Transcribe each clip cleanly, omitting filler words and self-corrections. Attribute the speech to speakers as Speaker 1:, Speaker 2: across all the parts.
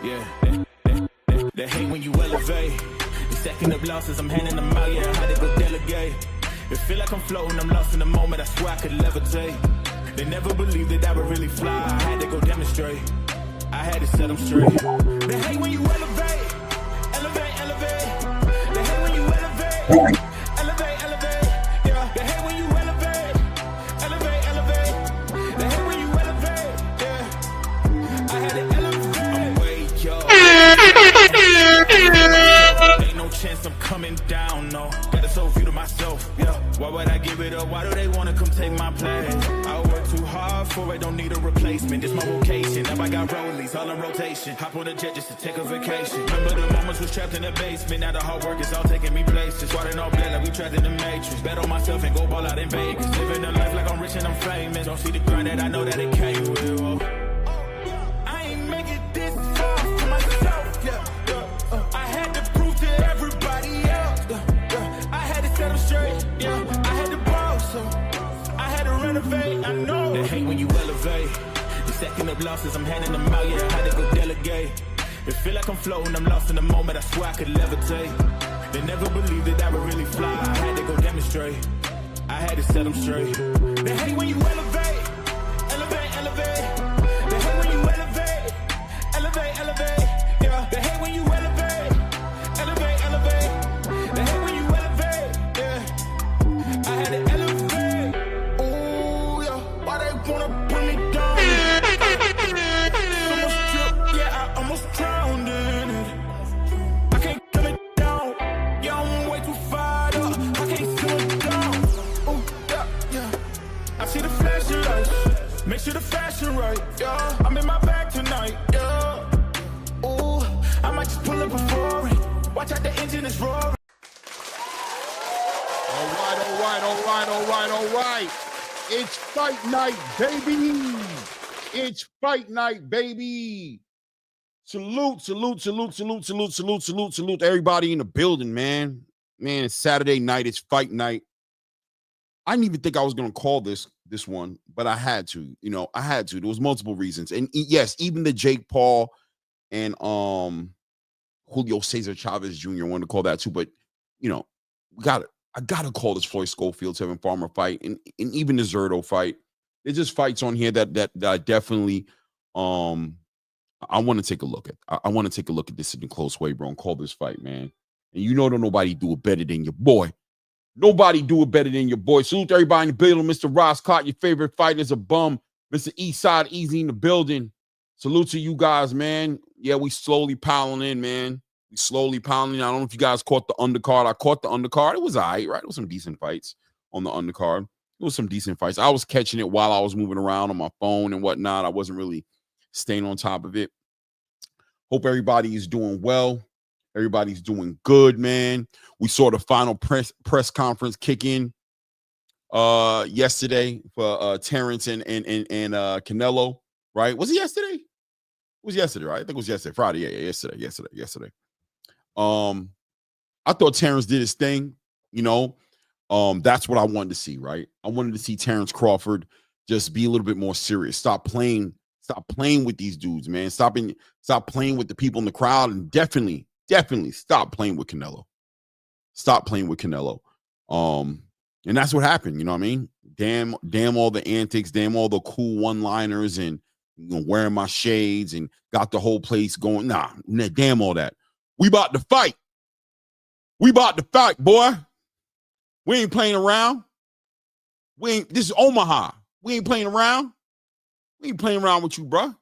Speaker 1: Yeah, they hate when you elevate. The second of losses, I'm handing them out, yeah, I had to go delegate. It feel like I'm floating, I'm lost in the moment, I swear I could levitate. They never believed that I would really fly, I had to go demonstrate. I had to set them straight. They hate when you elevate, elevate, elevate. They hate when you elevate, elevate, elevate. Yeah, they hate when you elevate, elevate, elevate. They hate when you elevate, yeah. I had to elevate. I'm way, yo. Ain't no chance I'm coming down, no. Got a soul view to myself, yeah. Why would I give it up? Why do they wanna come take my place? I work too hard for it, don't need a replacement. This my vocation. Now I got rollies all in rotation. Hop on a jet just to take a vacation. Remember the moments was trapped in the basement. Now the hard work is all taking me places. Water all blood like we trapped in the matrix. Bet on myself and go ball out in Vegas. Living a life like I'm rich and I'm famous. Don't see the grind that I know that it came with. Oh. I ain't make it this far for myself, yeah. I had to prove to everybody else, I had to set them straight, yeah. I had to ball, so I had to renovate, I know. They hate when you elevate. The second of losses, I'm handing them out, yeah, I had to go delegate. It feel like I'm floating, I'm lost in the moment, I swear I could levitate. They never believed that I would really fly, I had to go demonstrate. I had to set them straight. They hate when you elevate, elevate, elevate. They hate when you elevate, elevate, elevate. Yeah, they hate when you elevate, elevate, elevate. They hate when you elevate, yeah. I had to elevate. Ooh, yeah. Why they wanna bring me down? So much drip, yeah, I almost drowned in it. I can't come it down. Yeah, I'm way too fired up. I can't slow it down. Ooh, yeah, yeah. I see the flashing lights. Make sure the fashion right, yeah. I'm in my bag tonight, yeah. Ooh, I might just pull up before it. Watch out, the engine is roaring.
Speaker 2: All right. It's fight night, baby. It's fight night, baby. Salute everybody in the building, man. Man, it's Saturday night. It's fight night. I didn't even think I was going to call this one, but I had to. You know, I had to. There was multiple reasons. And yes, even the Jake Paul and Julio Cesar Chavez Jr. wanted to call that too. But, you know, I got to call this FLOYD SCHOFIELD Tevin Farmer fight and even the Zerto fight. There's just fights on here that I definitely I want to take a look at. I want to take a look at this in a close way, bro, and call this fight, man. And you know, don't nobody do it better than your boy. Nobody do it better than your boy. Salute to everybody in the building. Mr. Ross Cott, your favorite fighter's a bum. Mr. Eastside Easy in the building. Salute to you guys, man. Yeah, we slowly piling in, man. We slowly piling in. I don't know if you guys caught the undercard. I caught the undercard. It was all right, right? It was some decent fights on the undercard. It was some decent fights. I was catching it while I was moving around on my phone and whatnot. I wasn't really staying on top of it. Hope everybody is doing well. Everybody's doing good, man. We saw the final press conference kick in yesterday for Terrence and Canelo, right? Was it yesterday? It was yesterday, right? I think it was yesterday, Friday. Yeah, yesterday. I thought Terrence did his thing, you know. That's what I wanted to see, right? I wanted to see Terrence Crawford just be a little bit more serious. Stop playing with these dudes, man. Stop playing with the people in the crowd, and definitely stop playing with Canelo. Stop playing with Canelo. And that's what happened, you know what I mean? Damn all the antics, damn all the cool one-liners, and you know, wearing my shades and got the whole place going. Nah, damn all that. We about to fight. We about to fight, boy. We ain't playing around. This is Omaha. We ain't playing around. We ain't playing around with you, bro.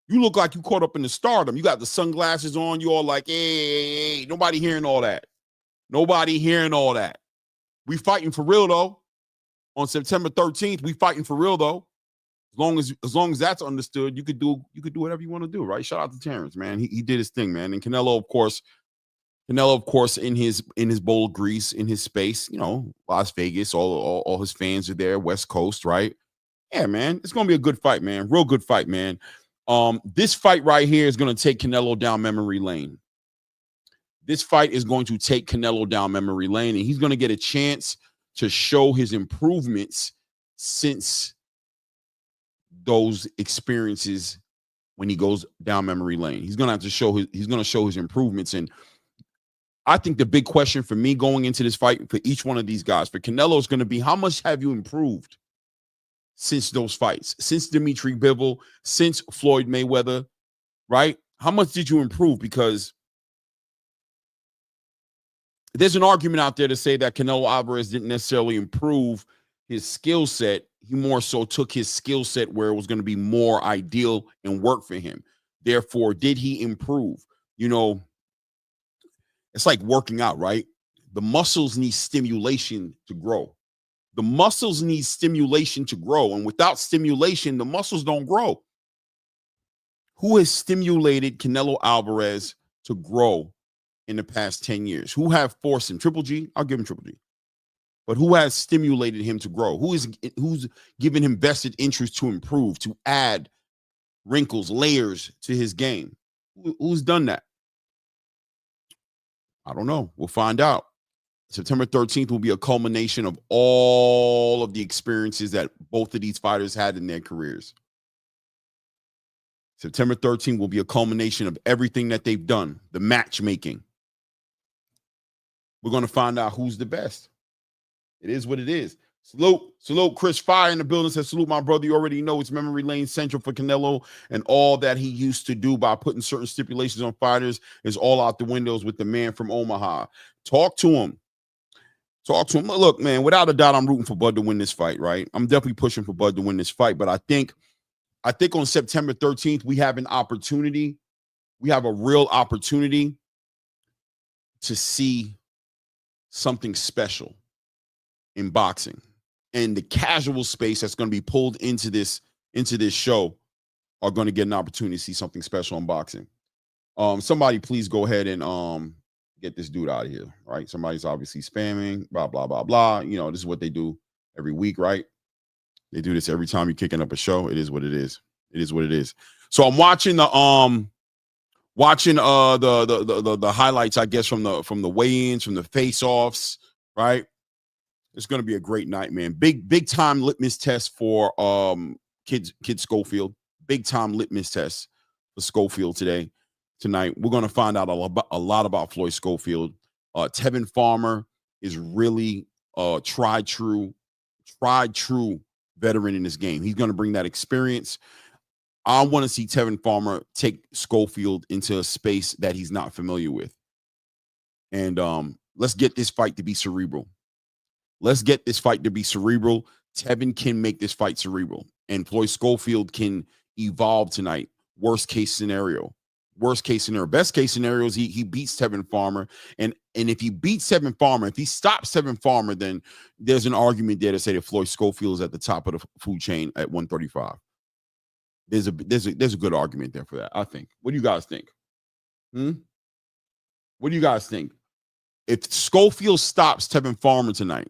Speaker 2: You look like you caught up in the stardom. You got the sunglasses on. You all like, hey. Nobody hearing all that. Nobody hearing all that. We fighting for real, though. On September 13th, we fighting for real, though. As long as that's understood, you could do whatever you want to do, right? Shout out to Terrence, man. He did his thing, man. And Canelo, of course, in his bowl of grease, in his space, you know, Las Vegas, all his fans are there, West Coast, right? Yeah, man. It's gonna be a good fight, man. Real good fight, man. This fight right here is gonna take Canelo down memory lane. This fight is going to take Canelo down memory lane, and he's gonna get a chance to show his improvements since those experiences when he goes down memory lane. He's gonna have to show his improvements. And I think the big question for me going into this fight for each one of these guys, for Canelo, is going to be, how much have you improved since those fights, since Dimitri Bivol, since Floyd Mayweather, right? How much did you improve? Because there's an argument out there to say that Canelo Alvarez didn't necessarily improve his skill set. He more so took his skill set where it was going to be more ideal and work for him. Therefore, did he improve? You know, it's like working out, right? The muscles need stimulation to grow. The muscles need stimulation to grow. And without stimulation, the muscles don't grow. Who has stimulated Canelo Alvarez to grow in the past 10 years? Who have forced him? Triple G? I'll give him Triple G. But who has stimulated him to grow? Who's given him vested interest to improve, to add wrinkles, layers to his game? Who's done that? I don't know. We'll find out. September 13th will be a culmination of all of the experiences that both of these fighters had in their careers. September 13th will be a culmination of everything that they've done, the matchmaking. We're going to find out who's the best. It is what it is. Salute Chris Fire in the building. Says, salute my brother. You already know it's memory lane central for Canelo, and all that he used to do by putting certain stipulations on fighters is all out the windows with the man from Omaha. Talk to him. Talk to him. Look, man, without a doubt, I'm rooting for Bud to win this fight, right? I'm definitely pushing for Bud to win this fight, but I think on September 13th, we have an opportunity. We have a real opportunity to see something special in boxing. And the casual space that's going to be pulled into this show are going to get an opportunity to see something special in boxing. Somebody please go ahead and get this dude out of here, right? Somebody's obviously spamming, blah, blah, blah, blah. You know, this is what they do every week, right? They do this every time you're kicking up a show. It is what it is. It is what it is. So I'm watching the highlights, I guess, from the weigh-ins, from the face-offs, right? It's going to be a great night, man. Big time litmus test for Kid Schofield. Big time litmus test for Schofield tonight. We're going to find out a lot about Floyd Schofield. Tevin Farmer is really tried true veteran in this game. He's going to bring that experience. I want to see Tevin Farmer take Schofield into a space that he's not familiar with. And let's get this fight to be cerebral. Let's get this fight to be cerebral. Tevin can make this fight cerebral. And Floyd Schofield can evolve tonight. Worst case scenario. Best case scenario is he beats Tevin Farmer. And if he beats Tevin Farmer, if he stops Tevin Farmer, then there's an argument there to say that Floyd Schofield is at the top of the food chain at 135. There's a good argument there for that, I think. What do you guys think? What do you guys think? If Schofield stops Tevin Farmer tonight,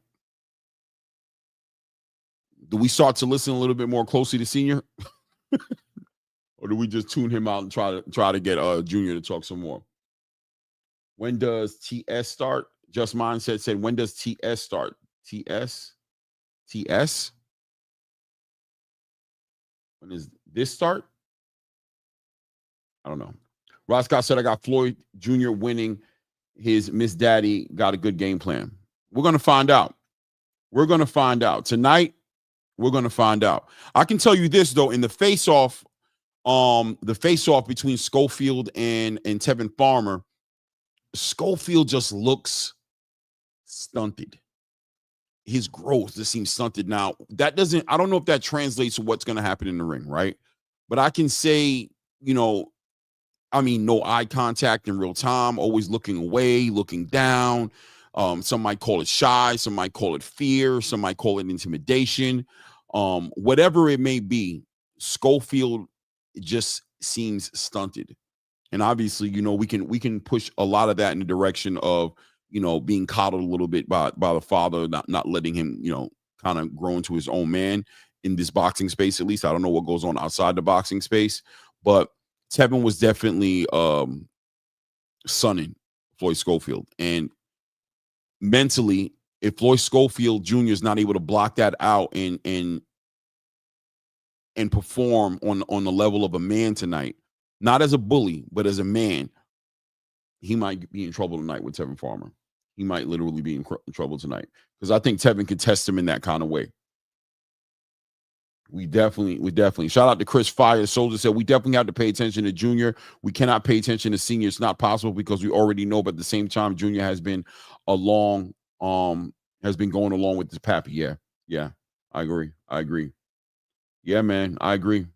Speaker 2: do we start to listen a little bit more closely to Senior? Or do we just tune him out and try to get Junior to talk some more? When does TS start? Just Mindset said, when does TS start? TS? When does this start? I don't know. Ross Scott said, I got Floyd Jr. winning. His Miss Daddy got a good game plan. We're going to find out. We're going to find out. Tonight, we're going to find out. I can tell you this, though, in the face-off between Schofield and Tevin Farmer, Schofield just looks stunted. His growth just seems stunted. Now, I don't know if that translates to what's going to happen in the ring, right? But I can say, no eye contact in real time, always looking away, looking down. Some might call it shy. Some might call it fear. Some might call it intimidation. Whatever it may be, Schofield just seems stunted. And obviously, we can push a lot of that in the direction of, being coddled a little bit by the father, not letting him, kind of grow into his own man in this boxing space. At least I don't know what goes on outside the boxing space, but Tevin was definitely sunning Floyd Schofield. And mentally, if Floyd Schofield Jr. is not able to block that out and and perform on the level of a man tonight, not as a bully, but as a man, he might be in trouble tonight with Tevin Farmer. He might literally be in trouble tonight because I think Tevin could test him in that kind of way. We definitely. Shout out to Chris Fire. Soldier said, we definitely have to pay attention to Junior. We cannot pay attention to Senior. It's not possible because we already know, but at the same time, Junior has been going along with this pappy. Yeah. I agree. Yeah, man. I agree.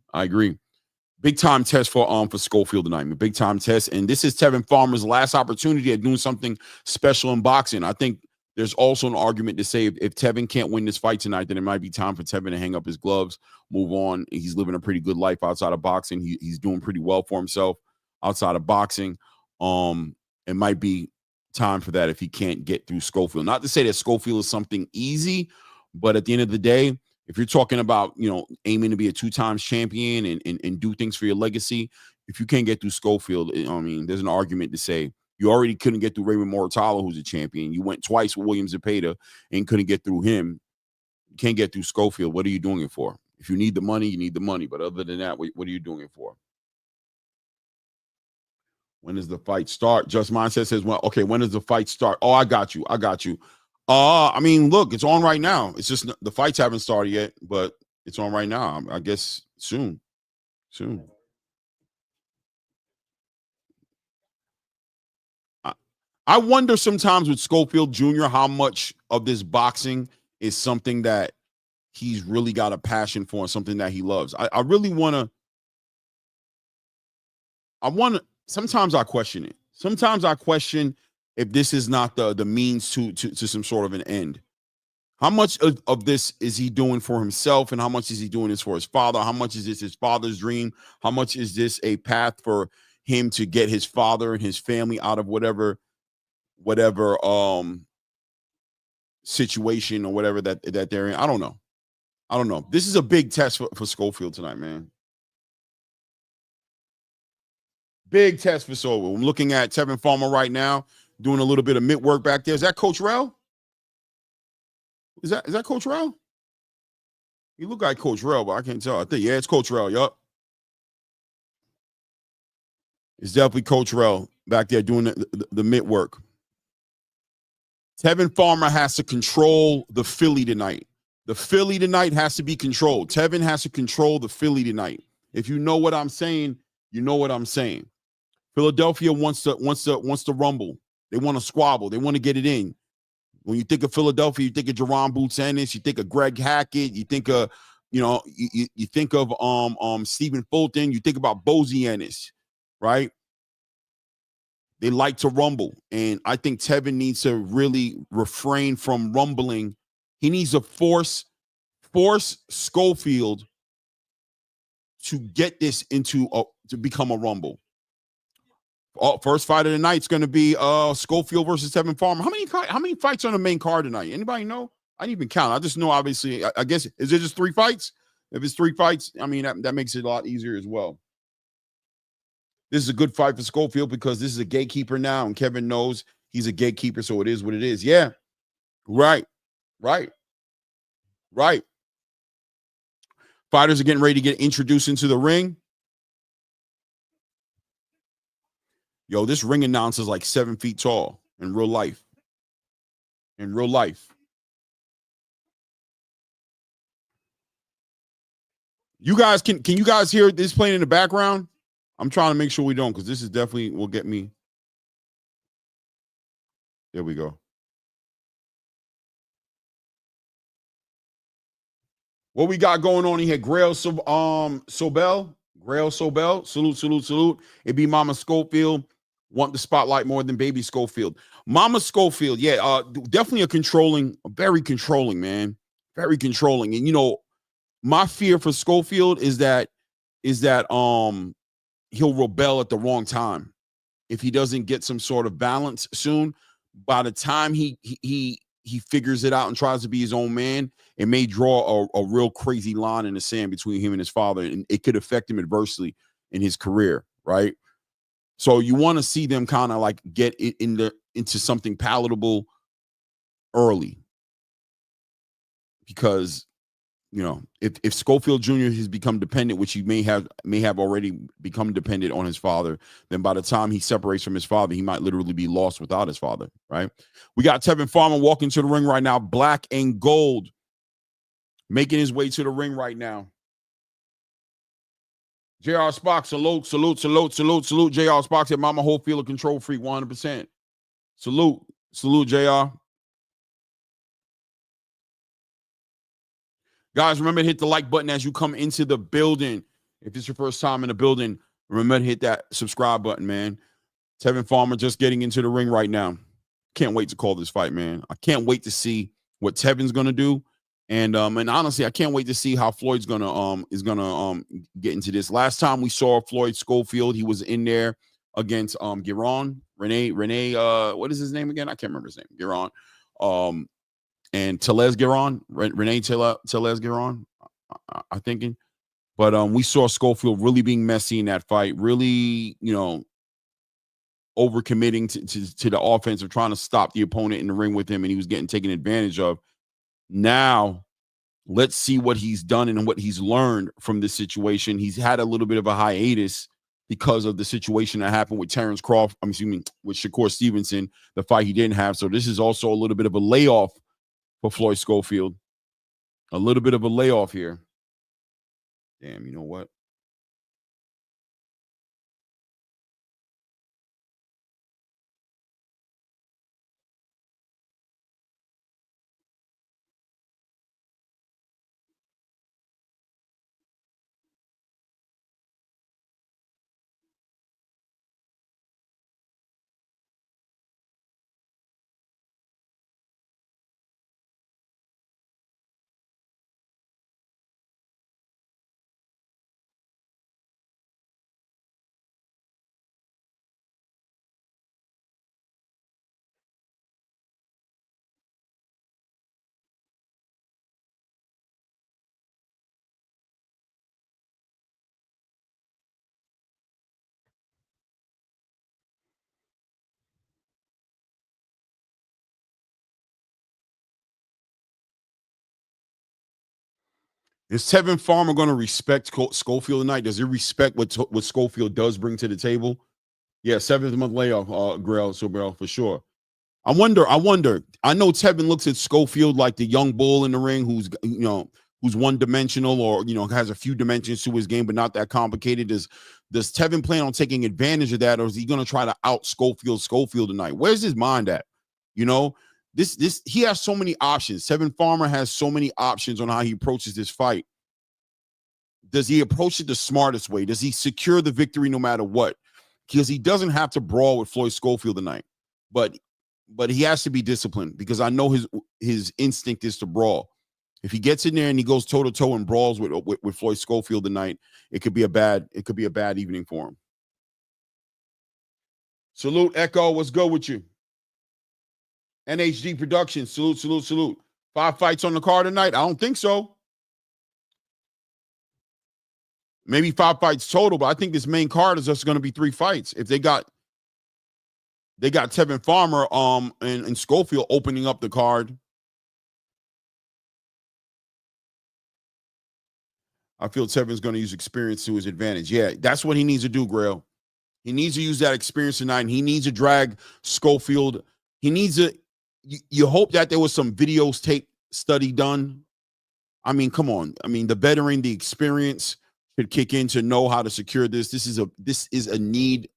Speaker 2: Big time test for Schofield tonight, man. Big time test. And this is Tevin Farmer's last opportunity at doing something special in boxing. I think there's also an argument to say if Tevin can't win this fight tonight, then it might be time for Tevin to hang up his gloves, move on. He's living a pretty good life outside of boxing. He's doing pretty well for himself outside of boxing. It might be time for that if he can't get through Schofield. Not to say that Schofield is something easy, but at the end of the day, if you're talking about, aiming to be a 2-time champion and do things for your legacy, if you can't get through Schofield, I mean, there's an argument to say you already couldn't get through Raymond Moritalo, who's a champion. You went twice with William Zepeda and couldn't get through him. You can't get through Schofield. What are you doing it for? If you need the money, you need the money. But other than that, what are you doing it for? When does the fight start? Just Mindset says, well, okay, when does the fight start? Oh, I got you. I mean, look, it's on right now. It's just the fights haven't started yet, but it's on right now. I guess soon. I wonder sometimes with Schofield Jr. how much of this boxing is something that he's really got a passion for and something that he loves. I really want to. Sometimes I question it. Sometimes I question if this is not the means to some sort of an end. How much of this is he doing for himself, and how much is he doing this for his father? How much is this his father's dream? How much is this a path for him to get his father and his family out of whatever situation or whatever that they're in? I don't know. This is a big test for Schofield tonight, man. Big test for Schofield. I'm looking at Tevin Farmer right now, doing a little bit of mitt work back there. Is that Coach Rel? Is that Coach Rel? He look like Coach Rel, but I can't tell. I think, yeah, it's Coach Rel. Yup. It's definitely Coach Rel back there doing the mitt work. Tevin Farmer has to control the Philly tonight. The Philly tonight has to be controlled. Tevin has to control the Philly tonight. If you know what I'm saying, you know what I'm saying. Philadelphia wants to rumble. They want to squabble. They want to get it in. When you think of Philadelphia, you think of Jerron Boots Ennis, you think of Greg Hackett, you think of, you think of Stephen Fulton, you think about Bozy Ennis, right? They like to rumble. And I think Tevin needs to really refrain from rumbling. He needs to force Schofield to get this to become a rumble. First fight of the night is going to be Schofield versus Tevin Farmer. How many fights on the main card tonight? Anybody know? I didn't even count. I just know, obviously, I guess, is it just 3 fights? If it's 3 fights, I mean, that makes it a lot easier as well. This is a good fight for Schofield because this is a gatekeeper now, and Kevin knows he's a gatekeeper, so it is what it is. Yeah, right. Fighters are getting ready to get introduced into the ring. Yo, this ring announcer is like 7 feet tall in real life. You guys, can you guys hear this playing in the background? I'm trying to make sure we don't, because this is definitely will get me. There we go. What we got going on here? Grail Sobel. Salute. It be Mama Schofield. Want the spotlight more than baby Schofield. Mama Schofield, yeah, definitely very controlling, man. Very controlling. And my fear for Schofield is that he'll rebel at the wrong time. If he doesn't get some sort of balance soon, by the time he figures it out and tries to be his own man, it may draw a real crazy line in the sand between him and his father, and it could affect him adversely in his career, right? So you want to see them kind of like get it into something palatable early, because you know, if Schofield Jr. has become dependent, which he may have already become dependent on his father, then by the time he separates from his father, he might literally be lost without his father, right? We got Tevin Farmer walking to the ring right now, black and gold, making his way to the ring right now. J.R. Spock, salute. J.R. Spock said, Mama whole field of control freak, 100%. Salute, J.R. Guys, remember to hit the like button as you come into the building. If it's your first time in the building, remember to hit that subscribe button, man. Tevin Farmer just getting into the ring right now. Can't wait to call this fight, man. I can't wait to see what Tevin's gonna do. And honestly, I can't wait to see how Floyd's gonna get into this. Last time we saw Floyd Schofield, he was in there against Giron, Rene, what is his name again? I can't remember his name. Giron. And Tellez Giron, Rene Tellez Giron, I'm thinking. But we saw Schofield really being messy in that fight, really, you know, overcommitting to the offense of trying to stop the opponent in the ring with him, and he was getting taken advantage of. Now, let's see what he's done and what he's learned from this situation. He's had a little bit of a hiatus because of the situation that happened with Terrence Crawford, with Shakur Stevenson, the fight he didn't have. So this is also a little bit of a layoff for Floyd Schofield. A little bit of a layoff here. Damn, you know what? Is Tevin Farmer going to respect Schofield tonight? Does he respect what Schofield does bring to the table? Yeah, 7th month layoff, Grail, for sure. I wonder. I know Tevin looks at Schofield like the young bull in the ring who's one dimensional or, has a few dimensions to his game, but not that complicated. Does Tevin plan on taking advantage of that, or is he going to try to out Schofield tonight? Where's his mind at? He has so many options. Tevin Farmer has so many options on how he approaches this fight. Does he approach it the smartest way? Does he secure the victory no matter what? Because he doesn't have to brawl with Floyd Schofield tonight, but he has to be disciplined, because I know his instinct is to brawl. If he gets in there and he goes toe to toe and brawls with Floyd Schofield tonight, it could be a bad evening for him. Salute, Echo. What's good with you? NHD Productions. Salute. 5 fights on the card tonight? I don't think so. Maybe 5 fights total, but I think this main card is just going to be 3 fights. If they got Tevin Farmer and Schofield opening up the card. I feel Tevin's going to use experience to his advantage. Yeah, that's what he needs to do, Grail. He needs to use that experience tonight, and he needs to drag Schofield. He needs to. You hope that there was some videos tape study done. I mean, come on. I mean, the veteran, the experience should kick in to know how to secure this. This is a need,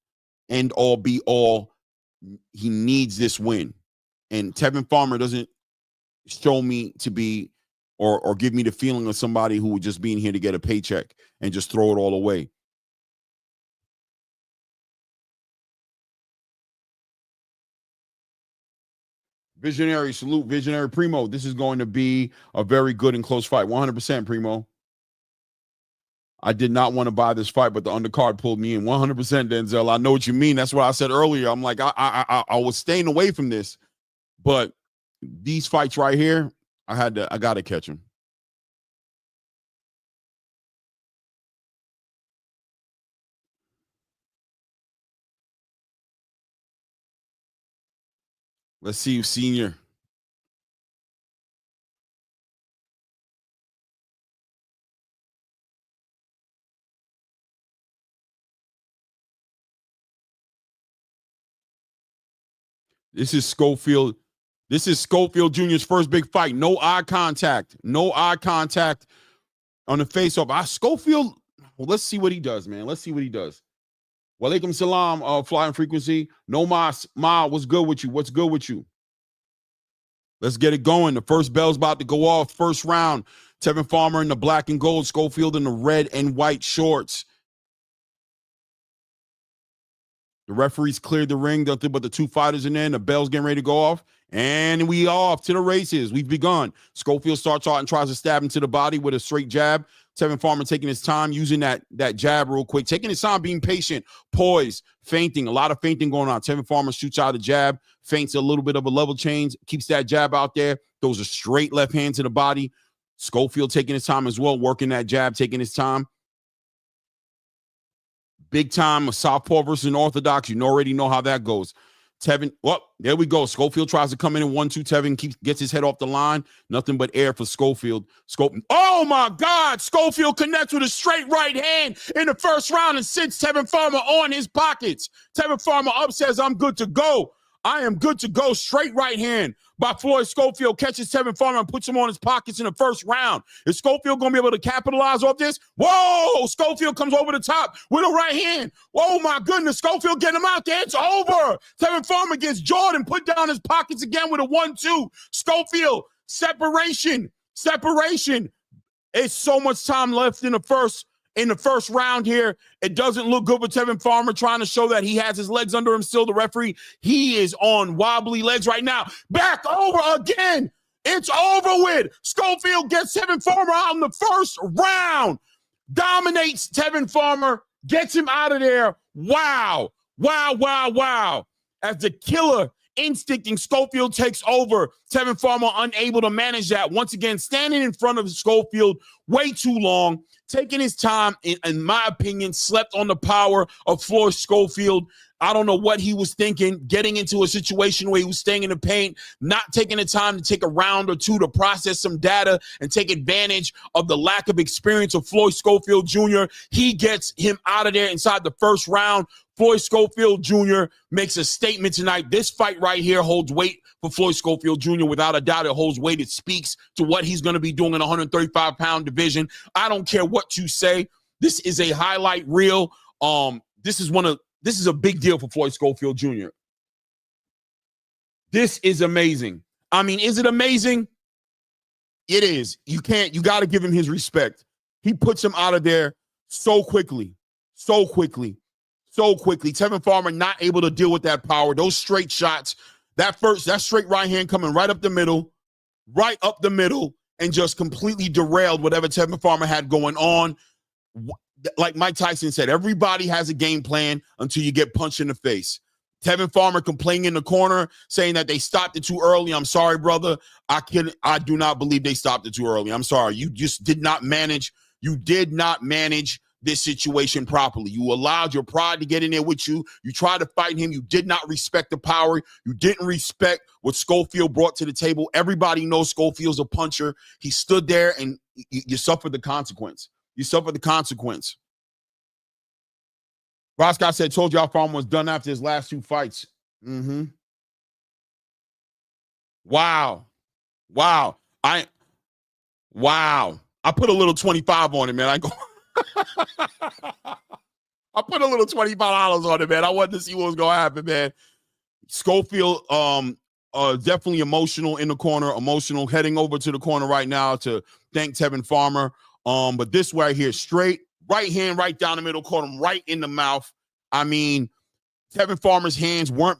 Speaker 2: end all be all. He needs this win, and Tevin Farmer doesn't show me to be or give me the feeling of somebody who would just be in here to get a paycheck and just throw it all away. Visionary, salute, Visionary Primo. This is going to be a very good and close fight. 100%, Primo. I did not want to buy this fight, but the undercard pulled me in. 100%, Denzel. I know what you mean. That's what I said earlier. I'm like, I was staying away from this, but these fights right here, I got to catch them. Let's see you, Senior. This is Schofield. This is Schofield Jr.'s first big fight. No eye contact. No eye contact on the face-off. Schofield, well, let's see what he does, man. Let's see what he does. Walaikum salam, flying frequency. No mas, Ma, what's good with you? What's good with you? Let's get it going. The first bell's about to go off. First round. Tevin Farmer in the black and gold. Schofield in the red and white shorts. The referees cleared the ring, nothing but the two fighters in there, and the bell's getting ready to go off. And we off to the races. We've begun. Schofield starts out and tries to stab him to the body with a straight jab. Tevin Farmer taking his time, using that jab real quick, taking his time, being patient, poised, feinting. A lot of feinting going on. Tevin Farmer shoots out a jab, feints a little bit of a level change, keeps that jab out there, throws a straight left hand to the body. Schofield taking his time as well, working that jab, taking his time. Big time, a southpaw versus an orthodox. You already know how that goes. Tevin, well, there we go. Schofield tries to come in and 1-2. Tevin gets his head off the line. Nothing but air for Schofield. Oh, my God. Schofield connects with a straight right hand in the first round and sits Tevin Farmer on his pockets. Tevin Farmer up says, I'm good to go. I am good to go. Straight right hand by Floyd Schofield catches Tevin Farmer and puts him on his pockets in the first round. Is Schofield going to be able to capitalize off this? Whoa! Schofield comes over the top with a right hand. Oh, my goodness. Schofield getting him out there. It's over. Tevin Farmer gets Jordan, put down his pockets again with a 1-2. Schofield, separation. It's so much time left in the first round here. It doesn't look good for Tevin Farmer, trying to show that he has his legs under him still. The referee, he is on wobbly legs right now. Back over again. It's over with. Schofield gets Tevin Farmer out in the first round. Dominates Tevin Farmer. Gets him out of there. Wow. As the killer instincting Schofield takes over, Tevin Farmer unable to manage that. Once again, standing in front of Schofield way too long, taking his time, in my opinion, slept on the power of Floyd Schofield. I don't know what he was thinking, getting into a situation where he was staying in the paint, not taking the time to take a round or two to process some data and take advantage of the lack of experience of Floyd Schofield Jr. He gets him out of there inside the first round. Floyd Schofield Jr. makes a statement tonight. This fight right here holds weight for Floyd Schofield Jr. Without a doubt, it holds weight. It speaks to what he's going to be doing in the 135-pound division. I don't care what you say. This is a highlight reel. This is a big deal for Floyd Schofield Jr. This is amazing. I mean, is it amazing? It is. You got to give him his respect. He puts him out of there so quickly. Tevin Farmer not able to deal with that power, those straight shots, that straight right hand coming right up the middle, and just completely derailed whatever Tevin Farmer had going on. Like Mike Tyson said, everybody has a game plan until you get punched in the face. Tevin Farmer complaining in the corner, saying that they stopped it too early. I'm sorry, brother. I do not believe they stopped it too early. I'm sorry. You just did not manage. You did not manage this situation properly. You allowed your pride to get in there with you. You tried to fight him. You did not respect the power. You didn't respect what Schofield brought to the table. Everybody knows Schofield's a puncher. He stood there and you suffered the consequence. Roscoe said, told y'all Farmer was done after his last two fights. Wow. I put a little 25 on it, man. I put a little $25 on it, man. I wanted to see what was going to happen, man. Schofield, definitely emotional in the corner, heading over to the corner right now to thank Tevin Farmer. But this right here, straight right hand, right down the middle, caught him right in the mouth. I mean, Tevin Farmer's hands weren't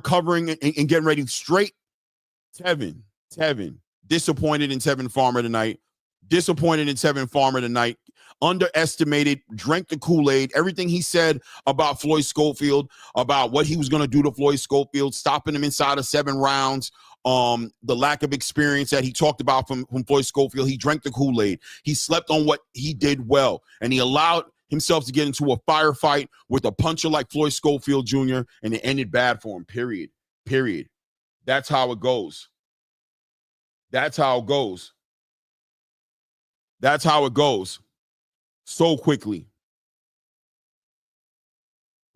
Speaker 2: covering and getting ready. Straight Tevin, disappointed in Tevin Farmer tonight. Underestimated, drank the Kool-Aid. Everything he said about Floyd Schofield, about what he was going to do to Floyd Schofield, stopping him inside of 7 rounds, the lack of experience that he talked about from Floyd Schofield. He drank the Kool-Aid. He slept on what he did well, and he allowed himself to get into a firefight with a puncher like Floyd Schofield Jr., and it ended bad for him, period. That's how it goes. So quickly.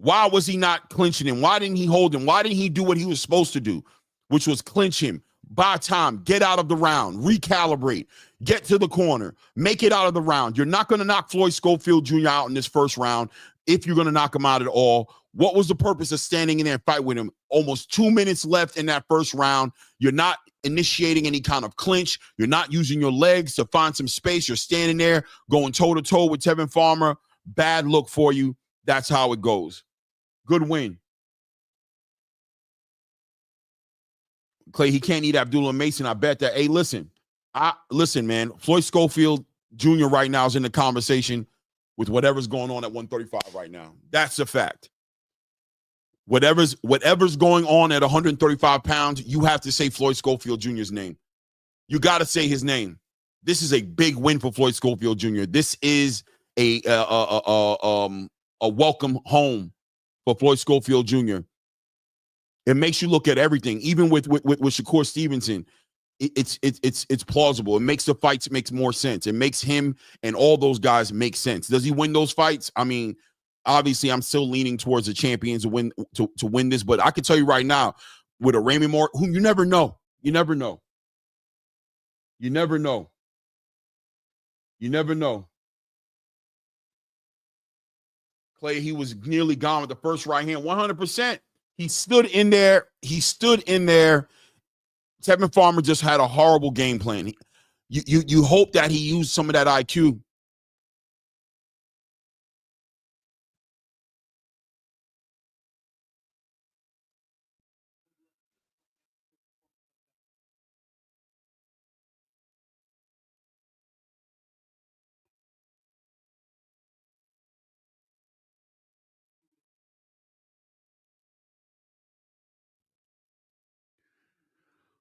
Speaker 2: Why was he not clinching him? Why didn't he hold him? Why didn't he do what he was supposed to do, which was clinch him, buy time, get out of the round, recalibrate, get to the corner, make it out of the round. You're not going to knock Floyd Schofield Jr. out in this first round if you're going to knock him out at all. What was the purpose of standing in there and fight with him? Almost 2 minutes left in that first round. You're not initiating any kind of clinch. You're not using your legs to find some space. You're standing there going toe-to-toe with Tevin Farmer. Bad look for you. That's how it goes. Good win. Clay, he can't eat Abdullah Mason. I bet that. Hey, listen, man. Floyd Schofield Jr. right now is in the conversation with whatever's going on at 135 right now. That's a fact. Whatever's going on at 135 pounds, you have to say Floyd Schofield Jr.'s name. You got to say his name. This is a big win for Floyd Schofield Jr. This is a welcome home for Floyd Schofield Jr. It makes you look at everything, even with Shakur Stevenson. It's plausible. It makes the fights makes more sense. It makes him and all those guys make sense. Does he win those fights? I mean, obviously, I'm still leaning towards the champions to win this, but I can tell you right now, with a Raymond Moore, who you never know. You never know. You never know. You never know. Clay, he was nearly gone with the first right hand, 100%. He stood in there. Tevin Farmer just had a horrible game plan. You hope that he used some of that IQ.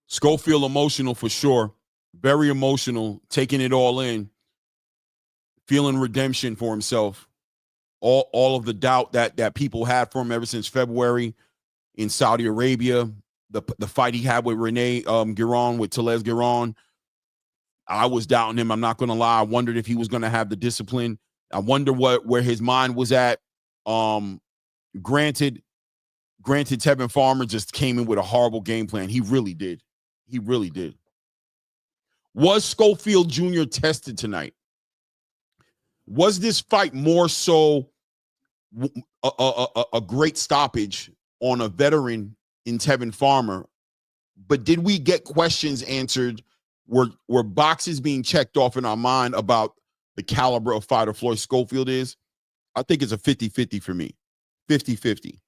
Speaker 2: Schofield emotional for sure. Very emotional, taking it all in, feeling redemption for himself. All of the doubt that people had for him ever since February in Saudi Arabia, the fight he had with Rene Gueron, with Telez Gueron. I was doubting him. I'm not going to lie. I wondered if he was going to have the discipline. I wonder where his mind was at. Granted, Tevin Farmer just came in with a horrible game plan. He really did. He really did. Was Schofield Jr. tested tonight? Was this fight more so a great stoppage on a veteran in Tevin Farmer? But did we get questions answered? Were boxes being checked off in our mind about the caliber of fighter Floyd Schofield is? I think it's a 50-50 for me. 50-50.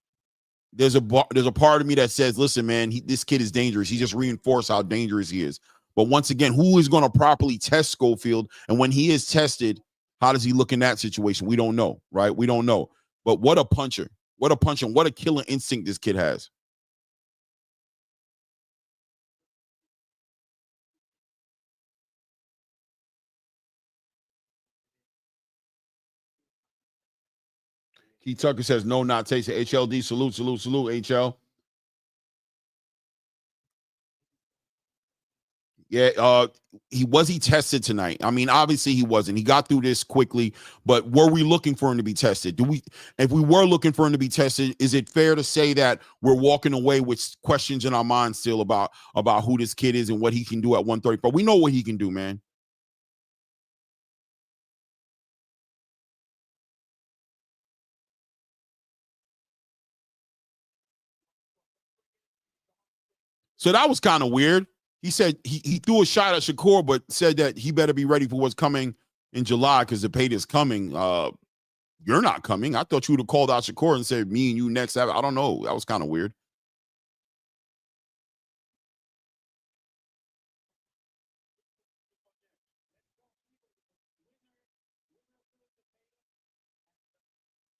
Speaker 2: There's a part of me that says, listen, man, this kid is dangerous. He just reinforced how dangerous he is. But once again, who is going to properly test Schofield? And when he is tested, how does he look in that situation? We don't know, right? We don't know. But what a puncher. What a puncher. What a killer instinct this kid has. Keith Tucker says, no, not tasted. HLD, salute, HL. Yeah, he tested tonight? I mean, obviously he wasn't. He got through this quickly, but were we looking for him to be tested? If we were looking for him to be tested, is it fair to say that we're walking away with questions in our minds still about who this kid is and what he can do at 134? We know what he can do, man. So that was kind of weird. He said he threw a shot at Shakur, but said that he better be ready for what's coming in July because the payday is coming. You're not coming. I thought you would have called out Shakur and said me and you next. I don't know. That was kind of weird.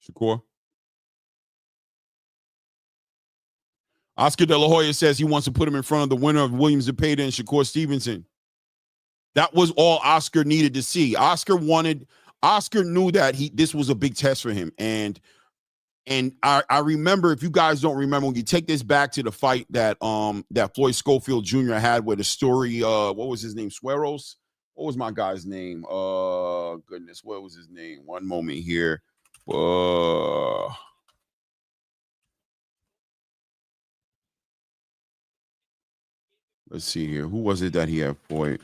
Speaker 2: Shakur. Oscar De La Hoya says he wants to put him in front of the winner of Williams Zepeda and Shakur Stevenson. That was all Oscar needed to see. Oscar knew that this was a big test for him. And I remember, if you guys don't remember, when you take this back to the fight that Floyd Schofield Jr. had with a story, what was his name? Sueros? What was my guy's name? Goodness, what was his name? One moment here. Let's see here. Who was it that he had Floyd?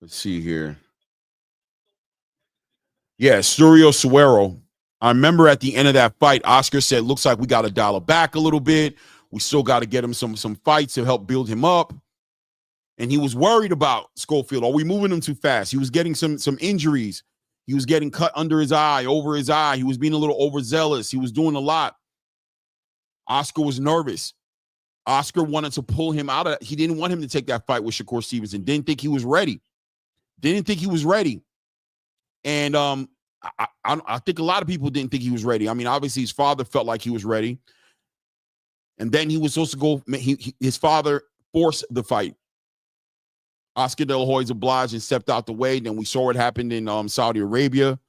Speaker 2: Let's see here. Yeah, Curiel Suero. I remember at the end of that fight, Oscar said, looks like we got to dial it back a little bit. We still got to get him some fights to help build him up. And he was worried about Schofield. Are we moving him too fast? He was getting some injuries. He was getting cut under his eye, over his eye. He was being a little overzealous. He was doing a lot. Oscar was nervous. Oscar wanted to pull him out of it. He didn't want him to take that fight with Shakur Stevenson. Didn't think he was ready. And I think a lot of people didn't think he was ready. I mean, obviously his father felt like he was ready. And then he was supposed to go, his father forced the fight. Oscar De La Hoya's obliged and stepped out the way. Then we saw what happened in Saudi Arabia.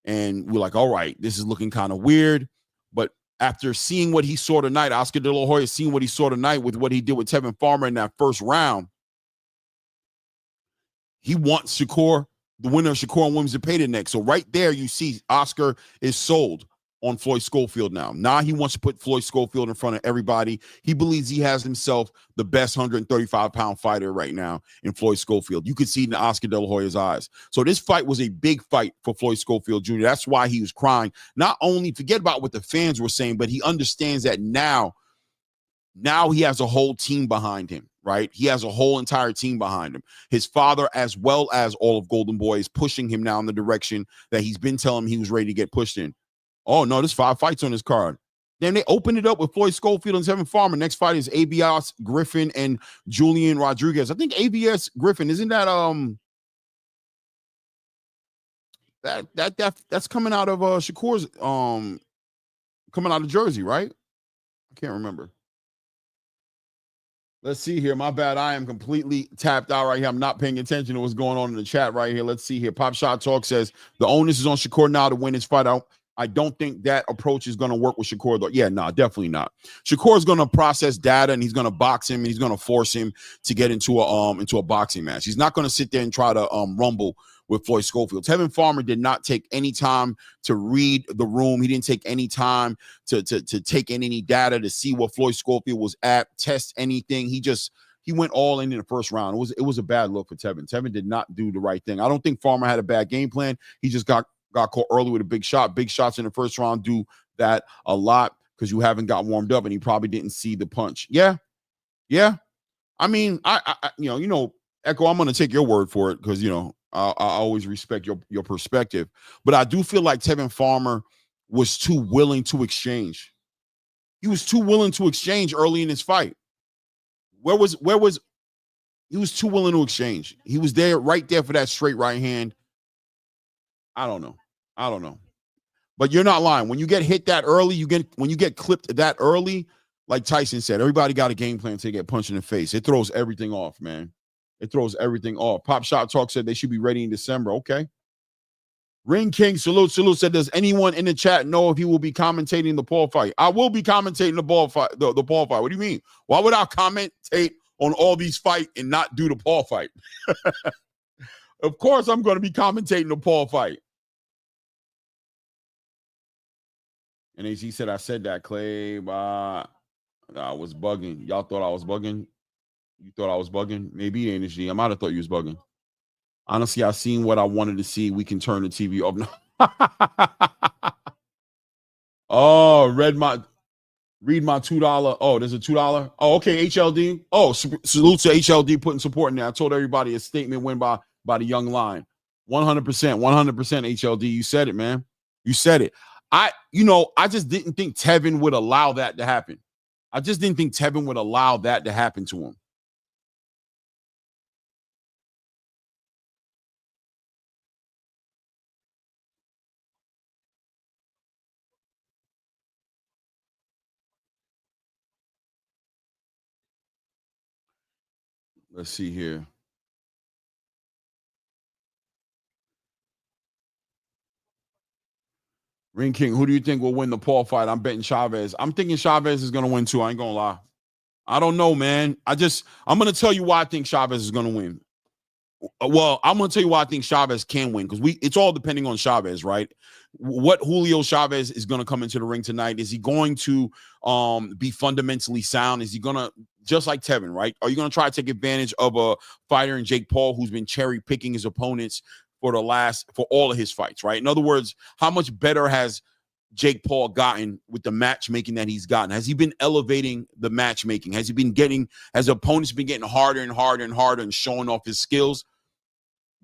Speaker 2: And we're like, all right, this is looking kind of weird. But after seeing what he saw tonight, Oscar De La Hoya seeing what he saw tonight with what he did with Tevin Farmer in that first round, he wants Shakur, the winner of Shakur and Williams, to pay the next. So right there, you see Oscar is sold on Floyd Schofield now. Now he wants to put Floyd Schofield in front of everybody. He believes he has himself the best 135-pound fighter right now in Floyd Schofield. You could see it in Oscar De La Hoya's eyes. So this fight was a big fight for Floyd Schofield Jr. That's why he was crying. Not only forget about what the fans were saying, but he understands that now he has a whole team behind him, right? He has a whole entire team behind him. His father, as well as all of Golden Boy, is pushing him now in the direction that he's been telling him he was ready to get pushed in. Oh, no, there's 5 fights on this card. Then they opened it up with Floyd Schofield and Tevin Farmer. Next fight is ABS Griffin and Julian Rodriguez. I think ABS Griffin, isn't that that's coming out of Shakur's coming out of Jersey, right? I can't remember. Let's see here. My bad. I am completely tapped out right here. I'm not paying attention to what's going on in the chat right here. Let's see here. Pop Shot Talk says the onus is on Shakur now to win his fight out. I don't think that approach is going to work with Shakur, though. Yeah, no, definitely not. Shakur is going to process data, and he's going to box him, and he's going to force him to get into a boxing match. He's not going to sit there and try to rumble with Floyd Schofield. Tevin Farmer did not take any time to read the room. He didn't take any time to take in any data to see what Floyd Schofield was at, test anything. He went all in the first round. It was a bad look for Tevin. Tevin did not do the right thing. I don't think Farmer had a bad game plan. He just got caught early with a big shot. Big shots in the first round do that a lot because you haven't got warmed up, and he probably didn't see the punch. Yeah. I mean, I Echo, I'm going to take your word for it because, I always respect your perspective. But I do feel like Tevin Farmer was too willing to exchange. He was too willing to exchange early in his fight. He was too willing to exchange. He was right there for that straight right hand. I don't know. But you're not lying. When you get hit that early, when you get clipped that early, like Tyson said, everybody got a game plan to get punched in the face. It throws everything off, man. It throws everything off. Pop Shot Talk said they should be ready in December. Okay. Ring King, salute, said, does anyone in the chat know if he will be commentating the Paul fight? I will be commentating the Paul fight. The Paul fight. What do you mean? Why would I commentate on all these fights and not do the Paul fight? Of course I'm going to be commentating the Paul fight. And as he said, I said that, Clay. I was bugging. Y'all thought I was bugging? You thought I was bugging? Maybe energy. I might have thought you was bugging. Honestly, I seen what I wanted to see. We can turn the TV up. Oh, read my $2. Oh, there's a $2. Oh, okay, HLD. Oh, salute to HLD putting support in there. I told everybody a statement win by the young lion. 100%, HLD. You said it, man. You said it. I just didn't think Tevin would allow that to happen. I just didn't think Tevin would allow that to happen to him. Let's see here. Ring King, who do you think will win the Paul fight? I'm betting Chavez. I'm thinking Chavez is going to win too. I ain't going to lie. I don't know, man. I'm going to tell you why I think Chavez is going to win. Well, I'm gonna tell you why I think Chavez can win, because it's all depending on Chavez, right? What Julio Chavez is gonna come into the ring tonight. Is he going to be fundamentally sound? Is he gonna, just like Tevin, right? Are you gonna try to take advantage of a fighter in Jake Paul who's been cherry picking his opponents for all of his fights, right? In other words, how much better has Jake Paul gotten with the matchmaking that he's gotten? Has he been elevating the matchmaking? Has opponents been getting harder and harder and harder and showing off his skills?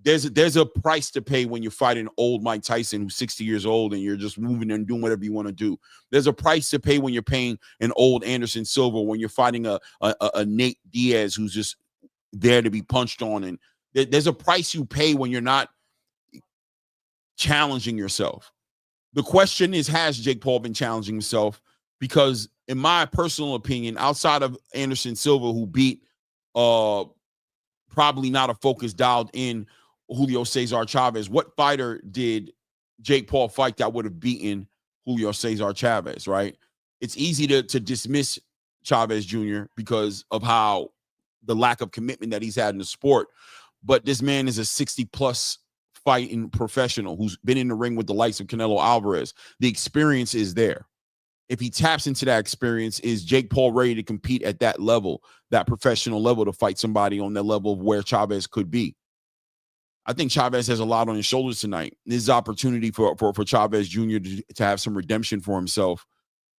Speaker 2: There's a price to pay when you're fighting old Mike Tyson, who's 60 years old, and you're just moving and doing whatever you want to do. There's a price to pay when you're paying an old Anderson Silva, when you're fighting a Nate Diaz who's just there to be punched on. And there's a price you pay when you're not challenging yourself. The question is, has Jake Paul been challenging himself? Because in my personal opinion, outside of Anderson Silva, who beat probably not a focus dialed in Julio Cesar Chavez, what fighter did Jake Paul fight that would have beaten Julio Cesar Chavez, right? It's easy to dismiss Chavez Jr. because of how the lack of commitment that he's had in the sport. But this man is a 60-plus fighting professional who's been in the ring with the likes of Canelo Alvarez. The experience is there. If he taps into that experience, is Jake Paul ready to compete at that level, that professional level, to fight somebody on that level of where Chavez could be? I think Chavez has a lot on his shoulders tonight. This is opportunity for Chavez Jr. to have some redemption for himself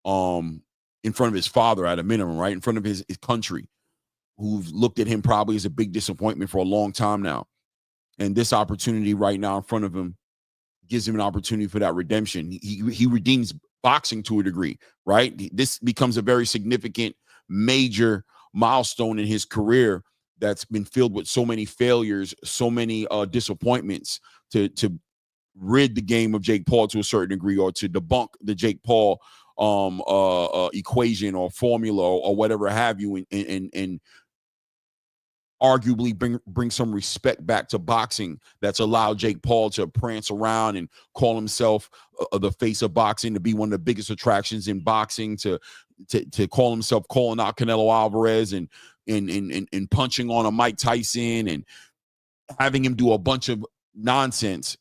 Speaker 2: in front of his father at a minimum, right? In front of his country, who've looked at him probably as a big disappointment for a long time now. And this opportunity right now in front of him gives him an opportunity for that redemption. He redeems boxing to a degree, right? This becomes a very significant, major milestone in his career that's been filled with so many failures, so many disappointments, to rid the game of Jake Paul to a certain degree, or to debunk the Jake Paul equation or formula or whatever have you, and arguably bring some respect back to boxing that's allowed Jake Paul to prance around and call himself the face of boxing, to be one of the biggest attractions in boxing, to call himself calling out Canelo Alvarez and punching on a Mike Tyson and having him do a bunch of nonsense.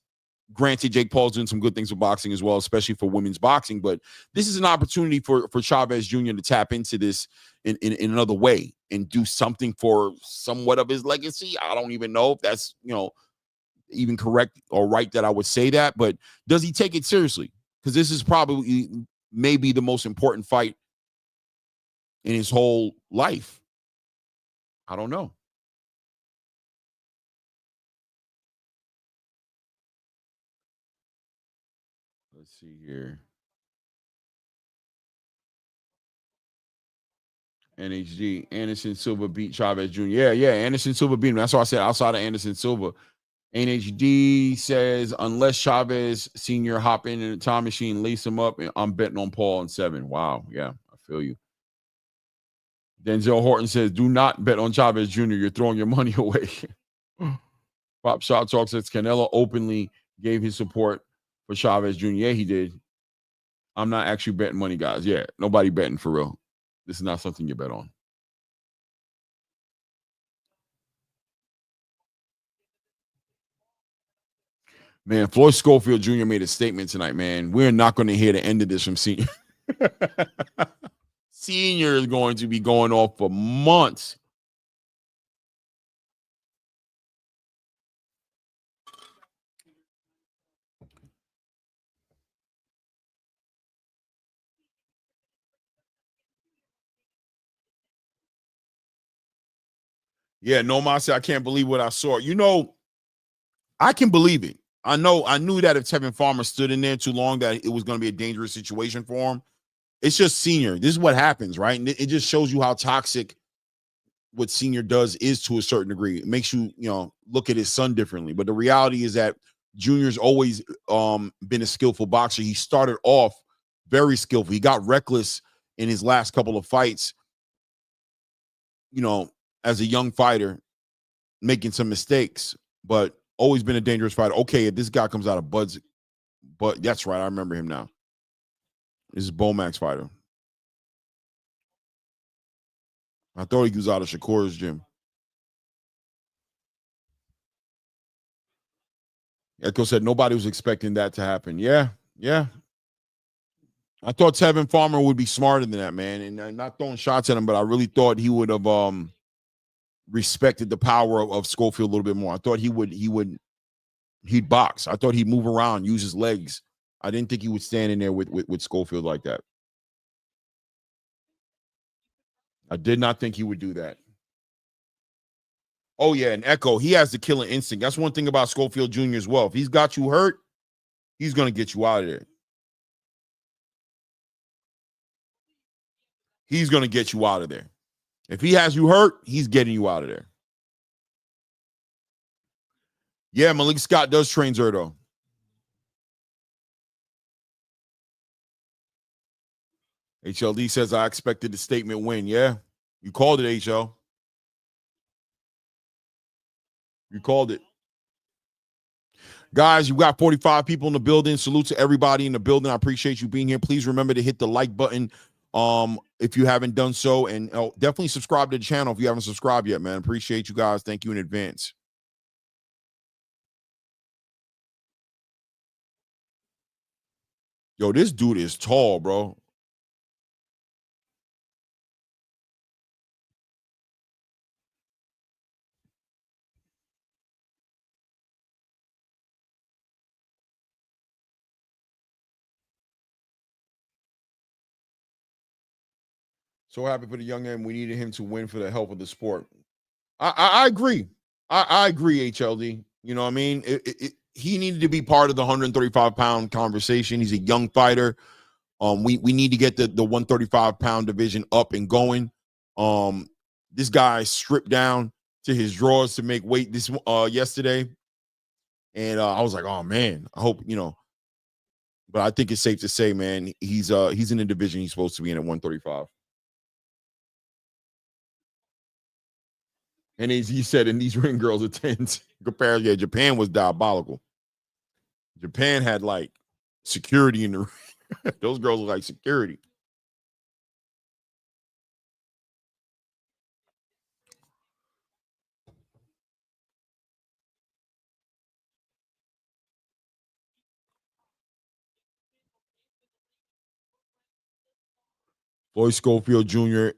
Speaker 2: Granted, Jake Paul's doing some good things for boxing as well, especially for women's boxing, but this is an opportunity for Chavez Jr. to tap into this in another way and do something for somewhat of his legacy. I don't even know if that's, even correct or right that I would say that, but does he take it seriously? Because this is probably maybe the most important fight in his whole life. I don't know. Let's see here. NHD, Anderson Silva beat Chavez Jr. Yeah, Anderson Silva beat him. That's why I said outside of Anderson Silva. NHD says, unless Chavez Sr. hop in a time machine, lace him up, and I'm betting on Paul in 7. Wow, yeah, I feel you. Denzel Horton says, do not bet on Chavez Jr. You're throwing your money away. Pop Shot Talk says, Canelo openly gave his support for Chavez Jr. Yeah, he did. I'm not actually betting money, guys. Yeah, nobody betting for real. This is not something you bet on. Man, Floyd Schofield Jr. made a statement tonight, man. We're not going to hear the end of this from Senior. Senior is going to be going off for months. Yeah, Nomad said, I can't believe what I saw. I can believe it. I knew that if Tevin Farmer stood in there too long, that it was going to be a dangerous situation for him. It's just Senior. This is what happens, right? And it just shows you how toxic what Senior does is to a certain degree. It makes you, look at his son differently. But the reality is that Junior's always been a skillful boxer. He started off very skillful. He got reckless in his last couple of fights, as a young fighter, making some mistakes, but always been a dangerous fighter. Okay, if this guy comes out of Bud's, but that's right, I remember him now. This is Bomax fighter. I thought he was out of Shakur's gym. Echo said nobody was expecting that to happen. Yeah. I thought Tevin Farmer would be smarter than that, man. And I'm not throwing shots at him, but I really thought he would have respected the power of Schofield a little bit more. I thought he'd box. I thought he'd move around, use his legs. I didn't think he would stand in there with Schofield like that. I did not think he would do that. Oh, yeah, and Echo, he has the killing instinct. That's one thing about Schofield Jr. as well. If he's got you hurt, he's going to get you out of there. He's going to get you out of there. If he has you hurt, he's getting you out of there. Yeah, Malik Scott does train Zerto. HLD says, I expected the statement win. Yeah, you called it, HL. You called it. Guys, you got 45 people in the building. Salute to everybody in the building. I appreciate you being here. Please remember to hit the like button if you haven't done so. And definitely subscribe to the channel if you haven't subscribed yet, man. Appreciate you guys. Thank you in advance. Yo, this dude is tall, bro. So happy for the young man. We needed him to win for the help of the sport. I agree. I agree, HLD. You know what I mean? He needed to be part of the 135-pound conversation. He's a young fighter. We need to get the 135-pound division up and going. This guy stripped down to his drawers to make weight this yesterday. And I was like, oh, man, I hope, but I think it's safe to say, man, he's in the division he's supposed to be in at 135. And as he said, and these ring girls are 10s. Compared, yeah, Japan was diabolical. Japan had like security in the ring. Those girls were like security. Floyd Schofield Jr.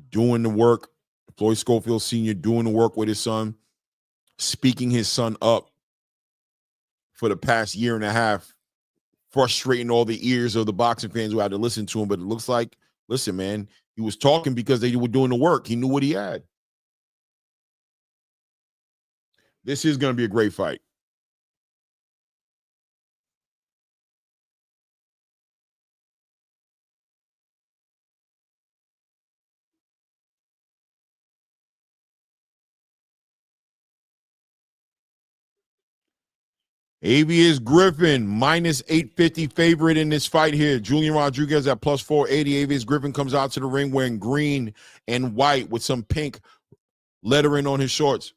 Speaker 2: doing the work. Floyd Schofield Sr. doing the work with his son, speaking his son up for the past year and a half, frustrating all the ears of the boxing fans who had to listen to him. But it looks like, listen, man, he was talking because they were doing the work. He knew what he had. This is going to be a great fight. Avius Griffin, minus 850 favorite in this fight here. Julian Rodriguez at plus 480. Avius Griffin comes out to the ring wearing green and white with some pink lettering on his shorts.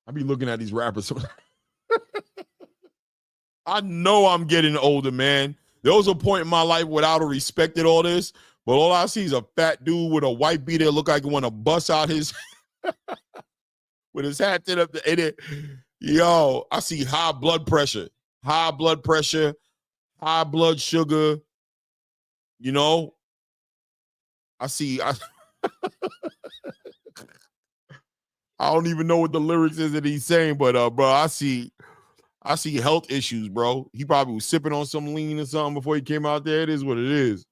Speaker 2: I be looking at these rappers. I know I'm getting older, man. There was a point in my life where I would have respected all this, but all I see is a fat dude with a white beater that look like he want to bust out his with his hat up the edit. Yo, I see high blood pressure, high blood sugar. I see. I don't even know what the lyrics is that he's saying, but bro, I see health issues, bro. He probably was sipping on some lean or something before he came out there. It is what it is.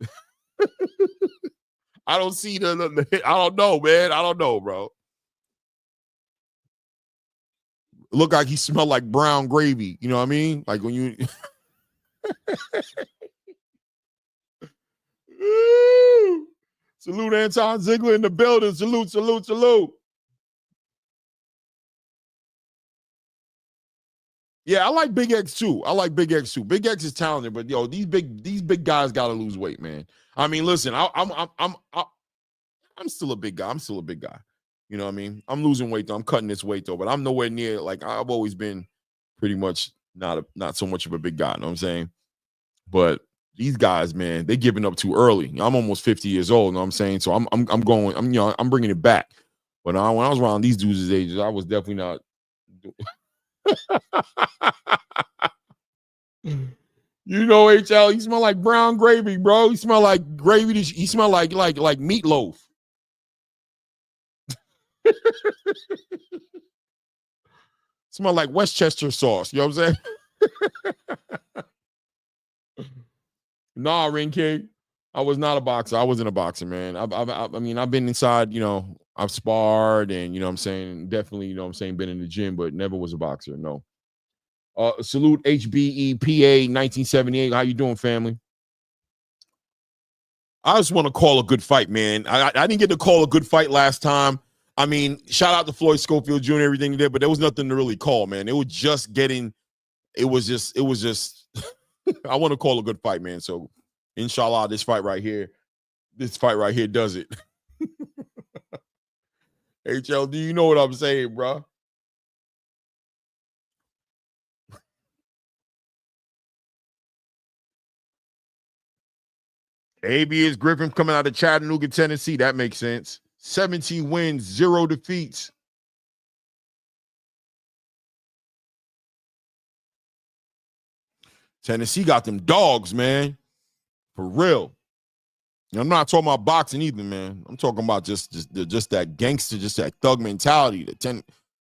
Speaker 2: I don't see I don't know, man. I don't know, bro. Look like he smelled like brown gravy. You know what I mean? Like when you Salute Anton Ziegler in the building. Salute. Yeah, I like Big X too. I like Big X too. Big X is talented, but yo, these big guys gotta lose weight, man. I mean, listen, I'm still a big guy. I'm still a big guy. You know what I mean? I'm losing weight though. I'm cutting this weight though, but I'm nowhere near, like, I've always been pretty much not so much of a big guy. You know what I'm saying? But these guys, man, they giving up too early. I'm almost 50 years old. You know what I'm saying? So I'm bringing it back. But when I was around these dudes' ages, I was definitely not. You know, HL, he smell like brown gravy, bro. He smell like gravy. He smell like meatloaf. Smell like Westchester sauce. You know what I'm saying? Nah, Ring King. I was not a boxer. I wasn't a boxer, man. I mean, I've been inside, you know, I've sparred and, you know what I'm saying, definitely, you know what I'm saying, been in the gym, but never was a boxer, no. Salute HBEPA 1978. How you doing, family? I just want to call a good fight, man. I didn't get to call a good fight last time. I mean, shout out to Floyd Schofield Jr., everything he did, but there was nothing to really call, man. It was just I want to call a good fight, man. So inshallah, this fight right here does it. HL, do you know what I'm saying, bro? AB is Griffin coming out of Chattanooga, Tennessee. That makes sense. 17 wins, 0 defeats. Tennessee got them dogs, man. For real. I'm not talking about boxing either, man. I'm talking about just that gangster, just that thug mentality. That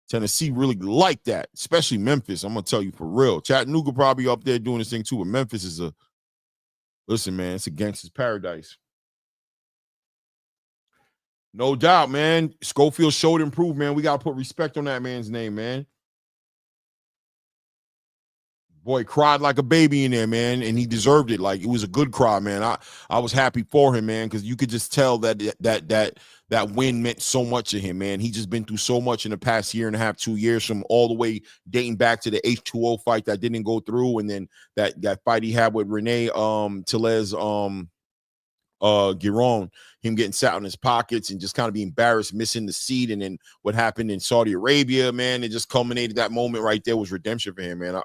Speaker 2: Tennessee really like that, especially Memphis. I'm going to tell you for real. Chattanooga probably up there doing this thing too, but Memphis is listen, man, it's a gangster's paradise. No doubt, man. Schofield showed improvement, man. We got to put respect on that man's name, man. Boy, cried like a baby in there, man, and he deserved it. Like, it was a good cry, man. I was happy for him, man, because you could just tell that win meant so much to him, man. He just been through so much in the past year and a half, 2 years, from all the way dating back to the H2O fight that didn't go through, and then that fight he had with Renee Tellez Giron, him getting sat on his pockets and just kind of being embarrassed, missing the seat, and then what happened in Saudi Arabia, man. It just culminated. That moment right there was redemption for him, man.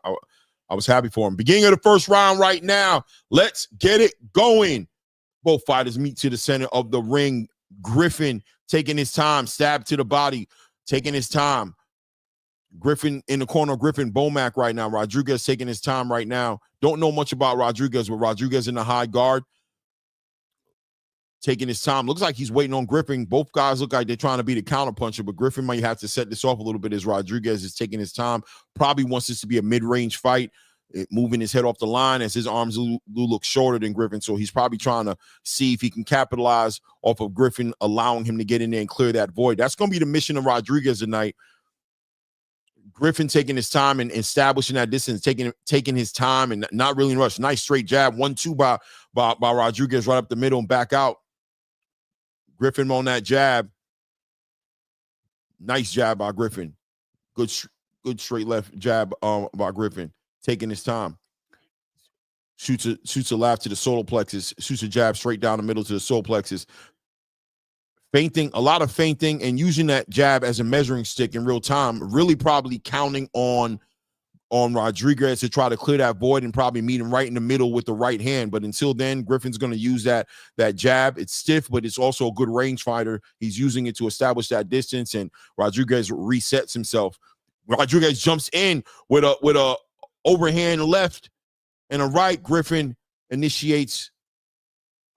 Speaker 2: I was happy for him. Beginning of the first round right now. Let's get it going. Both fighters meet to the center of the ring. Griffin taking his time, stab to the body, taking his time. Griffin in the corner, Griffin Bomac right now. Rodriguez taking his time right now. Don't know much about Rodriguez, but Rodriguez in the high guard, taking his time. Looks like he's waiting on Griffin. Both guys look like they're trying to be the counterpuncher, but Griffin might have to set this off a little bit as Rodriguez is taking his time. Probably wants this to be a mid-range fight, moving his head off the line as his arms look shorter than Griffin. So he's probably trying to see if he can capitalize off of Griffin, allowing him to get in there and clear that void. That's going to be the mission of Rodriguez tonight. Griffin taking his time and establishing that distance, taking his time and not really rush. Nice straight jab, 1-2 by Rodriguez right up the middle and back out. Griffin on that jab. Nice jab by Griffin. Good straight left jab by Griffin. Taking his time. Shoots a left to the solar plexus. Shoots a jab straight down the middle to the solar plexus. Feinting, a lot of feinting, and using that jab as a measuring stick in real time. Really probably counting on Rodriguez to try to clear that void and probably meet him right in the middle with the right hand. But until then, Griffin's going to use that jab. It's stiff, but it's also a good range fighter. He's using it to establish that distance, and Rodriguez resets himself. Rodriguez jumps in with a overhand left and a right. Griffin initiates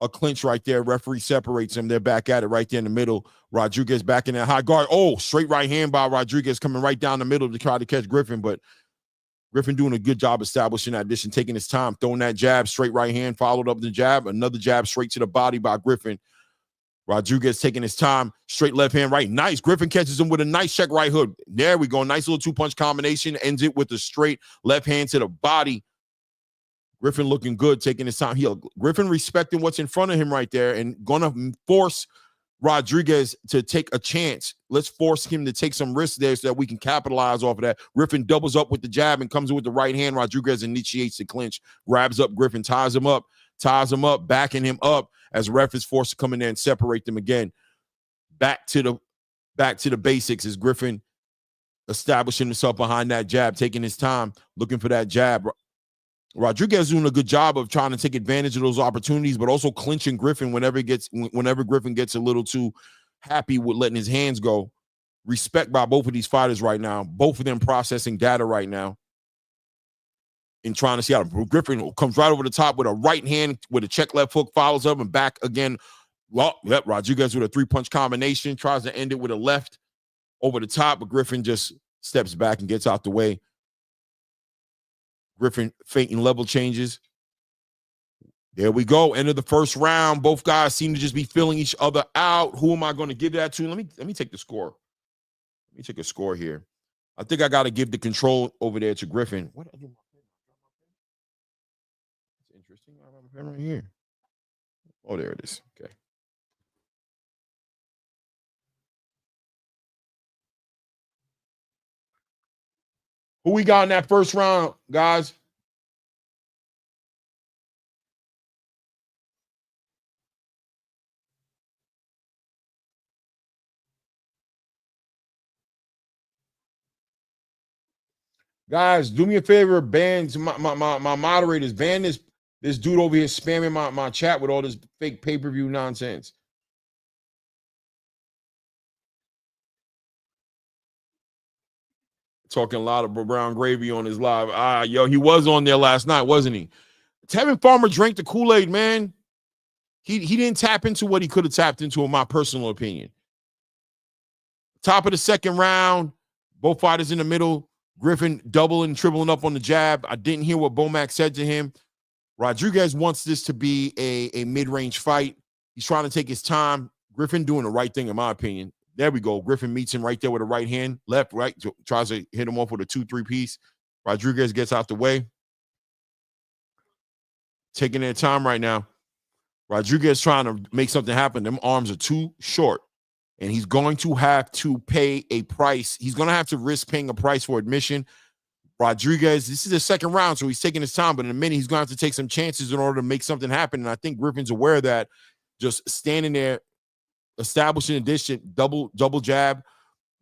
Speaker 2: a clinch right there. Referee separates them. They're back at it right there in the middle. Rodriguez back in that high guard. Oh, straight right hand by Rodriguez coming right down the middle to try to catch Griffin, but Griffin doing a good job establishing that distance, taking his time, throwing that jab, straight right hand, followed up the jab, another jab straight to the body by Griffin. Rodriguez taking his time, straight left hand right. Nice. Griffin catches him with a nice check right hook. There we go. Nice little two-punch combination. Ends it with a straight left hand to the body. Griffin looking good, taking his time. Griffin respecting what's in front of him right there and going to force Rodriguez to take a chance. Let's force him to take some risks there so that we can capitalize off of that. Griffin doubles up with the jab and comes in with the right hand. Rodriguez initiates the clinch, grabs up Griffin, ties him up, backing him up as ref is forced to come in there and separate them again. Back to the basics as Griffin establishing himself behind that jab, taking his time, looking for that jab. Rodriguez doing a good job of trying to take advantage of those opportunities, but also clinching Griffin whenever Griffin gets a little too happy with letting his hands go. Respect by both of these fighters right now. Both of them processing data right now and trying to see how Griffin comes right over the top with a right hand with a check left hook, follows up and back again. Well, yep, Rodriguez with a 3-punch combination, tries to end it with a left over the top, but Griffin just steps back and gets out the way. Griffin feinting level changes. There we go. End of the first round. Both guys seem to just be filling each other out. Who am I going to give that to? Let me take the score. Let me take a score here. I think I got to give the control over there to Griffin. What did I do? That's interesting. I have a pen right here. Oh, there it is. Okay. Who we got in that first round, guys? Guys, do me a favor, ban my moderators, ban this dude over here spamming my chat with all this fake pay-per-view nonsense. Talking a lot of brown gravy on his live. Yo, he was on there last night, wasn't he? Tevin Farmer drank the Kool-Aid, man. He didn't tap into what he could have tapped into, in my personal opinion. Top of the second round, both fighters in the middle. Griffin doubling, tripling up on the jab. I didn't hear what Bomac said to him. Rodriguez wants this to be a mid-range fight. He's trying to take his time. Griffin doing the right thing, in my opinion. There we go. Griffin meets him right there with a right hand. Left, right. Tries to hit him off with a 2-3 piece. Rodriguez gets out the way. Taking their time right now. Rodriguez trying to make something happen. Them arms are too short. And he's going to have to pay a price. He's going to have to risk paying a price for admission. Rodriguez, this is the second round, so he's taking his time. But in a minute, he's going to have to take some chances in order to make something happen. And I think Griffin's aware of that. Just standing there, establishing a distance, double jab,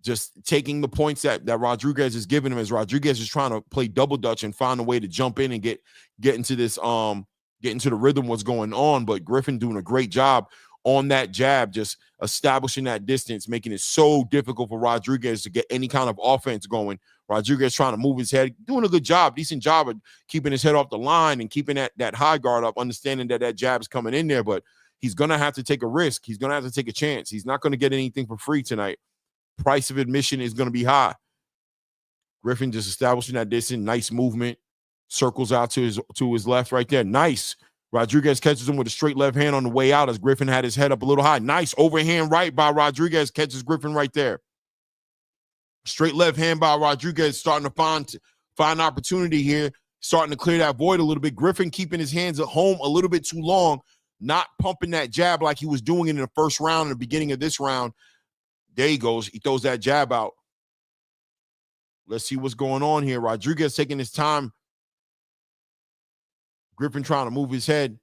Speaker 2: just taking the points that Rodriguez is giving him as Rodriguez is trying to play double dutch and find a way to jump in and get into this, get into the rhythm what's going on. But Griffin doing a great job on that jab, just establishing that distance, making it so difficult for Rodriguez to get any kind of offense going. Rodriguez trying to move his head, doing a good job, decent job of keeping his head off the line and keeping that high guard up, understanding that jab's coming in there. But he's going to have to take a risk. He's going to have to take a chance. He's not going to get anything for free tonight. Price of admission is going to be high. Griffin just establishing that distance. Nice movement. Circles out to his left right there. Nice. Rodriguez catches him with a straight left hand on the way out as Griffin had his head up a little high. Nice overhand right by Rodriguez. Catches Griffin right there. Straight left hand by Rodriguez, starting to find opportunity here. Starting to clear that void a little bit. Griffin keeping his hands at home a little bit too long. Not pumping that jab like he was doing in the first round, in the beginning of this round. There he goes. He throws that jab out. Let's see what's going on here. Rodriguez taking his time. Griffin trying to move his head.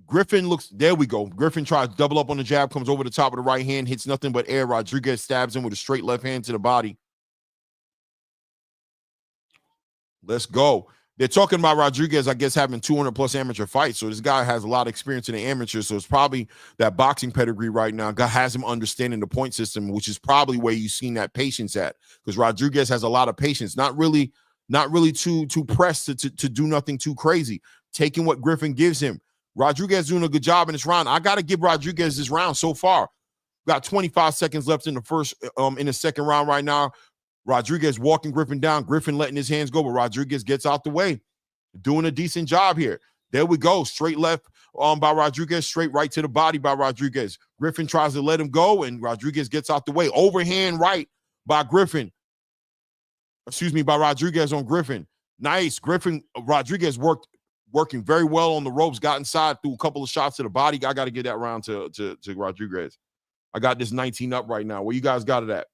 Speaker 2: Griffin looks, there we go. Griffin tries to double up on the jab, comes over the top of the right hand, hits nothing but air. Rodriguez stabs him with a straight left hand to the body. Let's go. They're talking about Rodriguez, I guess, having 200-plus amateur fights. So this guy has a lot of experience in the amateur. So it's probably that boxing pedigree right now. God has him understanding the point system, which is probably where you've seen that patience at. Because Rodriguez has a lot of patience. Not really too pressed to do nothing too crazy. Taking what Griffin gives him. Rodriguez doing a good job in this round. I got to give Rodriguez this round so far. Got 25 seconds left in the second round right now. Rodriguez walking Griffin down. Griffin letting his hands go, but Rodriguez gets out the way. Doing a decent job here. There we go. Straight left by Rodriguez. Straight right to the body by Rodriguez. Griffin tries to let him go, and Rodriguez gets out the way. Overhand right by Griffin. By Rodriguez on Griffin. Nice. Rodriguez working very well on the ropes. Got inside, threw a couple of shots to the body. I got to give that round to Rodriguez. I got this 19 up right now. Where you guys got it at?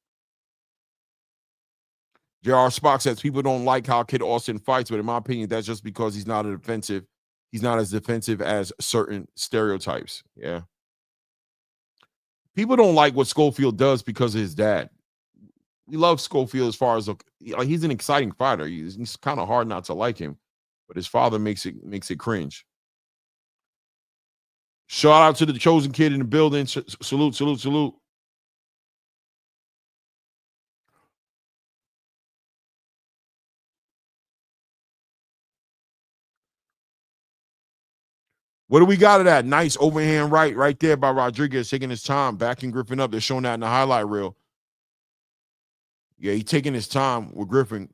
Speaker 2: J.R. Spock says people don't like how Kid Austin fights, but in my opinion, that's just because he's not as defensive as certain stereotypes. Yeah. People don't like what Schofield does because of his dad. We love Schofield as far as like he's an exciting fighter. He's kind of hard not to like him, but his father makes it cringe. Shout out to the chosen kid in the building. Salute, salute, salute. What do we got it at? Nice overhand right there by Rodriguez, taking his time, backing Griffin up. They're showing that in the highlight reel. Yeah, he's taking his time with Griffin.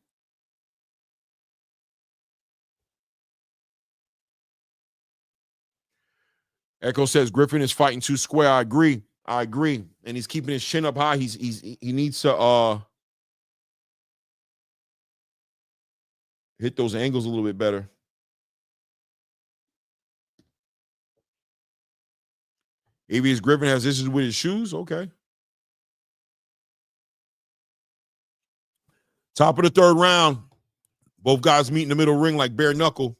Speaker 2: Echo says Griffin is fighting too square. I agree. And he's keeping his chin up high. He needs to hit those angles a little bit better. ABS Griffin has issues with his shoes. Okay. Top of the third round. Both guys meet in the middle ring like bare knuckle.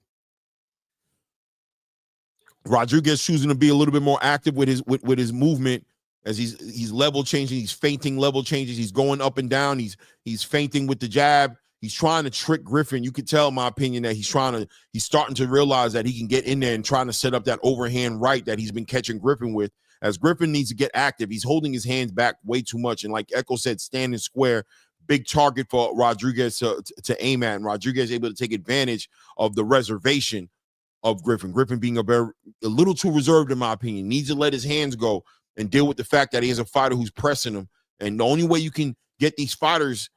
Speaker 2: Rodriguez choosing to be a little bit more active with his movement as he's level changing. He's feinting level changes. He's going up and down. He's feinting with the jab. He's trying to trick Griffin. You could tell, in my opinion, that he's starting to realize that he can get in there and trying to set up that overhand right that he's been catching Griffin with. As Griffin needs to get active, he's holding his hands back way too much. And like Echo said, standing square, big target for Rodriguez to aim at. And Rodriguez able to take advantage of the reservation of Griffin. Griffin being a little too reserved, in my opinion, needs to let his hands go and deal with the fact that he has a fighter who's pressing him. And the only way you can get these fighters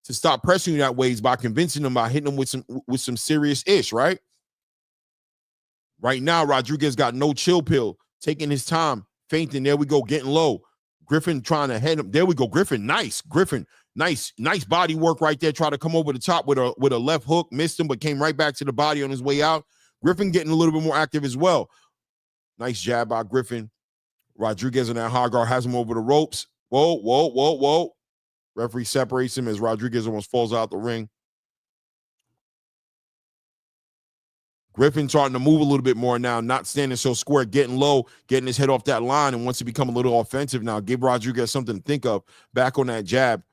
Speaker 2: to stop pressing you that way is by convincing them, by hitting them with some serious ish, right? Right now, Rodriguez got no chill pill, taking his time, feinting. There we go, getting low. Griffin trying to head him. There we go. Griffin, nice. Griffin, nice body work right there. Try to come over the top with a left hook, missed him, but came right back to the body on his way out. Griffin getting a little bit more active as well. Nice jab by Griffin. Rodriguez on that hard guard has him over the ropes. Whoa. Referee separates him as Rodriguez almost falls out the ring. Griffin starting to move a little bit more now, not standing so square, getting low, getting his head off that line, and wants to become a little offensive now. Give Rodriguez something to think of. Back on that jab.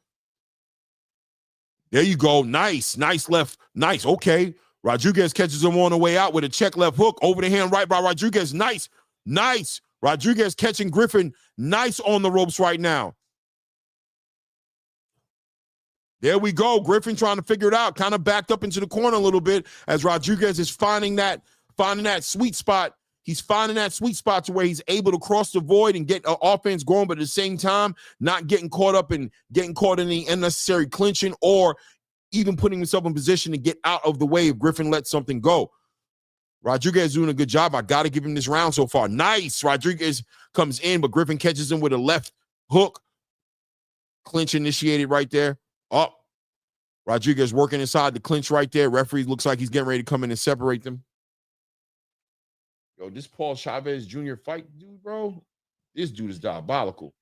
Speaker 2: There you go. Nice left. Nice. Okay. Rodriguez catches him on the way out with a check left hook. Over the hand right by Rodriguez. Nice. Rodriguez catching Griffin. Nice on the ropes right now. There we go. Griffin trying to figure it out. Kind of backed up into the corner a little bit as Rodriguez is finding that sweet spot. He's finding that sweet spot to where he's able to cross the void and get offense going, but at the same time, not getting caught in the unnecessary clinching or even putting himself in position to get out of the way if Griffin lets something go. Rodriguez doing a good job. I got to give him this round so far. Nice. Rodriguez comes in, but Griffin catches him with a left hook. Clinch initiated right there. Up. Rodriguez working inside the clinch right there. Referee looks like he's getting ready to come in and separate them. Yo, this Paul Chavez Jr. fight dude, bro, this dude is diabolical.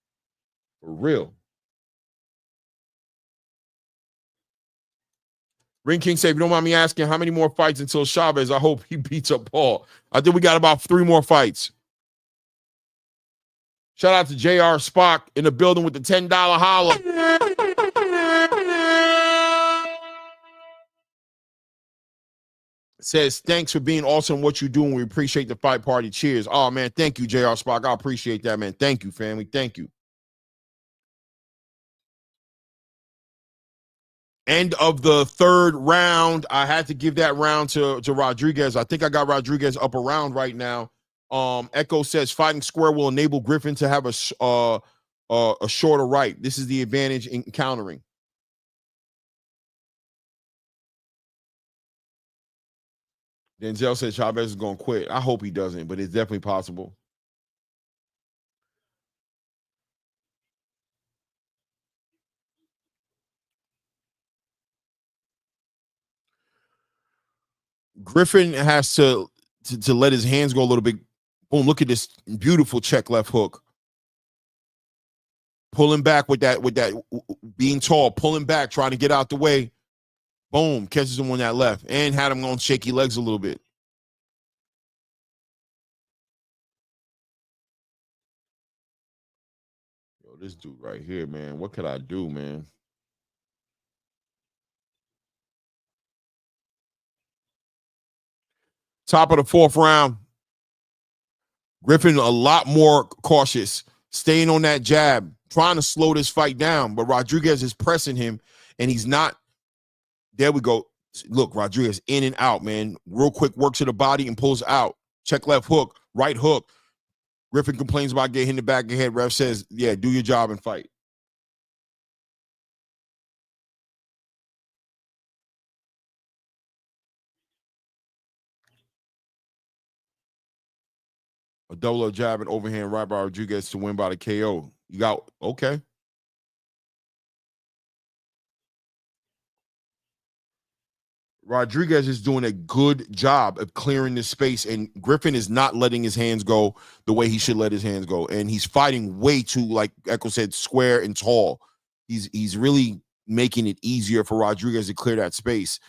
Speaker 2: For real. Ring King say, if you don't mind me asking, how many more fights until Chavez? I hope he beats up Paul. I think we got about 3 more fights. Shout out to JR Spock in the building with the $10 holla. Says, thanks for being awesome what you do, and we appreciate the fight party. Cheers. Oh, man, thank you, JR Spock. I appreciate that, man. Thank you, family. Thank you. End of the third round. I had to give that round to Rodriguez. I think I got Rodriguez up around right now. Echo says fighting square will enable Griffin to have a shorter right. This is the advantage in countering. Denzel says Chavez is going to quit. I hope he doesn't, but it's definitely possible. Griffin has to let his hands go a little bit. Boom, look at this beautiful check left hook. pulling back with that being tall, pulling back, trying to get out the way. Boom, catches him on that left and had him on shaky legs a little bit. Yo, this dude right here, man. What could I do, man? Top of the 4th round. Griffin a lot more cautious, staying on that jab, trying to slow this fight down. But Rodriguez is pressing him, and he's not. There we go. Look, Rodriguez in and out, man. Real quick work to the body and pulls out. Check left hook, right hook. Griffin complains about getting hit in the back of the head. Ref says, yeah, do your job and fight. A double up jab and overhand right by Rodriguez to win by the KO. You got, okay. Rodriguez is doing a good job of clearing this space, and Griffin is not letting his hands go the way he should let his hands go. And he's fighting way too, like Echo said, square and tall. He's really making it easier for Rodriguez to clear that space.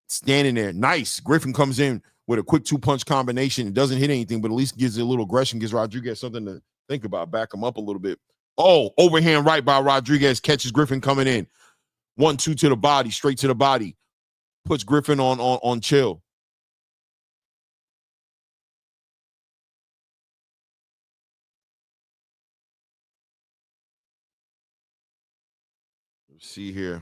Speaker 2: Standing there, nice. Griffin comes in with a quick 2-punch combination. It doesn't hit anything, but at least gives it a little aggression, gives Rodriguez something to think about, back him up a little bit. Oh, overhand right by Rodriguez, catches Griffin coming in. 1-2 to the body, straight to the body. Puts Griffin on chill. Let's see here.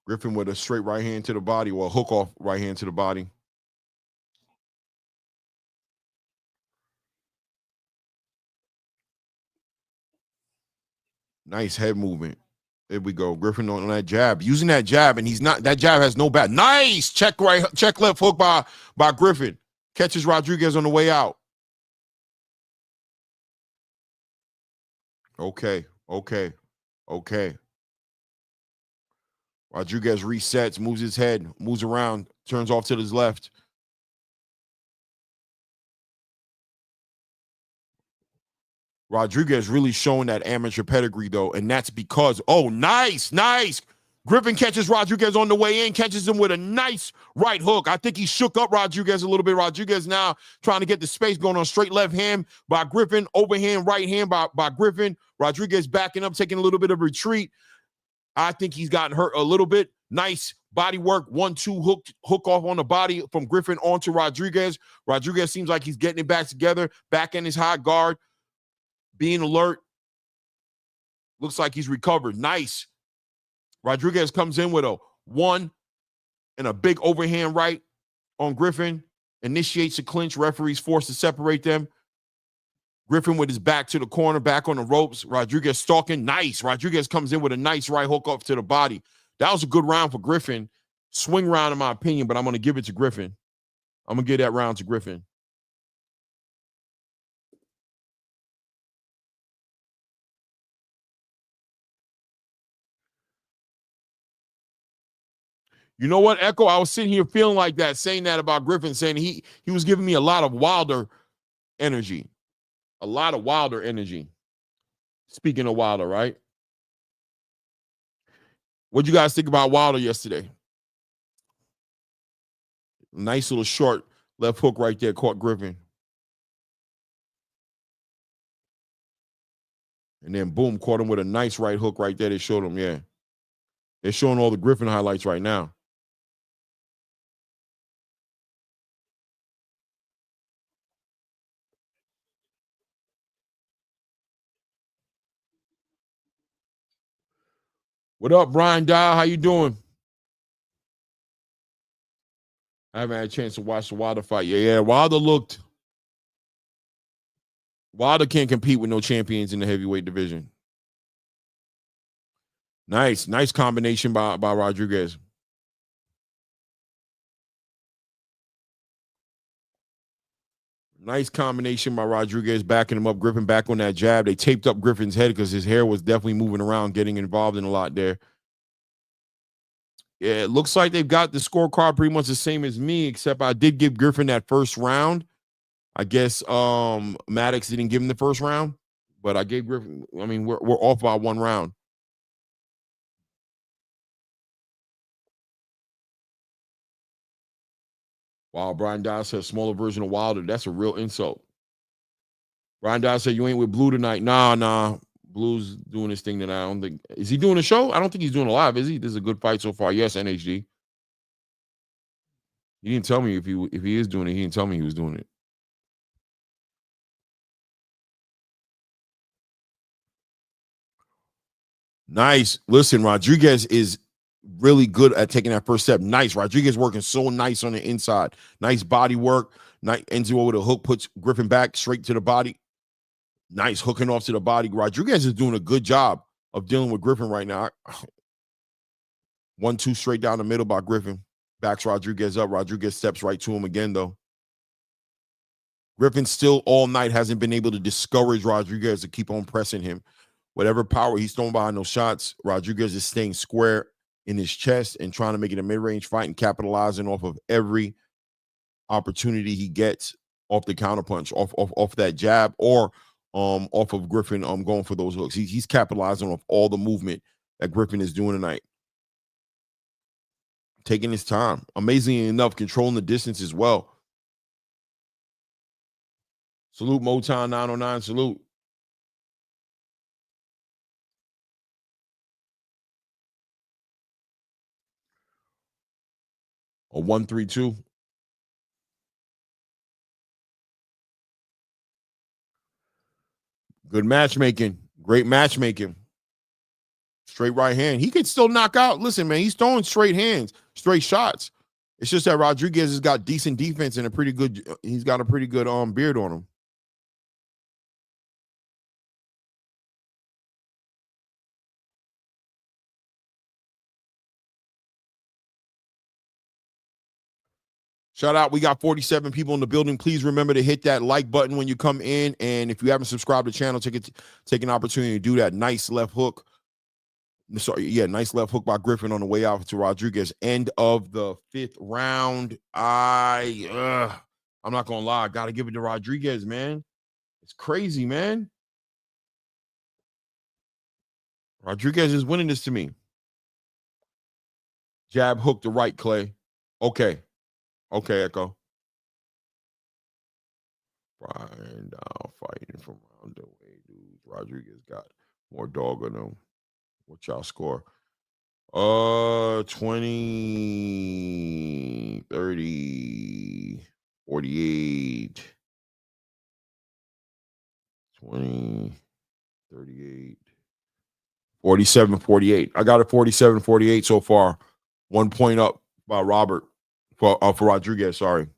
Speaker 2: Griffin with a straight right hand to the body, or a hook off right hand to the body. Nice head movement. There we go. Griffin on that jab, using that jab, and he's not. That jab has no back. Nice check left hook by Griffin. Catches Rodriguez on the way out. Okay. Rodriguez resets, moves his head, moves around, turns off to his left. Rodriguez really showing that amateur pedigree, though, and that's because, oh, nice. Griffin catches Rodriguez on the way in, catches him with a nice right hook. I think he shook up Rodriguez a little bit. Rodriguez now trying to get the space, going on straight left hand by Griffin, overhand right hand by Griffin. Rodriguez backing up, taking a little bit of retreat. I think he's gotten hurt a little bit. Nice body work, 1-2 hook off on the body from Griffin onto Rodriguez. Rodriguez seems like he's getting it back together, back in his high guard, being alert. Looks like he's recovered. Nice. Rodriguez comes in with a 1 and a big overhand right on Griffin. Initiates a clinch. Referee's forced to separate them. Griffin with his back to the corner, back on the ropes. Rodriguez stalking. Nice. Rodriguez comes in with a nice right hook up to the body. That was a good round for Griffin. Swing round in my opinion, but I'm going to give it to Griffin. I'm going to give that round to Griffin. You know what, Echo? I was sitting here feeling like that, saying that about Griffin, saying he was giving me a lot of Wilder energy. A lot of Wilder energy. Speaking of Wilder, right? What'd you guys think about Wilder yesterday? Nice little short left hook right there, caught Griffin. And then, boom, caught him with a nice right hook right there. They showed him, yeah. They're showing all the Griffin highlights right now. What up, Brian Dial? How you doing? I haven't had a chance to watch the Wilder fight. Yeah, Wilder can't compete with no champions in the heavyweight division. Nice combination by Rodriguez. Nice combination by Rodriguez, backing him up, Griffin back on that jab. They taped up Griffin's head because his hair was definitely moving around, getting involved in a lot there. Yeah, it looks like they've got the scorecard pretty much the same as me, except I did give Griffin that first round. I guess Maddox didn't give him the first round,
Speaker 3: but I gave Griffin. I mean, we're off by 1 round. Wow, Brian Dye said smaller version of Wilder. That's a real insult. Brian Dye said you ain't with Blue tonight. Nah. Blue's doing this thing tonight. I don't think. Is he doing a show? I don't think he's doing a live, is he? This is a good fight so far. Yes, NHD. He didn't tell me if he is doing it. He didn't tell me he was doing it. Nice. Listen, Rodriguez is really good at taking that first step. Nice. Rodriguez working so nice on the inside. Nice body work. Nice. Ends it with a hook, puts Griffin back straight to the body. Nice hooking off to the body. Rodriguez is doing a good job of dealing with Griffin right now. 1-2 straight down the middle by Griffin. Backs Rodriguez up. Rodriguez steps right to him again, though. Griffin still all night hasn't been able to discourage Rodriguez to keep on pressing him. Whatever power he's throwing behind those shots, Rodriguez is staying square in his chest and trying to make it a mid-range fight and capitalizing off of every opportunity he gets off the counterpunch, off that jab, or off of Griffin going for those hooks. He's capitalizing off all the movement that Griffin is doing tonight. Taking his time. Amazingly enough, controlling the distance as well. Salute Motown 909. Salute. A 1-3-2. Good matchmaking. Great matchmaking. Straight right hand. He could still knock out. Listen, man, he's throwing straight hands, straight shots. It's just that Rodriguez has got decent defense and he's got a pretty good beard on him. Shout out. We got 47 people in the building. Please remember to hit that like button when you come in. And if you haven't subscribed to the channel, take an opportunity to do that. Nice left hook. Nice left hook by Griffin on the way out to Rodriguez. End of the 5th round. I'm not going to lie. I got to give it to Rodriguez, man. It's crazy, man. Rodriguez is winning this to me. Jab hook to right, Clay. Okay, Echo. Brian Dow fighting from round away, dude. Rodriguez got more dog on him. What y'all score? 20, 30, 48, 20, 38, 47, 48. I got a 47, 48 so far. 1 point up by Robert for Rodriguez, sorry.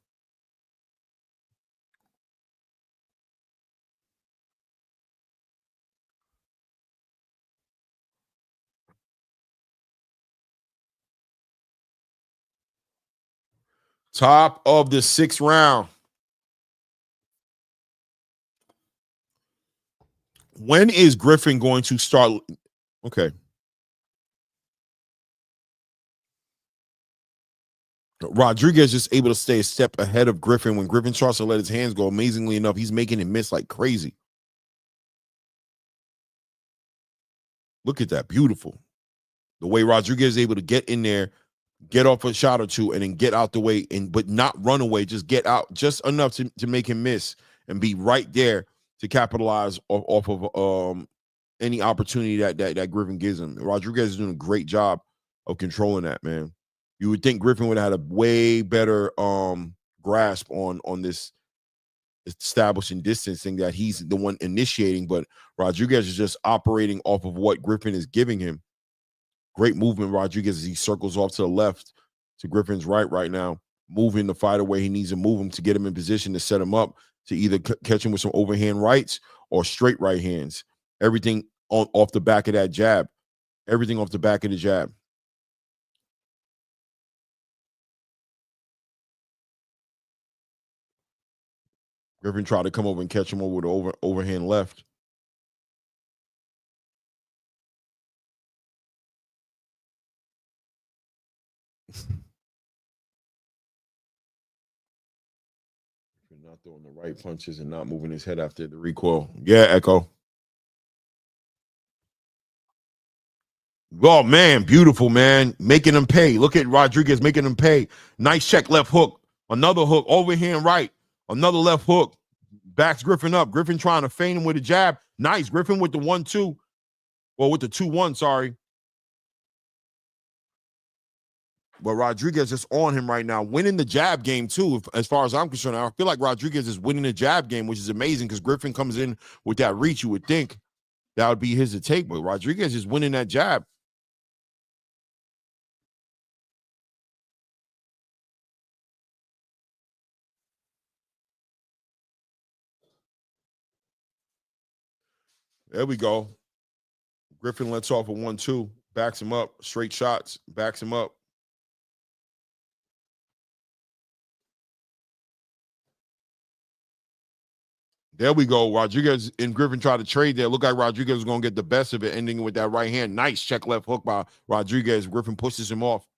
Speaker 3: Top of the 6th round. When is Griffin going to start? Okay. Rodriguez is able to stay a step ahead of Griffin. When Griffin starts to let his hands go, amazingly enough, he's making him miss like crazy. Look at that. Beautiful. The way Rodriguez is able to get in there, get off a shot or two, and then get out the way, but not run away. Just get out just enough to make him miss and be right there to capitalize off of any opportunity that Griffin gives him. Rodriguez is doing a great job of controlling that, man. You would think Griffin would have had a way better grasp on this establishing distancing that he's the one initiating, but Rodriguez is just operating off of what Griffin is giving him. Great movement, Rodriguez, as he circles off to the left to Griffin's right now, moving the fighter where he needs to move him to get him in position to set him up to either catch him with some overhand rights or straight right hands. Everything off the back of that jab. Everything off the back of the jab. Griffin tried to come over and catch him over with the overhand left. Not throwing the right punches and not moving his head after the recoil. Yeah, Echo. Oh, man, beautiful, man. Making them pay. Look at Rodriguez making them pay. Nice check, left hook. Another hook, overhand right. Another left hook. Backs Griffin up. Griffin trying to feint him with a jab. Nice. Griffin with the 1-2. Well, with the 2-1, sorry. But Rodriguez is on him right now, winning the jab game, too, as far as I'm concerned. I feel like Rodriguez is winning the jab game, which is amazing because Griffin comes in with that reach. You would think that would be his to take, but Rodriguez is winning that jab. There we go. Griffin lets off a 1-2, backs him up, straight shots, backs him up. There we go. Rodriguez and Griffin tried to trade there. Looked like Rodriguez was going to get the best of it, ending with that right hand. Nice check left hook by Rodriguez. Griffin pushes him off.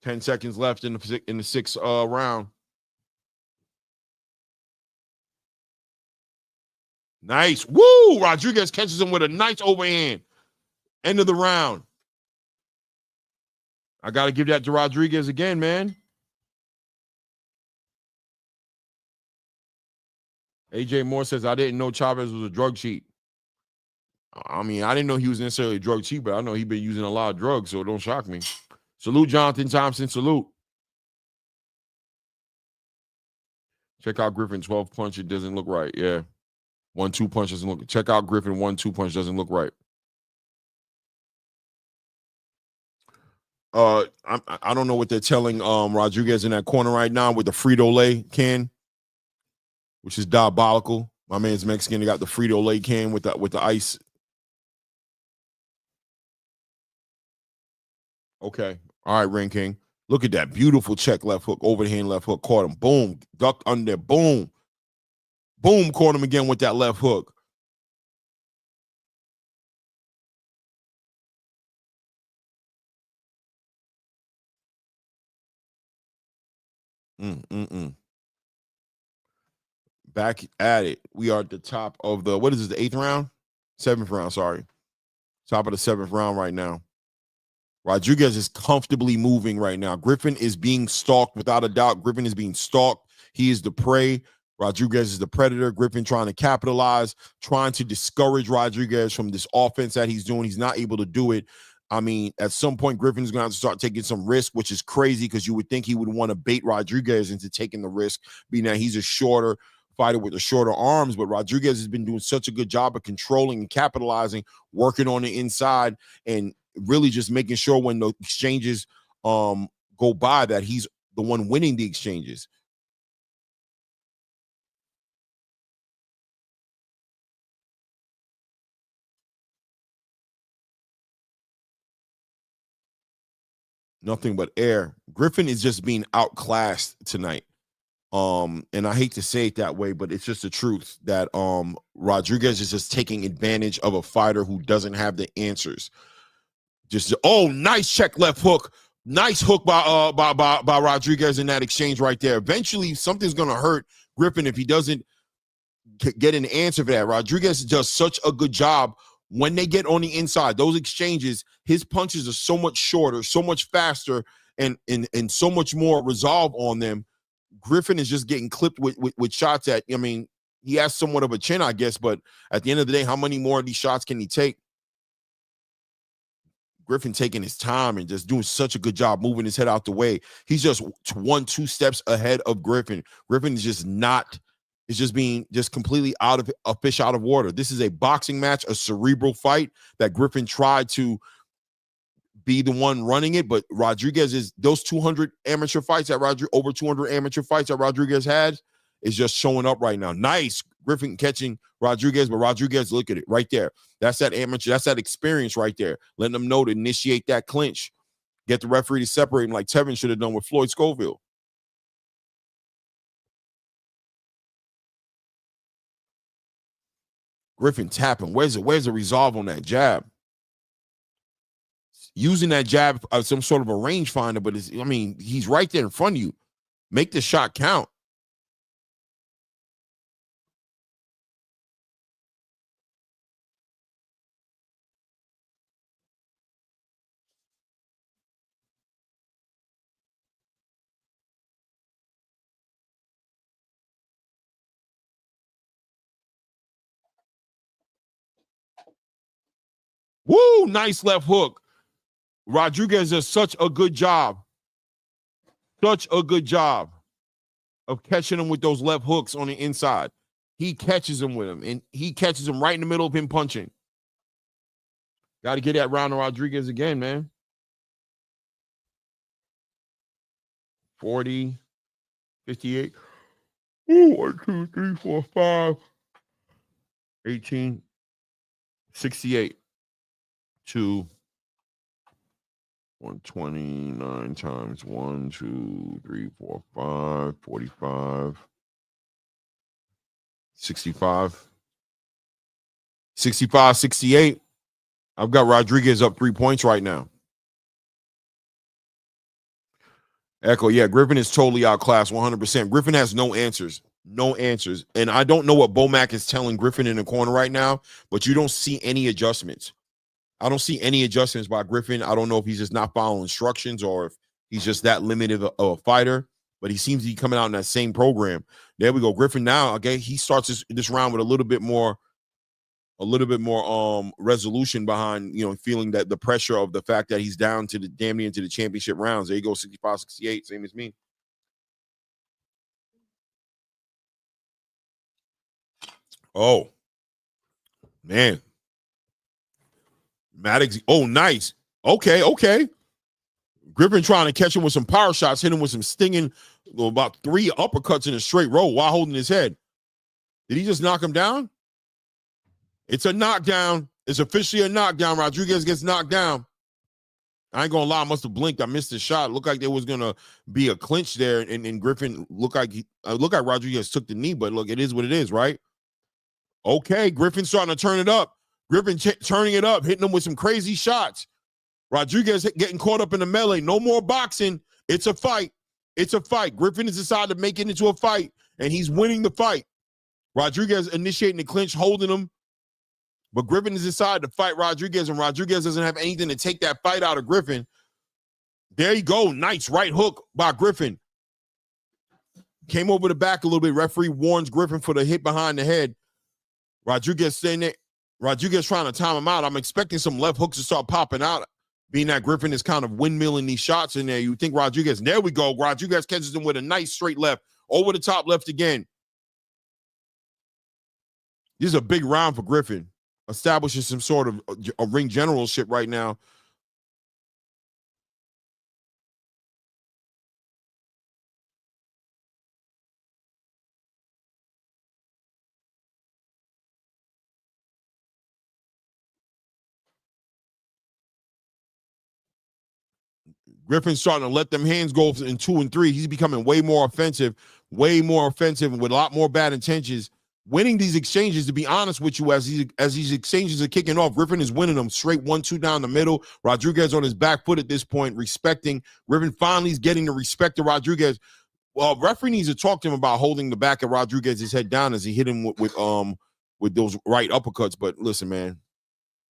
Speaker 3: Ten seconds left in the sixth round. Nice. Woo! Rodriguez catches him with a nice overhand. End of the round. I got to give that to Rodriguez again, man. AJ Moore says, I didn't know Chavez was a drug cheat. I mean, I didn't know he was necessarily a drug cheat, but I know he's been using a lot of drugs, so it don't shock me. Salute, Jonathan Thompson. Salute. Check out Griffin 12 punch. It doesn't look right. Yeah. 1-2 punch doesn't look. Check out Griffin 1-2 punch doesn't look right. I don't know what they're telling Rodriguez in that corner right now with the Frito-Lay can, which is diabolical. My man's Mexican. They got the Frito-Lay can with the ice. Okay. All right, Ring King. Look at that beautiful check left hook, overhand left hook. Caught him. Boom. Ducked under. Boom. Boom. Caught him again with that left hook. Back at it. We are at the top of the, what is this, the 8th round? 7th round, sorry. Top of the 7th round right now. Rodriguez is comfortably moving right now. Griffin is being stalked without a doubt. Griffin is being stalked. He is the prey. Rodriguez is the predator. Griffin trying to capitalize, trying to discourage Rodriguez from this offense that he's doing. He's not able to do it. I mean, at some point, Griffin's going to have to start taking some risk, which is crazy because you would think he would want to bait Rodriguez into taking the risk, being that he's a shorter fighter with the shorter arms. But Rodriguez has been doing such a good job of controlling and capitalizing, working on the inside, and really just making sure when the exchanges go by that he's the one winning the exchanges. Nothing but air. Griffin is just being outclassed tonight. And I hate to say it that way, but it's just the truth that Rodriguez is just taking advantage of a fighter who doesn't have the answers. Just, oh, nice check left hook. Nice hook by Rodriguez in that exchange right there. Eventually, something's going to hurt Griffin if he doesn't get an answer for that. Rodriguez does such a good job when they get on the inside. Those exchanges, his punches are so much shorter, so much faster, and so much more resolve on them. Griffin is just getting clipped with shots at, I mean, he has somewhat of a chin, I guess, but at the end of the day, how many more of these shots can he take? Griffin taking his time and just doing such a good job moving his head out the way. He's just 1-2 steps ahead of Griffin. Griffin is just not, is just being just completely out of a fish out of water. This is a boxing match, a cerebral fight that Griffin tried to be the one running it, but Rodriguez is, those 200 amateur fights that over 200 amateur fights that Rodriguez had is just showing up right now. Nice. Griffin catching Rodriguez, but Rodriguez, look at it right there. That's that amateur, that's that experience right there. Letting them know to initiate that clinch. Get the referee to separate him like Tevin should have done with FLOYD SCHOFIELD. Griffin tapping. Where's the resolve on that jab? Using that jab as some sort of a rangefinder, but I mean, he's right there in front of you. Make the shot count. Woo, nice left hook. Rodriguez does such a good job. Such a good job of catching him with those left hooks on the inside. He catches him with him, and he catches him right in the middle of him punching. Got to get that round to Rodriguez again, man. 40, 58. Ooh, 1, 2, 3, 4, 5. 18, 68 to 129 times 1, 2, 3, 4, 5, 45, 65, 65, 68. I've got Rodriguez up 3 points right now. Echo, yeah, Griffin is totally outclassed 100%. Griffin has no answers. No answers. And I don't know what Bomac is telling Griffin in the corner right now, but you don't see any adjustments. I don't see any adjustments by Griffin. I don't know if he's just not following instructions or if he's just that limited of a fighter, but he seems to be coming out in that same program. There we go. Griffin now, okay, he starts this round with a little bit more resolution behind, feeling that the pressure of the fact that he's down to the damn near into the championship rounds. There you go, 65, 68, same as me. Oh, man. Maddox. Oh, nice. Okay. Griffin trying to catch him with some power shots, hit him with some stinging, about 3 uppercuts in a straight row while holding his head. Did he just knock him down? It's a knockdown. It's officially a knockdown. Rodriguez gets knocked down. I ain't gonna lie, I must have blinked. I missed the shot. Looked like there was gonna be a clinch there, and Griffin looked like Rodriguez took the knee, but look, it is what it is, right? Okay, Griffin's starting to turn it up. Griffin turning it up, hitting him with some crazy shots. Rodriguez getting caught up in the melee. No more boxing. It's a fight. It's a fight. Griffin has decided to make it into a fight, and he's winning the fight. Rodriguez initiating the clinch, holding him. But Griffin has decided to fight Rodriguez, and Rodriguez doesn't have anything to take that fight out of Griffin. There you go. Nice right hook by Griffin. Came over the back a little bit. Referee warns Griffin for the hit behind the head. Rodriguez staying there. Rodriguez trying to time him out. I'm expecting some left hooks to start popping out, being that Griffin is kind of windmilling these shots in there. You think Rodriguez, there we go. Rodriguez catches him with a nice straight left. Over the top left again. This is a big round for Griffin. Establishing some sort of a ring generalship right now. Griffin's starting to let them hands go in 2 and 3. He's becoming way more offensive, with a lot more bad intentions. Winning these exchanges, to be honest with you, as these exchanges are kicking off, Griffin is winning them straight 1-2 down the middle. Rodriguez on his back foot at this point, respecting. Griffin finally is getting the respect of Rodriguez. Well, referee needs to talk to him about holding the back of Rodriguez's head down as he hit him with those right uppercuts. But listen, man,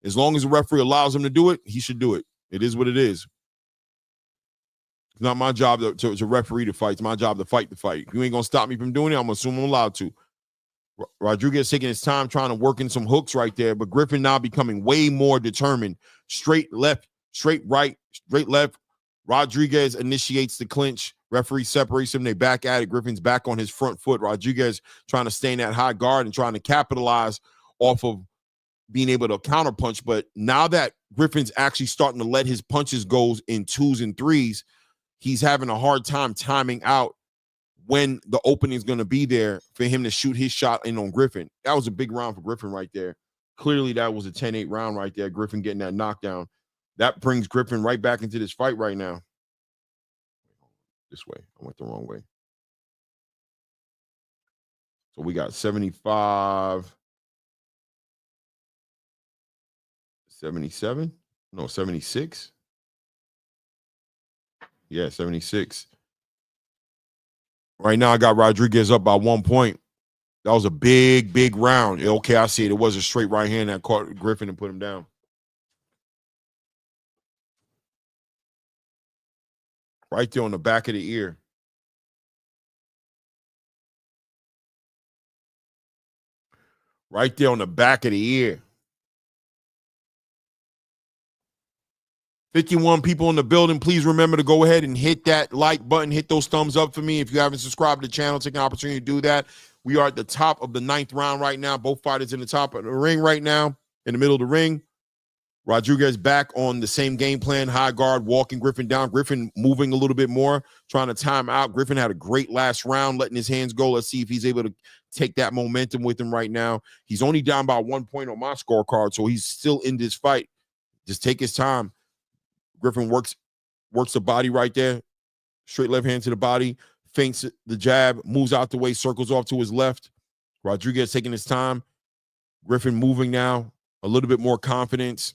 Speaker 3: as long as the referee allows him to do it, he should do it. It is what it is. It's not my job to referee the fight. It's my job to fight the fight. If you ain't going to stop me from doing it, I'm going to assume I'm allowed to. Rodriguez taking his time trying to work in some hooks right there, but Griffin now becoming way more determined. Straight left, straight right, straight left. Rodriguez initiates the clinch. Referee separates him. They back at it. Griffin's back on his front foot. Rodriguez trying to stay in that high guard and trying to capitalize off of being able to counterpunch. But now that Griffin's actually starting to let his punches go in 2s and 3s, he's having a hard time timing out when the opening is going to be there for him to shoot his shot in on Griffin. That was a big round for Griffin right there. Clearly, that was a 10-8 round right there. Griffin getting that knockdown. That brings Griffin right back into this fight right now. This way. I went the wrong way. So we got 75, 77? No, 76. Yeah, 76. Right now, I got Rodriguez up by 1 point. That was a big, big round. Okay, I see it. It was a straight right hand that caught Griffin and put him down. Right there on the back of the ear. Right there on the back of the ear. 51 people in the building. Please remember to go ahead and hit that like button. Hit those thumbs up for me. If you haven't subscribed to the channel, take an opportunity to do that. We are at the top of the 9th round right now. Both fighters in the top of the ring right now, in the middle of the ring. Rodriguez back on the same game plan, high guard, walking Griffin down. Griffin moving a little bit more, trying to time out. Griffin had a great last round, letting his hands go. Let's see if he's able to take that momentum with him right now. He's only down by 1 point on my scorecard, so he's still in this fight. Just take his time. Griffin works the body right there. Straight left hand to the body, feints the jab, moves out the way, circles off to his left. Rodriguez taking his time. Griffin moving now, a little bit more confidence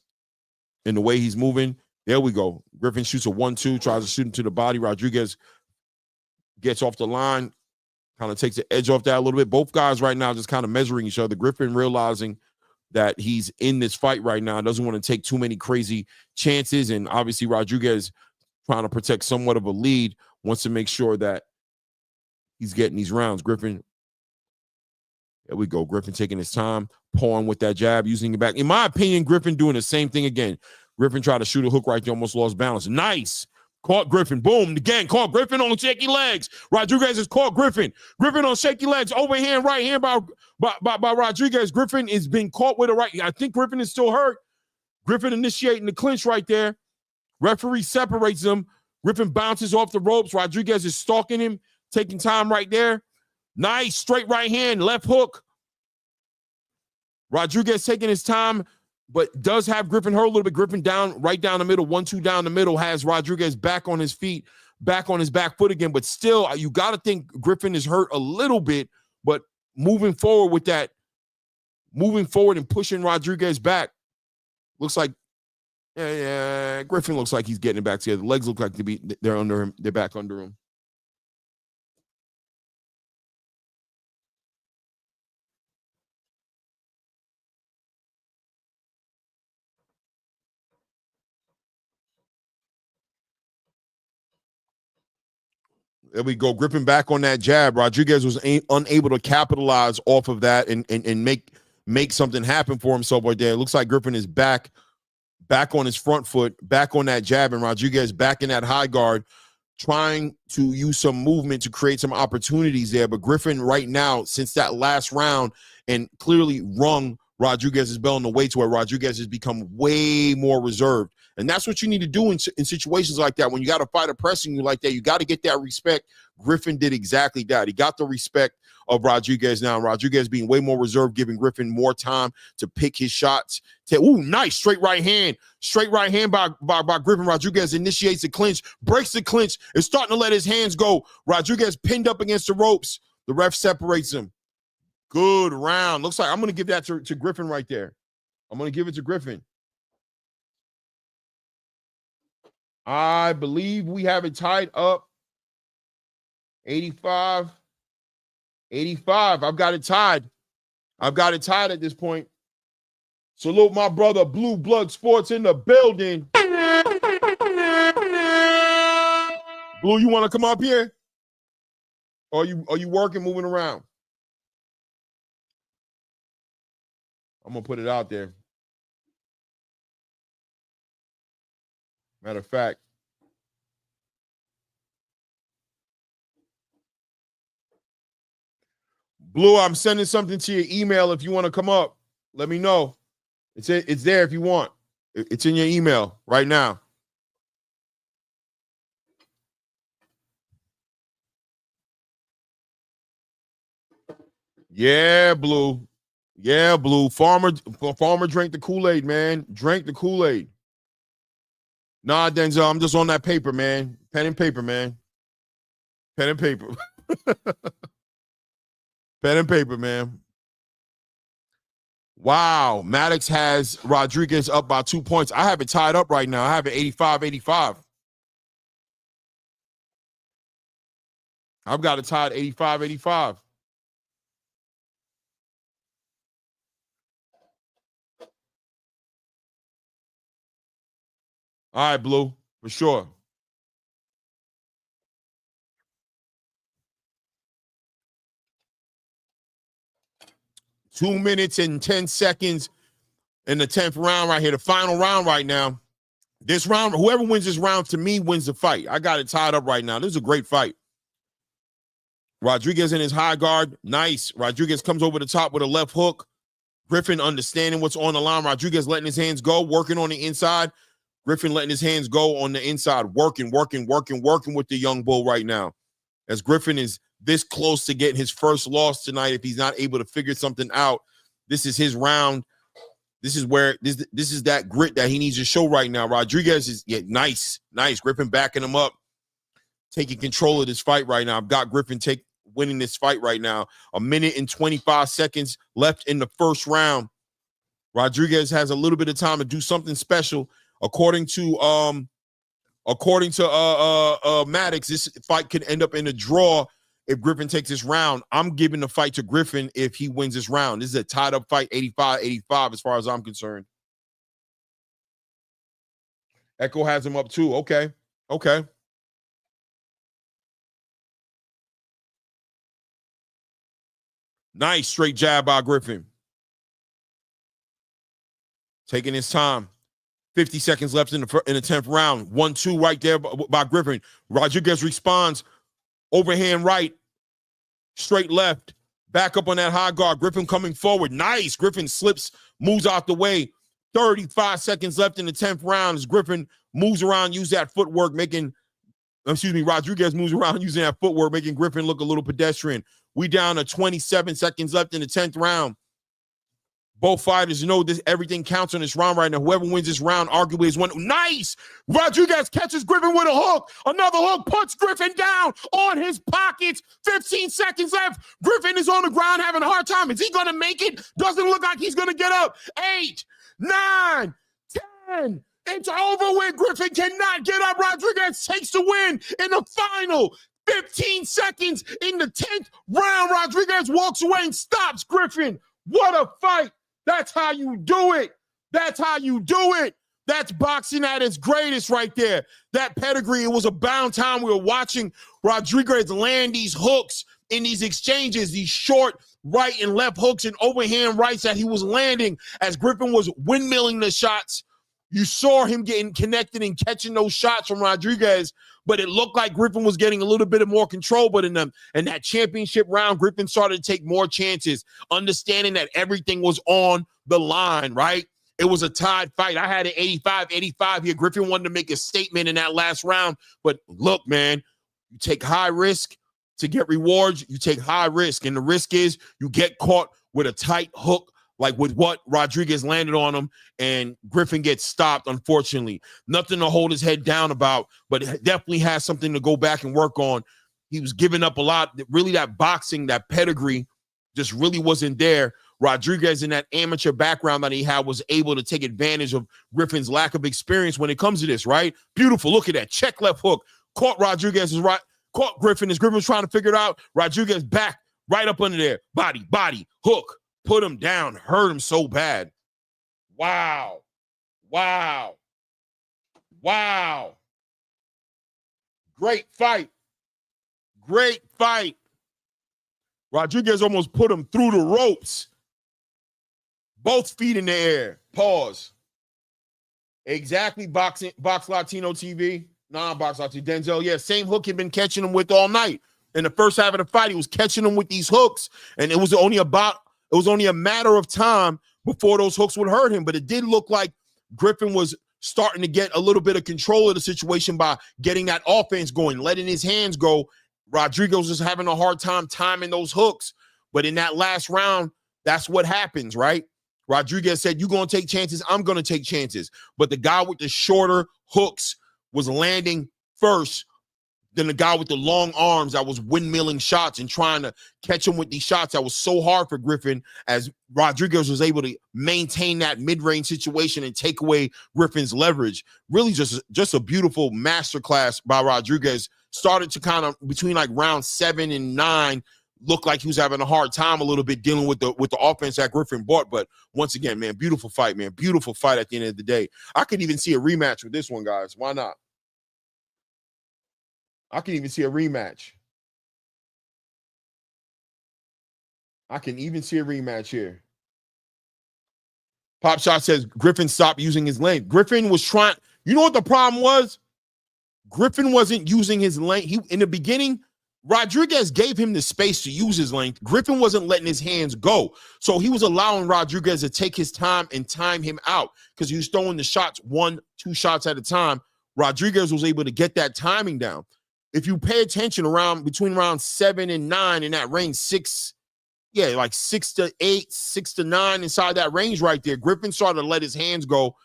Speaker 3: in the way he's moving. There we go. Griffin shoots a 1-2, tries to shoot him to the body. Rodriguez gets off the line, kind of takes the edge off that a little bit. Both guys right now just kind of measuring each other. Griffin realizing that he's in this fight right now, doesn't want to take too many crazy chances. And obviously Rodriguez, trying to protect somewhat of a lead, wants to make sure that he's getting these rounds. Griffin, there we go. Griffin taking his time, pawing with that jab, using it back. In my opinion, Griffin doing the same thing again. Griffin tried to shoot a hook right there, almost lost balance. Nice. Caught Griffin. Boom. Again, caught Griffin on shaky legs. Rodriguez has caught Griffin. Griffin on shaky legs. Overhand, right hand by Rodriguez. Griffin is being caught with a right. I think Griffin is still hurt. Griffin initiating the clinch right there. Referee separates them. Griffin bounces off the ropes. Rodriguez is stalking him, taking time right there. Nice. Straight right hand, left hook. Rodriguez taking his time, but does have Griffin hurt a little bit. Griffin down, right down the middle, 1-2 down the middle, has Rodriguez back on his feet, back on his back foot again. But still, you got to think Griffin is hurt a little bit, but moving forward with that, moving forward and pushing Rodriguez back, looks like, yeah, Griffin looks like he's getting it back together. The legs look like they're under him, they're back under him. There we go. Griffin back on that jab. Rodriguez was unable to capitalize off of that and make something happen for himself right there. It looks like Griffin is back on his front foot, back on that jab, and Rodriguez back in that high guard, trying to use some movement to create some opportunities there. But Griffin right now, since that last round, and clearly rung Rodriguez's bell in the way to where Rodriguez has become way more reserved. And that's what you need to do in situations like that. When you got a fighter pressing you like that, you got to get that respect. Griffin did exactly that. He got the respect of Rodriguez now. Rodriguez being way more reserved, giving Griffin more time to pick his shots. Ooh, nice. Straight right hand. Straight right hand by Griffin. Rodriguez initiates the clinch, breaks the clinch, is starting to let his hands go. Rodriguez pinned up against the ropes. The ref separates him. Good round. Looks like I'm going to give that to Griffin right there. I'm going to give it to Griffin. I believe we have it tied up. 85. 85. I've got it tied. I've got it tied at this point. Salute my brother, Blue Blood Sports in the building. Blue, you want to come up here? Or are you working, moving around? I'm going to put it out there. Matter of fact, Blue, I'm sending something to your email. If you want to come up, let me know. It's there if you want. It's in your email right now. Yeah, Blue. Yeah, Blue. Farmer drank the Kool-Aid, man. Drank the Kool-Aid. Nah, Denzel, I'm just on that paper, man. Pen and paper, man. Pen and paper. Pen and paper, man. Wow. Maddox has Rodriguez up by 2 points. I have it tied up right now. I have it 85-85. I've got it tied 85-85. All right, Blue, for sure. Two minutes and 10 seconds in the 10th round right here, the final round right now. This round, whoever wins this round, to me, wins the fight. I got it tied up right now. This is a great fight. Rodriguez in his high guard. Nice. Rodriguez comes over the top with a left hook. Griffin understanding what's on the line. Rodriguez letting his hands go, working on the inside. Griffin letting his hands go on the inside, working with the young bull right now. As Griffin is this close to getting his first loss tonight, if he's not able to figure something out, this is his round. This is where this is that grit that he needs to show right now. Rodriguez is nice. Griffin backing him up, taking control of this fight right now. I've got Griffin winning this fight right now. 1 minute and 25 seconds left in the first round. Rodriguez has a little bit of time to do something special. According to Maddox, this fight could end up in a draw if Griffin takes this round. I'm giving the fight to Griffin if he wins this round. This is a tied up fight, 85-85 as far as I'm concerned. Echo has him up too. Okay. Nice straight jab by Griffin. Taking his time. 50 seconds left in the 10th round. 1-2 right there by Griffin. Rodriguez responds. Overhand right. Straight left. Back up on that high guard. Griffin coming forward. Nice. Griffin slips, moves out the way. 35 seconds left in the 10th round as Griffin moves around, use that footwork, Rodriguez moves around using that footwork, making Griffin look a little pedestrian. We down to 27 seconds left in the 10th round. Both fighters know this. Everything counts on this round right now. Whoever wins this round arguably is one. Nice! Rodriguez catches Griffin with a hook. Another hook puts Griffin down on his pockets. 15 seconds left. Griffin is on the ground having a hard time. Is he going to make it? Doesn't look like he's going to get up. 8, 9, 10. It's over with. Griffin cannot get up. Rodriguez takes the win in the final 15 seconds in the 10th round. Rodriguez walks away and stops Griffin. What a fight. That's how you do it. That's boxing at its greatest right there. That pedigree, it was about time we were watching Rodriguez land these hooks in these exchanges, these short right and left hooks and overhand rights that he was landing as Griffin was windmilling the shots. You saw him getting connected and catching those shots from Rodriguez, but it looked like Griffin was getting a little bit of more control. But in that championship round, Griffin started to take more chances, understanding that everything was on the line, right? It was a tied fight. I had an 85-85 here. Griffin wanted to make a statement in that last round. But look, man, you take high risk to get rewards. You take high risk. And the risk is you get caught with a tight hook, like with what Rodriguez landed on him, and Griffin gets stopped, unfortunately. Nothing to hold his head down about, but it definitely has something to go back and work on. He was giving up a lot. Really, that boxing, that pedigree just really wasn't there. Rodriguez, in that amateur background that he had, was able to take advantage of Griffin's lack of experience when it comes to this, right? Beautiful. Look at that. Check left hook. Caught Rodriguez's right. Caught Griffin as Griffin was trying to figure it out. Rodriguez back right up under there. Body, hook. Put him down, hurt him so bad. Wow. Great fight. Rodriguez almost put him through the ropes. Both feet in the air. Pause. Exactly, Box Latino TV. Non-Box Latino. Denzel, yeah, same hook he'd been catching him with all night. In the first half of the fight, he was catching him with these hooks, and it was only a matter of time before those hooks would hurt him. But it did look like Griffin was starting to get a little bit of control of the situation by getting that offense going, letting his hands go. Rodriguez was having a hard time timing those hooks. But in that last round, that's what happens, right? Rodriguez said, you're going to take chances, I'm going to take chances. But the guy with the shorter hooks was landing first than the guy with the long arms that was windmilling shots and trying to catch him with these shots. That was so hard for Griffin, as Rodriguez was able to maintain that mid-range situation and take away Griffin's leverage. Really just a beautiful masterclass by Rodriguez. Started to kind of between like round 7 and 9 look like he was having a hard time a little bit dealing with the offense that Griffin brought. But once again, man, beautiful fight, man. Beautiful fight at the end of the day. I could even see a rematch with this one, guys. Why not? I can even see a rematch. Pop Shot says Griffin stopped using his length. Griffin was trying. You know what the problem was? Griffin wasn't using his length. In the beginning, Rodriguez gave him the space to use his length. Griffin wasn't letting his hands go. So he was allowing Rodriguez to take his time and time him out because he was throwing the shots 1-2 shots at a time. Rodriguez was able to get that timing down. If you pay attention between round 7 and 9 in that range, 6 to 8, 6 to 9 inside that range right there, Griffin started to let his hands go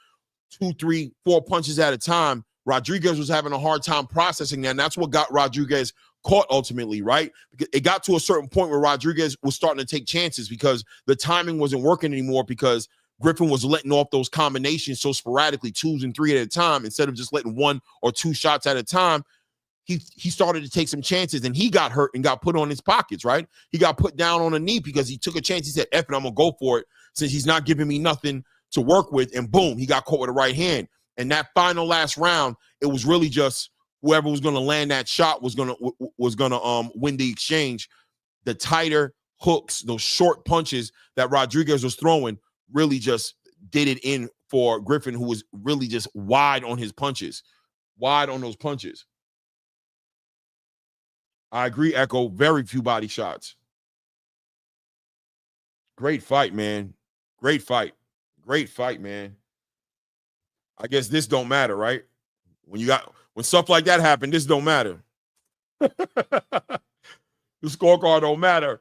Speaker 3: 2, 3, 4 punches at a time. Rodriguez was having a hard time processing that, and that's what got Rodriguez caught ultimately, right? Because it got to a certain point where Rodriguez was starting to take chances because the timing wasn't working anymore because Griffin was letting off those combinations so sporadically, 2s and 3 at a time, instead of just letting 1 or 2 shots at a time. He started to take some chances, and he got hurt and got put on his pockets, right? He got put down on a knee because he took a chance. He said, F it, I'm going to go for it since he's not giving me nothing to work with, and boom, he got caught with a right hand. And that final last round, it was really just whoever was going to land that shot was going to win the exchange. The tighter hooks, those short punches that Rodriguez was throwing really just did it in for Griffin, who was really just wide on his punches, wide on those punches. I agree, Echo. Very few body shots. Great fight, man. Great fight. Great fight, man. I guess this don't matter, right? When stuff like that happen, this don't matter. The scorecard don't matter.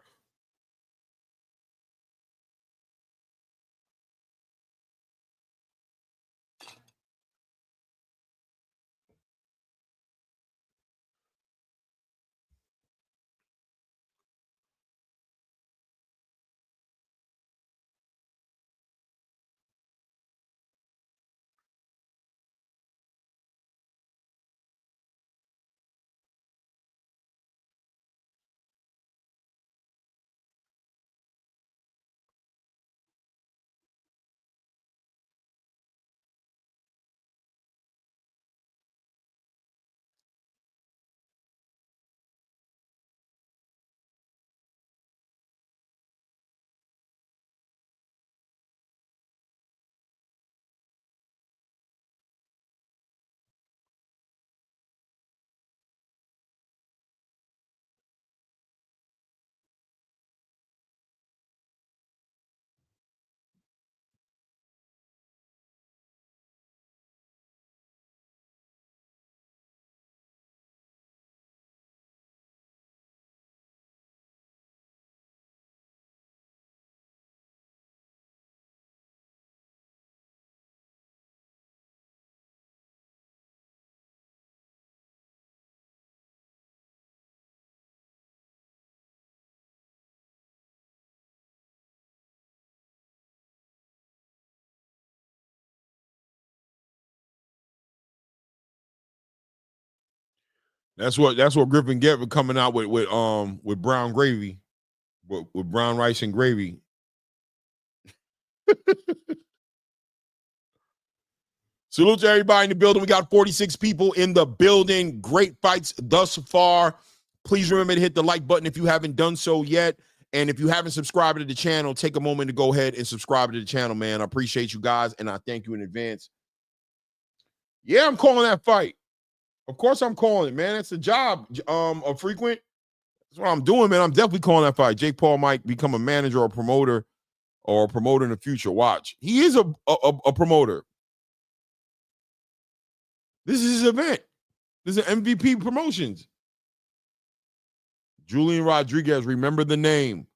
Speaker 3: That's what Griffin get for coming out with brown gravy, with brown rice and gravy. Salute to everybody in the building. We got 46 people in the building. Great fights thus far. Please remember to hit the like button if you haven't done so yet. And if you haven't subscribed to the channel, take a moment to go ahead and subscribe to the channel, man. I appreciate you guys, and I thank you in advance. Yeah, I'm calling that fight. Of course I'm calling it, man. It's a job, a frequent. That's what I'm doing, man. I'm definitely calling that fight. Jake Paul might become a manager or a promoter in the future. Watch. He is a promoter. This is his event. This is MVP Promotions. Julian Rodriguez, remember the name.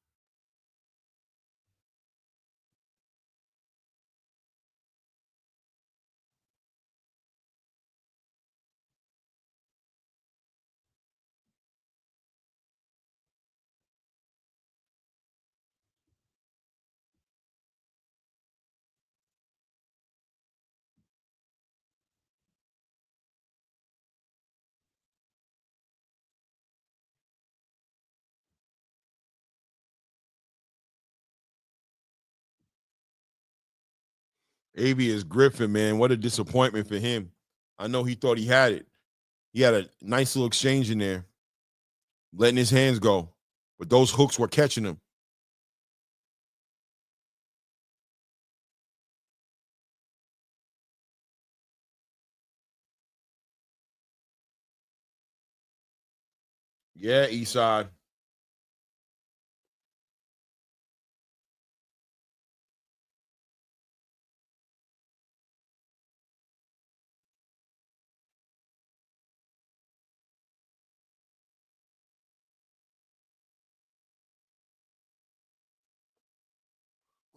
Speaker 3: AB is Griffin, man. What a disappointment for him. I know he thought he had it. He had a nice little exchange in there, letting his hands go. But those hooks were catching him. Yeah, Eastside.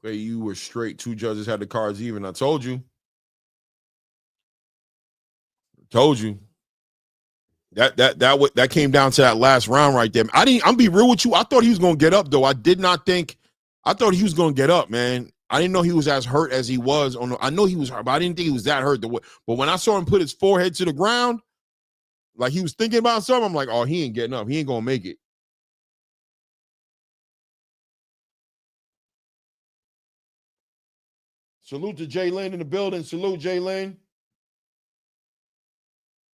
Speaker 3: Okay, you were straight. Two judges had the cards even. I told you. Told you. That came down to that last round right there. I'm be real with you. I thought he was gonna get up though. I did not think. I thought he was gonna get up, man. I didn't know he was as hurt as he was. I know he was hurt, but I didn't think he was that hurt. But when I saw him put his forehead to the ground, like he was thinking about something, I'm like, oh, he ain't getting up. He ain't gonna make it. Salute to Jay Lynn in the building. Salute, Jay Lynn.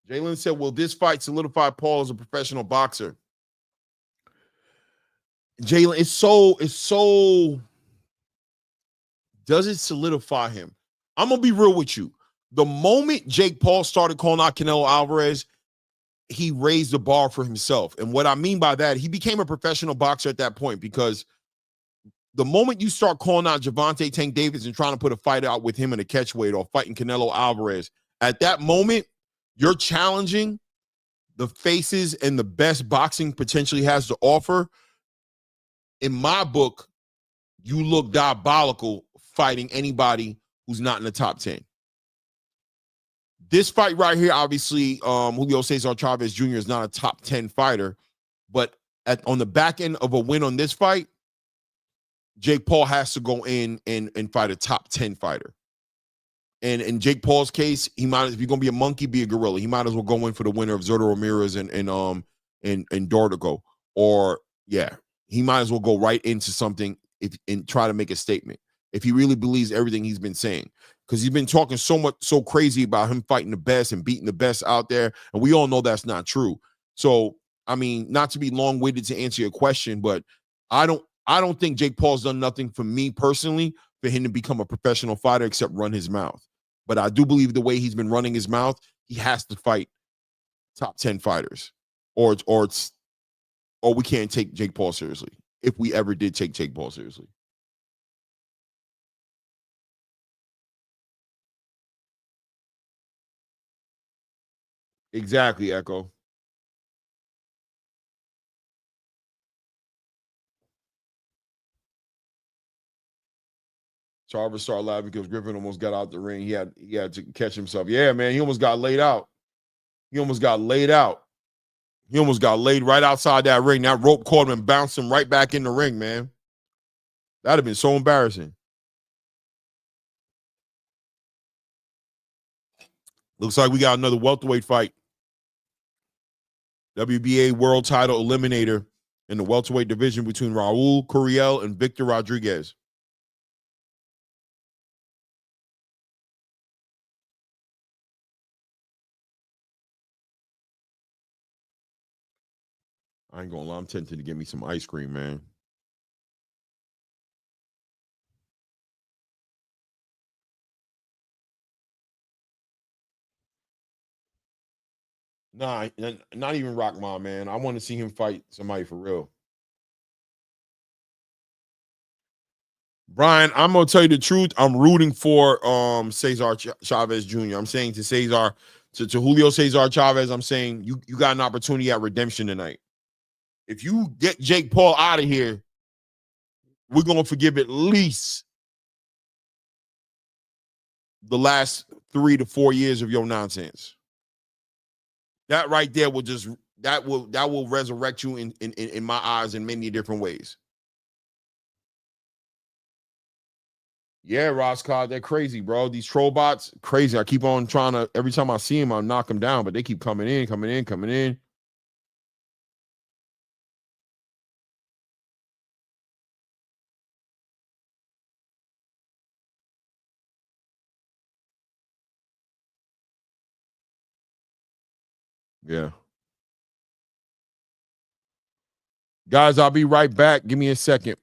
Speaker 3: Jay Lynn said, will this fight solidify Paul as a professional boxer? Jalen, it's so. Does it solidify him? I'm gonna be real with you. The moment Jake Paul started calling out Canelo Alvarez, he raised the bar for himself. And what I mean by that, he became a professional boxer at that point, because the moment you start calling out Gervonta Tank Davis and trying to put a fight out with him in a catchweight or fighting Canelo Alvarez, at that moment, you're challenging the faces and the best boxing potentially has to offer. In my book, you look diabolical fighting anybody who's not in the top 10. This fight right here, obviously, Julio Cesar Chavez Jr. is not a top 10 fighter, but on the back end of a win on this fight, Jake Paul has to go in and fight a top 10 fighter. And in Jake Paul's case, he might, if you're gonna be a monkey, be a gorilla. He might as well go in for the winner of Zurdo Ramirez and Dorticos. Or yeah, he might as well go right into something and try to make a statement if he really believes everything he's been saying. Because he's been talking so crazy about him fighting the best and beating the best out there, and we all know that's not true. So, I mean, not to be long-winded to answer your question, but I don't think Jake Paul's done nothing for me personally for him to become a professional fighter except run his mouth. But I do believe the way he's been running his mouth, he has to fight top 10 fighters, or we can't take Jake Paul seriously, if we ever did take Jake Paul seriously. Exactly, Echo. Charver started laughing because Griffin almost got out the ring. He had to catch himself. Yeah, man, he almost got laid out. He almost got laid out. He almost got laid right outside that ring. That rope caught him and bounced him right back in the ring, man. That'd have been so embarrassing. Looks like we got another welterweight fight. WBA world title eliminator in the welterweight division between Raul Curiel and Victor Rodriguez. I ain't gonna lie, I'm tempted to get me some ice cream, man. Nah, not even Rock Mom, man. I want to see him fight somebody for real. Brian, I'm gonna tell you the truth. I'm rooting for Cesar Chavez Jr. I'm saying to Cesar, to Julio Cesar Chavez, I'm saying you got an opportunity at redemption tonight. If you get Jake Paul out of here, we're gonna forgive at least the last 3 to 4 years of your nonsense. That right there will just that will resurrect you in my eyes in many different ways. Yeah, Roscott, they're crazy, bro. These troll bots, crazy. I keep on trying to, every time I see them, I knock them down, but they keep coming in, coming in, coming in. Yeah. Guys, I'll be right back. Give me a second.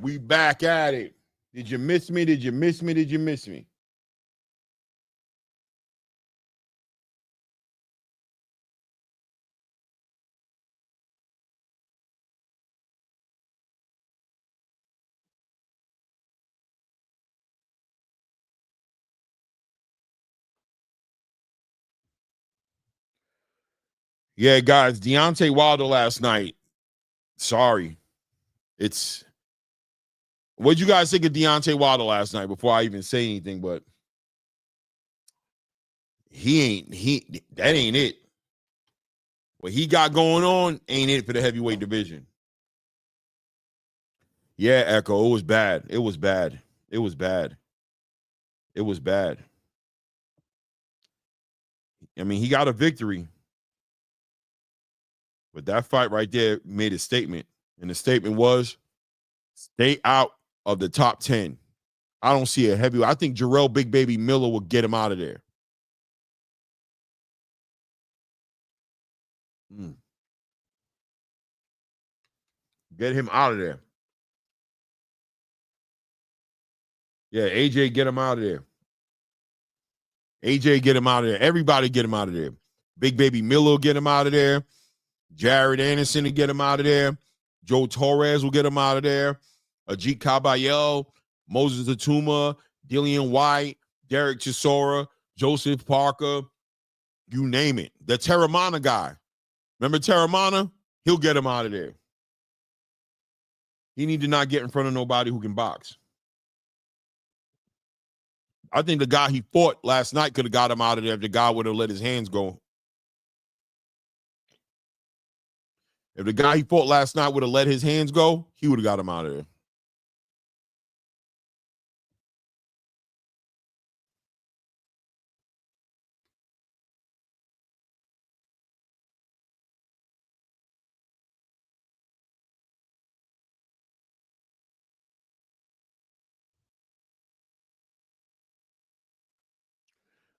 Speaker 3: We back at it. Did you miss me? Did you miss me? Did you miss me? Yeah, guys, Deontay Wilder last night. Sorry. What'd you guys think of Deontay Wilder last night before I even say anything? But that ain't it. What he got going on ain't it for the heavyweight division. Yeah, Echo, it was bad. It was bad. It was bad. It was bad. I mean, he got a victory. But that fight right there made a statement. And the statement was, stay out of the top 10. I don't see a heavyweight. I think Jarrell Big Baby Miller will get him out of there. Get him out of there. Yeah, AJ, get him out of there. AJ, get him out of there. Everybody get him out of there. Big Baby Miller will get him out of there. Jared Anderson will get him out of there. Joe Torres will get him out of there. Ajit Caballero, Moses Atuma, Dillian White, Derek Chisora, Joseph Parker, you name it. The Terramana guy. Remember Terramana? He'll get him out of there. He need to not get in front of nobody who can box. I think the guy he fought last night could have got him out of there if the guy would have let his hands go. If the guy he fought last night would have let his hands go, he would have got him out of there.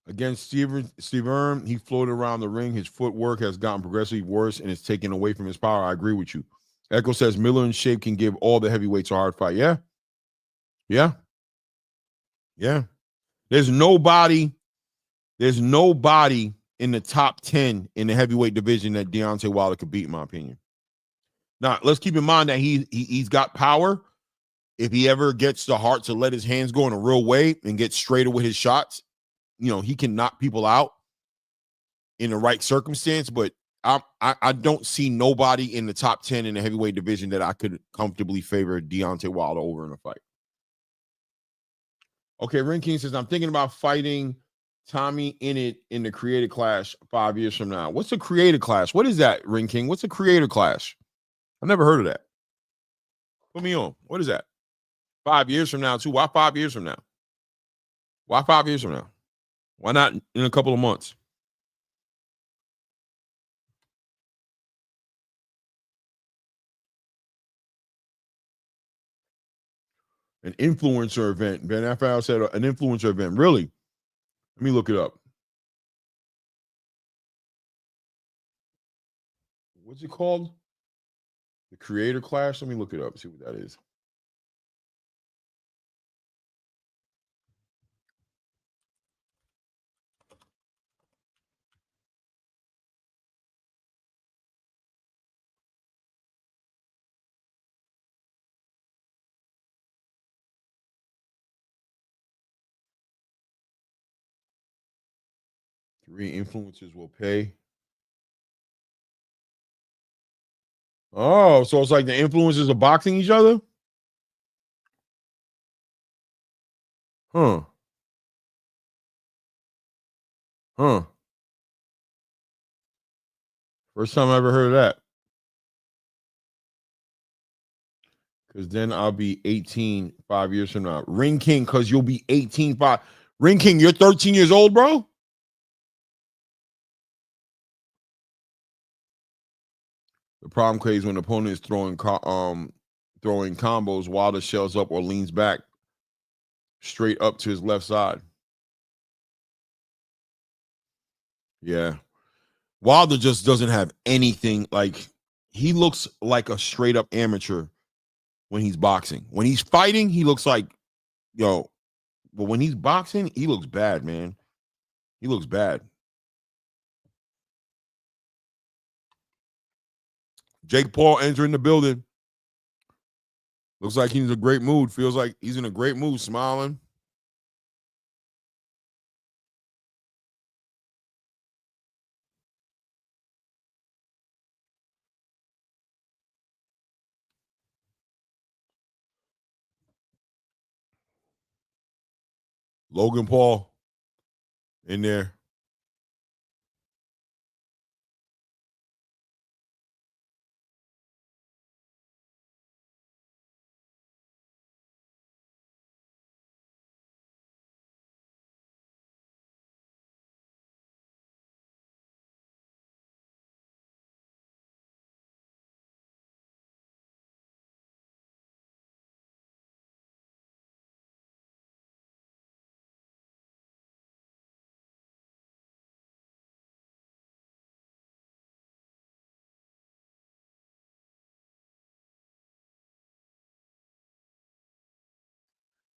Speaker 3: Against Steve Erm, he floated around the ring. His footwork has gotten progressively worse and it's taken away from his power. I agree with you. Echo says Miller in shape can give all the heavyweights a hard fight. Yeah. Yeah. Yeah. There's nobody in the top 10 in the heavyweight division that Deontay Wilder could beat, in my opinion. Now, let's keep in mind that he's got power. If he ever gets the heart to let his hands go in a real way and get straighter with his shots, you know, he can knock people out in the right circumstance, but I don't see nobody in the top 10 in the heavyweight division that I could comfortably favor Deontay Wilder over in a fight. Okay, Ring King says, I'm thinking about fighting Tommy Innit in the Creator Clash 5 years from now. What's a Creator Clash? What is that, Ring King? What's a Creator Clash? I've never heard of that. Put me on. What is that? 5 years from now, too? Why 5 years from now? Why 5 years from now? Why not in a couple of months? An influencer event. Ben Affleck said an influencer event. Really? Let me look it up. What's it called? The Creator Clash? Let me look it up, see what that is. Three influencers will pay. Oh, so it's like the influencers are boxing each other? Huh. Huh. First time I ever heard of that. Because then I'll be 18 5 years from now. Ring King, because you'll be 18 5. Ring King, you're 13 years old, bro? The problem, Clay, is when the opponent is throwing combos, Wilder shells up or leans back straight up to his left side. Yeah. Wilder just doesn't have anything. Like, he looks like a straight up amateur when he's boxing. When he's fighting, he looks like, yo, but when he's boxing, he looks bad, man. He looks bad. Jake Paul entering the building. Looks like he's in a great mood. Feels like he's in a great mood, smiling. Logan Paul in there.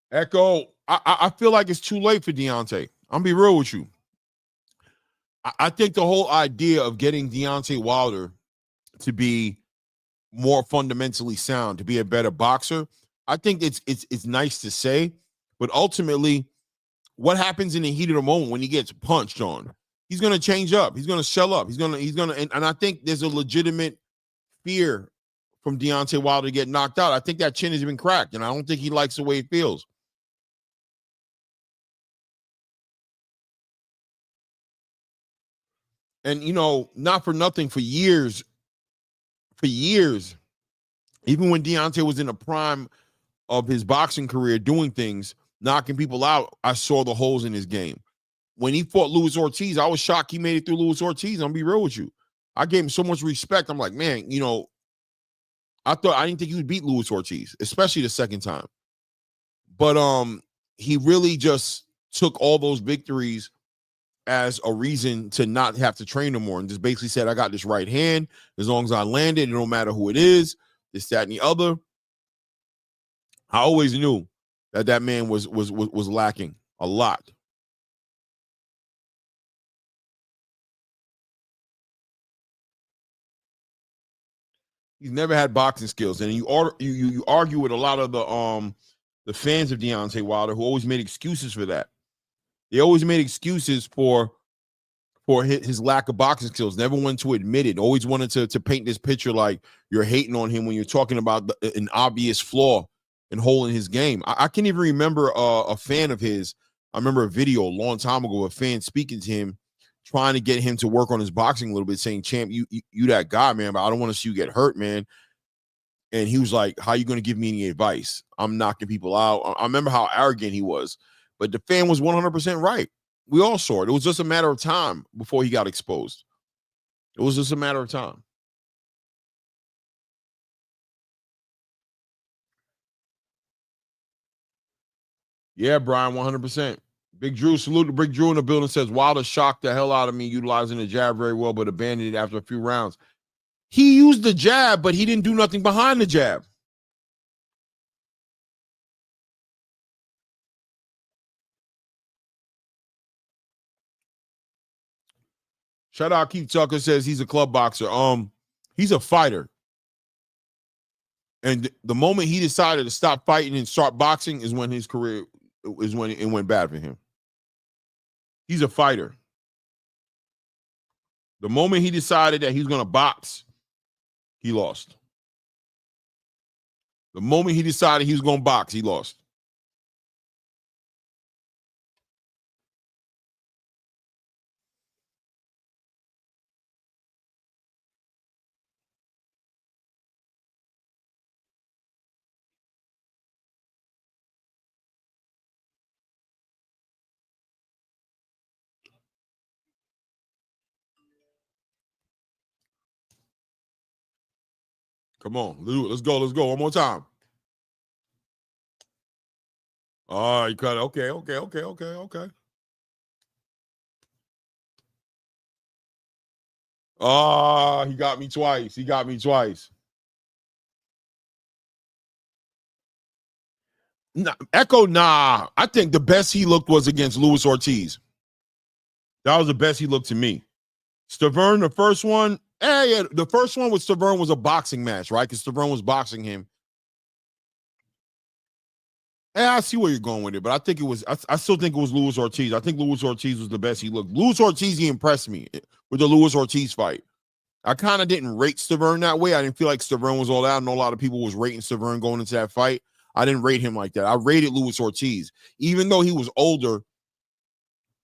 Speaker 3: Echo, I feel like it's too late for Deontay. I'm gonna be real with you. I think the whole idea of getting Deontay Wilder to be more fundamentally sound, to be a better boxer, I think it's nice to say, but ultimately, what happens in the heat of the moment when he gets punched on? He's gonna change up. He's gonna shell up. He's gonna, and I think there's a legitimate fear from Deontay Wilder to get knocked out. I think that chin has been cracked, and I don't think he likes the way it feels. And, you know, not for nothing, for years, even when Deontay was in the prime of his boxing career doing things, knocking people out, I saw the holes in his game. When he fought Luis Ortiz, I was shocked he made it through Luis Ortiz. I'm gonna be real with you. I gave him so much respect. I'm like, man, you know, I didn't think he would beat Luis Ortiz, especially the second time. But he really just took all those victories as a reason to not have to train no more, and just basically said, I got this right hand. As long as I land it, it don't matter who it is, this, that, and the other. I always knew that man was lacking a lot. He's never had boxing skills, and you argue with a lot of the fans of Deontay Wilder who always made excuses for that. They always made excuses for his lack of boxing skills. Never wanted to admit it. Always wanted to paint this picture like you're hating on him when you're talking about an obvious flaw and hole in his game. I can't even remember a fan of his. I remember a video a long time ago, a fan speaking to him, trying to get him to work on his boxing a little bit, saying, champ, you that guy, man, but I don't want to see you get hurt, man. And he was like, how you going to give me any advice? I'm knocking people out. I remember how arrogant he was, but the fan was 100% right. We all saw it. It was just a matter of time before he got exposed. It was just a matter of time. Yeah, Brian, 100%. Big Drew, salute to Big Drew in the building, says, Wilder shocked the hell out of me utilizing the jab very well, but abandoned it after a few rounds. He used the jab, but he didn't do nothing behind the jab. Shout out Keith Tucker, says he's a club boxer. He's a fighter. And the moment he decided to stop fighting and start boxing is when his career is when it went bad for him. He's a fighter. The moment he decided that he's going to box, he lost. The moment he decided he was going to box, he lost. Come on, let's go. Let's go one more time. Oh, you cut it. Okay. Oh, he got me twice. Nah, Echo, nah. I think the best he looked was against Luis Ortiz. That was the best he looked to me. Stavern, the first one, yeah, the first one with Stavern was a boxing match, right? Because Stavern was boxing him. Yeah, I see where you're going with it, but I think it was, I still think it was Luis Ortiz. I think Luis Ortiz was the best he looked. Luis Ortiz, he impressed me with the Luis Ortiz fight. I kind of didn't rate Stavern that way. I didn't feel like Stavern was all that. I know a lot of people was rating Stavern going into that fight. I didn't rate him like that. I rated Luis Ortiz. Even though he was older,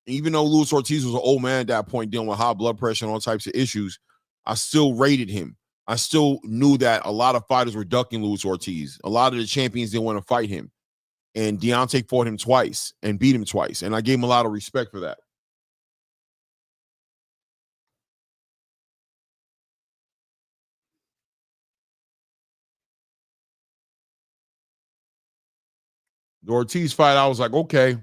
Speaker 3: even though Luis Ortiz was an old man at that point dealing with high blood pressure and all types of issues, I still rated him. I still knew that a lot of fighters were ducking Luis Ortiz. A lot of the champions didn't want to fight him. And Deontay fought him twice and beat him twice. And I gave him a lot of respect for that. The Ortiz fight, I was like, okay.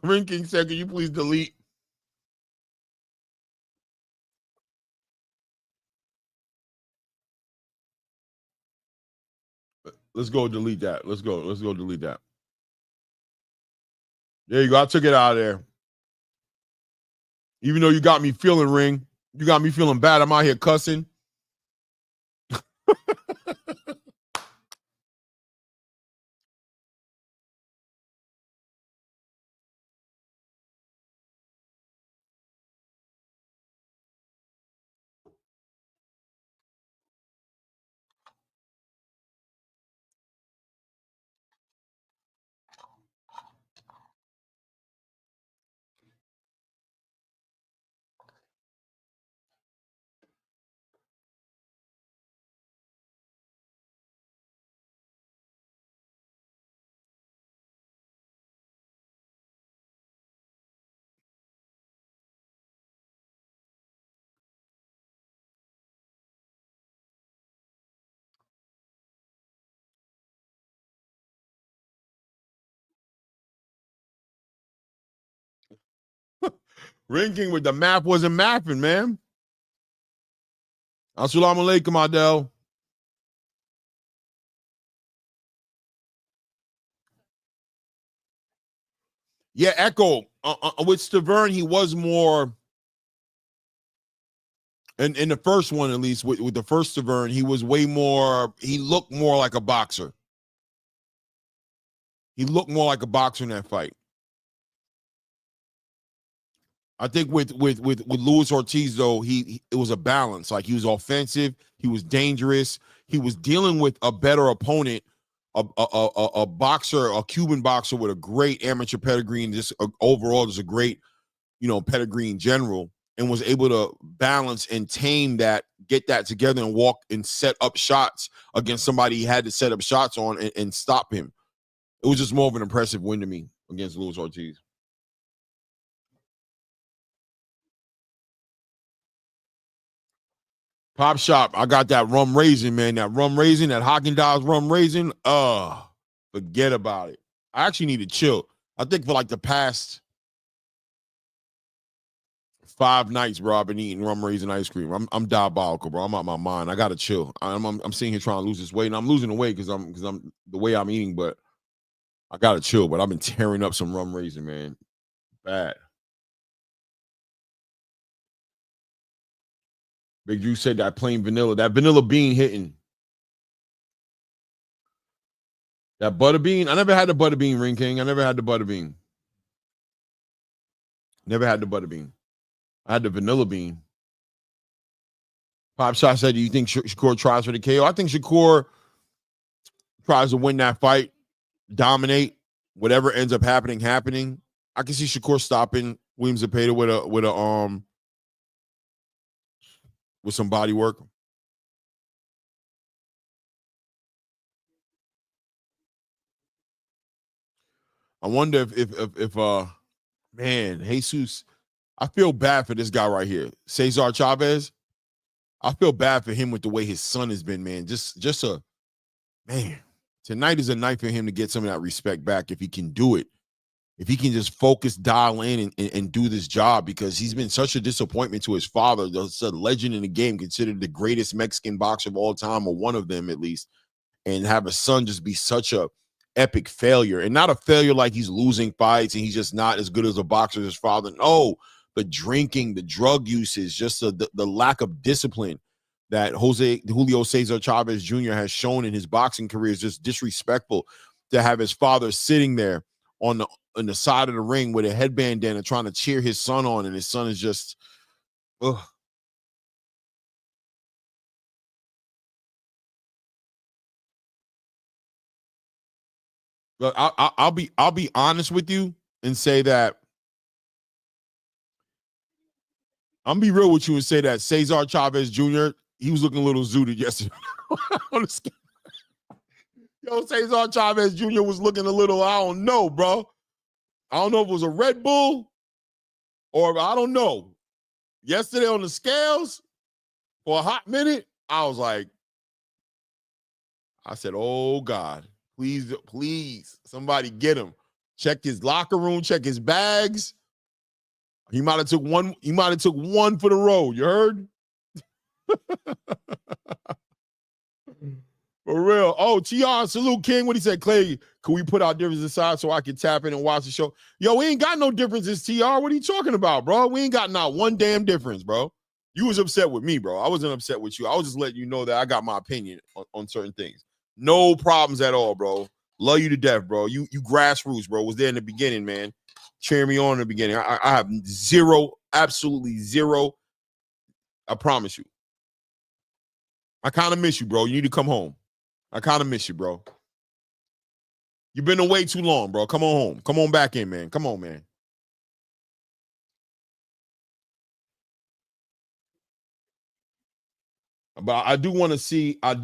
Speaker 3: Ring King said, can you please delete? Let's go delete that. Let's go delete that. There you go. I took it out of there. Even though you got me feeling, Ring, you got me feeling bad. I'm out here cussing. Ring King with the map wasn't mapping, man. Assalamu alaikum, Adele. Yeah, Echo. With Stavern, he was more, and in the first one, at least, with the first Stavern, he was way more, he looked more like a boxer. He looked more like a boxer in that fight. I think with Luis Ortiz, though, it was a balance. Like, he was offensive, he was dangerous, he was dealing with a better opponent, a boxer, a Cuban boxer with a great amateur pedigree and just overall just a great, pedigree in general, and was able to balance and tame that, get that together and walk and set up shots against somebody he had to set up shots on and stop him. It was just more of an impressive win to me against Luis Ortiz. Pop Shop, I got that rum raisin, man. That rum raisin, that Haagen-Dazs rum raisin. Forget about it. I actually need to chill. I think for like the past 5 nights, bro, I've been eating rum raisin ice cream. I'm diabolical, bro. I'm out my mind. I gotta chill. I'm sitting here trying to lose this weight, and I'm losing the weight because I'm the way I'm eating, but I gotta chill. But I've been tearing up some rum raisin, man. Bad. Big Drew said that plain vanilla, that vanilla bean hitting. That butter bean, I never had the butter bean, Ring King. I never had the butter bean. Never had the butter bean. I had the vanilla bean. Pop Shot said, do you think Shakur tries for the KO? I think Shakur tries to win that fight, dominate, whatever ends up happening. I can see Shakur stopping Williams Zepeda with some body work. I wonder if man, Jesus, I feel bad for this guy right here, Cesar Chavez. I feel bad for him with the way his son has been, man. Just a man. Tonight is a night for him to get some of that respect back if he can do it. If he can just focus, dial in, and do this job, because he's been such a disappointment to his father. That's a legend in the game, considered the greatest Mexican boxer of all time, or one of them at least, and have a son just be such a epic failure, and not a failure like he's losing fights and he's just not as good as a boxer as his father. No, the drinking, the drug usage, just the lack of discipline that Julio Cesar Chavez Jr. has shown in his boxing career is just disrespectful. To have his father sitting there on the side of the ring with a headband and trying to cheer his son on, and his son is just, ugh. But I'll be honest with you and say that I'm be real with you and say that Cesar Chavez Jr., he was looking a little zooted yesterday. Yo, Cesar Chavez Jr. was looking a little, I don't know, bro. I don't know if it was a Red Bull or I don't know. Yesterday on the scales, for a hot minute, I said, oh God, please, somebody get him. Check his locker room, check his bags. He might have took one for the road. You heard? For real. Oh, TR, salute King. What he said, Clay, can we put our differences aside so I can tap in and watch the show? Yo, we ain't got no differences, TR. What are you talking about, bro? We ain't got not one damn difference, bro. You was upset with me, bro. I wasn't upset with you. I was just letting you know that I got my opinion on certain things. No problems at all, bro. Love you to death, bro. You grassroots, bro. Was there in the beginning, man. Cheering me on in the beginning. I have zero, absolutely zero. I promise you. I kind of miss you, bro. You need to come home. I kind of miss you, bro. You've been away too long, bro. Come on home. Come on back in, man. Come on, man. But I do want to see, man,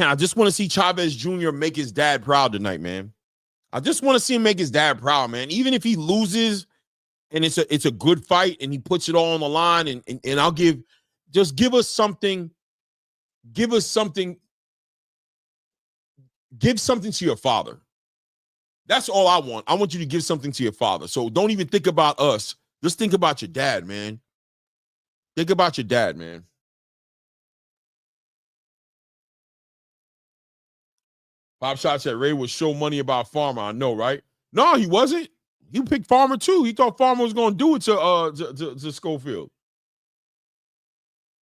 Speaker 3: I just want to see Chavez Jr. make his dad proud tonight, man. I just want to see him make his dad proud, man. Even if he loses and it's a good fight and he puts it all on the line, and I'll give us something. Give something to your father. That's all I want. I want you to give something to your father. So don't even think about us. Just think about your dad, man. Think about your dad, man. Pop Shot said Ray was show money about Farmer. I know, right? No, he wasn't. He picked Farmer too. He thought Farmer was going to do it to Schofield.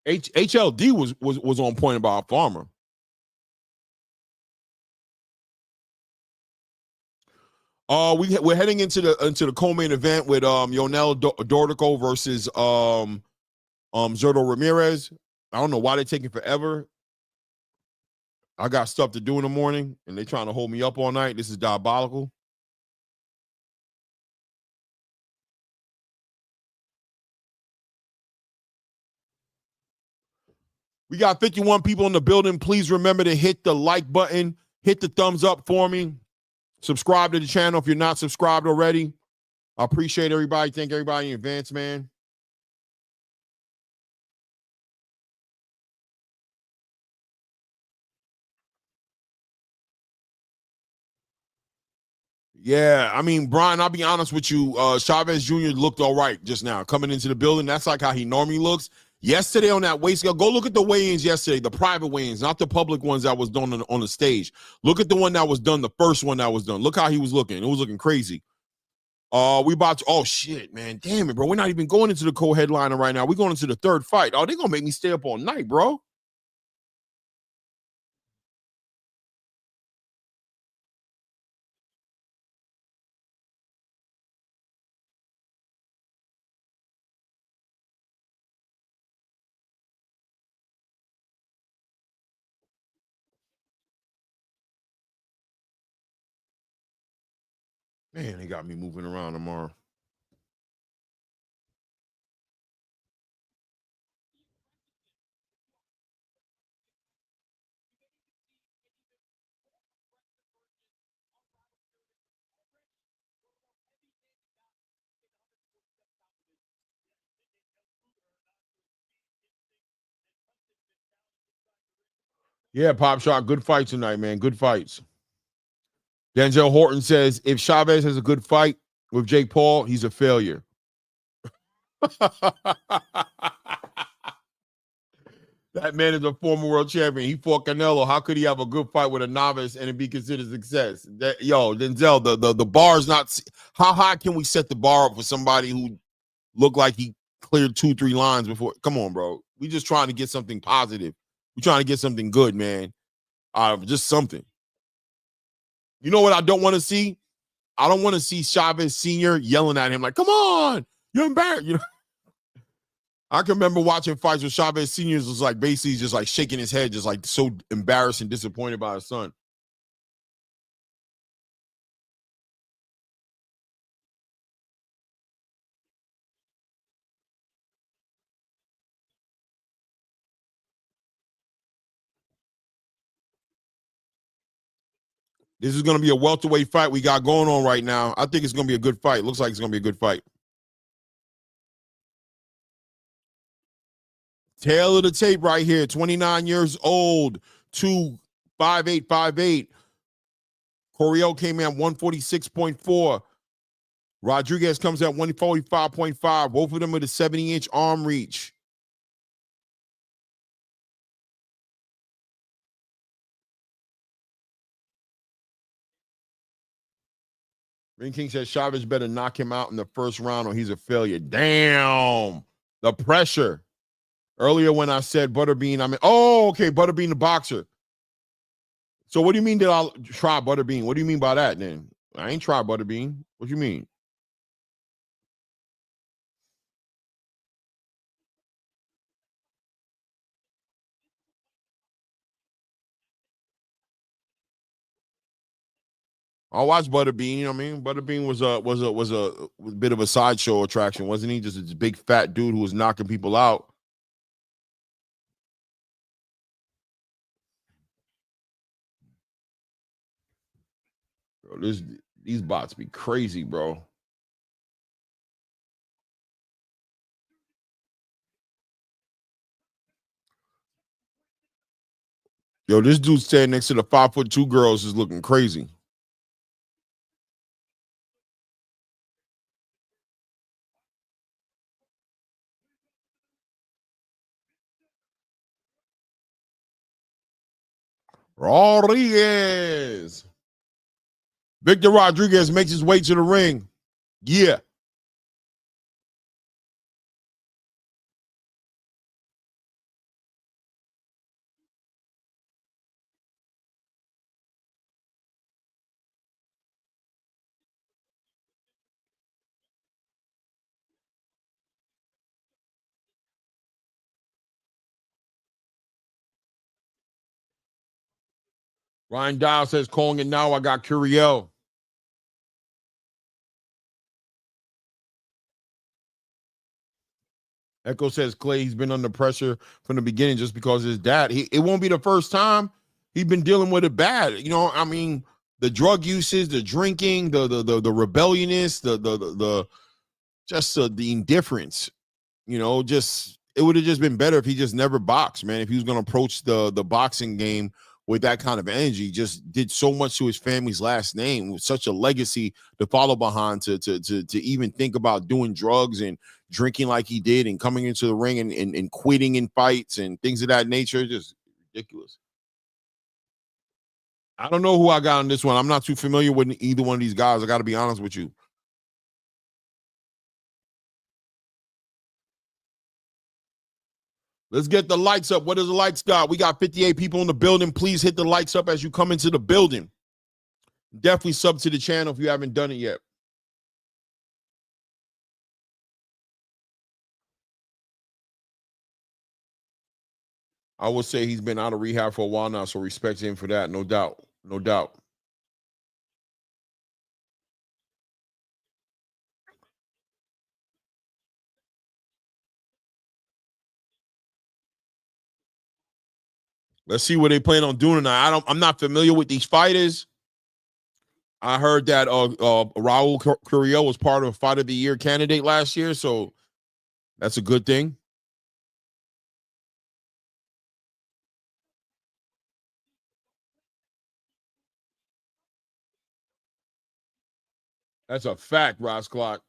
Speaker 3: HLD was on point about Farmer. We're heading into the co-main event with Yonel Dortico versus Zurdo Ramirez. I don't know why they're taking forever. I got stuff to do in the morning, and they're trying to hold me up all night. This is diabolical. We got 51 people in the building. Please remember to hit the like button, hit the thumbs up for me. Subscribe to the channel if you're not subscribed already. I appreciate everybody. Thank everybody in advance, man. Yeah, I mean, Brian, I'll be honest with you. Chavez Jr. looked all right just now coming into the building. That's like how he normally looks. Yesterday on that weight scale, go look at the weigh-ins yesterday, the private weigh-ins, not the public ones that was done on the stage. Look at the one that was done, the first one that was done. Look how he was looking. It was looking crazy. We about to, oh shit, man. Damn it, bro. We're not even going into the co-headliner right now. We're going into the third fight. Oh, they're gonna make me stay up all night, bro. Man, they got me moving around tomorrow. Yeah, Pop Shot, good fight tonight, man. Good fights. Denzel Horton says if Chavez has a good fight with Jake Paul, he's a failure. That man is a former world champion. He fought Canelo. How could he have a good fight with a novice and it be considered success? Denzel, the bar is not. How high can we set the bar up for somebody who looked like he cleared 2-3 lines before? Come on, bro. We just trying to get something positive. We're trying to get something good, man. Just something. You know what I don't want to see? I don't want to see Chavez Sr. yelling at him like, come on, you're embarrassed. You know, I can remember watching fights with Chavez Sr. was like basically just like shaking his head, just like so embarrassed and disappointed by his son. This is going to be a welterweight fight we got going on right now. I think it's going to be a good fight. Looks like it's going to be a good fight. Tail of the tape right here. 29 years old. 25858. Curiel came in at 146.4. Rodriguez comes at 145.5. Both of them with a 70-inch arm reach. Ring King says Chavez better knock him out in the first round or he's a failure. Damn. The pressure. Earlier when I said Butterbean, I mean, oh, okay, Butterbean the boxer. So what do you mean that I'll try Butterbean? What do you mean by that then? I ain't tried Butterbean. What do you mean? I watched Butterbean. You know what I mean? Butterbean was a bit of a sideshow attraction, wasn't he? Just a big fat dude who was knocking people out. Bro, these bots be crazy, bro. Yo, this dude standing next to the 5'2" girls is looking crazy. Rodriguez. Victor Rodriguez makes his way to the ring. Yeah. Ryan Dial says, calling it now. I got Curiel. Echo says, Clay, he's been under pressure from the beginning just because his dad. It won't be the first time he's been dealing with it bad. You know, I mean, the drug usage, the drinking, the rebelliousness, the just the indifference. You know, just it would have just been better if he just never boxed, man. If he was going to approach the boxing game with that kind of energy, just did so much to his family's last name, with such a legacy to follow behind, to even think about doing drugs and drinking like he did and coming into the ring and quitting in fights and things of that nature. Just ridiculous. I don't know who I got on this one. I'm not too familiar with either one of these guys. I got to be honest with you. Let's get the lights up. What does the lights got? We got 58 people in the building. Please hit the lights up as you come into the building. Definitely sub to the channel if you haven't done it yet. I would say he's been out of rehab for a while now, so respect him for that. No doubt. No doubt. Let's see what they plan on doing tonight. I'm not familiar with these fighters. I heard that Raul Curiel was part of a Fight of the Year candidate last year, so that's a good thing. That's a fact, Ross Clark.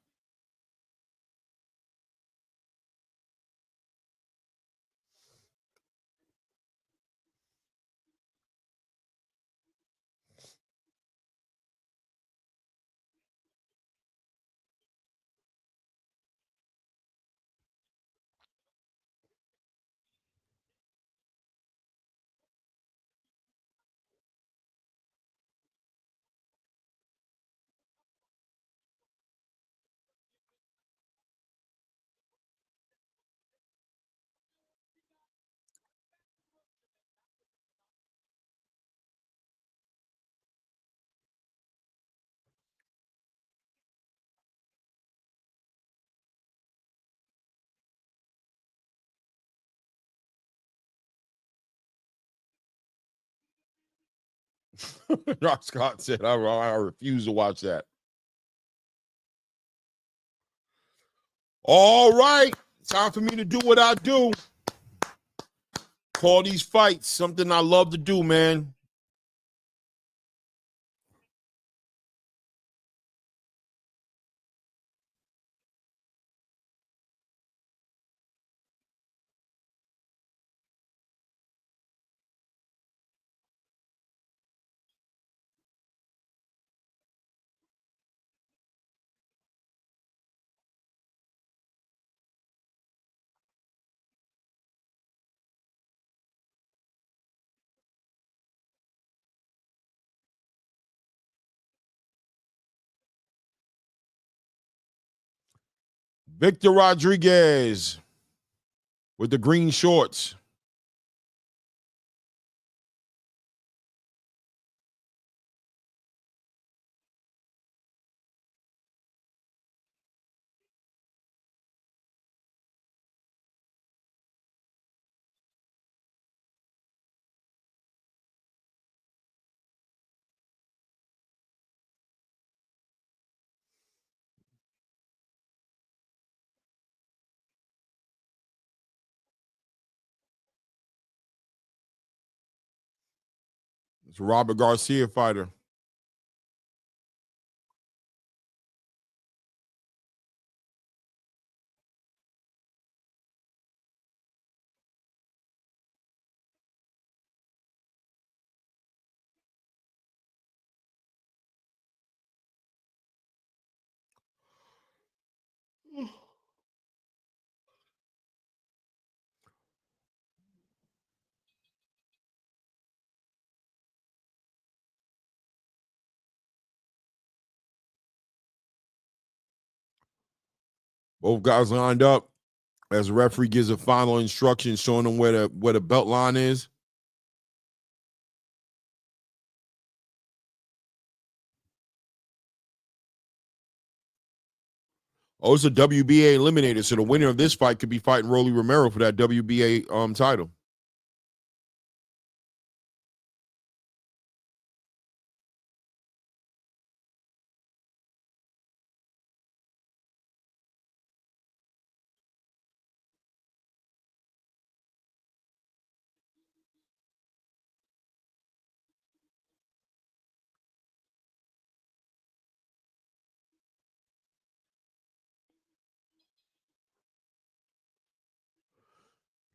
Speaker 3: Rock Scott said, I refuse to watch that. All right. Time for me to do what I do. Call these fights. Something I love to do, man. Victor Rodriguez with the green shorts. It's a Robert Garcia fighter. Both guys lined up as the referee gives a final instruction showing them where the belt line is. Oh, it's a WBA eliminator, so the winner of this fight could be fighting Rolly Romero for that WBA title.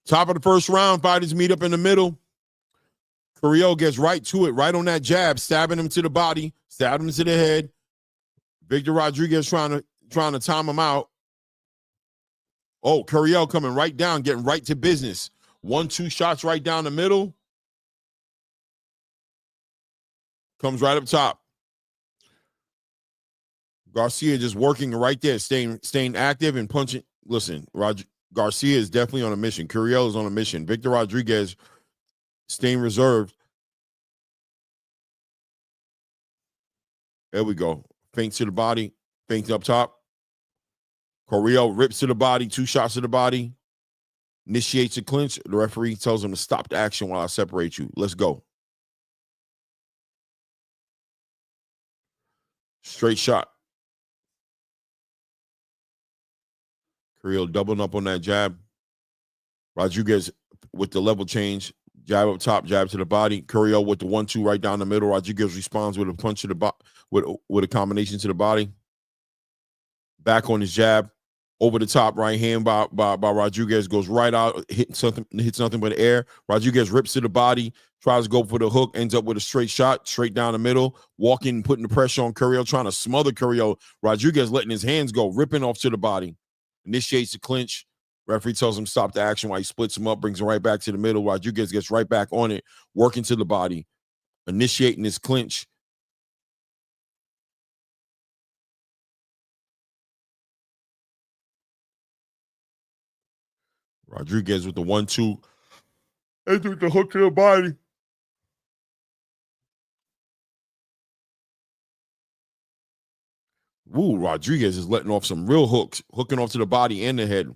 Speaker 3: Top of the first round, fighters meet up in the middle. Curiel gets right to it, right on that jab, stabbing him to the body, stabbing him to the head. Victor Rodriguez trying to time him out. Oh, Curiel coming right down, getting right to business. 1-2 shots right down the middle. Comes right up top. Garcia just working right there, staying active and punching. Listen, Garcia is definitely on a mission. Curiel is on a mission. Victor Rodriguez staying reserved. There we go. Feints to the body. Feints up top. Curiel rips to the body. 2 shots to the body. Initiates a clinch. The referee tells him to stop the action while I separate you. Let's go. Straight shot. Curiel doubling up on that jab. Rodriguez with the level change. Jab up top, jab to the body. Curiel with the 1-2 right down the middle. Rodriguez responds with a punch to the body, with a combination to the body. Back on his jab. Over the top right hand by Rodriguez, goes right out, hits nothing but air. Rodriguez rips to the body, tries to go for the hook, ends up with a straight shot, straight down the middle, walking, putting the pressure on Curiel, trying to smother Curiel. Rodriguez letting his hands go, ripping off to the body. Initiates the clinch. Referee tells him stop the action while he splits him up, brings him right back to the middle. Rodriguez gets right back on it, working to the body, initiating his clinch. Rodriguez with the 1-2. And with the hook to the body. Ooh, Rodriguez is letting off some real hooks, hooking off to the body and the head.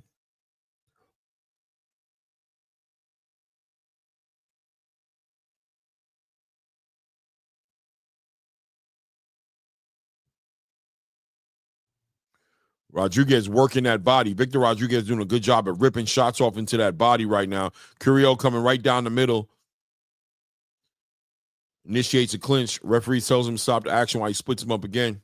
Speaker 3: Rodriguez working that body. Victor Rodriguez doing a good job at ripping shots off into that body right now. Curiel coming right down the middle. Initiates a clinch. Referee tells him to stop the action while he splits him up again.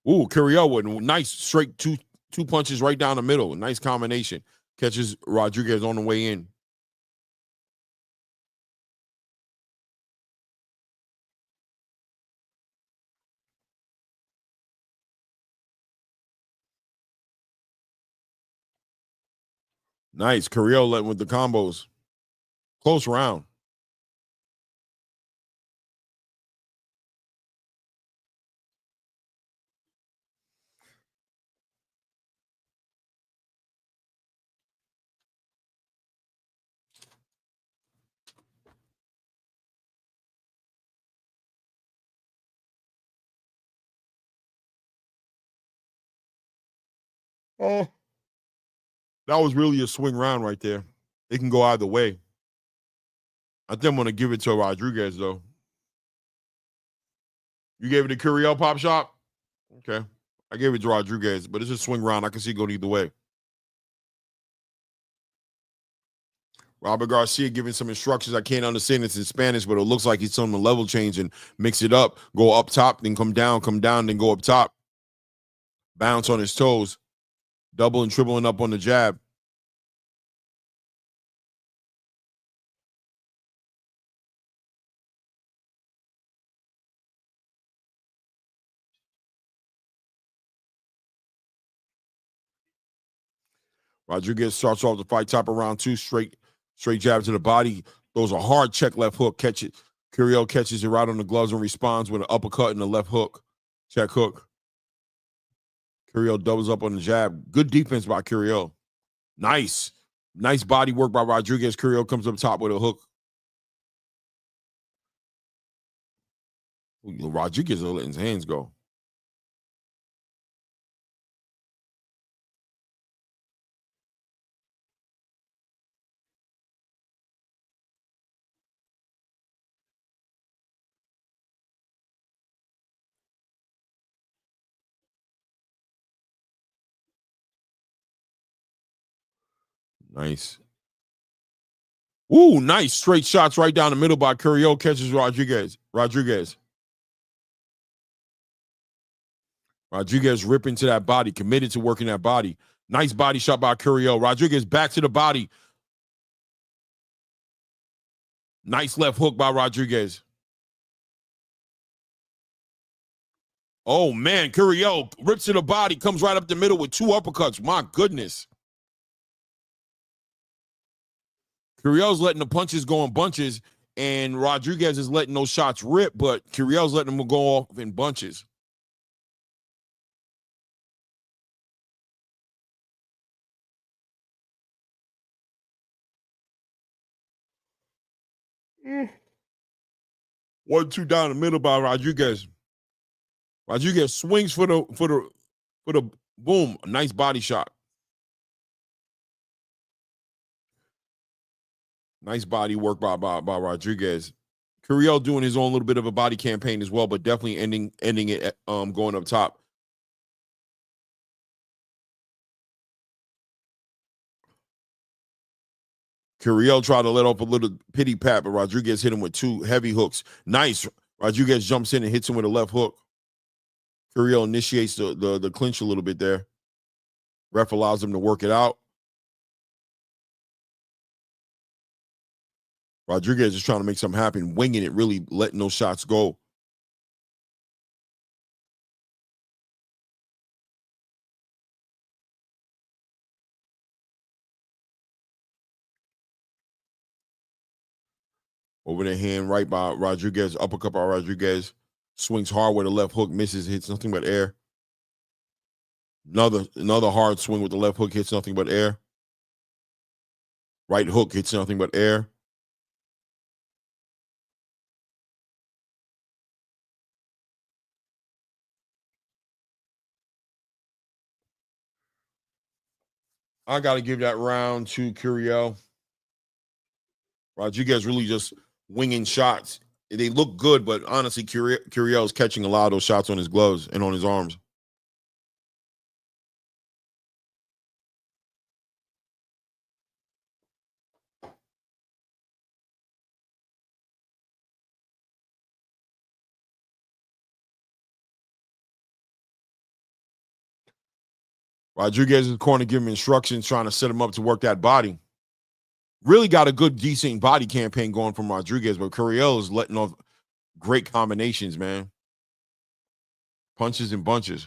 Speaker 3: Ooh, Curiel with nice straight two punches right down the middle. Nice combination. Catches Rodriguez on the way in. Nice. Curiel letting with the combos. Close round. Oh, that was really a swing round right there. It can go either way. I think I'm going to give it to Rodriguez, though. You gave it to Curiel, Pop Shop? Okay. I gave it to Rodriguez, but it's a swing round. I can see it going either way. Robert Garcia giving some instructions. I can't understand it's in Spanish, but it looks like he's telling him a level change and mix it up. Go up top, then come down, then go up top. Bounce on his toes. Double and tripling up on the jab. Rodriguez starts off the fight top of round 2, straight jab to the body. Throws a hard check left hook. Catch it. Curiel catches it right on the gloves and responds with an uppercut and a left hook. Check hook. Curiel doubles up on the jab. Good defense by Curiel. Nice. Nice body work by Rodriguez. Curiel comes up top with a hook. Rodriguez is letting his hands go. Nice. Ooh, nice. Straight shots right down the middle by Curiel. Catches Rodriguez. Rodriguez ripping to that body. Committed to working that body. Nice body shot by Curiel. Rodriguez back to the body. Nice left hook by Rodriguez. Oh, man. Curiel rips to the body. Comes right up the middle with 2 uppercuts. My goodness. Curiel's letting the punches go in bunches, and Rodriguez is letting those shots rip, but Curiel's letting them go off in bunches. Mm. 1-2 down the middle by Rodriguez. Rodriguez swings for the for the boom. Nice body shot. Nice body work by Rodriguez. Curiel doing his own little bit of a body campaign as well, but definitely ending it at, going up top. Curiel tried to let off a little pity pat, but Rodriguez hit him with 2 heavy hooks. Nice. Rodriguez jumps in and hits him with a left hook. Curiel initiates the clinch a little bit there. Ref allows him to work it out. Rodriguez is trying to make something happen, winging it, really letting those shots go. Over the hand right by Rodriguez, uppercut by Rodriguez. Swings hard with a left hook, misses, hits nothing but air. Another hard swing with the left hook, hits nothing but air. Right hook hits nothing but air. I got to give that round to Curiel. Rodriguez really just winging shots. They look good, but honestly, Curiel is catching a lot of those shots on his gloves and on his arms. Rodriguez's corner giving him instructions, trying to set him up to work that body. Really got a good, decent body campaign going from Rodriguez, but Curiel is letting off great combinations, man. Punches and bunches.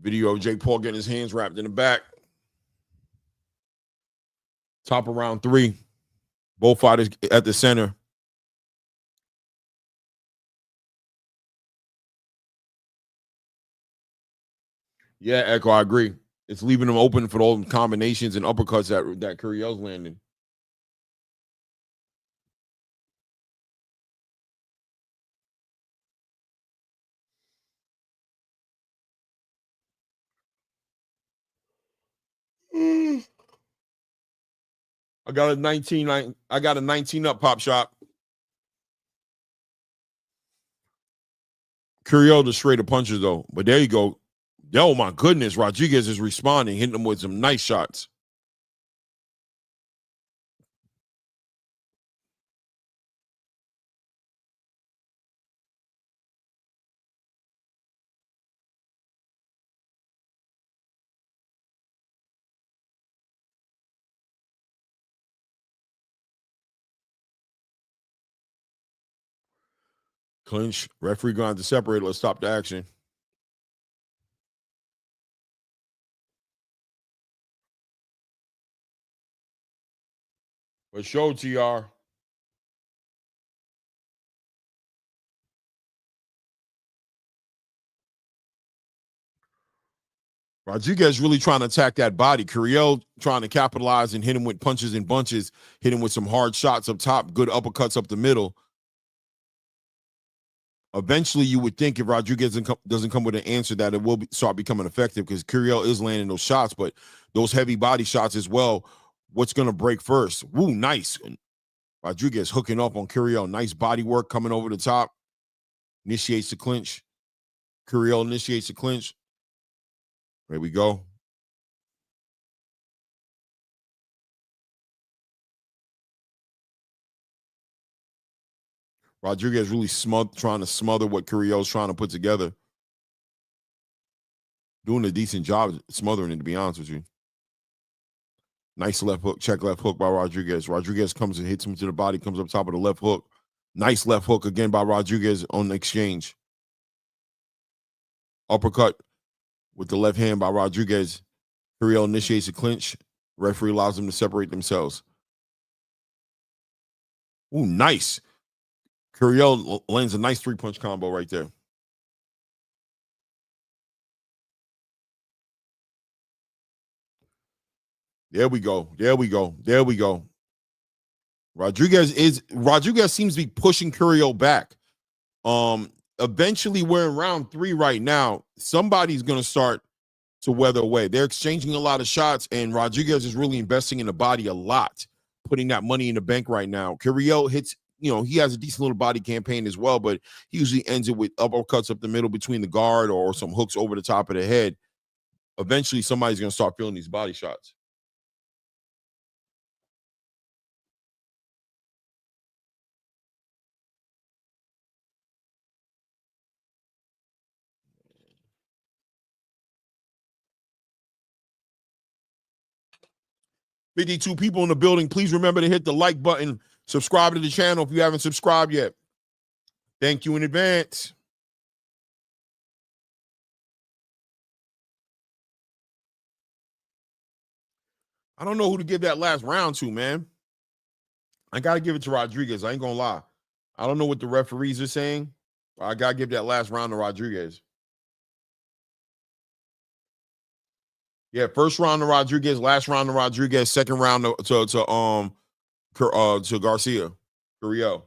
Speaker 3: Video of Jake Paul getting his hands wrapped in the back. Top of round 3. Both fighters at the center. Yeah, Echo, I agree. It's leaving them open for all the combinations and uppercuts that Curiel's landing. I got a 19 up pop shot. Curiel just straight of punches though. But there you go. Oh my goodness, Rodriguez is responding, hitting him with some nice shots. Clinch. Referee going to separate. Let's stop the action. For sure, TR. Rodriguez really trying to attack that body. Curiel trying to capitalize and hit him with punches and bunches, hit him with some hard shots up top, good uppercuts up the middle. Eventually, you would think if Rodriguez doesn't come with an answer that it will start becoming effective because Curiel is landing those shots, but those heavy body shots as well, what's going to break first? Woo, nice. Rodriguez hooking up on Curiel. Nice body work coming over the top. Initiates the clinch. Curiel initiates the clinch. There we go. Rodriguez really trying to smother what Curiel's trying to put together. Doing a decent job smothering it, to be honest with you. Nice left hook, check left hook by Rodriguez. Rodriguez comes and hits him to the body, comes up top of the left hook. Nice left hook again by Rodriguez on the exchange. Uppercut with the left hand by Rodriguez. Curiel initiates a clinch. Referee allows them to separate themselves. Ooh, nice. Curiel lands a nice 3-punch combo right there. There we go. There we go. There we go. Rodriguez seems to be pushing Curiel back. Eventually we're in round 3 right now. Somebody's gonna start to weather away. They're exchanging a lot of shots, and Rodriguez is really investing in the body a lot, putting that money in the bank right now. Curiel hits, he has a decent little body campaign as well, but he usually ends it with uppercuts up the middle between the guard or some hooks over the top of the head. Eventually somebody's gonna start feeling these body shots. $52 people in the building. Please remember to hit the like button. Subscribe to the channel if you haven't subscribed yet. Thank you in advance. I don't know who to give that last round to, man. I got to give it to Rodriguez. I ain't going to lie. I don't know what the referees are saying. I got to give that last round to Rodriguez. Yeah, first round to Rodriguez, last round to Rodriguez, second round to Garcia, Curiel.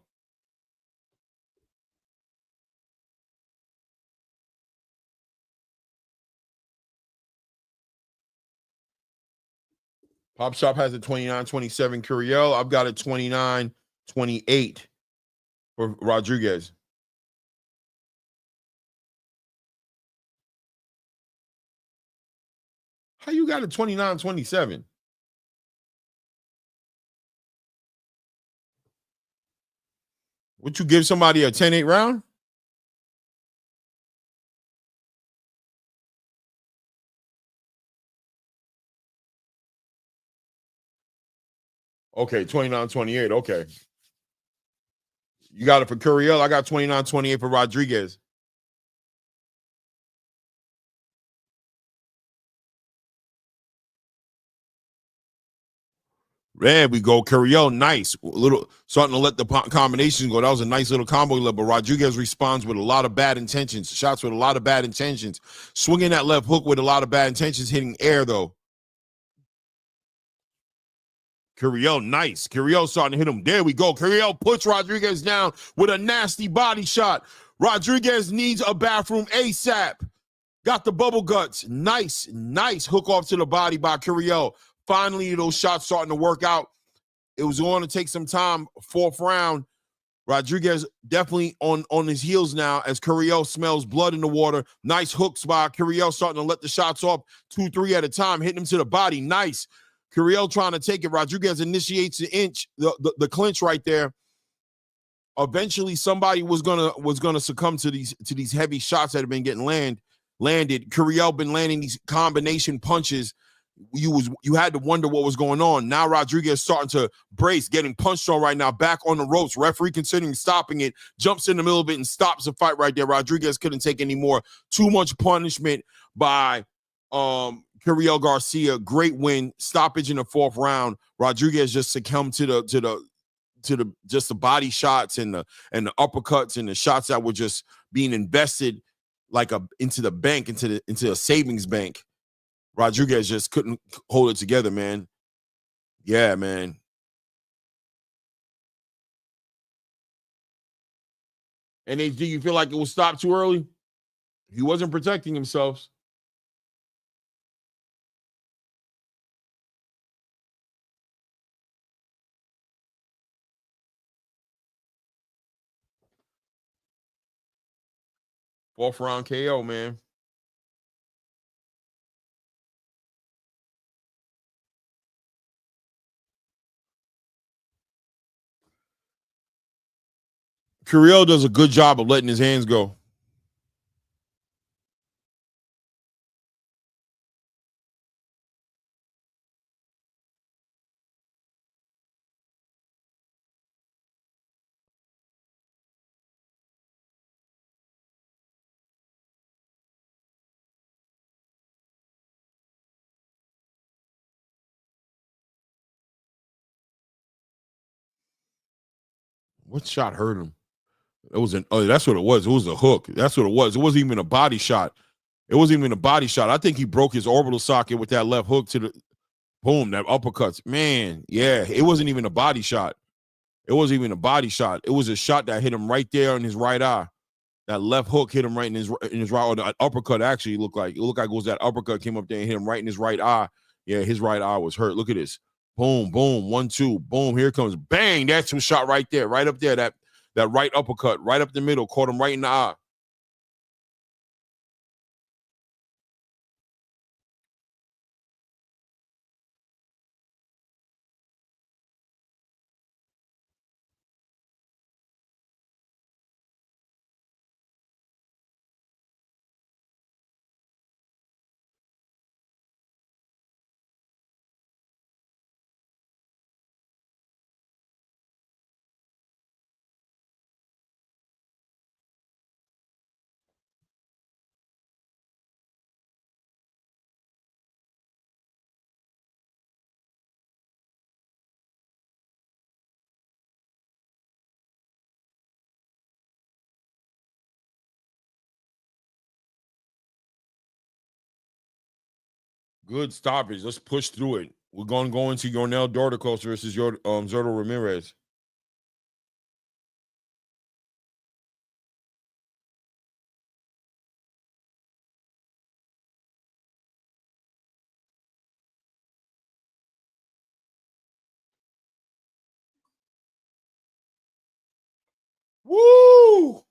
Speaker 3: Pop Shop has a 29-27 Curiel. I've got a 29-28 for Rodriguez. How you got a 29-27? Would you give somebody a 10-8 round? Okay, 29-28. Okay. You got it for Curiel. I got 29-28 for Rodriguez. There we go. Curiel, nice. Little starting to let the combinations go. That was a nice little combo, but Rodriguez responds with a lot of bad intentions. Shots with a lot of bad intentions. Swinging that left hook with a lot of bad intentions, hitting air, though. Curiel, nice. Curiel starting to hit him. There we go. Curiel puts Rodriguez down with a nasty body shot. Rodriguez needs a bathroom ASAP. Got the bubble guts. Nice, nice hook off to the body by Curiel. Finally, those shots starting to work out. It was going to take some time. 4th round. Rodriguez definitely on his heels now as Curiel smells blood in the water. Nice hooks by Curiel starting to let the shots off 2-3 at a time, hitting him to the body. Nice. Curiel trying to take it. Rodriguez initiates the clinch right there. Eventually, somebody was gonna succumb to these heavy shots that have been getting landed. Curiel been landing these combination punches. You had to wonder what was going on. Now Rodriguez starting to brace, getting punched on right now, back on the ropes. Referee considering stopping it, jumps in the middle of it and stops the fight right there. Rodriguez couldn't take any more. Too much punishment by Curiel Garcia. Great win, stoppage in the 4th round. Rodriguez just succumbed to the just the body shots and the uppercuts and the shots that were just being invested like into the bank, into a savings bank. Rodriguez just couldn't hold it together, man. Yeah, man. NHD, you feel like it was stopped too early? He wasn't protecting himself. Fourth round KO, man. Curiel does a good job of letting his hands go. What shot hurt him? It was that's what it was. It was a hook. That's what it was. It wasn't even a body shot. It wasn't even a body shot. I think he broke his orbital socket with that left hook to the Boom, that uppercuts. Man, yeah, it wasn't even a body shot. It wasn't even a body shot. It was a shot that hit him right there in his right eye. That left hook hit him right in his right, or the uppercut actually looked like it was that uppercut came up there and hit him right in his right eye. Yeah, his right eye was hurt. Look at this. Boom, boom, 1-2, boom. Here it comes. Bang. That's some shot right there, right up there. That right uppercut, right up the middle, caught him right in the eye. Good stoppage. Let's push through it. We're going to go into Yornell Dorticos versus your Zerto Ramirez. Woo!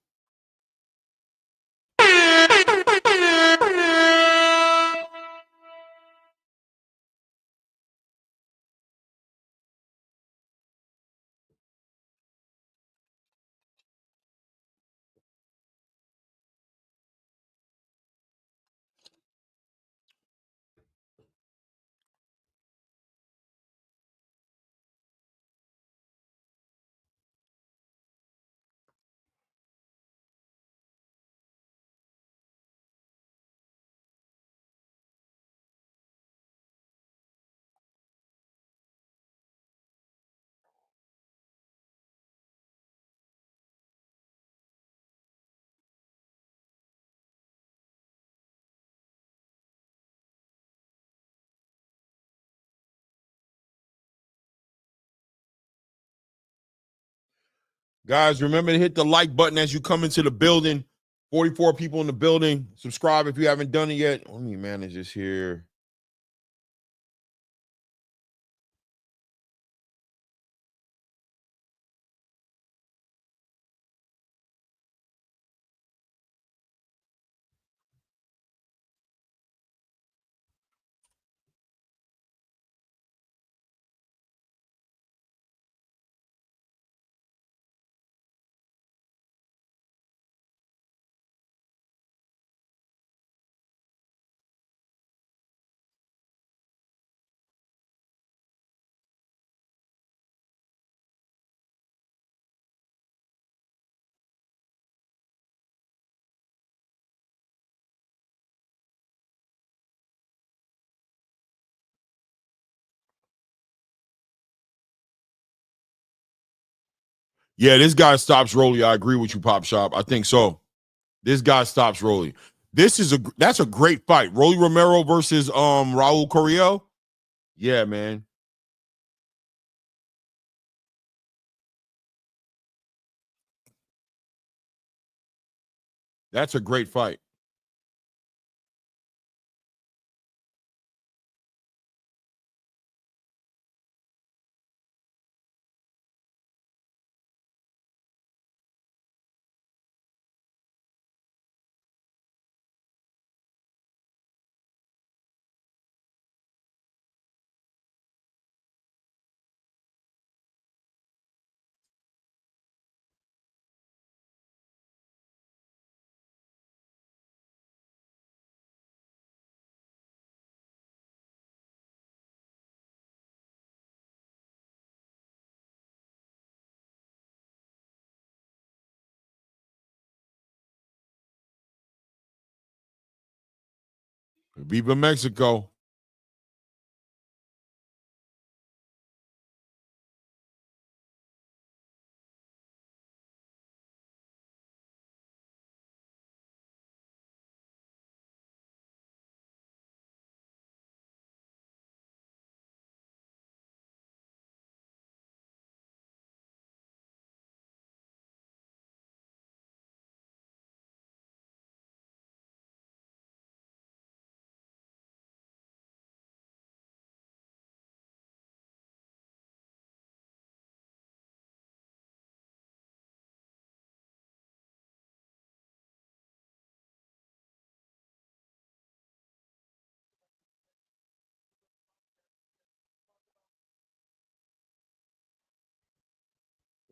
Speaker 3: Guys, remember to hit the like button as you come into the building. 44 people in the building. Subscribe if you haven't done it yet. Let me manage this here. Yeah, this guy stops Rolly. I agree with you, Pop Shop. I think so. This guy stops Rolly. That's a great fight. Rolly Romero versus Raul Curiel. Yeah, man. That's a great fight. Viva Mexico.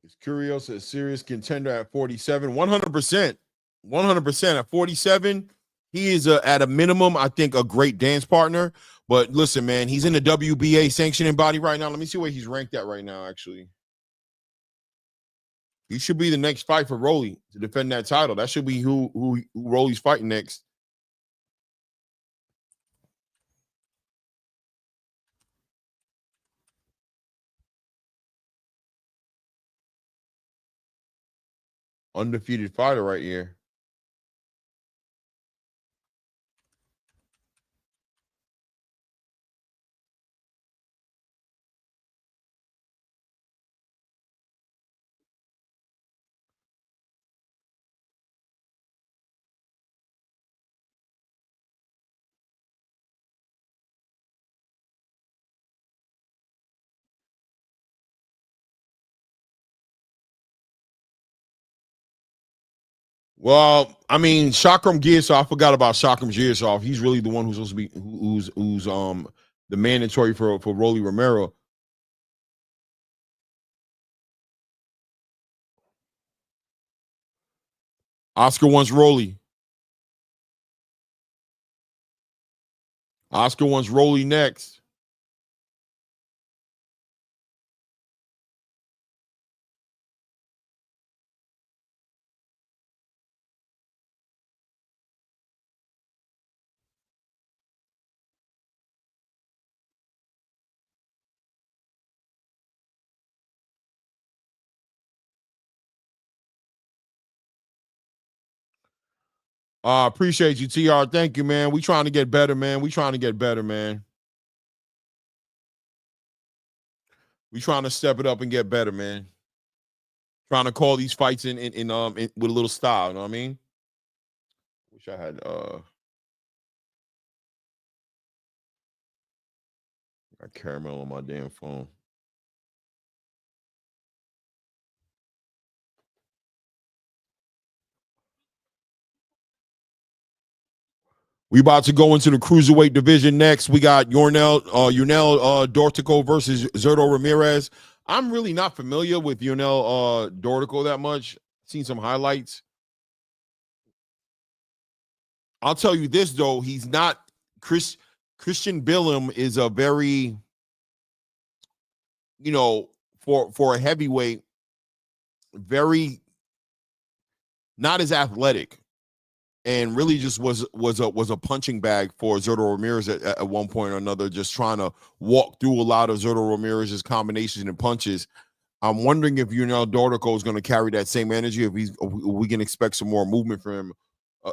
Speaker 3: Is Curiel a serious contender at 47? 100%. 100% at 47. He is at a minimum, I think, a great dance partner. But listen, man, he's in the WBA sanctioning body right now. Let me see where he's ranked at right now, actually. He should be the next fight for Rolly to defend that title. That should be who Rolly's fighting next. Undefeated fighter right here. Well, I mean, Shakram Giasov, I forgot about Shakram Giasov. He's really the one who's supposed to be who's the mandatory for Rolly Romero. Oscar wants Rolly. Oscar wants Rolly next. Appreciate you, TR. Thank you, man. We trying to get better, man. We trying to get better, man. We trying to step it up and get better, man. Trying to call these fights in with a little style, you know what I mean? Wish I had got caramel on my damn phone. We about to go into the cruiserweight division next. We got Yurnel Dortico versus Zurdo Ramirez. I'm really not familiar with Yurnel Dortico that much. Seen some highlights. I'll tell you this though, he's not Christian Billum is a very, you know, for a heavyweight, very not as athletic. And really just was a punching bag for Zurdo Ramirez at one point or another, just trying to walk through a lot of Zurdo Ramirez's combinations and punches. I'm wondering if Dortico is going to carry that same energy. If we can expect some more movement from him,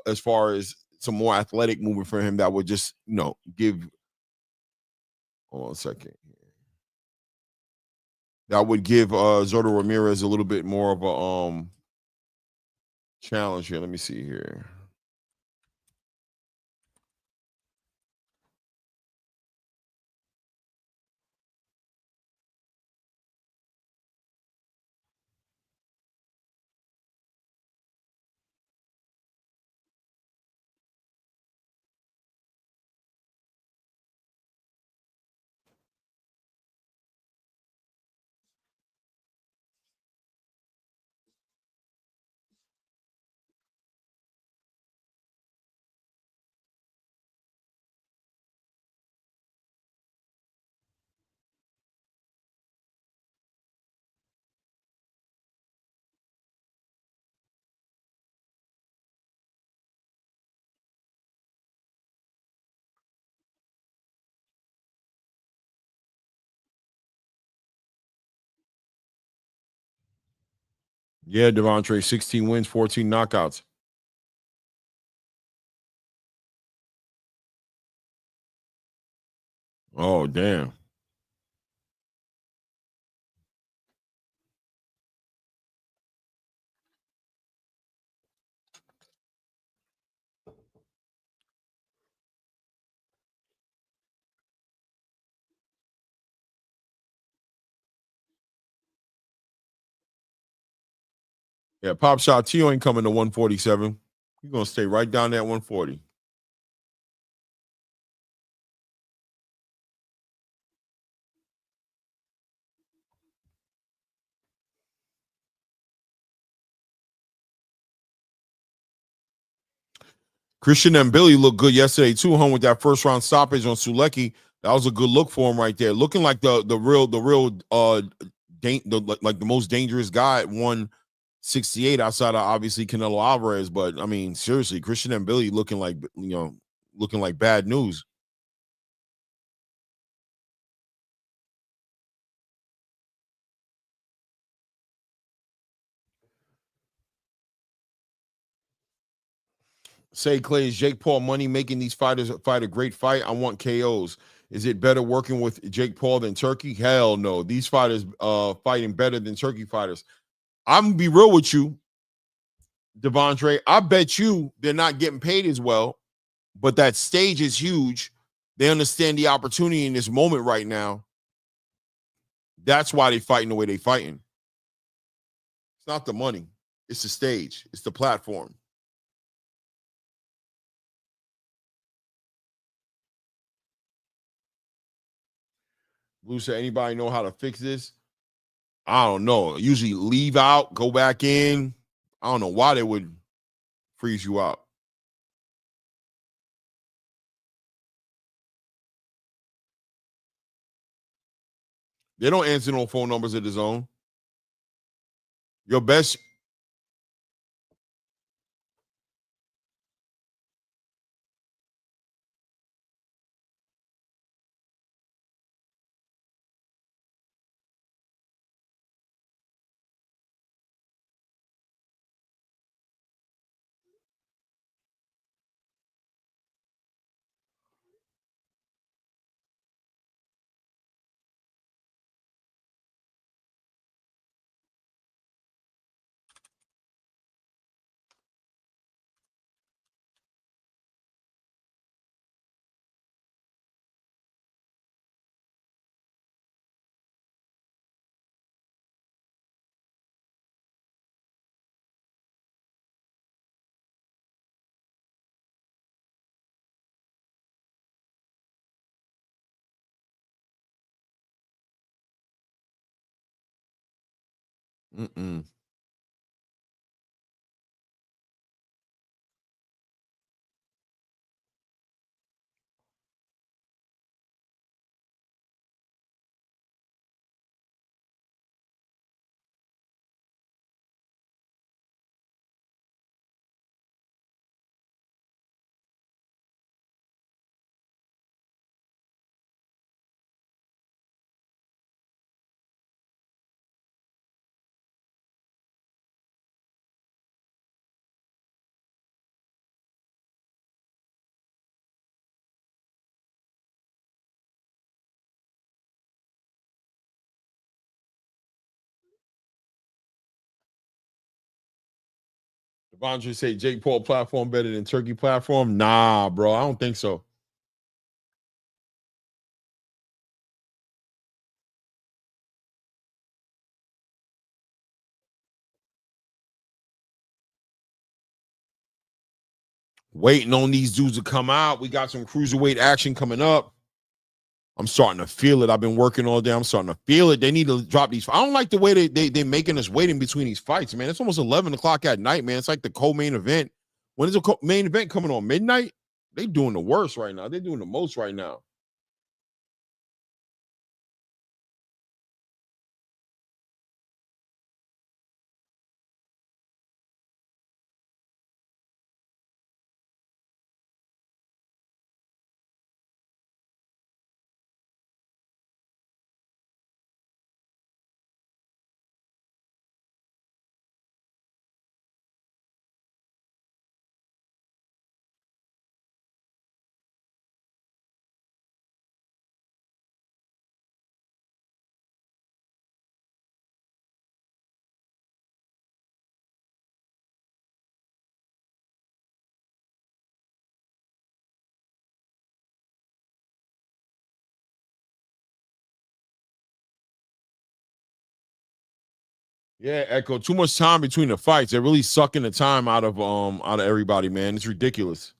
Speaker 3: as far as some more athletic movement for him that would just give. Hold on a second. That would give Zurdo Ramirez a little bit more of a challenge here. Let me see here. Yeah, Devontre, 16 wins, 14 knockouts. Oh, damn. Yeah, Pop Shot Tio ain't coming to 147. You're going to stay right down there at 140. Christian and Billy looked good yesterday too, home with that first round stoppage on Sulecki. That was a good look for him right there. Looking like the real like the most dangerous guy at 168 outside of obviously Canelo Alvarez. But I mean, seriously, Christian and Billy looking like looking like bad news. Say Clay, is Jake Paul money making these fighters fight a great fight? I want KOs. Is it better working with Jake Paul than Turkey? Hell no. These fighters fighting better than Turkey fighters. I'm gonna be real with you, Devondre. I bet you they're not getting paid as well, but that stage is huge. They understand the opportunity in this moment right now. That's why they fighting the way they fighting. It's not the money. It's the stage. It's the platform. Blue said, anybody know how to fix this? I don't know. Usually leave out, go back in. I don't know why they would freeze you out. They don't answer no phone numbers at the zone. Your best. Mm-mm. Devondre say Jake Paul platform better than Turkey platform. Nah, bro. I don't think so. Waiting on these dudes to come out. We got some cruiserweight action coming up. I'm starting to feel it. I've been working all day. I'm starting to feel it. They need to drop these. I don't like the way they're making us waiting between these fights, man. It's almost 11 o'clock at night, man. It's like the co-main event. When is the main event coming on? Midnight? They doing the worst right now. They're doing the most right now. Yeah, Echo. Too much time between the fights. They're really sucking the time out of everybody, man. It's ridiculous.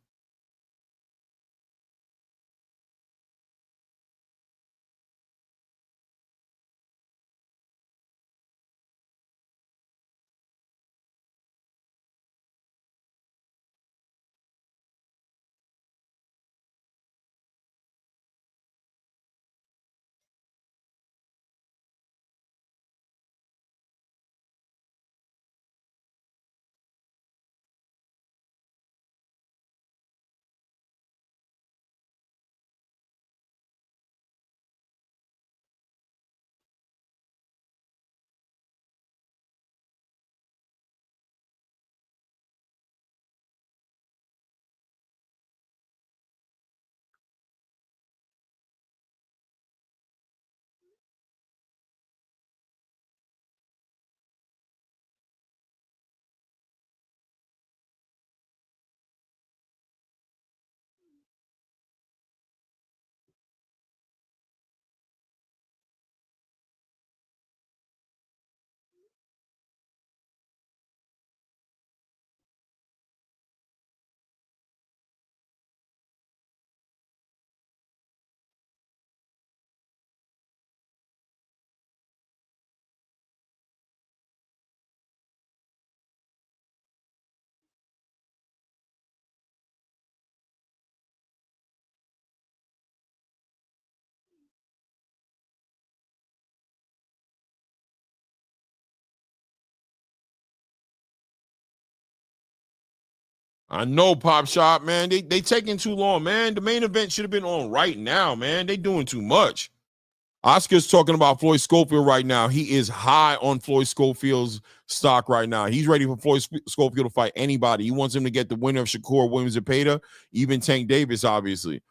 Speaker 3: I know, Pop Shop, man. They taking too long, man. The main event should have been on right now, man. They doing too much. Oscar's talking about Floyd Schofield right now. He is high on Floyd Schofield's stock right now. He's ready for Floyd Schofield to fight anybody. He wants him to get the winner of Shakur Williams-Zepeda, even Tank Davis, obviously.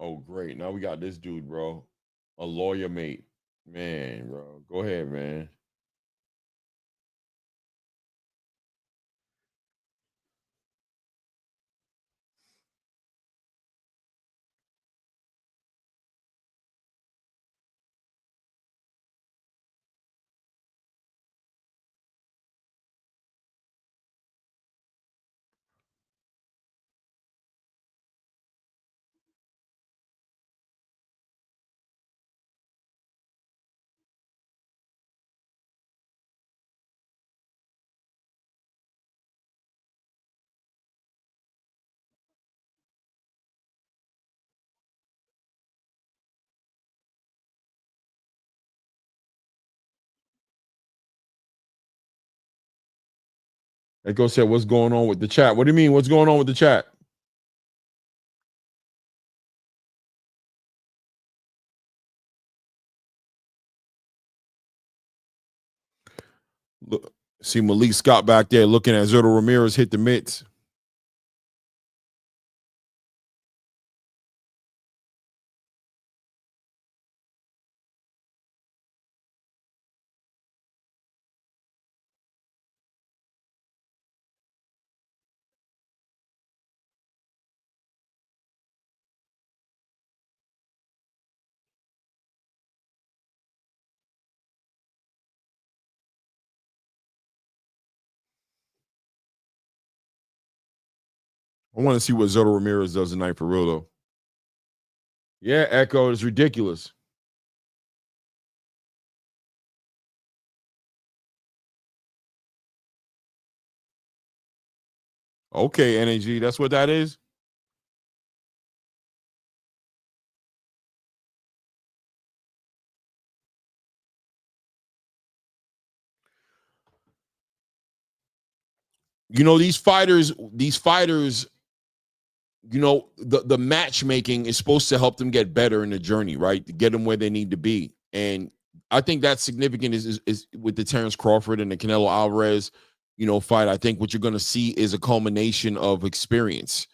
Speaker 3: Oh, great. Now we got this dude, bro. A lawyer mate. Man, bro. Go ahead, man. Echo said, what's going on with the chat? What do you mean? What's going on with the chat? Look, see Malik Scott back there looking at Zurdo Ramirez hit the mitts. I want to see what Zurdo Ramirez does tonight for real, though. Yeah, Echo, it's ridiculous. Okay, NAG, that's what that is? You know, these fighters, you know, the matchmaking is supposed to help them get better in the journey, right? To get them where they need to be. And I think that's significant is with the Terrence Crawford and the Canelo Alvarez, you know, fight. I think what you're going to see is a culmination of experience.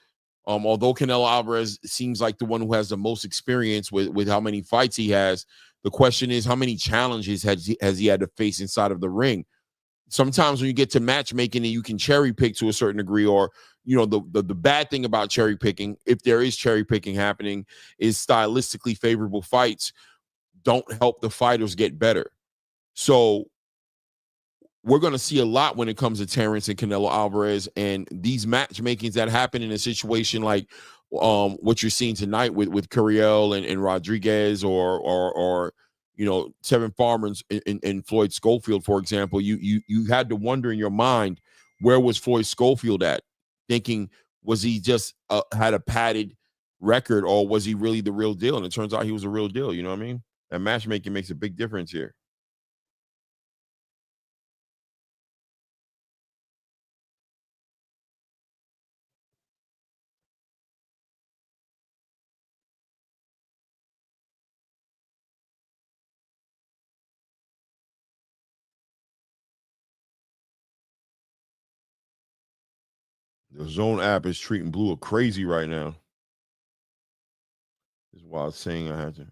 Speaker 3: Although Canelo Alvarez seems like the one who has the most experience with how many fights he has, the question is how many challenges has he had to face inside of the ring? Sometimes when you get to matchmaking and you can cherry pick to a certain degree, or you know, the bad thing about cherry picking, if there is cherry picking happening, is stylistically favorable fights don't help the fighters get better. So we're going to see a lot when it comes to Terrence and Canelo Alvarez, and these matchmakings that happen in a situation like what you're seeing tonight with Curiel and Rodriguez, or you know, Tevin Farmer and Floyd Schofield, for example. You had to wonder in your mind, where was Floyd Schofield at? Thinking, was he just had a padded record, or was he really the real deal? And it turns out he was a real deal. You know what I mean? And matchmaking makes a big difference here. The Zone app is treating Blue crazy right now. This is why I was saying I had to.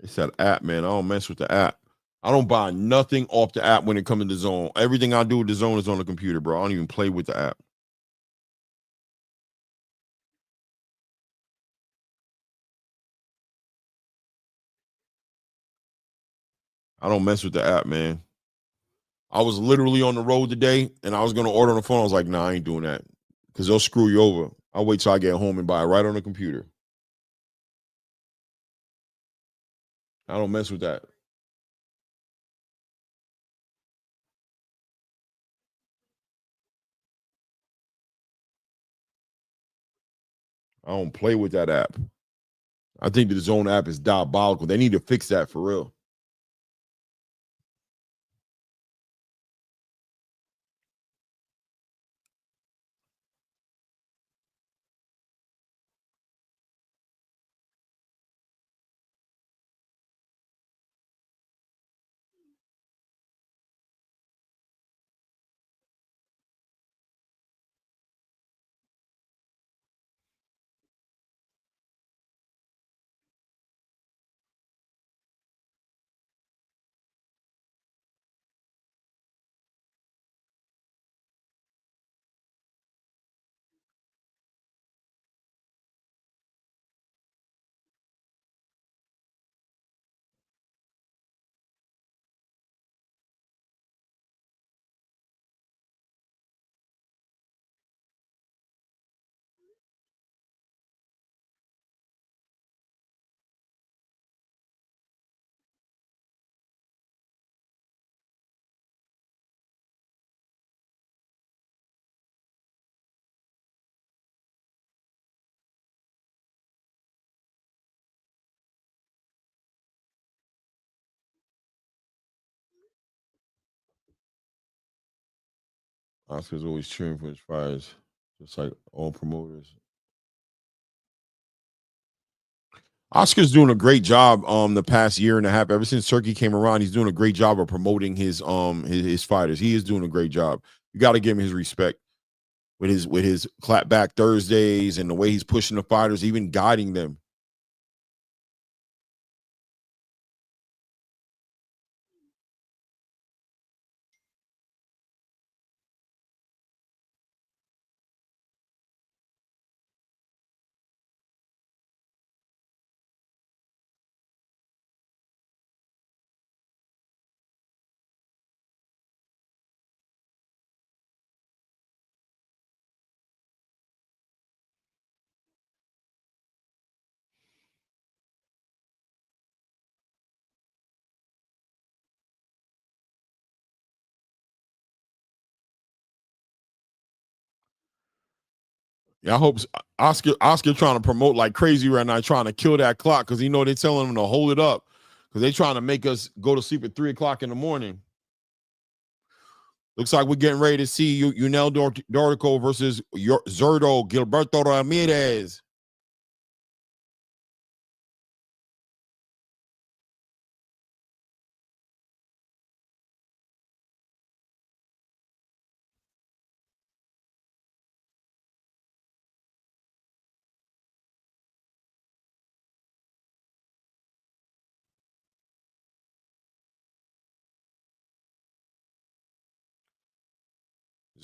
Speaker 3: It's that app, man. I don't mess with the app. I don't buy nothing off the app when it comes to the Zone. Everything I do with the Zone is on the computer, bro. I don't even play with the app. I don't mess with the app, man. I was literally on the road today, and I was gonna order on the phone. I was like, nah, I ain't doing that because they'll screw you over. I'll wait till I get home and buy it right on the computer. I don't mess with that. I don't play with that app. I think the Zone app is diabolical. They need to fix that for real. Oscar's always cheering for his fighters, just like all promoters. Oscar's doing a great job the past year and a half. Ever since Turkey came around, he's doing a great job of promoting his fighters. He is doing a great job. You got to give him his respect with his clapback Thursdays and the way he's pushing the fighters, even guiding them. Yeah, I hope Oscar trying to promote like crazy right now, trying to kill that clock because they're telling him to hold it up because they're trying to make us go to sleep at 3:00 in the morning. Looks like we're getting ready to see Unel Dortico versus Zurdo Gilberto Ramirez.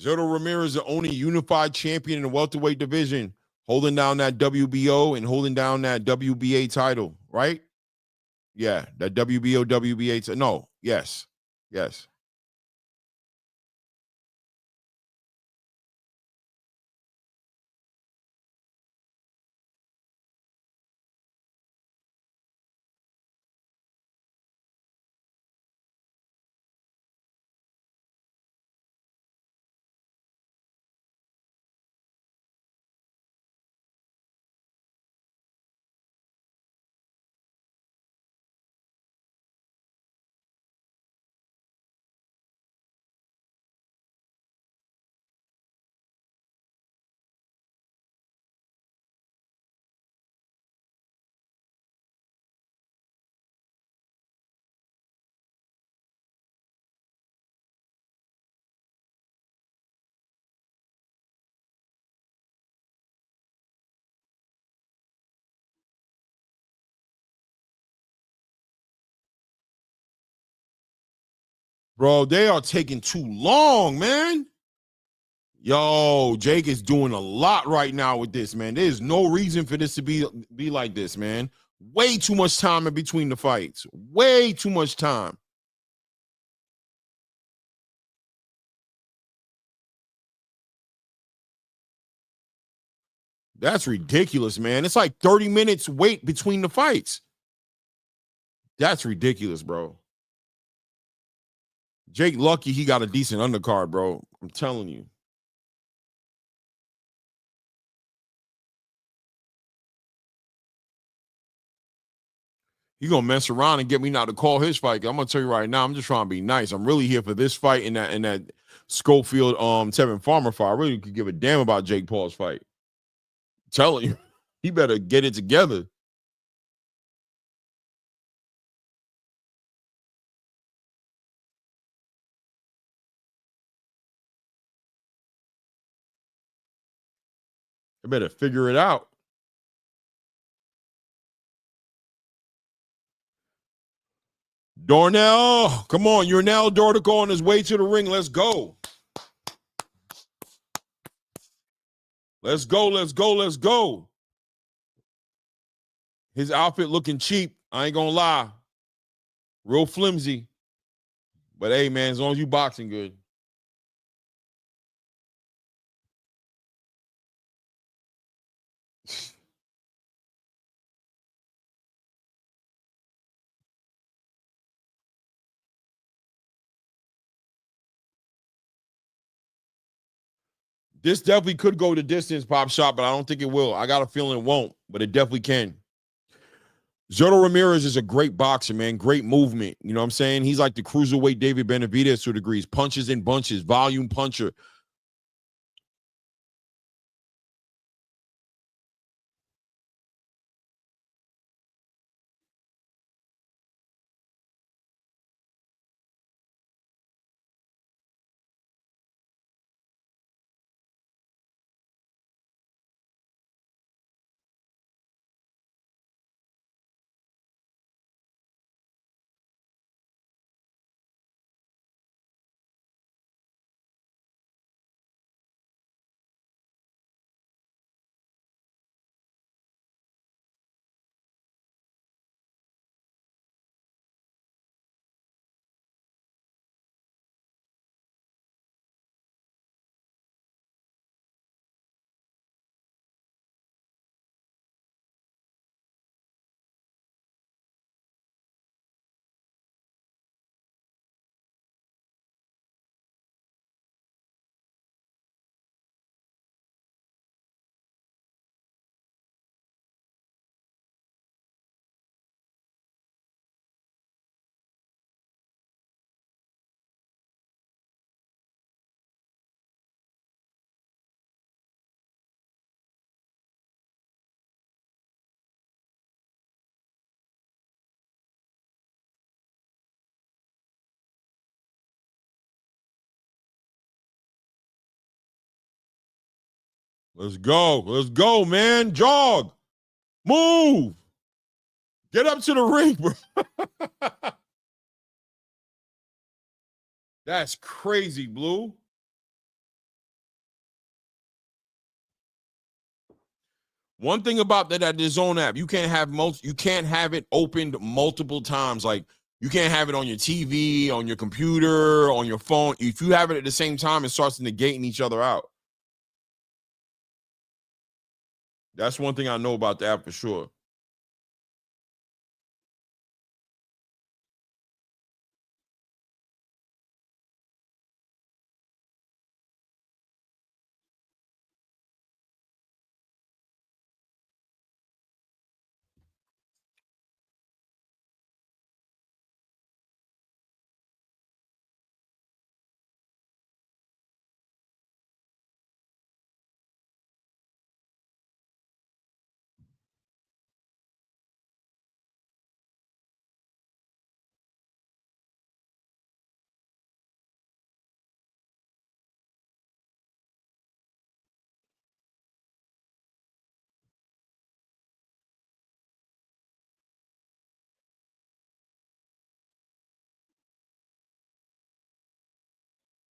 Speaker 3: Zurdo Ramirez, the only unified champion in the welterweight division, holding down that WBO and holding down that WBA title, right? Yeah, that WBO, WBA. No, yes. Bro, they are taking too long, man. Yo, Jake is doing a lot right now with this, man. There's no reason for this to be like this, man. Way too much time in between the fights. Way too much time. That's ridiculous, man. It's like 30 minutes wait between the fights. That's ridiculous, bro. Jake lucky he got a decent undercard, bro. I'm telling you. He gonna mess around and get me not to call his fight. I'm gonna tell you right now, I'm just trying to be nice. I'm really here for this fight and that Schofield Tevin Farmer fight. I really could give a damn about Jake Paul's fight. I'm telling you, he better get it together. I better figure it out. Darnell, come on. You're now Dortico on his way to the ring. Let's go. Let's go, let's go, let's go. His outfit looking cheap. I ain't gonna lie. Real flimsy. But hey, man, as long as you boxing good. This definitely could go the distance, Pop Shop, but I don't think it will. I got a feeling it won't, but it definitely can. Zurdo Ramirez is a great boxer, man. Great movement. You know what I'm saying? He's like the cruiserweight David Benavidez to degrees. Punches in bunches, volume puncher. Let's go. Let's go, man. Jog. Move. Get up to the ring, bro. That's crazy, Blue. One thing about that DAZN app, you can't have it opened multiple times. Like you can't have it on your TV, on your computer, on your phone. If you have it at the same time, it starts negating each other out. That's one thing I know about the app for sure.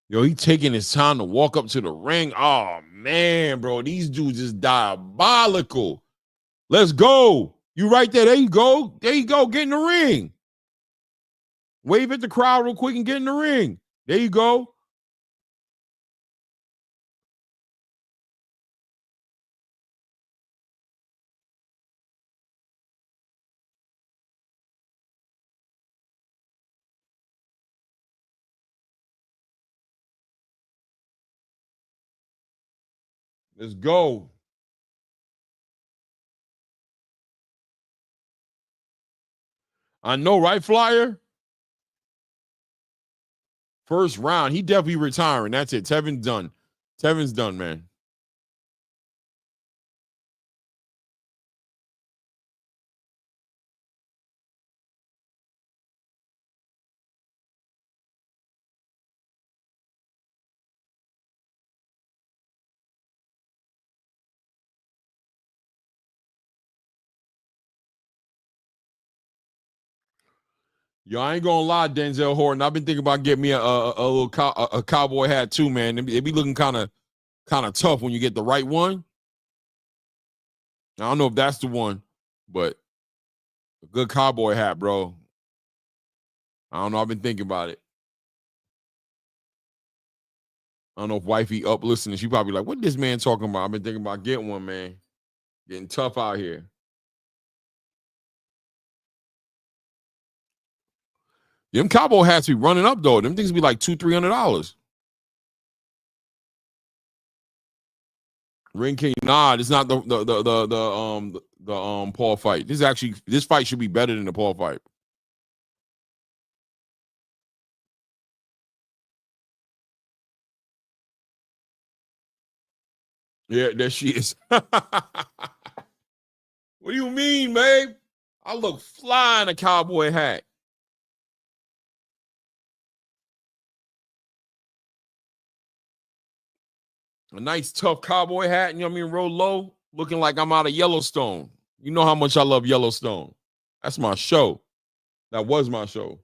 Speaker 3: Yo, he taking his time to walk up to the ring. Oh, man, bro. These dudes is diabolical. Let's go. You right there. There you go. There you go. Get in the ring. Wave at the crowd real quick and get in the ring. There you go. Let's go. I know, right, Flyer? First round. He definitely retiring. That's it. Tevin's done. Tevin's done, man. Yo, I ain't gonna lie, Denzel Horton. I've been thinking about getting me a little cowboy hat too, man. They be looking kind of tough when you get the right one. I don't know if that's the one, but a good cowboy hat, bro. I don't know. I've been thinking about it. I don't know if wifey up listening. She probably like, what this man talking about? I've been thinking about getting one, man. Getting tough out here. Them cowboy hats be running up though. Them things be like $200-$300. Ring King, nah, it's not the Paul fight. This fight should be better than the Paul fight. Yeah, there she is. What do you mean, babe? I look fly in a cowboy hat. A nice tough cowboy hat, you know what I mean, real low, looking like I'm out of Yellowstone. You know how much I love Yellowstone. That's my show. That was my show.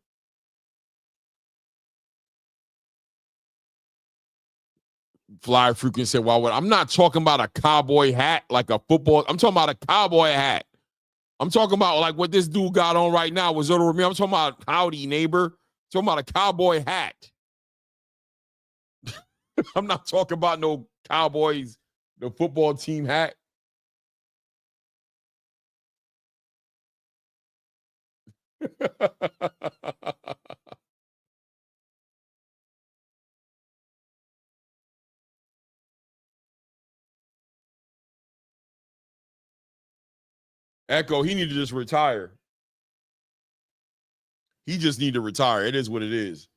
Speaker 3: Fly frequency said, "Why would I'm not talking about a cowboy hat like a football? I'm talking about a cowboy hat. I'm talking about like what this dude got on right now was Zoto Ramirez. I'm talking about howdy neighbor. I'm talking about a cowboy hat. I'm not talking about no Cowboys, the football team hat." Echo, he need to just retire. He just need to retire. It is what it is.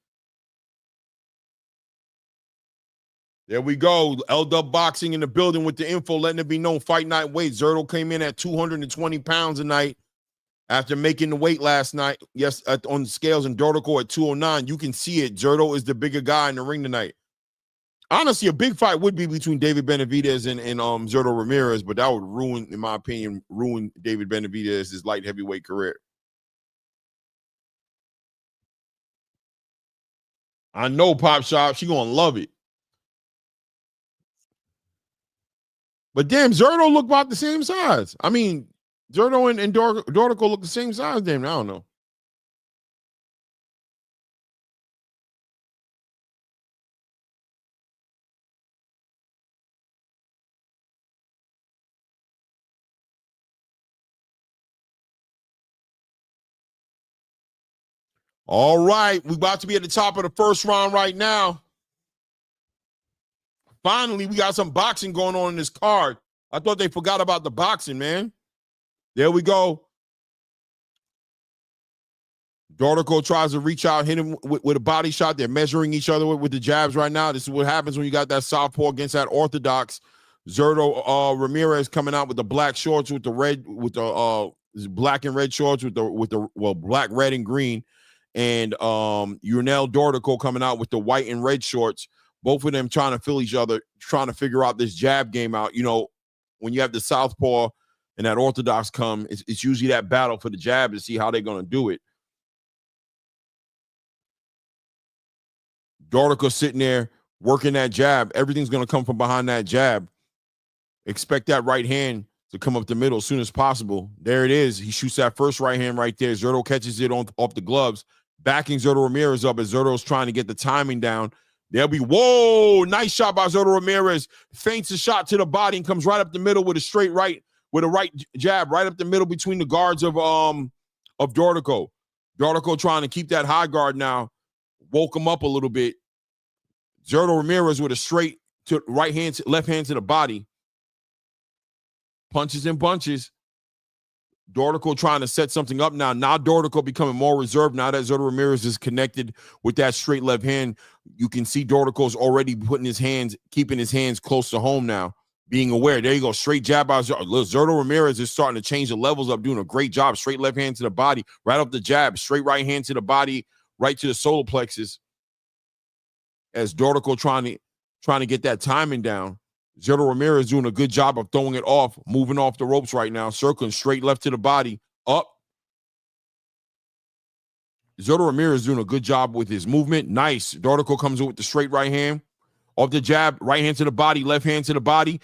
Speaker 3: There we go. L-Dub Boxing in the building with the info, letting it be known. Fight night weight. Zerto came in at 220 pounds tonight after making the weight last night. Yes, on the scales, and Dortico at 209. You can see it. Zerto is the bigger guy in the ring tonight. Honestly, a big fight would be between David Benavidez and Zerto Ramirez, but that would ruin, in my opinion, David Benavidez's light heavyweight career. I know Pop Shop. She gonna love it. But damn, Zerto look about the same size. I mean, Zerto and Dortico look the same size. Damn, I don't know. All right, we about to be at the top of the first round right now. Finally, we got some boxing going on in this card. I thought they forgot about the boxing, man. There we go. Dortico tries to reach out, hit him with a body shot. They're measuring each other with the jabs right now. This is what happens when you got that southpaw against that orthodox. Zerto Ramirez coming out with the black shorts with the red, with the black and red shorts with the black, red, and green. And Curiel Dortico coming out with the white and red shorts. Both of them trying to feel each other, trying to figure out this jab game out. You know, when you have the southpaw and that orthodox come, it's usually that battle for the jab to see how they're going to do it. Dortico sitting there working that jab. Everything's going to come from behind that jab. Expect that right hand to come up the middle as soon as possible. There it is. He shoots that first right hand right there. Zerto catches it off the gloves, backing Zerto Ramirez up as Zerto's trying to get the timing down. There'll be, whoa, nice shot by Zerto Ramirez. Feints a shot to the body and comes right up the middle with a straight right, with a right jab right up the middle between the guards of Dortico. Dortico trying to keep that high guard now. Woke him up a little bit. Zerto Ramirez with a straight to right hand, left hand to the body. Punches and bunches. Dortico trying to set something up now. Now Dortico becoming more reserved. Now that Zurdo Ramirez is connected with that straight left hand, you can see Dortico's already putting his hands, keeping his hands close to home now, being aware. There you go. Straight jab out. Zurdo Ramirez is starting to change the levels up, doing a great job. Straight left hand to the body, right up the jab. Straight right hand to the body, right to the solar plexus. As Dortico trying to get that timing down. Zurdo Ramirez doing a good job of throwing it off, moving off the ropes right now, circling straight left to the body, up. Zurdo Ramirez doing a good job with his movement. Nice. Dortico comes in with the straight right hand, off the jab, right hand to the body, left hand to the body,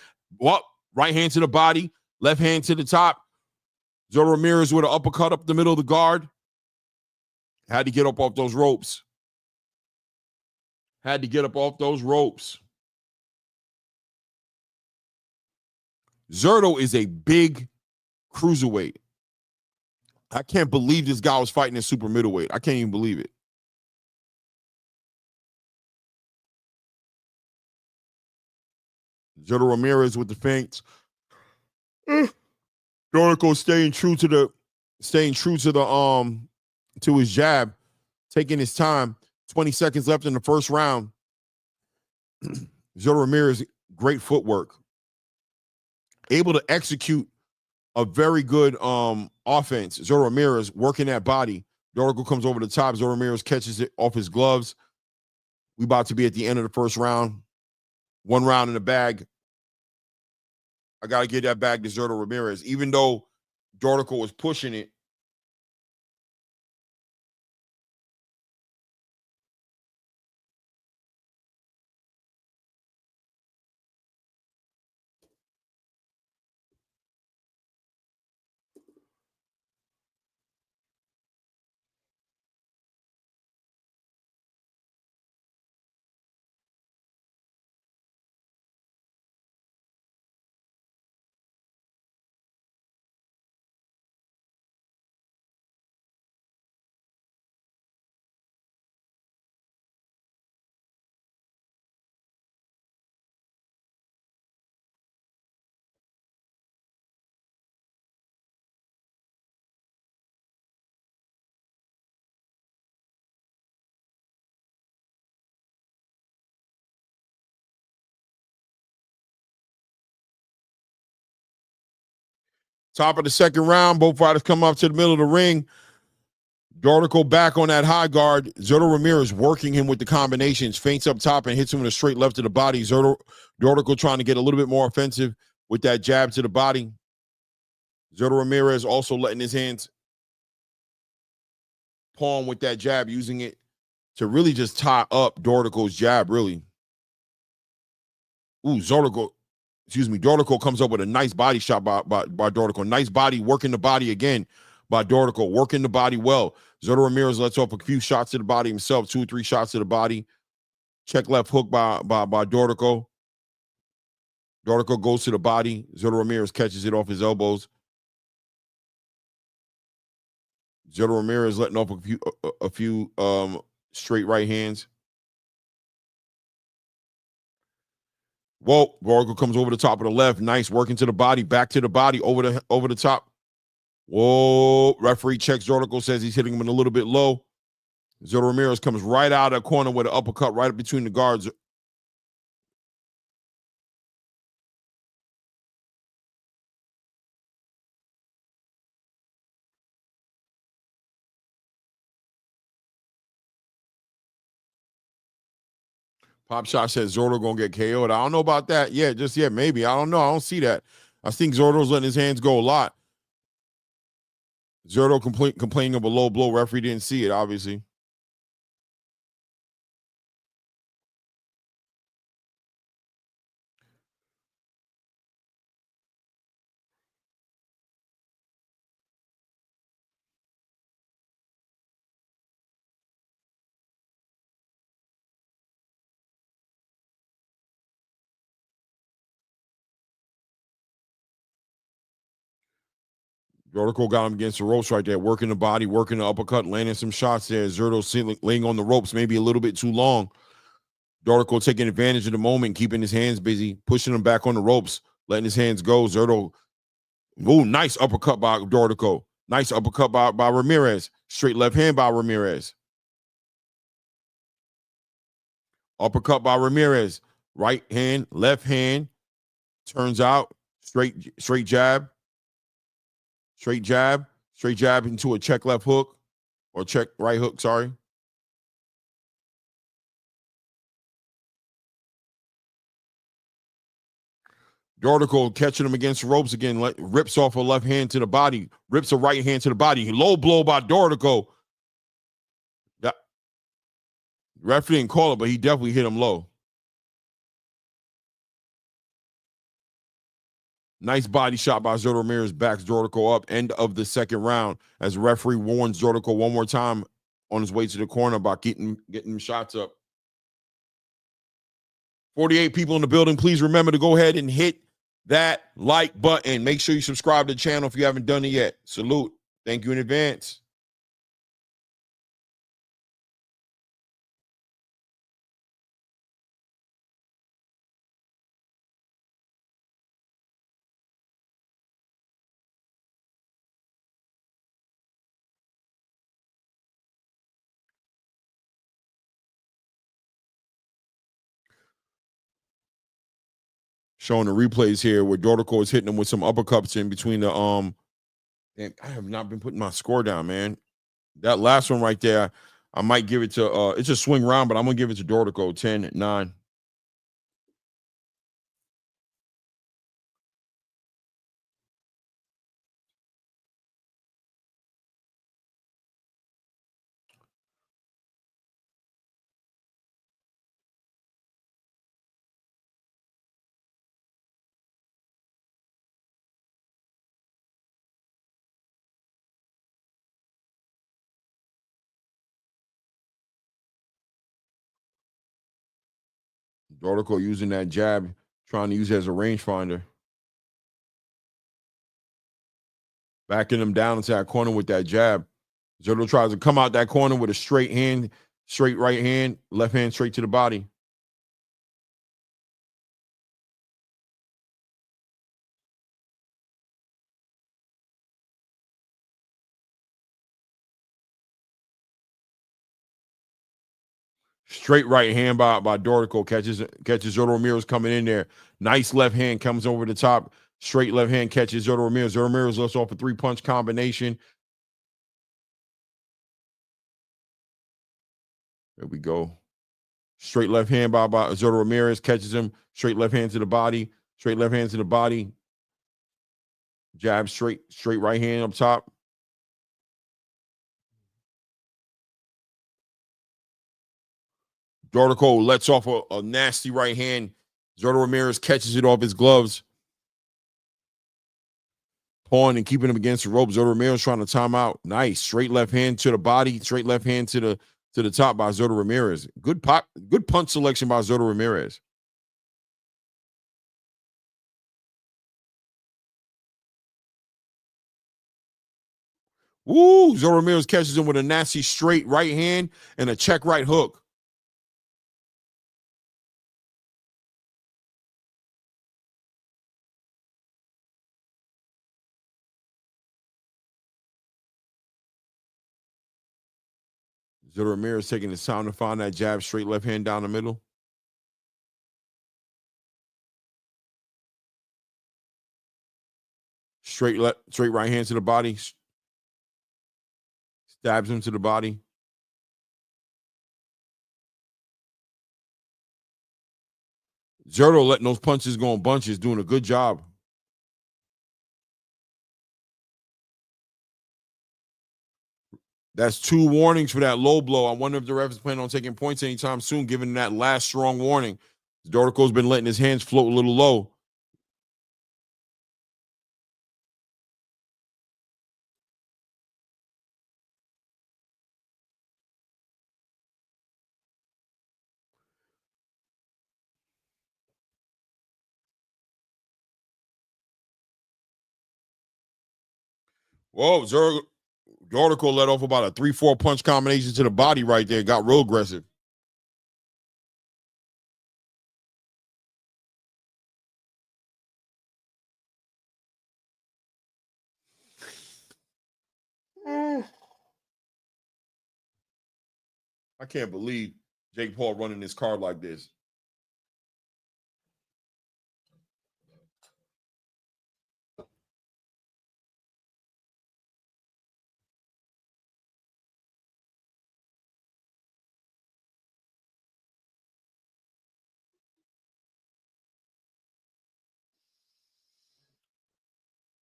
Speaker 3: up, right hand to the body, left hand to the top. Zurdo Ramirez with an uppercut up the middle of the guard. Had to get up off those ropes. Had to get up off those ropes. Zurdo is a big cruiserweight. I can't believe this guy was fighting in super middleweight. I can't even believe it. Zurdo Ramirez with the feints. Dortico staying true to his jab, taking his time. 20 seconds left in the first round. Zurdo Ramirez, great footwork. Able to execute a very good offense. Zurdo Ramirez working that body. Dortico comes over the top. Zurdo Ramirez catches it off his gloves. We about to be at the end of the first round. 1 round in the bag. I got to get that bag to Zurdo Ramirez. Even though Dortico was pushing it, top of the second round, both fighters come up to the middle of the ring. Dortico back on that high guard. Zurdo Ramirez working him with the combinations, feints up top and hits him with a straight left to the body. Dortico trying to get a little bit more offensive with that jab to the body. Zurdo Ramirez also letting his hands palm with that jab, using it to really just tie up Dortico's jab, really. Ooh, Dortico comes up with a nice body shot by Dortico. Nice body, working the body again by Dortico, working the body well. Zurdo Ramirez lets off a few shots to the body himself, 2 or 3 shots to the body. Check left hook by Dortico. Dortico goes to the body. Zurdo Ramirez catches it off his elbows. Zurdo Ramirez letting off a few straight right hands. Whoa, Dortico comes over the top of the left. Nice, working to the body, back to the body, over the top. Whoa, referee checks Dortico, says he's hitting him a little bit low. Zurdo Ramirez comes right out of the corner with an uppercut right between the guards. Pop Shot says Zurdo gonna get KO'd. I don't know about that. Yeah, maybe. I don't know. I don't see that. I think Zurdo's letting his hands go a lot. Zurdo complaining of a low blow. Referee didn't see it, obviously. Dortico got him against the ropes right there, working the body, working the uppercut, landing some shots there. Zurdo laying on the ropes, maybe a little bit too long. Dortico taking advantage of the moment, keeping his hands busy, pushing him back on the ropes, letting his hands go. Zurdo Ooh, nice uppercut by Dortico. Nice uppercut by Ramirez. Straight left hand by Ramirez. Uppercut by Ramirez. Right hand, left hand. Turns out. Straight jab. Straight jab. Straight jab into a check left hook. Or check right hook, sorry. Dortico catching him against the ropes again. Rips off a left hand to the body. Rips a right hand to the body. Low blow by Dortico. That ref didn't call it, but he definitely hit him low. Nice body shot by Zurdo Ramirez. Backs Dortico up. End of the second round as the referee warns Dortico one more time on his way to the corner about getting shots up. 48 people in the building. Please remember to go ahead and hit that like button. Make sure you subscribe to the channel if you haven't done it yet. Salute. Thank you in advance. Showing the replays here where Dortico is hitting him with some uppercuts in between the and I have not been putting my score down, man. That last one right there, I might give it to it's a swing round, but I'm gonna give it to Dortico 10-9. Dortico using that jab, trying to use it as a rangefinder. Backing him down into that corner with that jab. Zurdo tries to come out that corner with a straight hand, straight right hand, left hand straight to the body. Straight right hand by Dortico. Catches Zurdo Ramirez coming in there. Nice left hand comes over the top. Straight left hand catches Zurdo Ramirez. Zurdo Ramirez lets off a 3-punch combination. There we go. Straight left hand by Zurdo Ramirez. Catches him. Straight left hand to the body. Straight left hand to the body. Jab straight right hand up top. Dortico lets off a nasty right hand. Zurdo Ramirez catches it off his gloves. Pawing and keeping him against the rope. Zurdo Ramirez trying to time out. Nice. Straight left hand to the body. Straight left hand to the top by Zurdo Ramirez. Good punch selection by Zurdo Ramirez. Woo! Zurdo Ramirez catches him with a nasty straight right hand and a check right hook. Zurdo Ramirez taking his time to find that jab, straight left hand down the middle. Straight right hand to the body. Stabs him to the body. Zurdo letting those punches go in bunches, doing a good job. That's 2 warnings for that low blow. I wonder if the ref is planning on taking points anytime soon, given that last strong warning. Dortico's been letting his hands float a little low. Whoa, Dortico let off about a 3-4 punch combination to the body right there. Got real aggressive. I can't believe Jake Paul running this card like this.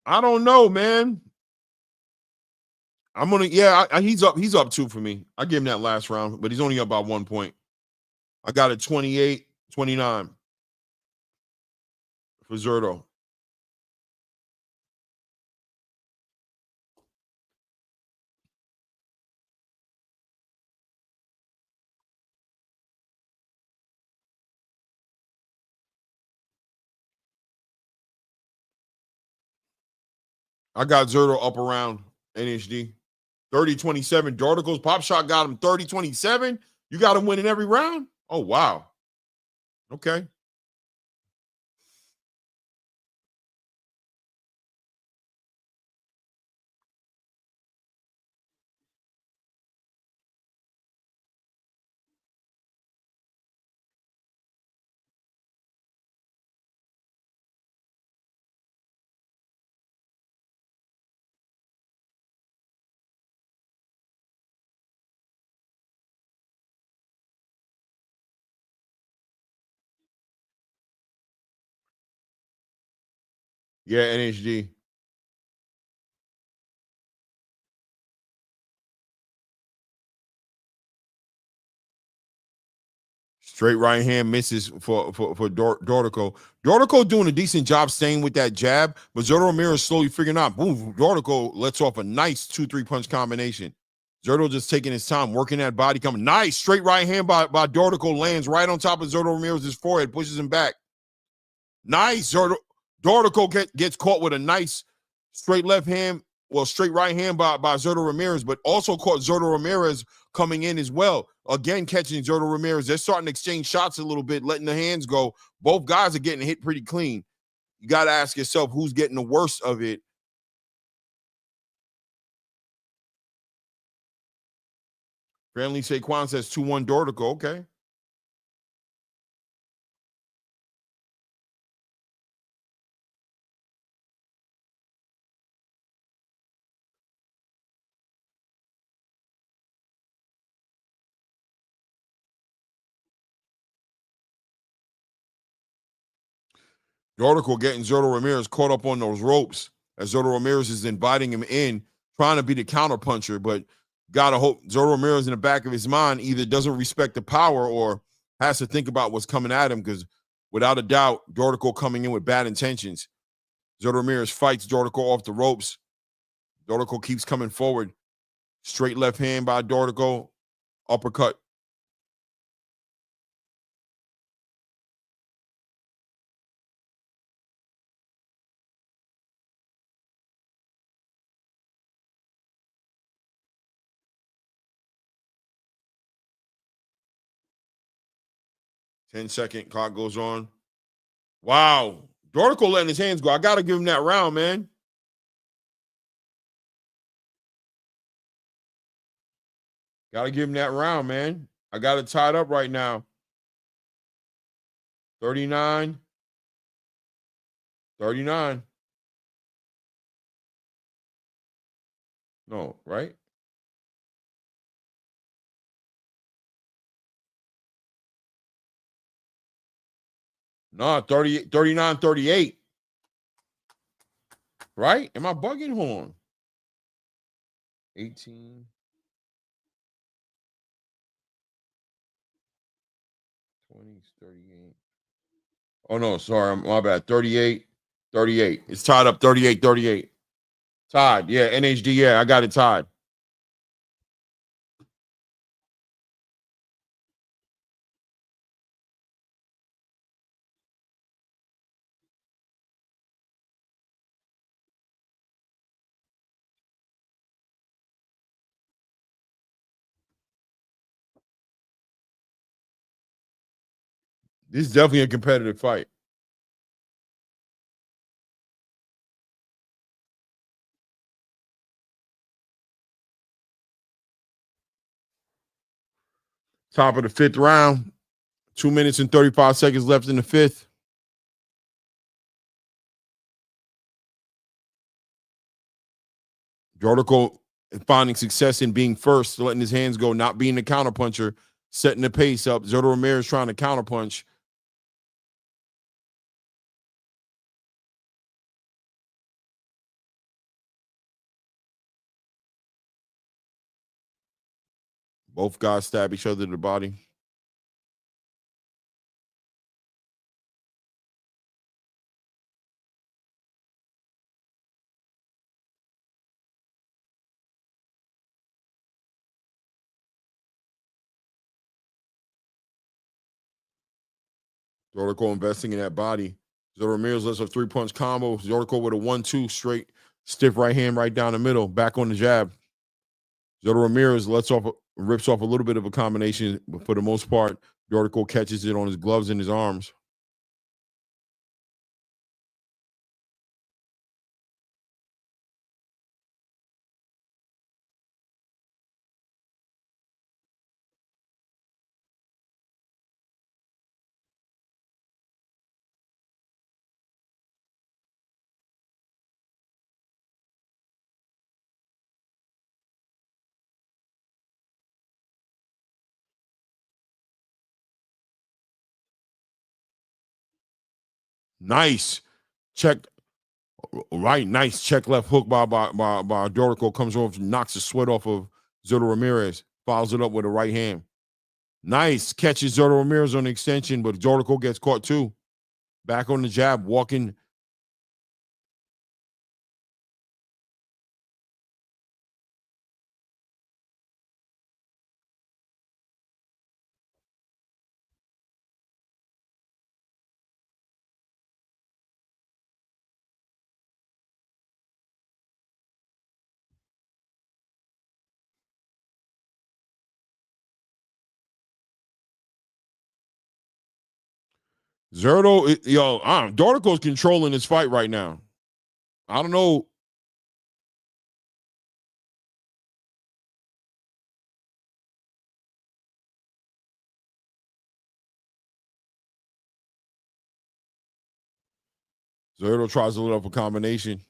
Speaker 3: I don't know, man. I'm gonna, he's up. He's up 2 for me. I give him that last round, but he's only up by 1 point. I got it 28-29 for Zerto. I got Zerto up around NHD. 30-27. Dorticos pop shot got him 30-27. You got him winning every round? Oh, wow. Okay. Yeah, NHD. Straight right hand misses for Dortico. Dortico doing a decent job staying with that jab, but Zerto Ramirez slowly figuring out. Boom, Dortico lets off a nice 2-3 punch combination. Zerto just taking his time, working that body coming. Nice straight right hand by Dortico, lands right on top of Zerto Ramirez's forehead, pushes him back. Nice. Dortico gets caught with a nice straight left hand, straight right hand by Zerto Ramirez, but also caught Zerto Ramirez coming in as well. Again, catching Zerto Ramirez. They're starting to exchange shots a little bit, letting the hands go. Both guys are getting hit pretty clean. You got to ask yourself who's getting the worst of it. Friendly Saquon says 2-1 Dortico. Okay. Dortico getting Zerto Ramirez caught up on those ropes as Zerto Ramirez is inviting him in, trying to be the counterpuncher, but gotta hope Zerto Ramirez in the back of his mind either doesn't respect the power or has to think about what's coming at him, because without a doubt, Dortico coming in with bad intentions. Zerto Ramirez fights Dortico off the ropes. Dortico keeps coming forward. Straight left hand by Dortico. Uppercut. Ten-second clock goes on. Wow. Dortico letting his hands go. I got to give him that round, man. Got to give him that round, man. I got it tied up right now. 39. 39. No, right? No, 39, 38. Right? Am I bugging? Hold on. 18. 20, 38. Oh, no, sorry. My bad. 38, 38. It's tied up 38, 38. Tied. Yeah, NHD. Yeah, I got it tied. This is definitely a competitive fight. Top of the 5th round. 2 minutes and 35 seconds left in the 5th. Dortico finding success in being first, letting his hands go, not being the counterpuncher, setting the pace up. Zurdo Ramirez trying to counterpunch. Both guys stab each other to the body. Dortico investing in that body. Zurdo Ramirez lets a 3-punch combo. Dortico with a 1-2 straight, stiff right hand right down the middle, back on the jab. Zurdo Ramirez rips off a little bit of a combination, but for the most part, Dortico catches it on his gloves and his arms. Nice check, right? Nice check left hook by Dortico, comes over, knocks the sweat off of Zurdo Ramirez, follows it up with a right hand. Nice catches Zurdo Ramirez on the extension, but Dortico gets caught too. Back on the jab, walking. Dortico's controlling this fight right now. I don't know. Zurdo tries to load up a combination.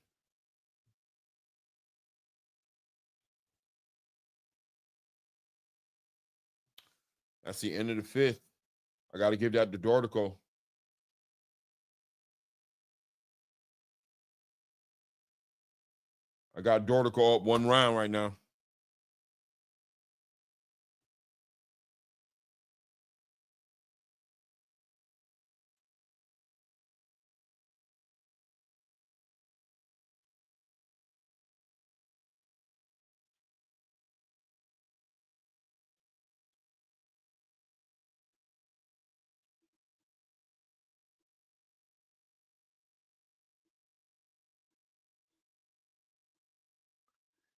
Speaker 3: That's the end of the 5th. I got to give that to Dortico. I got Dortico up 1 round right now.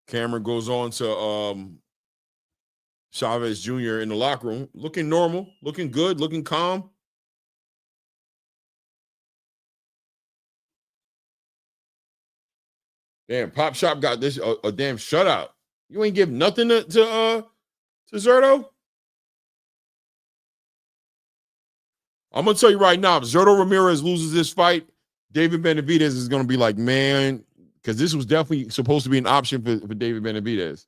Speaker 3: Cameron goes on to Chavez Jr. in the locker room, looking normal, looking good, looking calm. Damn, Pop Shop got this a damn shutout. You ain't give nothing to Zurdo. I'm gonna tell you right now, if Zurdo Ramirez loses this fight, David Benavidez is gonna be like, man, because this was definitely supposed to be an option for David Benavidez.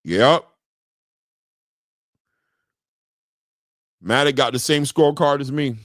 Speaker 3: Yep. Maddox got the same scorecard as me.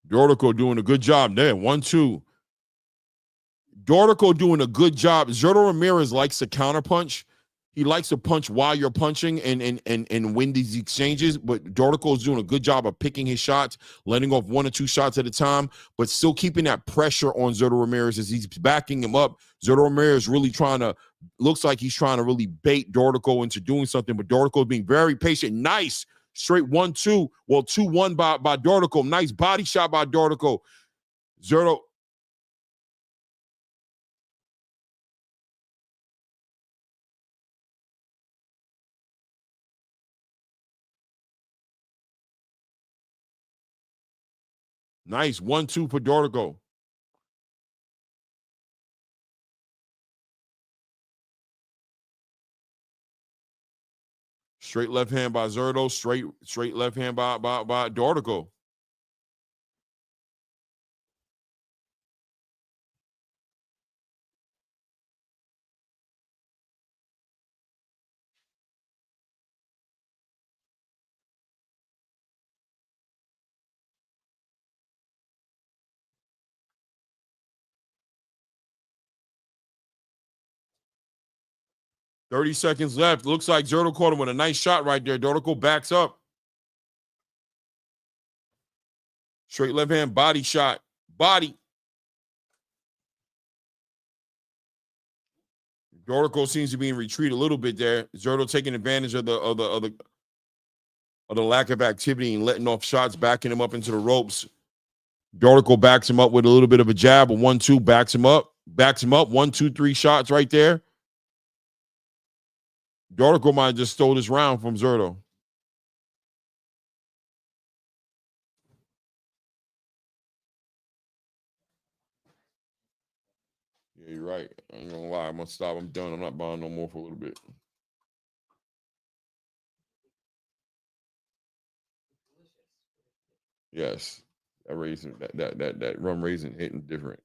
Speaker 3: Dortico doing a good job there. 1-2. Dortico doing a good job. Zurdo Ramirez likes to counterpunch. He likes to punch while you're punching and win these exchanges, but Dorticos is doing a good job of picking his shots, letting off 1 or 2 shots at a time, but still keeping that pressure on Zurdo Ramirez as he's backing him up. Zurdo Ramirez really looks like he's trying to really bait Dortico into doing something, but Dortico being very patient. Nice straight 1-2. Well, 2-1 by Dortico. Nice body shot by Dortico. Zurdo. Nice 1-2 for Dortico. Straight left hand by Zurdo. Straight left hand by Dortico. $30 seconds left. Looks like Zurdo caught him with a nice shot right there. Dortico backs up. Straight left hand body shot. Body. Dortico seems to be in retreat a little bit there. Zurdo taking advantage of the lack of activity and letting off shots, backing him up into the ropes. Dortico backs him up with a little bit of a jab, a 1-2, backs him up. 1, 2, 3 shots right there. Dortico might have just stole this round from Zurdo. Yeah, you're right. I ain't gonna lie. I'm gonna stop. I'm done. I'm not buying no more for a little bit. Yes. That raisin, that rum raisin hitting different.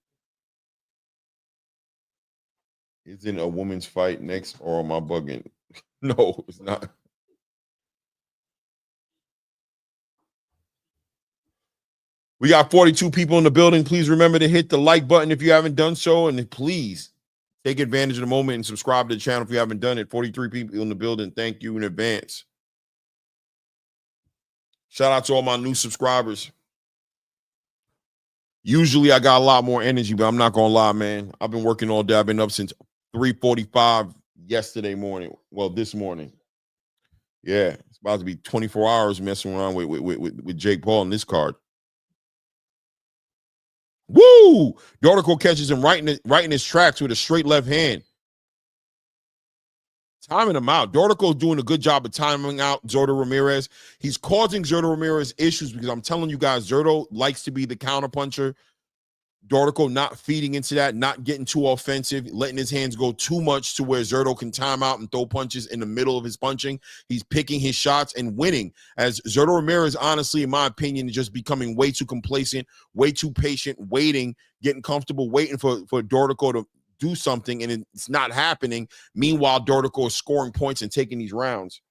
Speaker 3: Isn't a woman's fight next, or am I bugging? No, it's not. We got 42 people in the building. Please remember to hit the like button if you haven't done so. And please take advantage of the moment and subscribe to the channel if you haven't done it. 43 people in the building. Thank you in advance. Shout out to all my new subscribers. Usually I got a lot more energy, but I'm not going to lie, man. I've been working all day. I've been up since 3:45 yesterday morning. Well, this morning. Yeah, it's about to be 24 hours messing around with Jake Paul in this card. Woo! Dortico catches him right in his tracks with a straight left hand. Timing him out. Dortico's doing a good job of timing out Zurdo Ramirez. He's causing Zurdo Ramirez issues because I'm telling you guys, Zurdo likes to be the counterpuncher. Dortico not feeding into that, not getting too offensive, letting his hands go too much to where Zurdo can time out and throw punches in the middle of his punching. He's picking his shots and winning. As Zurdo Ramirez, honestly, in my opinion, is just becoming way too complacent, way too patient, waiting, getting comfortable, waiting for Dortico to do something, and it's not happening. Meanwhile, Dortico is scoring points and taking these rounds.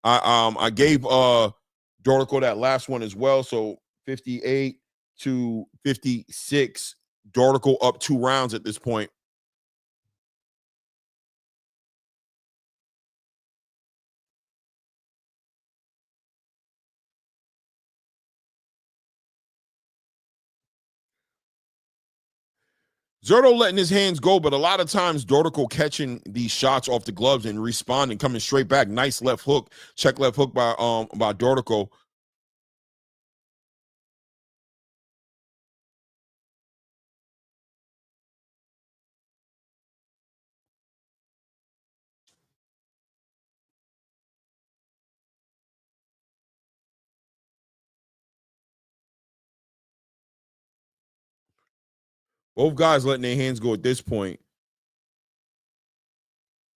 Speaker 3: I gave Dortico that last one as well, so 58 to 56. Dortico up 2 rounds at this point. Zurdo letting his hands go, but a lot of times Dortico catching these shots off the gloves and responding, coming straight back. Nice left hook, check left hook by Dortico. Both guys letting their hands go at this point.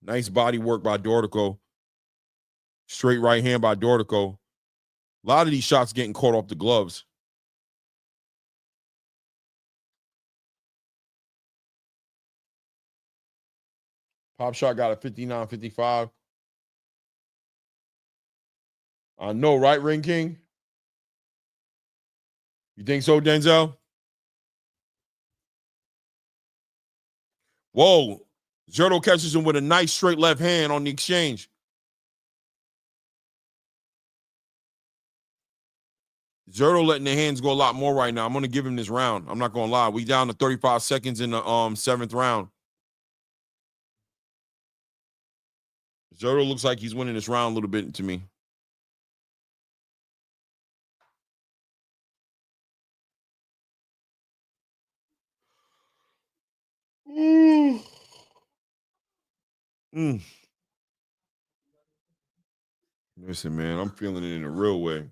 Speaker 3: Nice body work by Dortico. Straight right hand by Dortico. A lot of these shots getting caught off the gloves. Pop shot got a 59-55. I know, right, Ring King? You think so, Denzel? Whoa. Zerto catches him with a nice straight left hand on the exchange. Zerto letting the hands go a lot more right now. I'm going to give him this round. I'm not going to lie. We down to 35 seconds in the 7th round. Zerto looks like he's winning this round a little bit to me. Listen, man, I'm feeling it in a real way.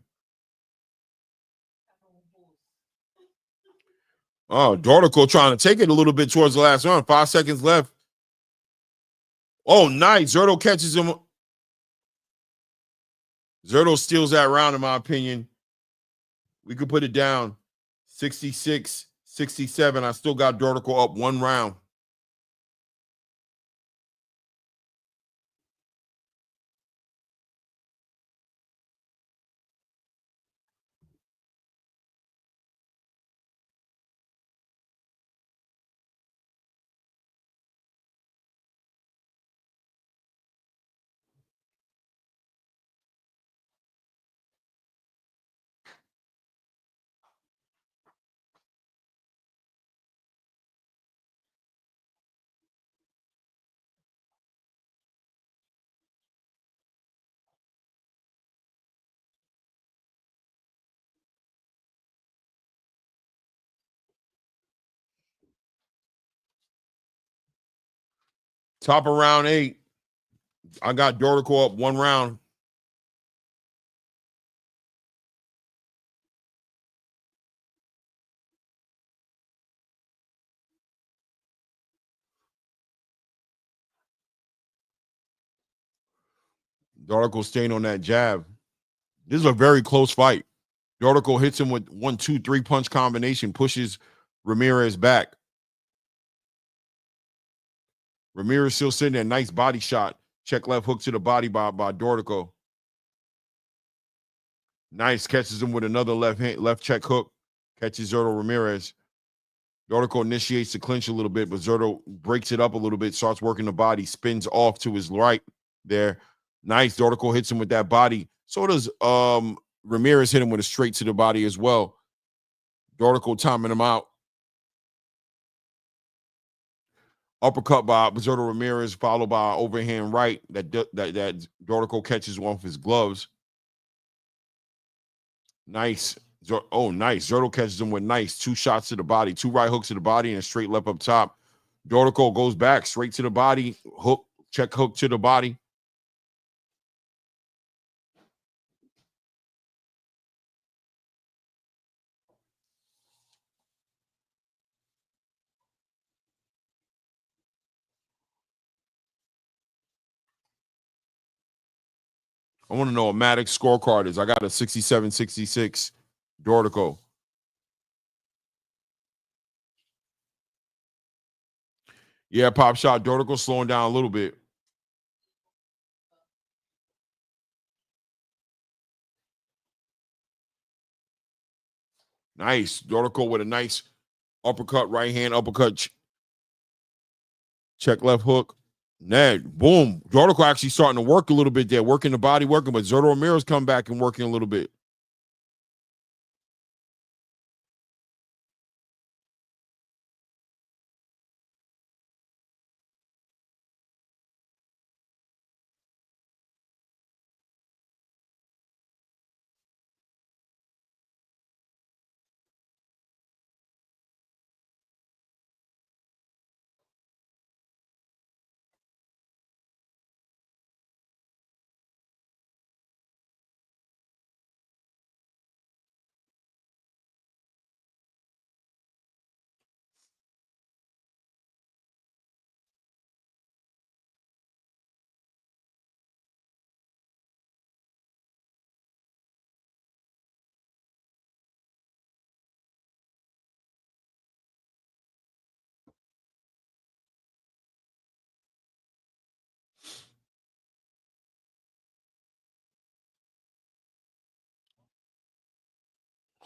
Speaker 3: Oh, Dorticos trying to take it a little bit towards the last round. 5 seconds left. Oh, nice. Zerto catches him. Zerto steals that round, in my opinion. We could put it down 66, 67. I still got Dorticos up 1 round. Top of round 8. I got Dorticos up 1 round. Dorticos staying on that jab. This is a very close fight. Dorticos hits him with 1-2-3 punch combination, pushes Ramirez back. Ramirez still sitting there. Nice body shot. Check left hook to the body by Dorticos. Nice. Catches him with another left check hook. Catches Zerto Ramirez. Dorticos initiates the clinch a little bit, but Zerto breaks it up a little bit, starts working the body, spins off to his right there. Nice. Dorticos hits him with that body. So does Ramirez hit him with a straight to the body as well. Dorticos timing him out. Uppercut by Zerto Ramirez, followed by overhand right that Dorticos catches off his gloves. Nice. Oh, nice. Zerto catches him with nice 2 shots to the body, 2 right hooks to the body, and a straight left up top. Dorticos goes back straight to the body, hook, check hook to the body. I want to know what Maddox scorecard is. I got a 67-66 Dorticos. Yeah, pop shot. Dorticos slowing down a little bit. Nice. Dorticos with a nice uppercut, right hand uppercut. Check left hook. Ned, boom. Dorticos actually starting to work a little bit there, working the body, but Zerto Ramirez come back and working a little bit.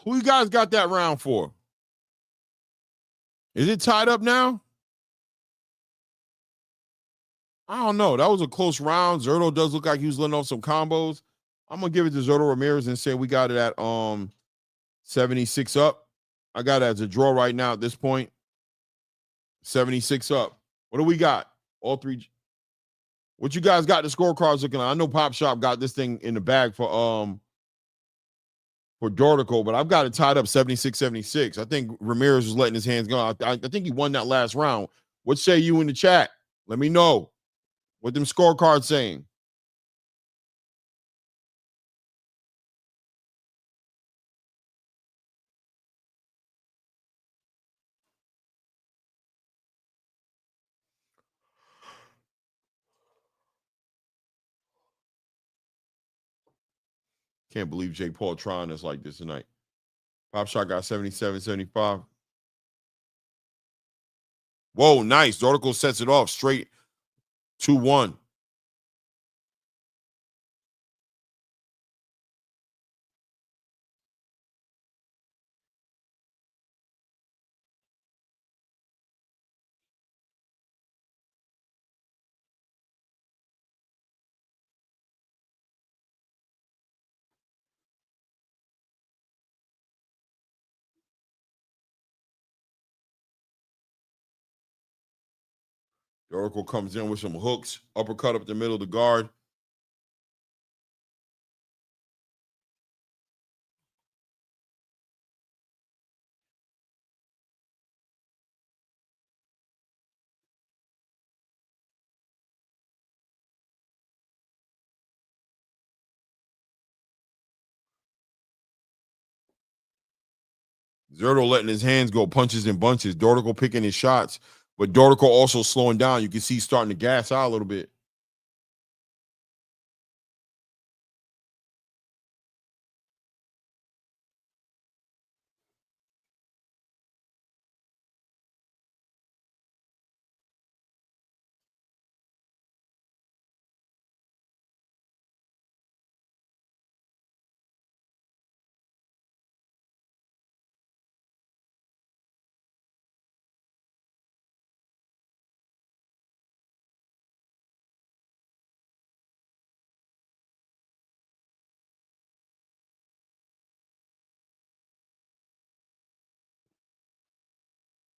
Speaker 3: Who you guys got that round for? Is it tied up now? I don't know. That was a close round. Zerto does look like he was letting off some combos. I'm gonna give it to Zerto Ramirez and say we got it at 76 up. I got it as a draw right now at this point. 76 up. What do we got? All three. What you guys got the scorecards looking like? I know Pop Shop got this thing in the bag for Dortico, but I've got it tied up 76-76. I think Ramirez was letting his hands go. I think he won that last round. What say you in the chat? Let me know what them scorecards saying. Can't believe Jake Paul trying us like this tonight. Pop Shot got 77-75. Whoa, nice. Dortico sets it off straight 2-1. Dortico comes in with some hooks, uppercut up the middle of the guard. Zerto letting his hands go, punches and bunches. Dortico picking his shots, but Dortico also slowing down. You can see he's starting to gas out a little bit.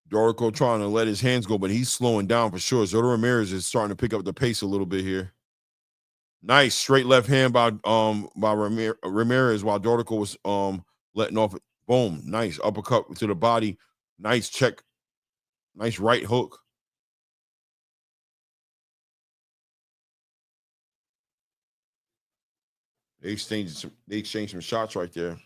Speaker 3: Dortico trying to let his hands go, but he's slowing down for sure. Zerto Ramirez is starting to pick up the pace a little bit here. Nice straight left hand by Ramirez while Dortico was letting off. Boom, nice uppercut to the body. Nice check. Nice right hook. They exchanged some shots right there.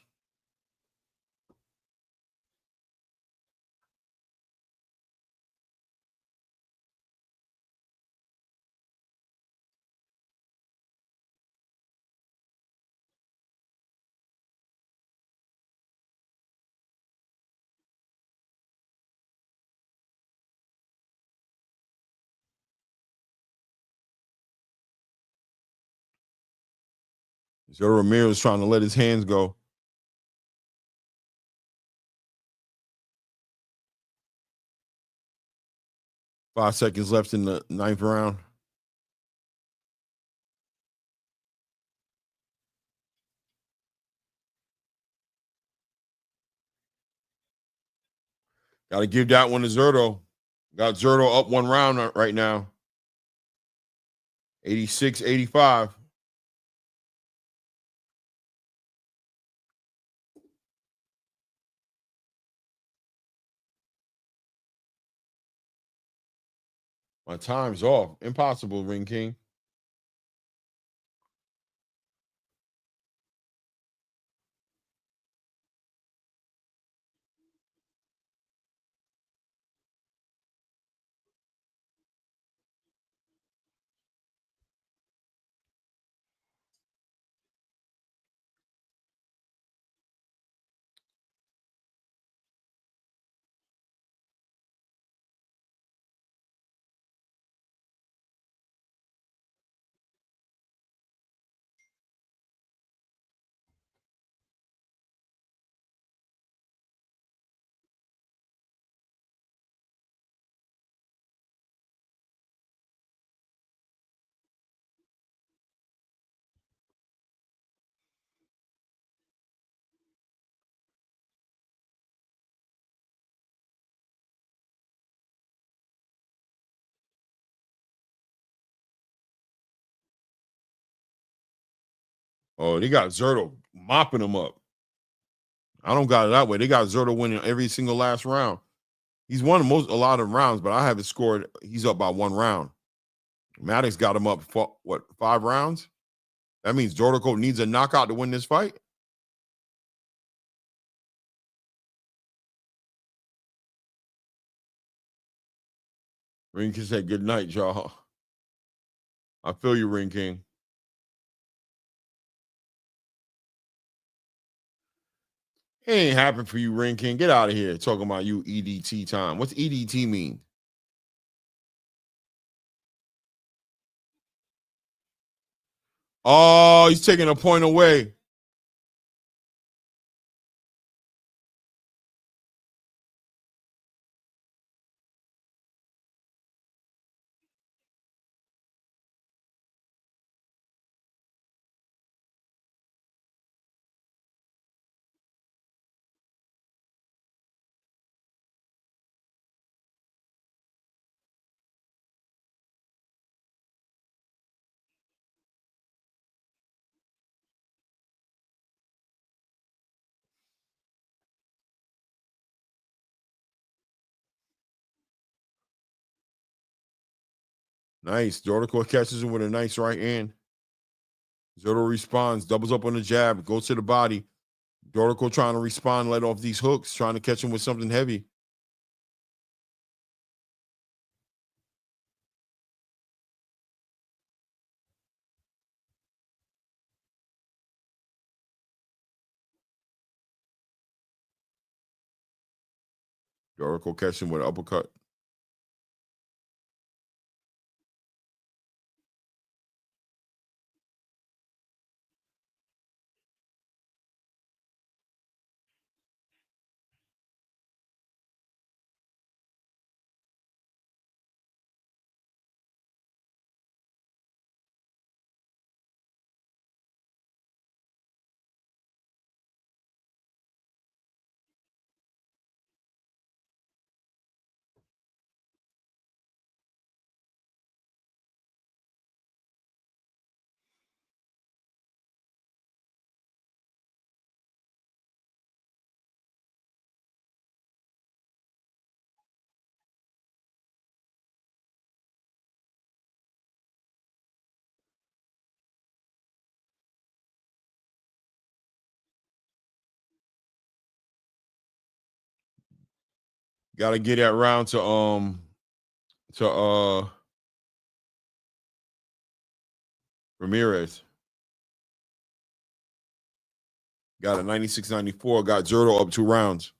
Speaker 3: Zero Ramirez trying to let his hands go. Five seconds left in the ninth round. Got to give that one to Zerto. Got Zerto up one round right now. 86-85. My time's off. Impossible, Ring King. Oh, they got Zerto mopping them up. I don't got it that way. They got Zerto winning every single last round. He's won a lot of rounds, but I haven't scored. He's up by 1 round. Maddox got him up for, 5 rounds? That means Dortico needs a knockout to win this fight? Ring King said, good night, y'all. I feel you, Ring King. It ain't happened for you, Ring King. Get out of here talking about you EDT time. What's EDT mean? Oh, he's taking a point away. Nice. Dortico catches him with a nice right hand. Zerto responds, doubles up on the jab, goes to the body. Dortico trying to respond, let off these hooks, trying to catch him with something heavy. Dortico catching him with an uppercut. Got to get that round to Ramirez. Got a 96-94. Got Zerto up 2 rounds.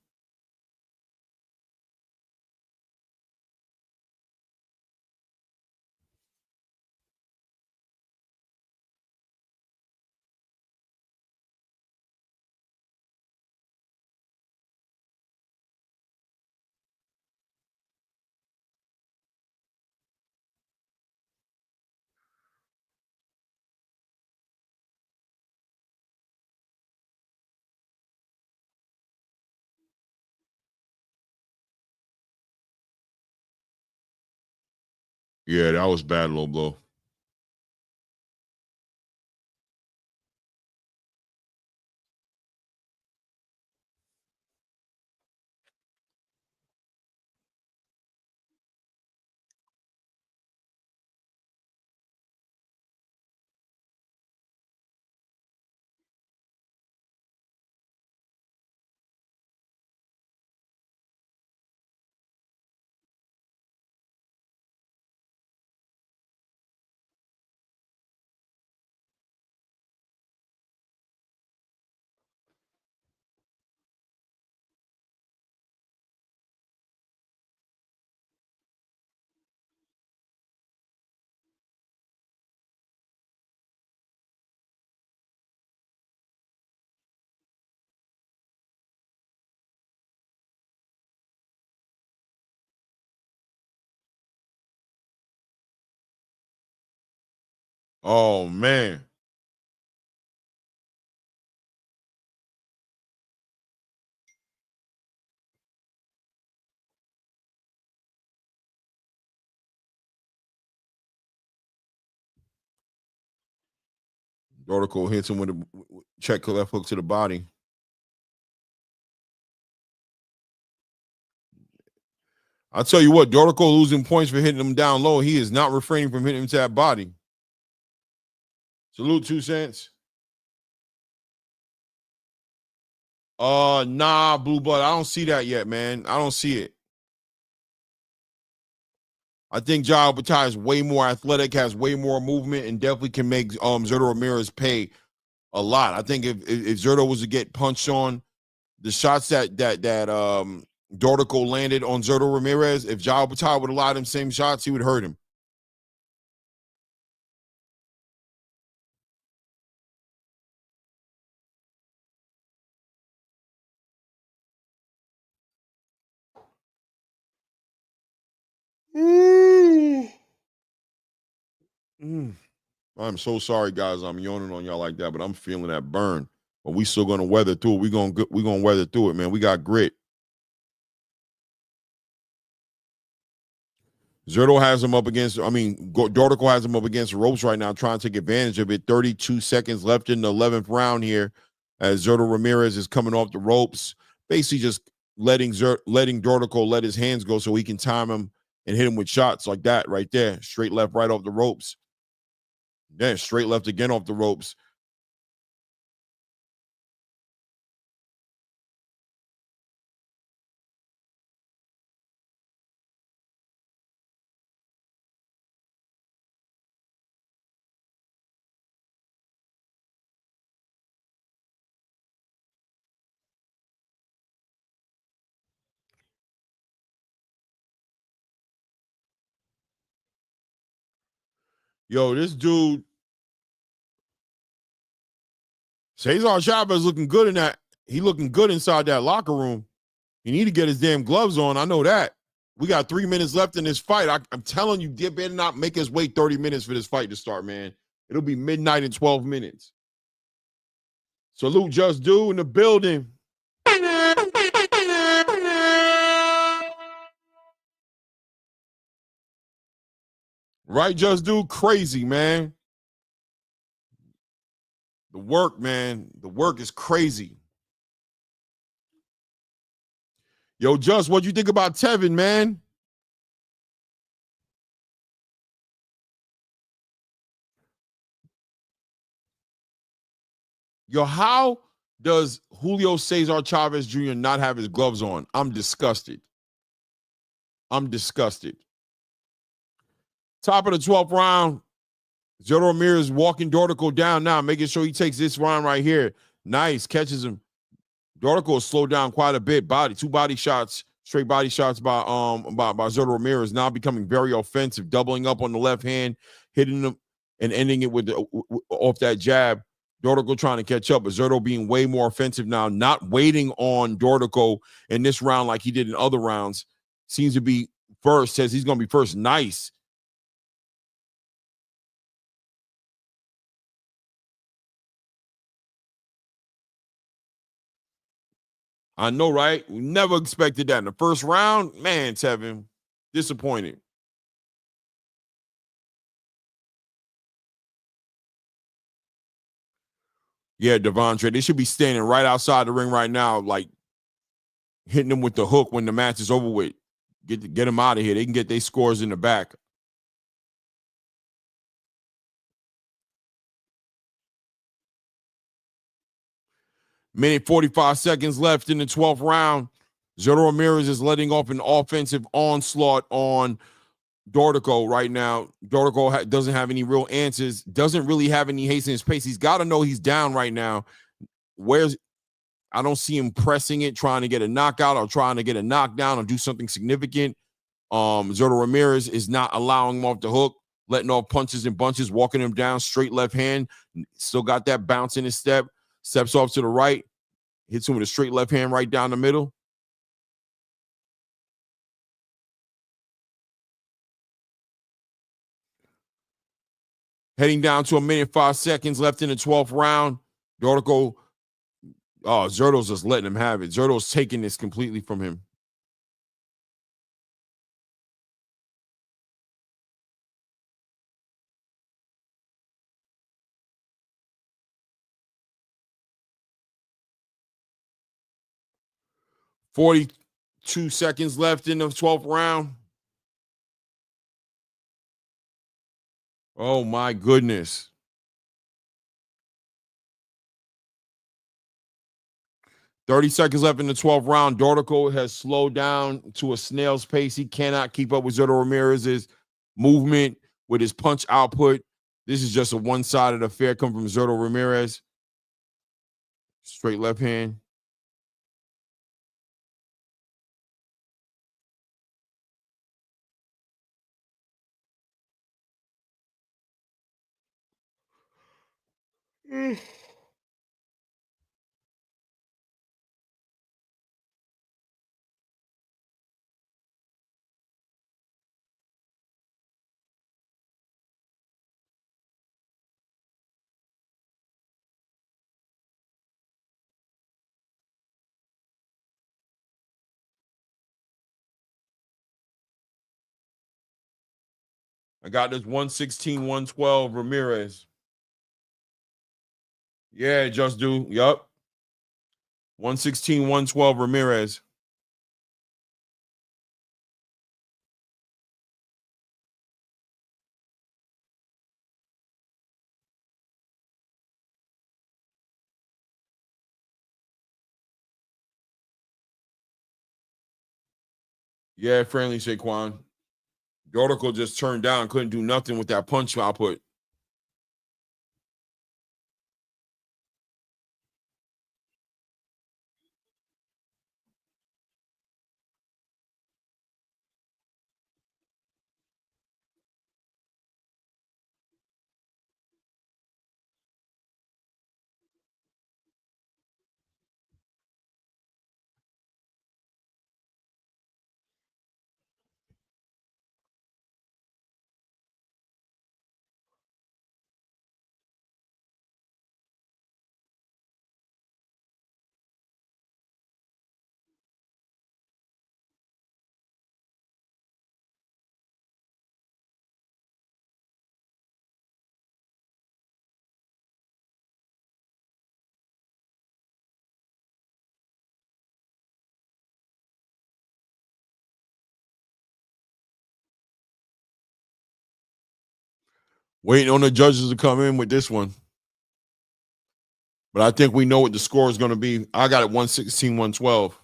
Speaker 3: Yeah, that was bad, low blow. Oh, man. Dortico hits him with a check left hook to the body. I'll tell you what, Dortico losing points for hitting him down low. He is not refraining from hitting him to that body. Salute, 2 cents. Nah, Blue Blood. I don't see that yet, man. I don't see it. I think Jai Albertai is way more athletic, has way more movement, and definitely can make Zurdo Ramirez pay a lot. I think if Zurdo was to get punched on, the shots that Dortico landed on Zurdo Ramirez, if Jai Albertai would allow them same shots, he would hurt him. I'm so sorry, guys. I'm yawning on y'all like that, but I'm feeling that burn. But we still gonna weather through it. We gonna weather through it, man. We got grit. Zurdo has him up against. Dortico has him up against the ropes right now, trying to take advantage of it. 32 seconds left in the 11th round here, as Zurdo Ramirez is coming off the ropes, basically just letting Dortico let his hands go so he can time him and hit him with shots like that right there. Straight left, right off the ropes. Then straight left again off the ropes. Yo, this dude, Cesar Chavez, looking good in that. He looking good inside that locker room. He need to get his damn gloves on. I know that. We got 3 minutes left in this fight. I'm telling you, they better not make us wait 30 minutes for this fight to start, man. It'll be midnight in 12 minutes. Salute Just Do in the building. Right, Just Do? Crazy, man. The work, man. The work is crazy. Yo, Just, what'd you think about Tevin, man? Yo, how does Julio Cesar Chavez Jr. not have his gloves on? I'm disgusted. I'm disgusted. Top of the 12th round. Zurdo Ramirez walking Dortico down now, making sure he takes this round right here. Nice, catches him. Dortico slowed down quite a bit. Two body shots, straight body shots by Zurdo Ramirez, now becoming very offensive, doubling up on the left hand, hitting him and ending it with off that jab. Dortico trying to catch up, but Zurdo being way more offensive now, not waiting on Dortico in this round like he did in other rounds. Seems to be first, says he's going to be first. Nice. I know, right? We never expected that in the first round. Man, Tevin, disappointed. Yeah, Devontre, they should be standing right outside the ring right now, like hitting them with the hook when the match is over with. Get them out of here. They can get their scores in the back. Minute 45 seconds left in the 12th round. Zurdo Ramirez is letting off an offensive onslaught on Dortico right now. Dortico doesn't have any real answers, doesn't really have any haste in his pace. He's got to know he's down right now. I don't see him pressing it, trying to get a knockout or trying to get a knockdown or do something significant. Zurdo Ramirez is not allowing him off the hook, letting off punches and bunches, walking him down, straight left hand. Still got that bounce in his step. Steps off to the right, hits him with a straight left hand right down the middle. Heading down to a minute 5 seconds left in the 12th round. Dortico, Zurdo's just letting him have it. Zurdo's taking this completely from him. 42 seconds left in the 12th round. Oh my goodness. 30 seconds left in the 12th round. Dorticos has slowed down to a snail's pace. He cannot keep up with Zurdo Ramirez's movement with his punch output. This is just a one-sided affair come from Zurdo Ramirez. Straight left hand. I got this 116, 112 Ramirez. Yeah, just do. Yup. 116, 112 Ramirez. Yeah, friendly Saquon. Dortico just turned down, couldn't do nothing with that punch output. Waiting on the judges to come in with this one. But I think we know what the score is going to be. I got it 116, 112.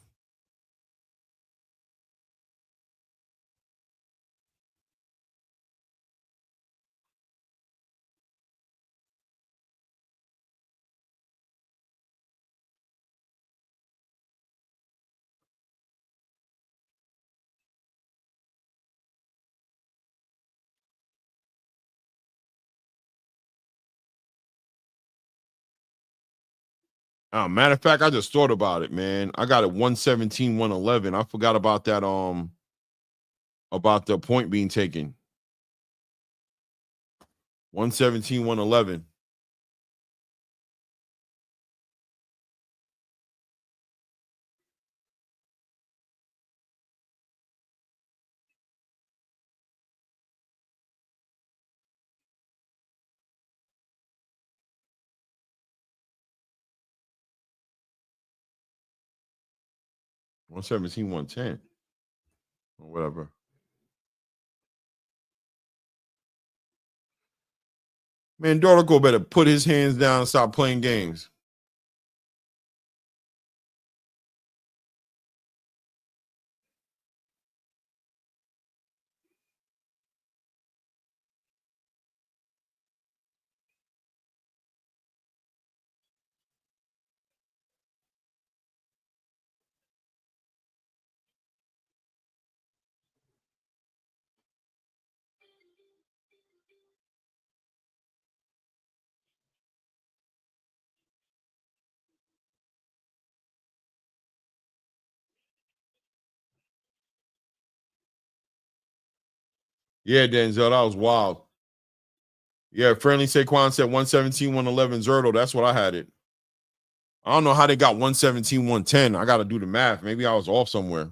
Speaker 3: Matter of fact, I just thought about it, man. I got it 117, 111. I forgot about that, about the point being taken. 117, 111. One 110. Or whatever. Man, Dortico better put his hands down and stop playing games. Yeah, Denzel, that was wild. Yeah, friendly Saquon said 117, 111 Zurdo. That's what I had it. I don't know how they got 117, 110. I got to do the math. Maybe I was off somewhere.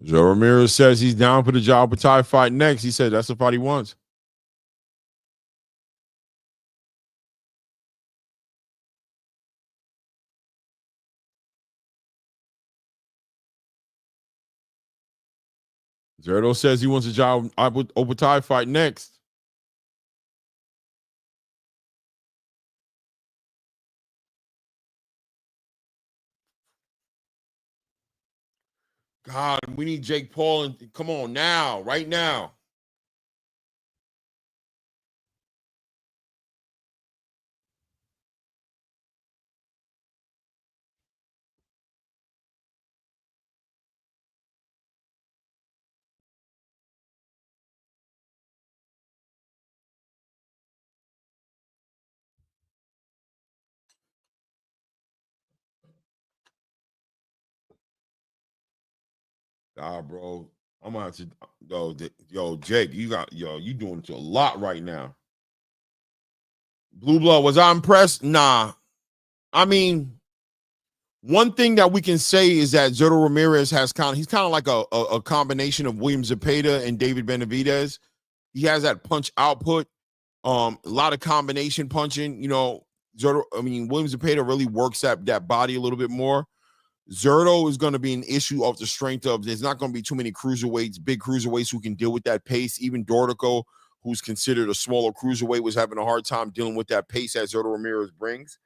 Speaker 3: Joe Ramirez says he's down for the Jao Batai fight next. He said that's the fight he wants. Zerto says he wants a Jao Batai fight next. God, we need Jake Paul and come on now, right now. Bro, I'm gonna have to Jake, you doing a lot right now. Blue Blood, was I impressed? Nah. I mean, one thing that we can say is that Zerto Ramirez he's kind of like a combination of William Zepeda and David Benavidez. He has that punch output, a lot of combination punching. William Zepeda really works that body a little bit more. Zerto is going to be an issue of the strength of there's not going to be too many big cruiserweights who can deal with that pace. Even Dortico, who's considered a smaller cruiserweight, was having a hard time dealing with that pace that Zerto Ramirez brings.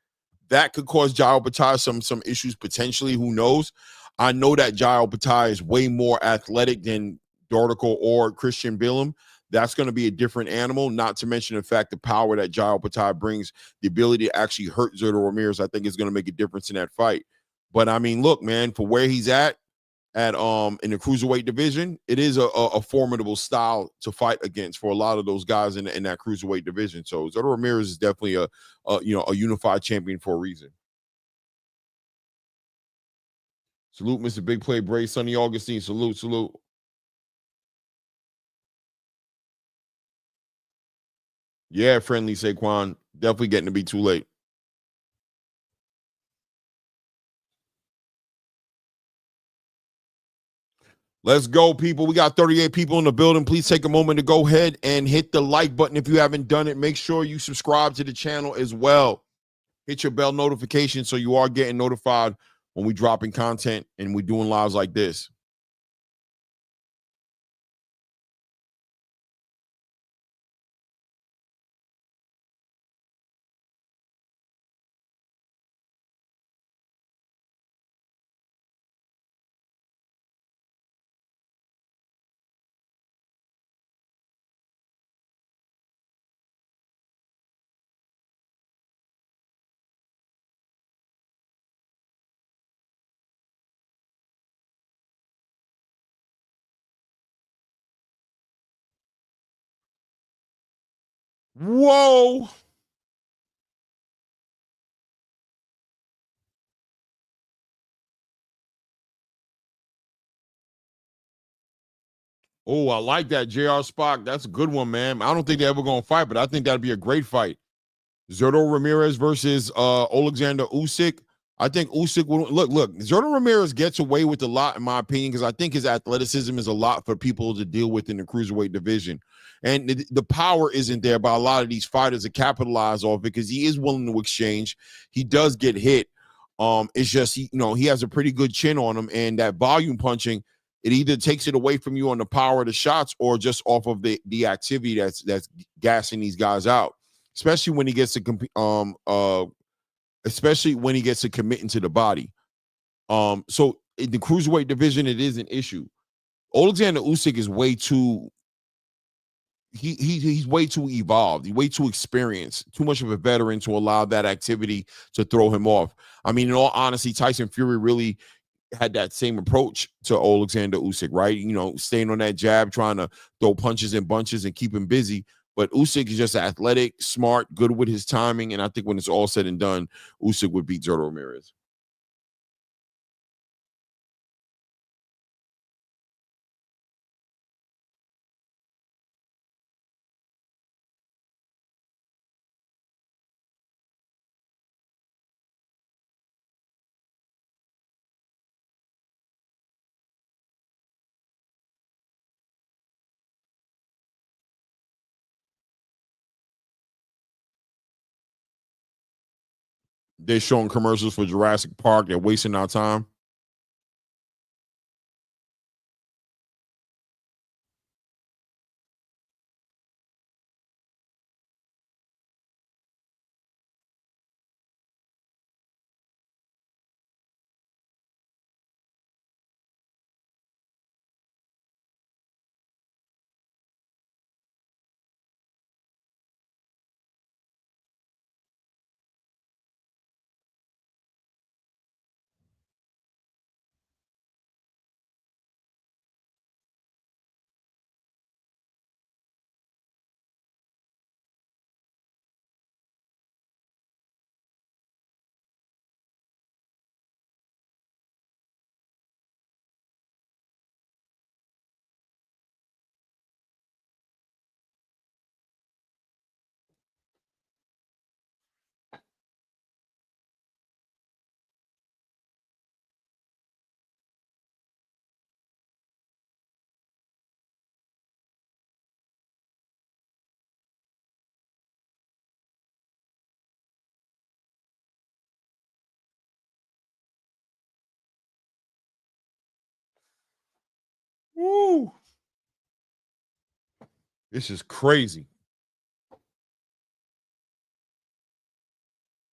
Speaker 3: That could cause Jao Batai some issues potentially. Who knows? I know that Jao Batai is way more athletic than Dortico or Christian Billum. That's going to be a different animal, not to mention the fact the power that Jao Batai brings, the ability to actually hurt Zerto Ramirez, I think is going to make a difference in that fight. But I mean, look, man, for where he's at in the cruiserweight division, it is a formidable style to fight against for a lot of those guys in that cruiserweight division. So Zerto Ramirez is definitely a unified champion for a reason. Salute, Mr. Big Play Bray, Sonny Augustine. Salute. Yeah, friendly Saquon. Definitely getting to be too late. Let's go, people. We got 38 people in the building. Please take a moment to go ahead and hit the like button if you haven't done it. Make sure you subscribe to the channel as well. Hit your bell notification so you are getting notified when we dropping content and we doing lives like this. Whoa. Oh, I like that, JR Spock. That's a good one, man. I don't think they're ever going to fight, but I think that'd be a great fight. Zerto Ramirez versus Alexander Usyk. I think Usyk will look. Zerto Ramirez gets away with a lot, in my opinion, because I think his athleticism is a lot for people to deal with in the cruiserweight division, and the power isn't there by a lot of these fighters to capitalize off because he is willing to exchange. He does get hit. It's just he has a pretty good chin on him, and that volume punching, it either takes it away from you on the power of the shots or just off of the activity that's gassing these guys out. Especially when he gets to commit into the body. So in the cruiserweight division, it is an issue. Alexander Usyk is way too. He's way too evolved. He's way too experienced. Too much of a veteran to allow that activity to throw him off. I mean, in all honesty, Tyson Fury really had that same approach to Alexander Usyk, right? Staying on that jab, trying to throw punches and bunches and keep him busy. But Usyk is just athletic, smart, good with his timing, and I think when it's all said and done, Usyk would beat Zerto Ramirez. They're showing commercials for Jurassic Park. They're wasting our time. Woo! This is crazy.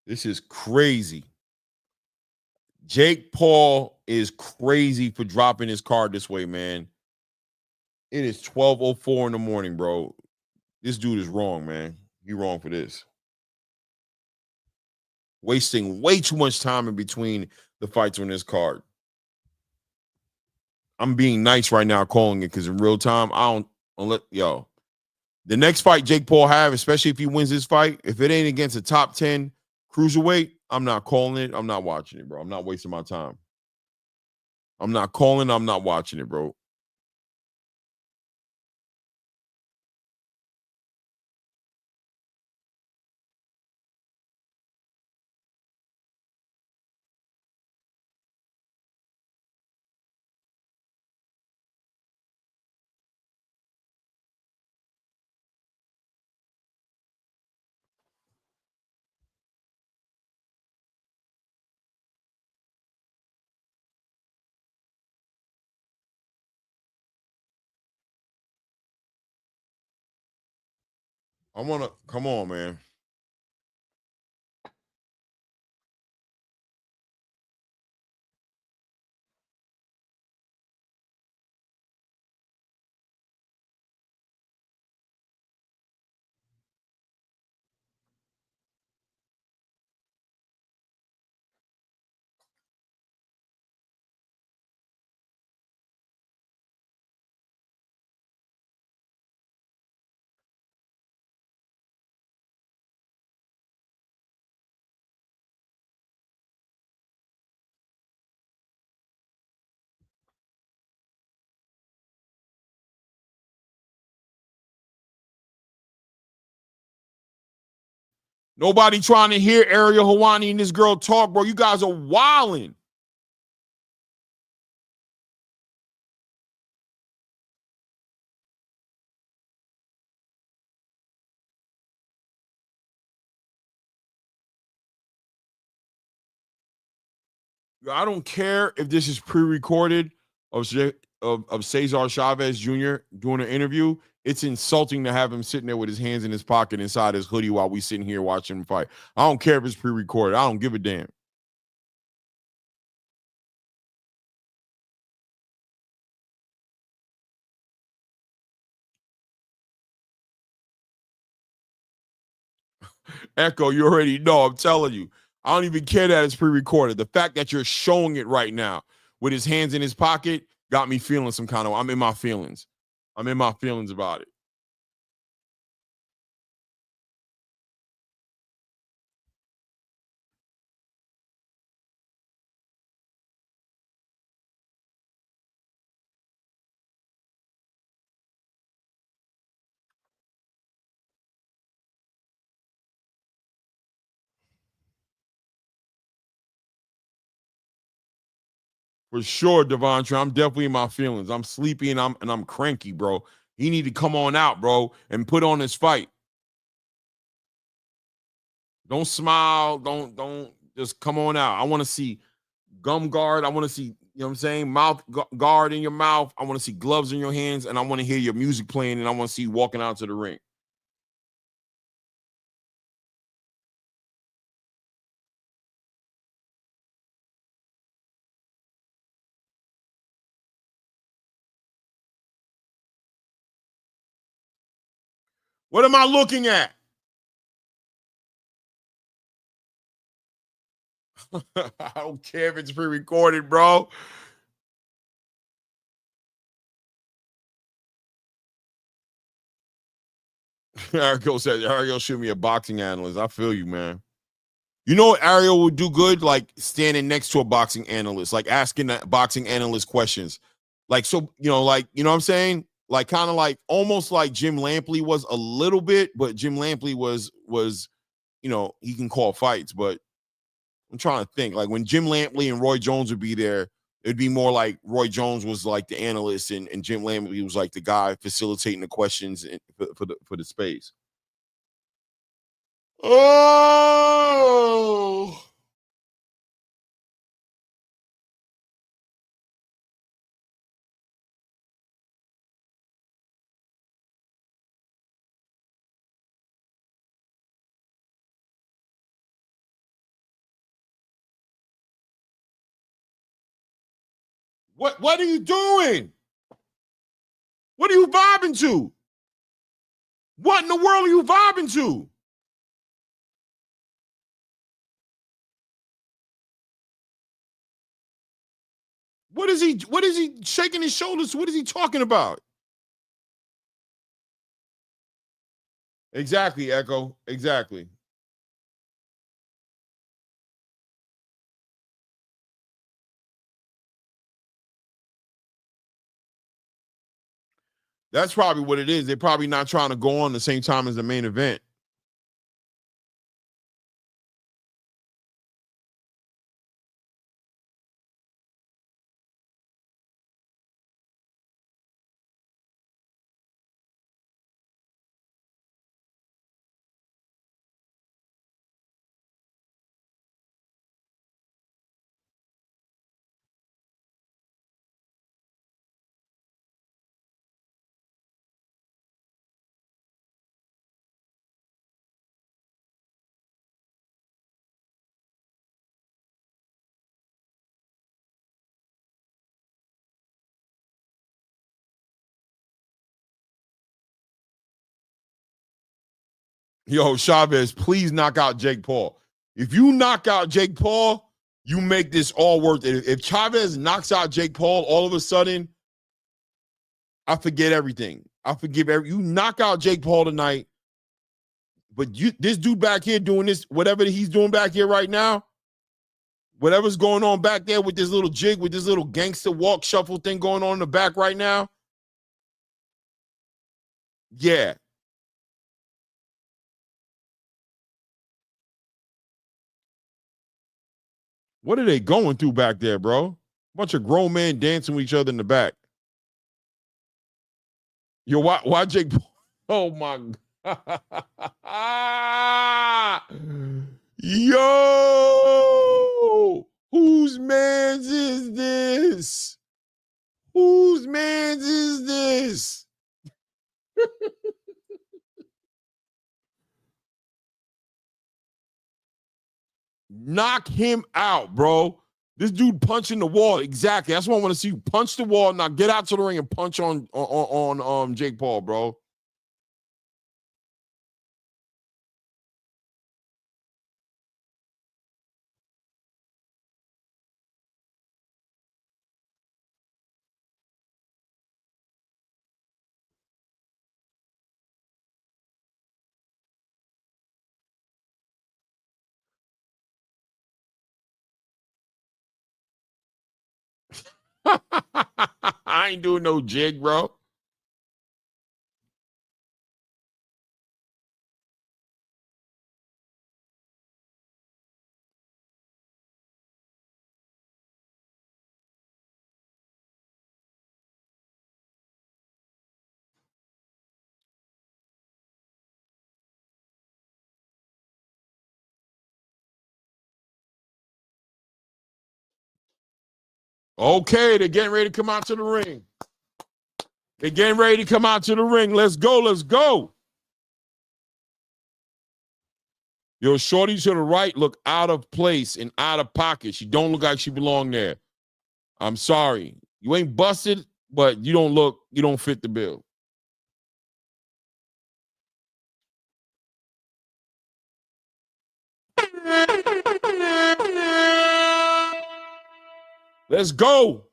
Speaker 3: This is crazy. Jake Paul is crazy for dropping his card this way, man. It is 12:04 in the morning, bro. This dude is wrong, man. You wrong for this. Wasting way too much time in between the fights on this card. I'm being nice right now calling it because in real time, the next fight Jake Paul have, especially if he wins this fight, if it ain't against a top 10 cruiserweight, I'm not calling it. I'm not watching it, bro. I'm not wasting my time. I'm not calling. I'm not watching it, bro. Come on, man. Nobody trying to hear Ariel Helwani and this girl talk, bro. You guys are wilding. I don't care if this is pre-recorded of Cesar Chavez Jr. doing an interview. It's insulting to have him sitting there with his hands in his pocket inside his hoodie while we sitting here watching him fight. I don't care if it's pre-recorded. I don't give a damn. Echo, you already know. I'm telling you. I don't even care that it's pre-recorded. The fact that you're showing it right now with his hands in his pocket got me feeling some kind of, I'm in my feelings. I'm in my feelings about it. For sure, Devontre. I'm definitely in my feelings. I'm sleepy and I'm cranky, bro. He need to come on out, bro, and put on this fight. Don't smile. Don't Just come on out. I want to see gum guard. I want to see, you know what I'm saying, mouth guard in your mouth. I want to see gloves in your hands, and I want to hear your music playing, and I want to see you walking out to the ring. What am I looking at? I don't care if it's pre-recorded, bro. Ariel said, Ariel should be a boxing analyst. I feel you, man. You know what Ariel would do good? Like standing next to a boxing analyst, like asking that boxing analyst questions. Like, so, you know what I'm saying? Like kind of like almost like Jim Lampley was a little bit, but Jim Lampley was, he can call fights, but I'm trying to think. Like when Jim Lampley and Roy Jones would be there, it'd be more like Roy Jones was like the analyst and Jim Lampley was like the guy facilitating the questions for the space. Oh, what are you doing? What are you vibing to? What in the world are you vibing to? What is he shaking his shoulders? What is he talking about? Exactly, Echo. Exactly. That's probably what it is. They're probably not trying to go on the same time as the main event. Yo, Chavez, please knock out Jake Paul. If you knock out Jake Paul, you make this all worth it. If Chavez knocks out Jake Paul, all of a sudden, I forget everything. I forgive you knock out Jake Paul tonight, but this dude back here doing this, whatever he's doing back here right now, whatever's going on back there with this little jig, with this little gangster walk shuffle thing going on in the back right now. Yeah. What are they going through back there, bro? Bunch of grown men dancing with each other in the back. Yo, why Jake Paul? Oh my God. Yo, whose man's is this? Whose man's is this? Knock him out, bro. This dude punching the wall. Exactly. That's what I want to see. You punch the wall. Now get out to the ring and punch on Jake Paul, bro. I ain't doing no jig, bro. Okay, they're getting ready to come out to the ring. They're getting ready to come out to the ring. Let's go, let's go. Yo, shorty to the right look out of place and out of pocket. She don't look like she belong there. I'm sorry. You ain't busted, but you don't fit the bill. Let's go.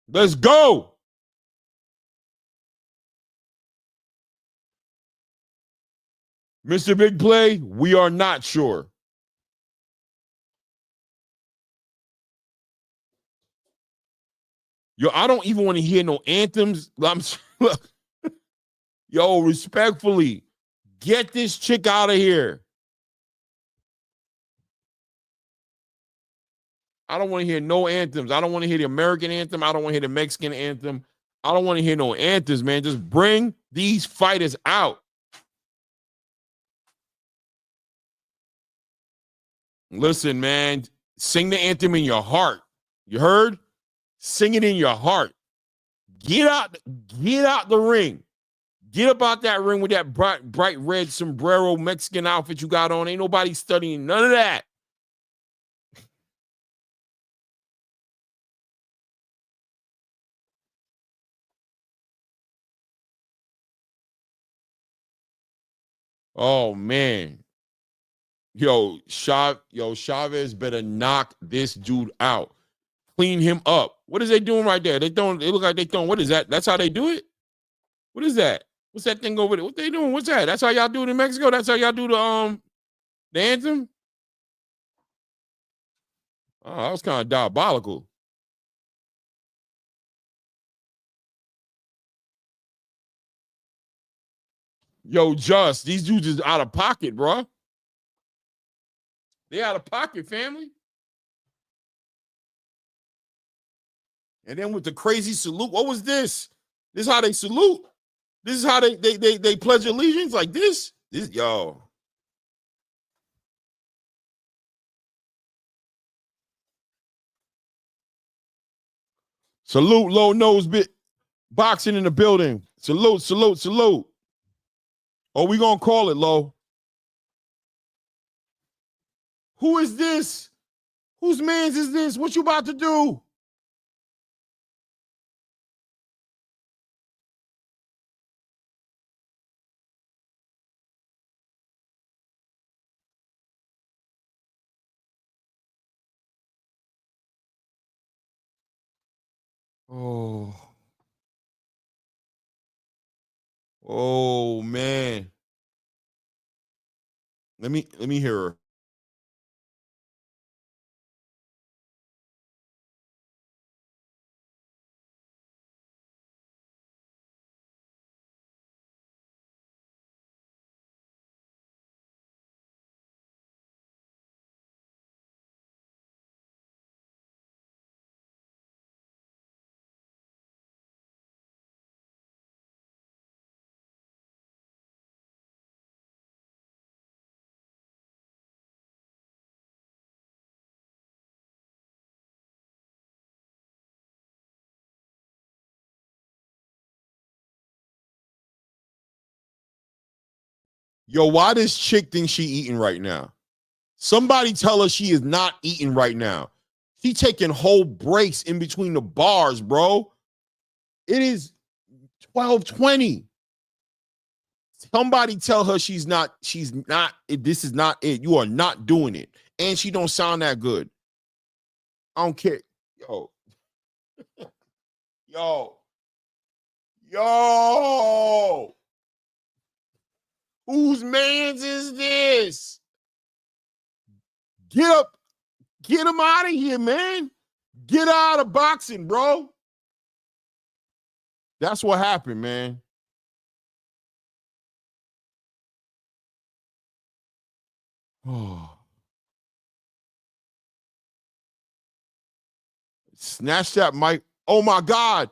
Speaker 3: Let's go. Mr. Big Play, we are not sure. Yo, I don't even want to hear no anthems. Yo, respectfully, get this chick out of here. I don't want to hear no anthems. I don't want to hear the American anthem. I don't want to hear the Mexican anthem. I don't want to hear no anthems, man. Just bring these fighters out. Listen, man, sing the anthem in your heart. You heard? Sing it in your heart. Get out the ring. Get up out that ring with that bright red sombrero Mexican outfit you got on. Ain't nobody studying none of that. Oh, man. Yo, Chavez better knock this dude out. Clean him up. What is they doing right there? They look like they throwing, what is that? That's how they do it? What is that? What's that thing over there? What they doing? What's that? That's how y'all do it in Mexico? That's how y'all do the anthem? Oh, that was kind of diabolical. Yo, these dudes is out of pocket, bro. They out of pocket, family. And then with the crazy salute, what was this? This is how they salute. This is how they pledge allegiance like this. Yo. Salute, low nose bit boxing in the building. Salute, salute, salute. Oh, we gonna call it, low. Who is this? Whose mans is this? What you about to do? Oh man. Let me hear her. Yo, why this chick think she eating right now? Somebody tell her she is not eating right now. She taking whole breaks in between the bars, bro. It is 12:20. Somebody tell her this is not it. You are not doing it. And she don't sound that good. I don't care. Yo. Yo. Whose mans is this? Get up. Get him out of here, man. Get out of boxing, bro. That's what happened, man. Oh. Snatch that mic. Oh my God.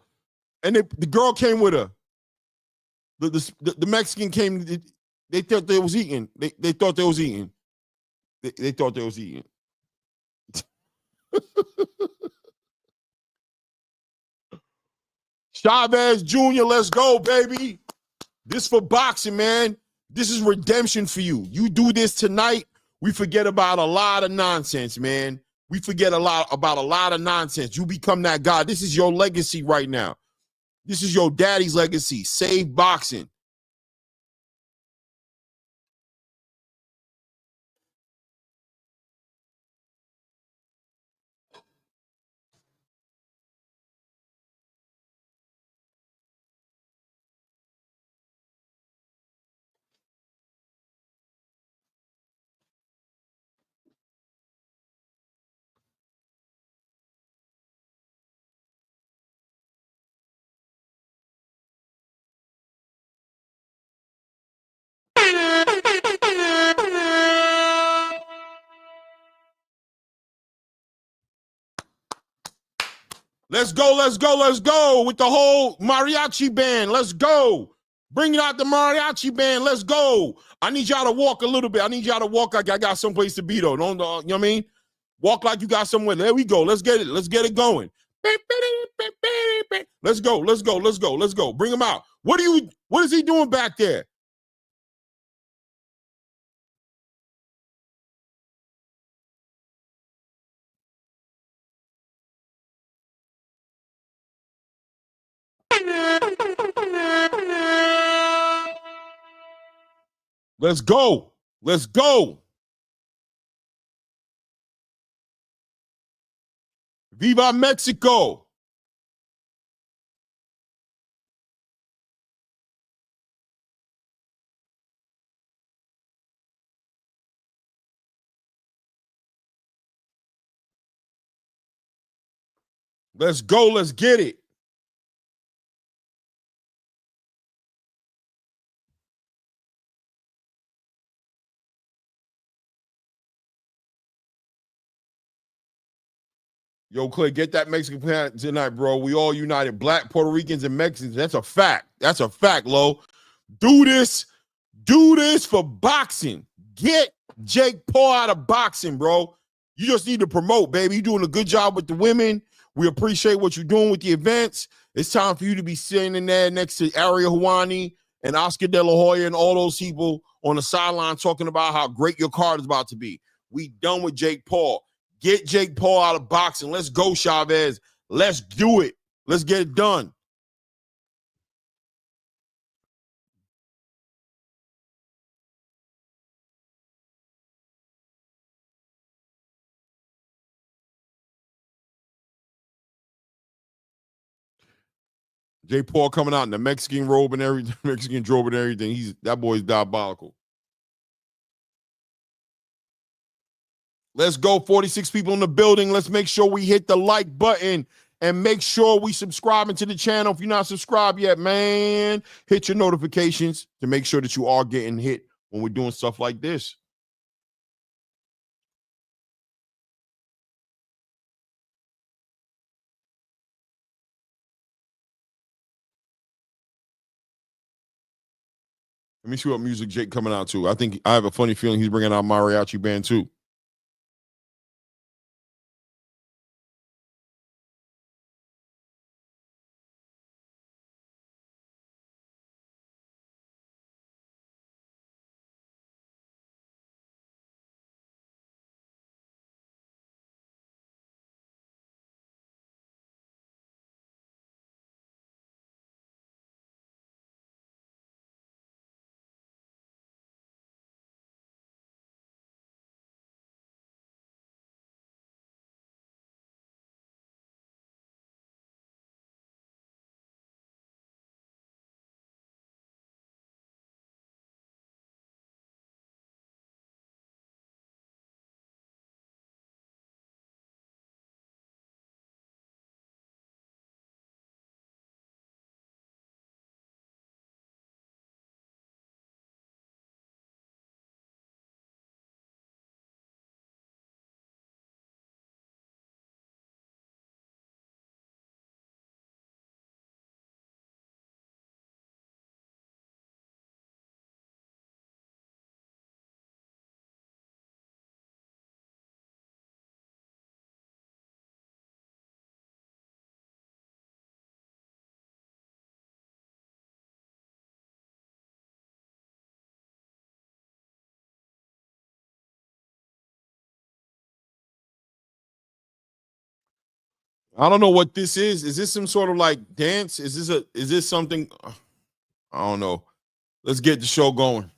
Speaker 3: And the girl came with her. The Mexican came. They thought they was eating. They thought they was eating. They thought they was eating. Chavez Jr., let's go, baby. This for boxing, man. This is redemption for you. You do this tonight, we forget about a lot of nonsense, man. We forget about a lot of nonsense. You become that guy. This is your legacy right now. This is your daddy's legacy. Save boxing. Let's go, let's go, let's go with the whole mariachi band. Let's go. Bring out the mariachi band. Let's go. I need y'all to walk a little bit. I need y'all to walk like I got someplace to be, though. Don't, you know what I mean? Walk like you got somewhere. There we go. Let's get it. Let's get it going. Let's go. Let's go. Let's go. Let's go. Bring him out. What is he doing back there? Let's go. Let's go. Viva Mexico. Let's go. Let's get it. Yo, Clay, get that Mexican plan tonight, bro. We all united. Black, Puerto Ricans, and Mexicans. That's a fact. That's a fact, Lo. Do this. Do this for boxing. Get Jake Paul out of boxing, bro. You just need to promote, baby. You're doing a good job with the women. We appreciate what you're doing with the events. It's time for you to be sitting in there next to Ariel Helwani and Oscar De La Hoya and all those people on the sideline talking about how great your card is about to be. We done with Jake Paul. Get Jake Paul out of boxing. Let's go, Chavez. Let's do it. Let's get it done. Jake Paul coming out in the Mexican robe and everything, Mexican robe and everything. That boy's diabolical. Let's go. 46 people in the building. Let's make sure we hit the like button and make sure we subscribing to the channel. If you're not subscribed yet, man, hit your notifications to make sure that you are getting hit when we're doing stuff like this. Let me see what music Jake coming out to. I have a funny feeling he's bringing out mariachi band too. I don't know what this is. Is this some sort of like dance? Is this something? I don't know. Let's get the show going.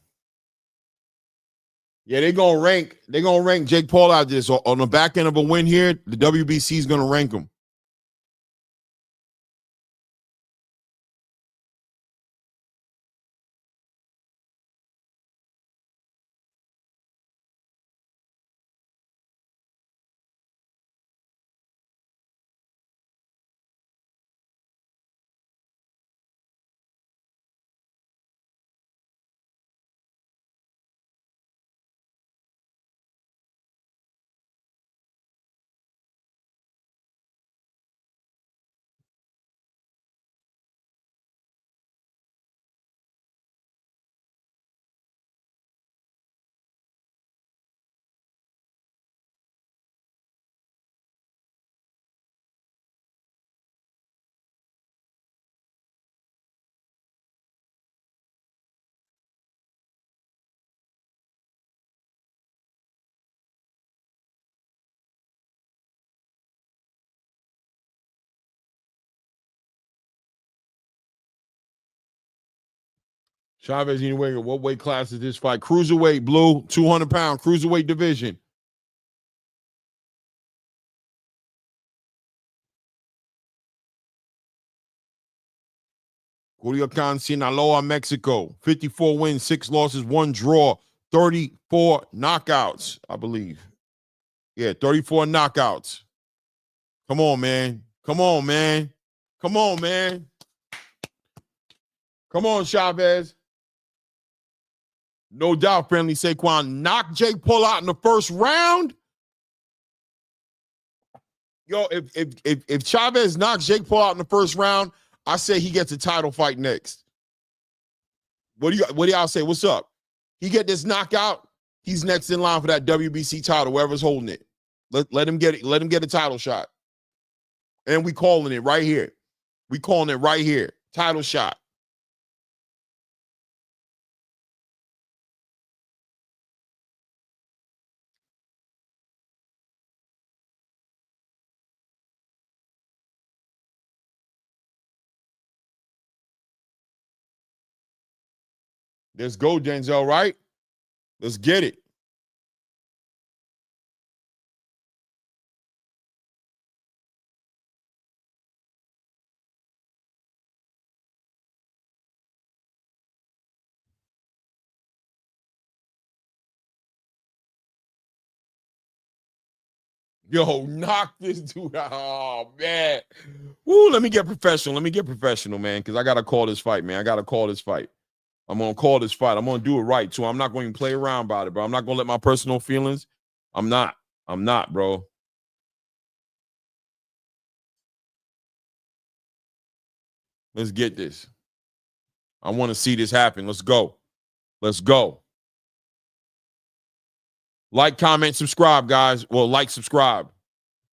Speaker 3: Yeah, they're gonna rank Jake Paul out there. So on the back end of a win here, the WBC is gonna rank him. Chavez, anyway, what weight class is this fight? Cruiserweight, blue, 200-pound cruiserweight division. Culiacan, Sinaloa, Mexico. 54 wins, 6 losses, 1 draw, 34 knockouts, I believe. Yeah, 34 knockouts. Come on, man. Come on, man. Come on, man. Come on, Chavez. No doubt, friendly Saquon knocked Jake Paul out in the first round. Yo, if Chavez knocks Jake Paul out in the first round, I say he gets a title fight next. What do y'all say? What's up? He get this knockout, he's next in line for that WBC title, whoever's holding it. Let him get it. Let him get a title shot. And we calling it right here. We calling it right here. Title shot. Let's go, Denzel, right? Let's get it. Yo, knock this dude out. Oh, man. Woo, let me get professional. Let me get professional, man, because I got to call this fight, man. I got to call this fight. I'm going to call this fight. I'm going to do it right, too. I'm not going to play around about it, bro. I'm not going to let my personal feelings. I'm not, bro. Let's get this. I want to see this happen. Let's go. Let's go. Like, comment, subscribe, guys. Well, like, subscribe.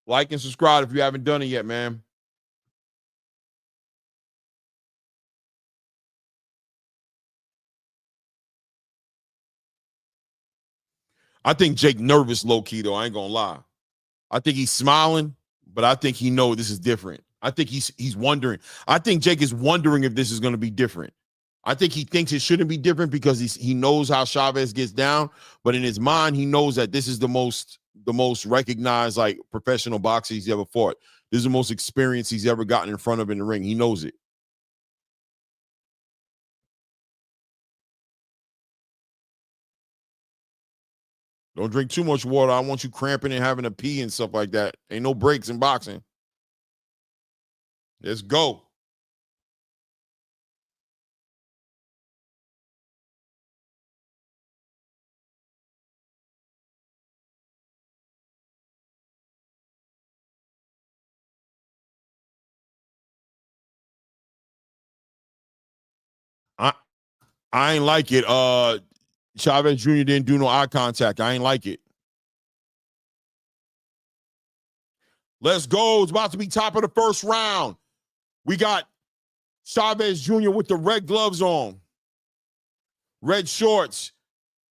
Speaker 3: Like and subscribe if you haven't done it yet, man. I think Jake nervous low-key, though. I ain't going to lie. I think he's smiling, but I think he knows this is different. I think he's wondering. I think Jake is wondering if this is going to be different. I think he thinks it shouldn't be different because he knows how Chavez gets down, but in his mind, he knows that this is the most recognized like professional boxer he's ever fought. This is the most experience he's ever gotten in front of in the ring. He knows it. Don't drink too much water. I want you cramping and having to pee and stuff like that. Ain't no breaks in boxing. Let's go. I ain't like it. Chavez Jr. didn't do no eye contact. I ain't like it. Let's go. It's about to be top of the first round. We got Chavez Jr. with the red gloves on. Red shorts.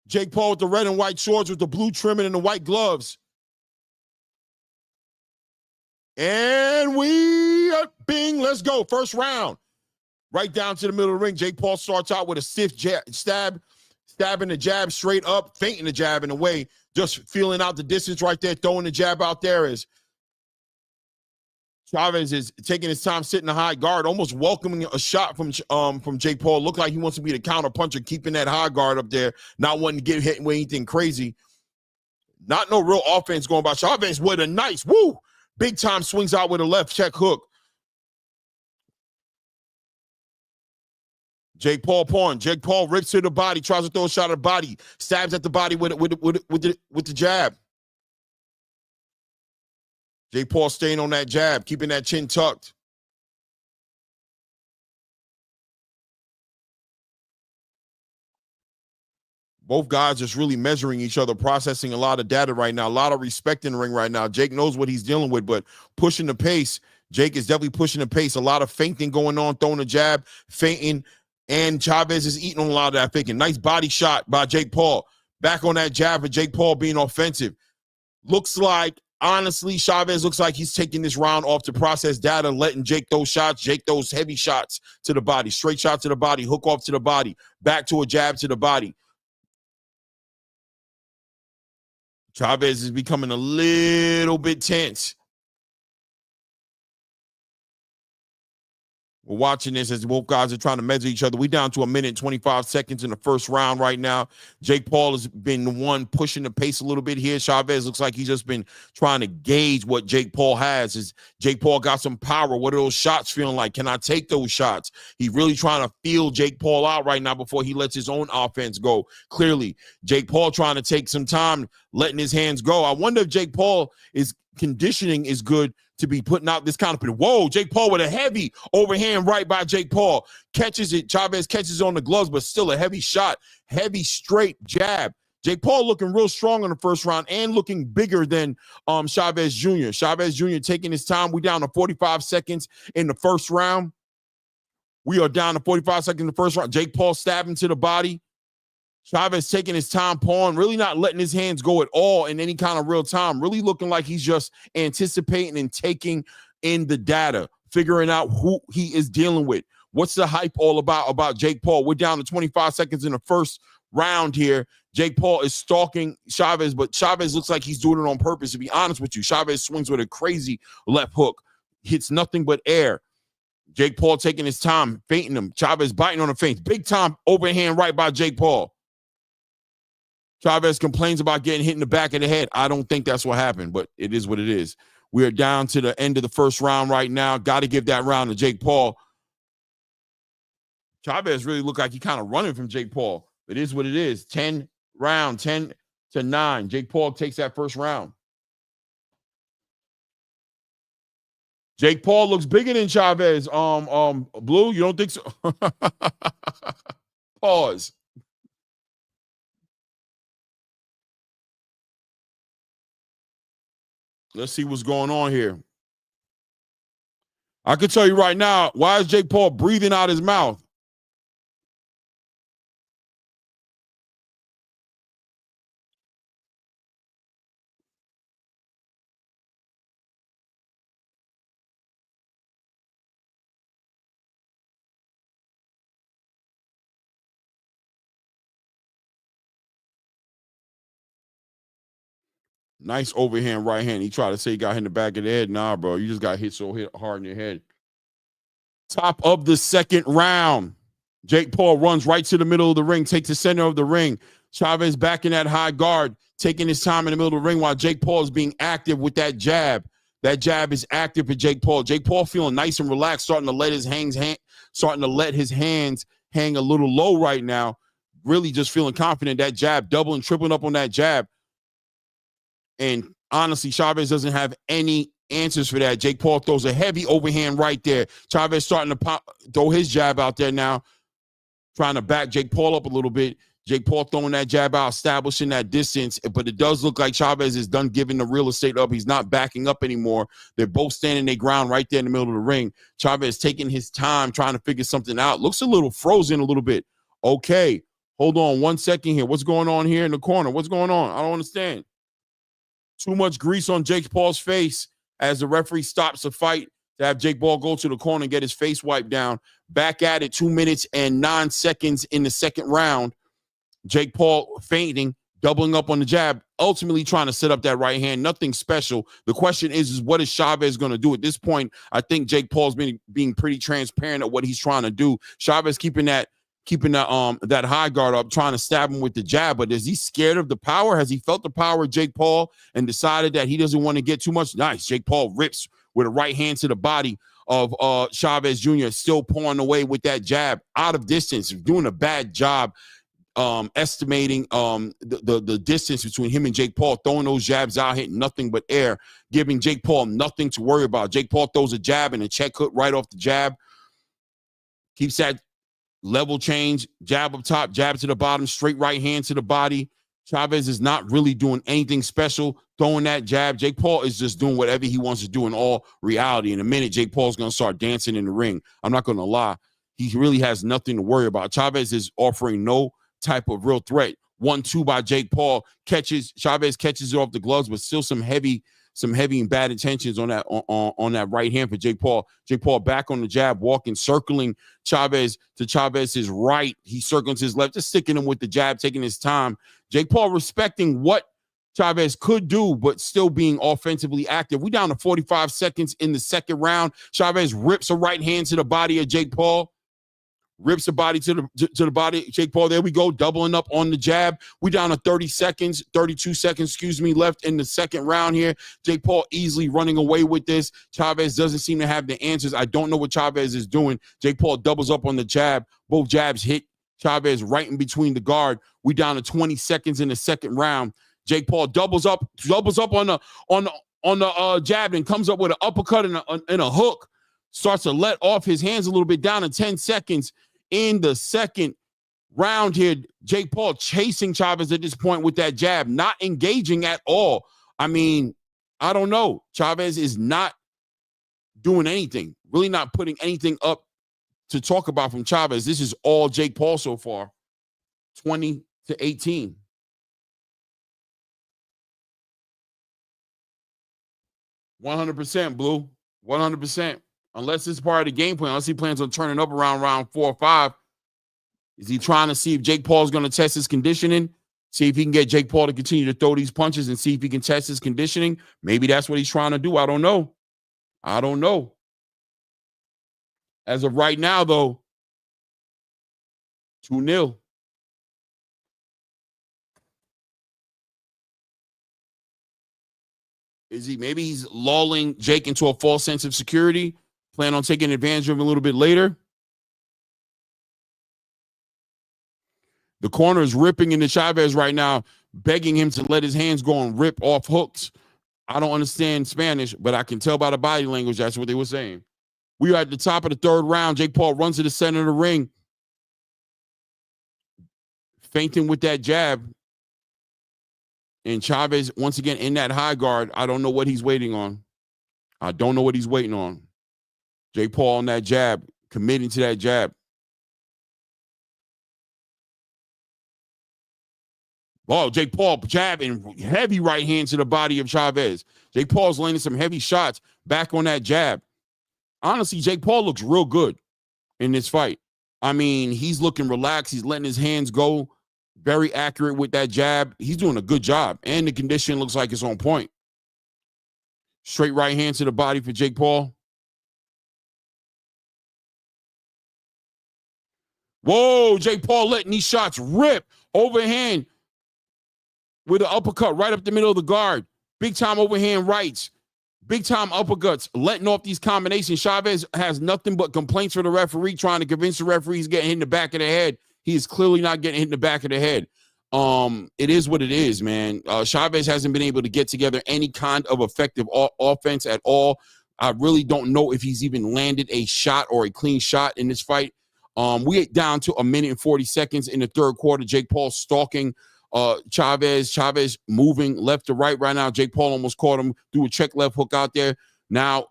Speaker 3: Jake Paul with the red and white shorts with the blue trimming and the white gloves. And And bing, let's go. First round. Right down to the middle of the ring. Jake Paul starts out with a stiff stabbing the jab straight up, feinting the jab in a way, just feeling out the distance right there, throwing the jab out there as Chavez is taking his time, sitting the high guard, almost welcoming a shot from Jake Paul. Looked like he wants to be the counter puncher, keeping that high guard up there, not wanting to get hit with anything crazy. Not no real offense going by. Chavez with a nice, big time swings out with a left check hook. Jake Paul pawn. Jake Paul rips to the body, tries to throw a shot at the body, stabs at the body with the jab. Jake Paul staying on that jab, keeping that chin tucked. Both guys just really measuring each other, processing a lot of data right now, a lot of respect in the ring right now. Jake knows what he's dealing with, but pushing the pace. Jake is definitely pushing the pace. A lot of feinting going on, throwing a jab, feinting, and Chavez is eating on a lot of that faking. Nice body shot by Jake Paul. Back on that jab for Jake Paul being offensive. Looks like, honestly, Chavez looks like he's taking this round off to process data, letting Jake throw shots. Jake throws heavy shots to the body, straight shot to the body, hook off to the body, back to a jab to the body. Chavez is becoming a little bit tense. We're watching this as both guys are trying to measure each other. We're down to 1 minute, 25 seconds in the first round right now. Jake Paul has been the one pushing the pace a little bit here. Chavez looks like he's just been trying to gauge what Jake Paul has. Is Jake Paul got some power? What are those shots feeling like? Can I take those shots? He's really trying to feel Jake Paul out right now before he lets his own offense go. Clearly, Jake Paul trying to take some time, letting his hands go. I wonder if Jake Paul is conditioning is good to be putting out this kind of, whoa, Jake Paul with a heavy overhand right by Jake Paul. Catches it, Chavez catches on the gloves, but still a heavy shot, heavy straight jab. Jake Paul looking real strong in the first round and looking bigger than Chavez Jr. Chavez Jr. taking his time. We down to 45 seconds in the first round. We are down to 45 seconds in the first round. Jake Paul stabbing to the body. Chavez taking his time, pawing, really not letting his hands go at all in any kind of real time, really looking like he's just anticipating and taking in the data, figuring out who he is dealing with. What's the hype all about Jake Paul? We're down to 25 seconds in the first round here. Jake Paul is stalking Chavez, but Chavez looks like he's doing it on purpose, to be honest with you. Chavez swings with a crazy left hook, hits nothing but air. Jake Paul taking his time, feinting him. Chavez biting on the feint. Big time overhand right by Jake Paul. Chavez complains about getting hit in the back of the head. I don't think that's what happened, but it is what it is. We are down to the end of the first round right now. Got to give that round to Jake Paul. Chavez really looked like he kind of running from Jake Paul. It is what it is. 10 to 9. Jake Paul takes that first round. Jake Paul looks bigger than Chavez. Blue, you don't think so? Pause. Let's see what's going on here. I can tell you right now, why is Jake Paul breathing out his mouth? Nice overhand right hand. He tried to say he got hit in the back of the head. Nah, bro, you just got hit so hard in your head. Top of the second round. Jake Paul runs right to the middle of the ring, takes the center of the ring. Chavez back in that high guard, taking his time in the middle of the ring while Jake Paul is being active with that jab. That jab is active for Jake Paul. Jake Paul feeling nice and relaxed, starting to let his hands hang a little low right now. Really just feeling confident. That jab, doubling, tripling up on that jab. And honestly, Chavez doesn't have any answers for that. Jake Paul throws a heavy overhand right there. Chavez starting to throw his jab out there now, trying to back Jake Paul up a little bit. Jake Paul throwing that jab out, establishing that distance. But it does look like Chavez is done giving the real estate up. He's not backing up anymore. They're both standing their ground right there in the middle of the ring. Chavez taking his time, trying to figure something out. Looks a little frozen a little bit. Okay, hold on 1 second here. What's going on here in the corner? What's going on? I don't understand. Too much grease on Jake Paul's face as the referee stops the fight. to have Jake Paul go to the corner and get his face wiped down. Back at it, 2 minutes and 9 seconds in the second round. Jake Paul feinting, doubling up on the jab, ultimately trying to set up that right hand. Nothing special. The question is what is Chavez going to do? At this point, I think Jake Paul's being pretty transparent at what he's trying to do. Chavez keeping that high guard up, trying to stab him with the jab. But is he scared of the power? Has he felt the power of Jake Paul and decided that he doesn't want to get too much? Nice. Jake Paul rips with a right hand to the body of Chavez Jr., still pulling away with that jab out of distance, doing a bad job estimating the distance between him and Jake Paul, throwing those jabs out, hitting nothing but air, giving Jake Paul nothing to worry about. Jake Paul throws a jab and a check hook right off the jab, keeps that level change, jab up top, jab to the bottom, straight right hand to the body. Chavez is not really doing anything special, throwing that jab. Jake Paul is just doing whatever he wants to do in all reality. In a minute, Jake Paul's going to start dancing in the ring. I'm not going to lie. He really has nothing to worry about. Chavez is offering no type of real threat. 1-2 by Jake Paul. Chavez catches it off the gloves, but still some heavy and bad intentions on that right hand for Jake Paul. Jake Paul back on the jab, walking, circling Chavez to Chavez's right. He circles his left, just sticking him with the jab, taking his time. Jake Paul respecting what Chavez could do, but still being offensively active. We down to 45 seconds in the second round. Chavez rips a right hand to the body of Jake Paul. Rips the body to the body. Jake Paul, there we go, doubling up on the jab. We down to 32 seconds, left in the second round here. Jake Paul easily running away with this. Chavez doesn't seem to have the answers. I don't know what Chavez is doing. Jake Paul doubles up on the jab. Both jabs hit Chavez right in between the guard. We down to 20 seconds in the second round. Jake Paul doubles up on the jab and comes up with an uppercut and a hook. Starts to let off his hands a little bit, down to 10 seconds in the second round here. Jake Paul chasing Chavez at this point with that jab, not engaging at all. I mean, I don't know. Chavez is not doing anything, really not putting anything up to talk about from Chavez. This is all Jake Paul so far, 20-18. $100%, Blue, 100%. Unless it's part of the game plan, unless he plans on turning up around round 4 or 5. Is he trying to see if Jake Paul's going to test his conditioning? See if he can get Jake Paul to continue to throw these punches and see if he can test his conditioning? Maybe that's what he's trying to do. I don't know. As of right now, though, 2-0. Maybe he's lulling Jake into a false sense of security? Plan on taking advantage of him a little bit later. The corner is ripping into Chavez right now, begging him to let his hands go and rip off hooks. I don't understand Spanish, but I can tell by the body language that's what they were saying. We are at the top of the third round. Jake Paul runs to the center of the ring, feinting with that jab. And Chavez, once again, in that high guard. I don't know what he's waiting on. Jake Paul on that jab, committing to that jab. Oh, Jake Paul jab and heavy right hand to the body of Chavez. Jake Paul's landing some heavy shots back on that jab. Honestly, Jake Paul looks real good in this fight. I mean, he's looking relaxed. He's letting his hands go. Very accurate with that jab. He's doing a good job. And the condition looks like it's on point. Straight right hand to the body for Jake Paul. Whoa, Jake Paul letting these shots rip. Overhand with an uppercut right up the middle of the guard. Big time overhand rights. Big time uppercuts. Letting off these combinations. Chavez has nothing but complaints for the referee, trying to convince the referee he's getting hit in the back of the head. He is clearly not getting hit in the back of the head. It is what it is, man. Chavez hasn't been able to get together any kind of effective offense at all. I really don't know if he's even landed a shot or a clean shot in this fight. We down to 1 minute and 40 seconds in the third quarter. Jake Paul stalking Chavez moving left to right now. Jake Paul almost caught him, threw a check left hook out there. Now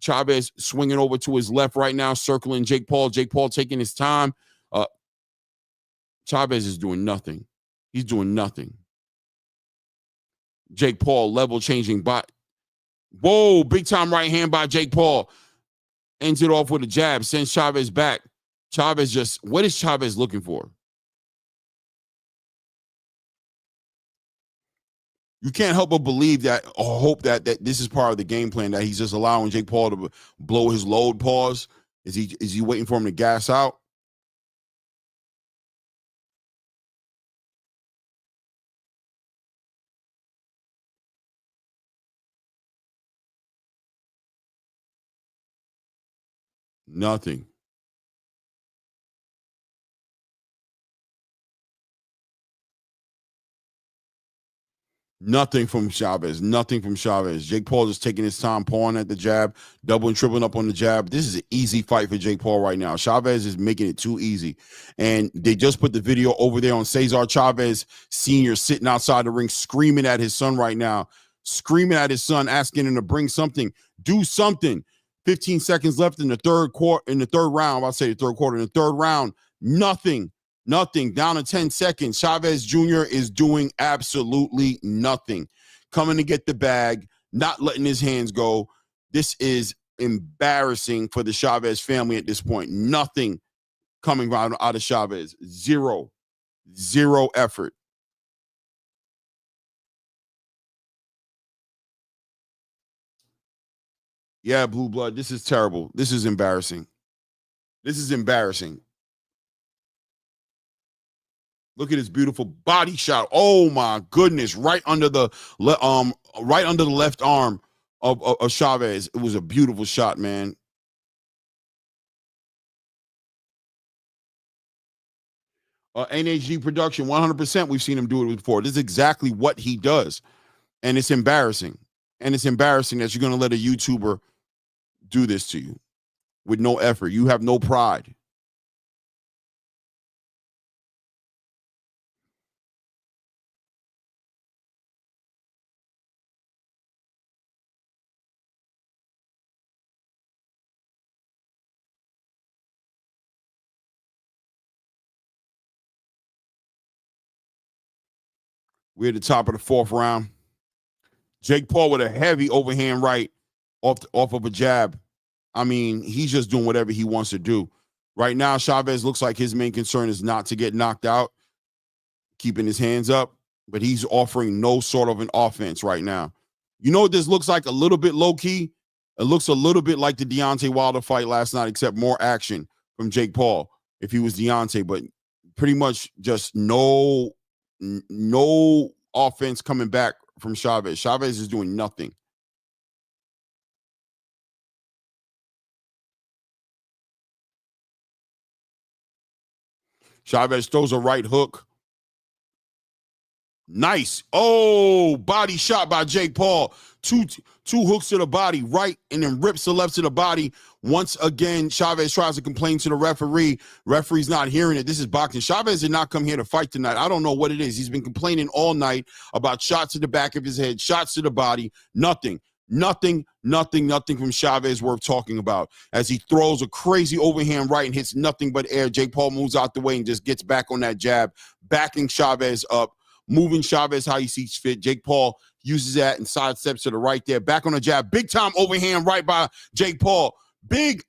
Speaker 3: Chavez swinging over to his left right now, circling Jake Paul. Jake Paul taking his time. Chavez is doing nothing. He's doing nothing. Jake Paul level changing by. Whoa, big time right hand by Jake Paul.
Speaker 2: ends it off with a jab, sends Chavez back. Chavez just, what is Chavez looking for? You can't help but believe that or hope that this is part of the game plan, that he's just allowing Jake Paul to blow his load. Pause. Is he waiting for him to gas out? Nothing. Nothing from Chavez. Nothing from Chavez. Jake Paul just taking his time, pawing at the jab, doubling, tripling up on the jab. This is an easy fight for Jake Paul right now. Chavez is making it too easy. And they just put the video over there on Cesar Chavez Sr. sitting outside the ring, screaming at his son right now, screaming at his son, asking him to bring something, do something. 15 seconds left in the third quarter, in the third round. I'll say the third quarter. In the third round, nothing. Nothing. Down to 10 seconds. Chavez Jr. is doing absolutely nothing. Coming to get the bag, not letting his hands go. This is embarrassing for the Chavez family at this point. Nothing coming out of Chavez. Zero effort. Yeah, Blue Blood, this is terrible. This is embarrassing. This is embarrassing. Look at his beautiful body shot. Oh my goodness! Right under the left arm of Chavez. It was a beautiful shot, man. NHG production, 100%. We've seen him do it before. This is exactly what he does, and it's embarrassing. And it's embarrassing that you're going to let a YouTuber do this to you with no effort. You have no pride. We're at the top of the fourth round. Jake Paul with a heavy overhand right off of a jab. I mean, he's just doing whatever he wants to do. Right now, Chavez looks like his main concern is not to get knocked out, keeping his hands up, but he's offering no sort of an offense right now. You know what this looks like? A little bit low-key. It looks a little bit like the Deontay Wilder fight last night, except more action from Jake Paul if he was Deontay, but pretty much just no offense coming back from Chavez. Chavez is doing nothing. Chavez throws a right hook. Nice. Oh, body shot by Jake Paul. Two hooks to the body, right, and then rips the left to the body. Once again, Chavez tries to complain to the referee. Referee's not hearing it. This is boxing. Chavez did not come here to fight tonight. I don't know what it is. He's been complaining all night about shots to the back of his head, shots to the body. Nothing from Chavez worth talking about. As he throws a crazy overhand right and hits nothing but air, Jake Paul moves out the way and just gets back on that jab, backing Chavez up, moving Chavez how he sees fit. Jake Paul uses that and sidesteps to the right there. Back on the jab. Big time overhand right by Jake Paul. Big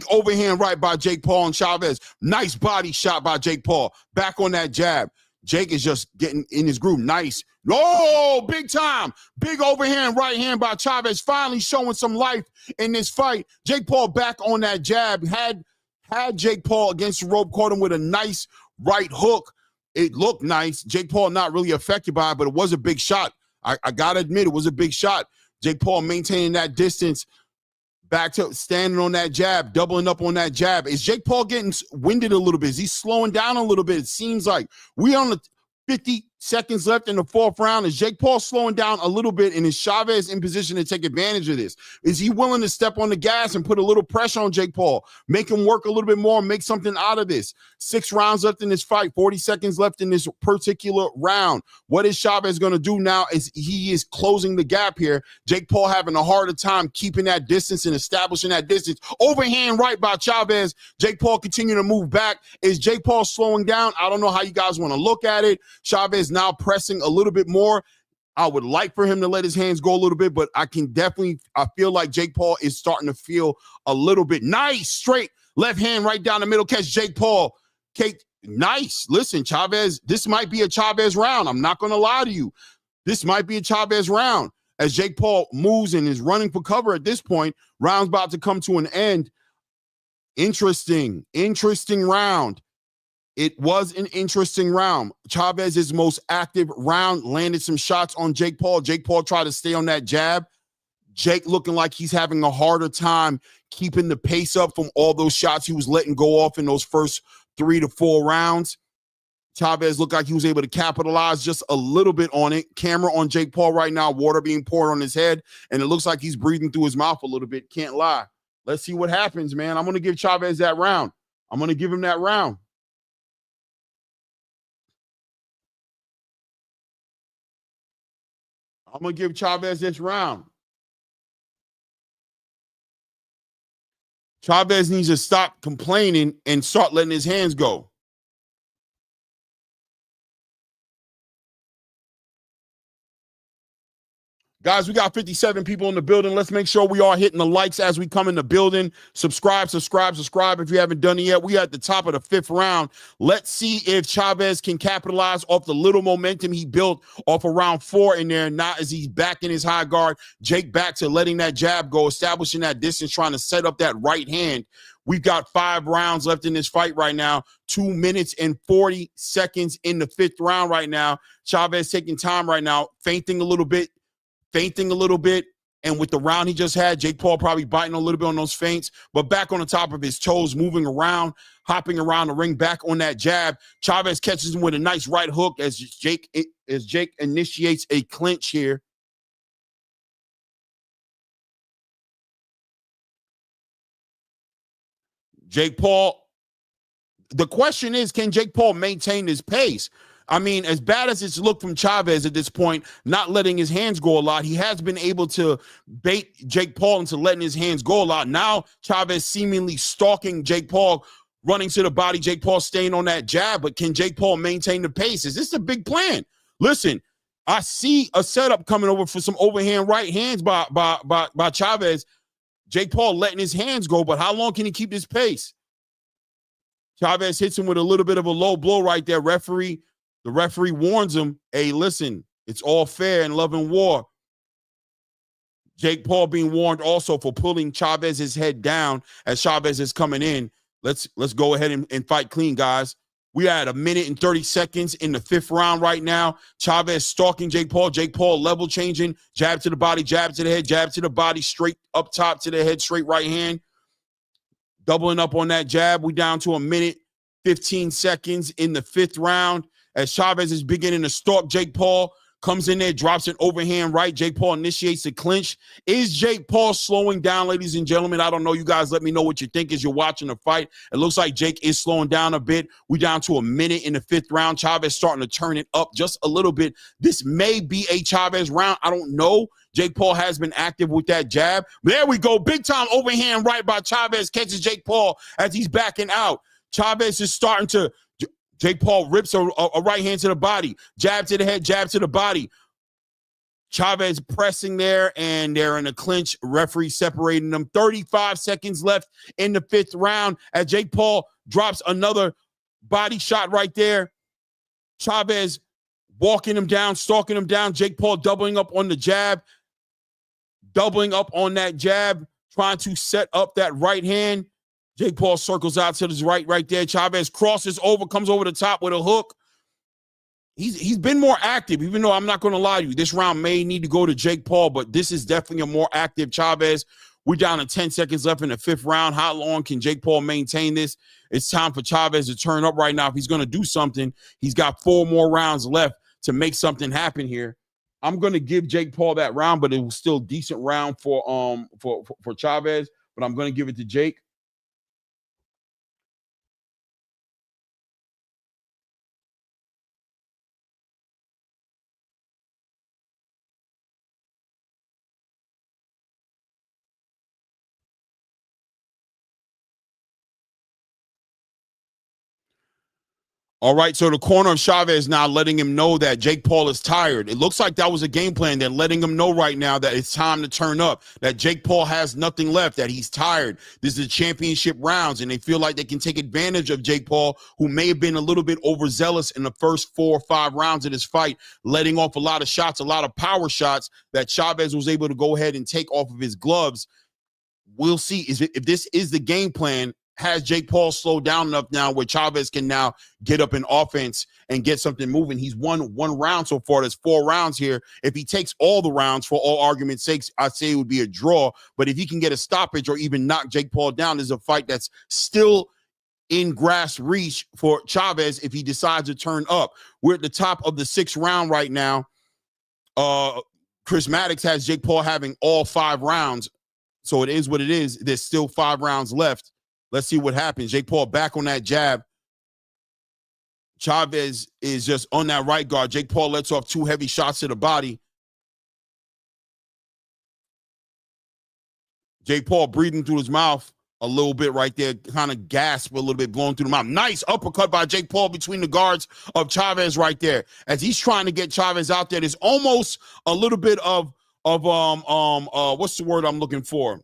Speaker 2: overhand right by Jake Paul and Chavez. Nice body shot by Jake Paul. Back on that jab. Jake is just getting in his groove. Nice. Oh, big time. Big overhand right hand by Chavez. Finally showing some life in this fight. Jake Paul back on that jab. Had Jake Paul against the rope. Caught him with a nice right hook. It looked nice. Jake Paul not really affected by it, but it was a big shot. I got to admit, it was a big shot. Jake Paul maintaining that distance, back to standing on that jab, doubling up on that jab. Is Jake Paul getting winded a little bit? Is he slowing down a little bit? It seems like we on the 50 seconds left in the fourth round. Is Jake Paul slowing down a little bit, and is Chavez in position to take advantage of this? Is he willing to step on the gas and put a little pressure on Jake Paul, make him work a little bit more, make something out of this? 6 rounds left in this fight, 40 seconds left in this particular round. What is Chavez going to do now? Is he is closing the gap here. Jake Paul having a harder time keeping that distance and establishing that distance. Overhand right by Chavez. Jake Paul continuing to move back. Is Jake Paul slowing down? I don't know how you guys want to look at it. Chavez now pressing a little bit more. I would like for him to let his hands go a little bit, but I feel like Jake Paul is starting to feel a little bit nice, straight left hand right down the middle, catch Jake Paul. Nice. Listen, Chavez, this might be a Chavez round. I'm not going to lie to you. This might be a Chavez round. As Jake Paul moves and is running for cover at this point, round's about to come to an end. Interesting round. It was an interesting round. Chavez's most active round, landed some shots on Jake Paul. Jake Paul tried to stay on that jab. Jake looking like he's having a harder time keeping the pace up from all those shots he was letting go off in those first 3 to 4 rounds. Chavez looked like he was able to capitalize just a little bit on it. Camera on Jake Paul right now, water being poured on his head, and it looks like he's breathing through his mouth a little bit. Can't lie. Let's see what happens, man. I'm going to give Chavez that round. I'm going to give him that round. I'm going to give Chavez this round. Chavez needs to stop complaining and start letting his hands go. Guys, we got 57 people in the building. Let's make sure we are hitting the likes as we come in the building. Subscribe if you haven't done it yet. We are at the top of the 5th round. Let's see if Chavez can capitalize off the little momentum he built off of round 4 in there. Not as he's back in his high guard. Jake back to letting that jab go, establishing that distance, trying to set up that right hand. We've got 5 rounds left in this fight right now. 2 minutes and 40 seconds in the 5th round right now. Chavez taking time right now, feinting a little bit, and with the round he just had, Jake Paul probably biting a little bit on those feints, but back on the top of his toes, moving around, hopping around the ring, back on that jab. Chavez catches him with a nice right hook as Jake initiates a clinch here. Jake Paul, the question is, can Jake Paul maintain his pace? I mean, as bad as it's looked from Chavez at this point, not letting his hands go a lot, he has been able to bait Jake Paul into letting his hands go a lot. Now, Chavez seemingly stalking Jake Paul, running to the body, Jake Paul staying on that jab, but can Jake Paul maintain the pace? Is this a big plan? Listen, I see a setup coming over for some overhand right hands by Chavez. Jake Paul letting his hands go, but how long can he keep this pace? Chavez hits him with a little bit of a low blow right there. The referee warns him, hey, listen, it's all fair in love and war. Jake Paul being warned also for pulling Chavez's head down as Chavez is coming in. Let's go ahead and fight clean, guys. We are at 1 minute and 30 seconds in the 5th round right now. Chavez stalking Jake Paul. Jake Paul level changing. Jab to the body, jab to the head, jab to the body, straight up top to the head, straight right hand. Doubling up on that jab. We down to 1 minute, 15 seconds in the 5th round. As Chavez is beginning to stalk Jake Paul, comes in there, drops an overhand right. Jake Paul initiates the clinch. Is Jake Paul slowing down, ladies and gentlemen? I don't know. You guys let me know what you think as you're watching the fight. It looks like Jake is slowing down a bit. We down to 1 minute in the 5th round. Chavez starting to turn it up just a little bit. This may be a Chavez round. I don't know. Jake Paul has been active with that jab. There we go. Big time overhand right by Chavez. Catches Jake Paul as he's backing out. Chavez is starting to... Jake Paul rips a right hand to the body. Jab to the head, jab to the body. Chavez pressing there, and they're in a clinch. Referee separating them. 35 seconds left in the 5th round as Jake Paul drops another body shot right there. Chavez walking him down, stalking him down. Jake Paul doubling up on the jab. Doubling up on that jab, trying to set up that right hand. Jake Paul circles out to his right there. Chavez crosses over, comes over the top with a hook. He's been more active, even though I'm not going to lie to you. This round may need to go to Jake Paul, but this is definitely a more active Chavez. We're down to 10 seconds left in the 5th round. How long can Jake Paul maintain this? It's time for Chavez to turn up right now. If he's going to do something, he's got 4 more rounds left to make something happen here. I'm going to give Jake Paul that round, but it was still a decent round for Chavez, but I'm going to give it to Jake. All right, so the corner of Chavez now letting him know that Jake Paul is tired. It looks like that was a game plan. They're letting him know right now that it's time to turn up, that Jake Paul has nothing left, that he's tired. This is championship rounds, and they feel like they can take advantage of Jake Paul, who may have been a little bit overzealous in the first 4 or 5 rounds of this fight, letting off a lot of shots, a lot of power shots that Chavez was able to go ahead and take off of his gloves. We'll see if this is the game plan. Has Jake Paul slowed down enough now where Chavez can now get up in offense and get something moving? He's won 1 round so far. There's 4 rounds here. If he takes all the rounds, for all argument's sakes, I'd say it would be a draw. But if he can get a stoppage or even knock Jake Paul down, there's a fight that's still in grass reach for Chavez if he decides to turn up. We're at the top of the 6th round right now. Chris Maddox has Jake Paul having all 5 rounds. So it is what it is. There's still 5 rounds left. Let's see what happens. Jake Paul back on that jab. Chavez is just on that right guard. Jake Paul lets off 2 heavy shots to the body. Jake Paul breathing through his mouth a little bit right there, kind of gasp a little bit, blowing through the mouth. Nice uppercut by Jake Paul between the guards of Chavez right there. As he's trying to get Chavez out there, there's almost a little bit of what's the word I'm looking for?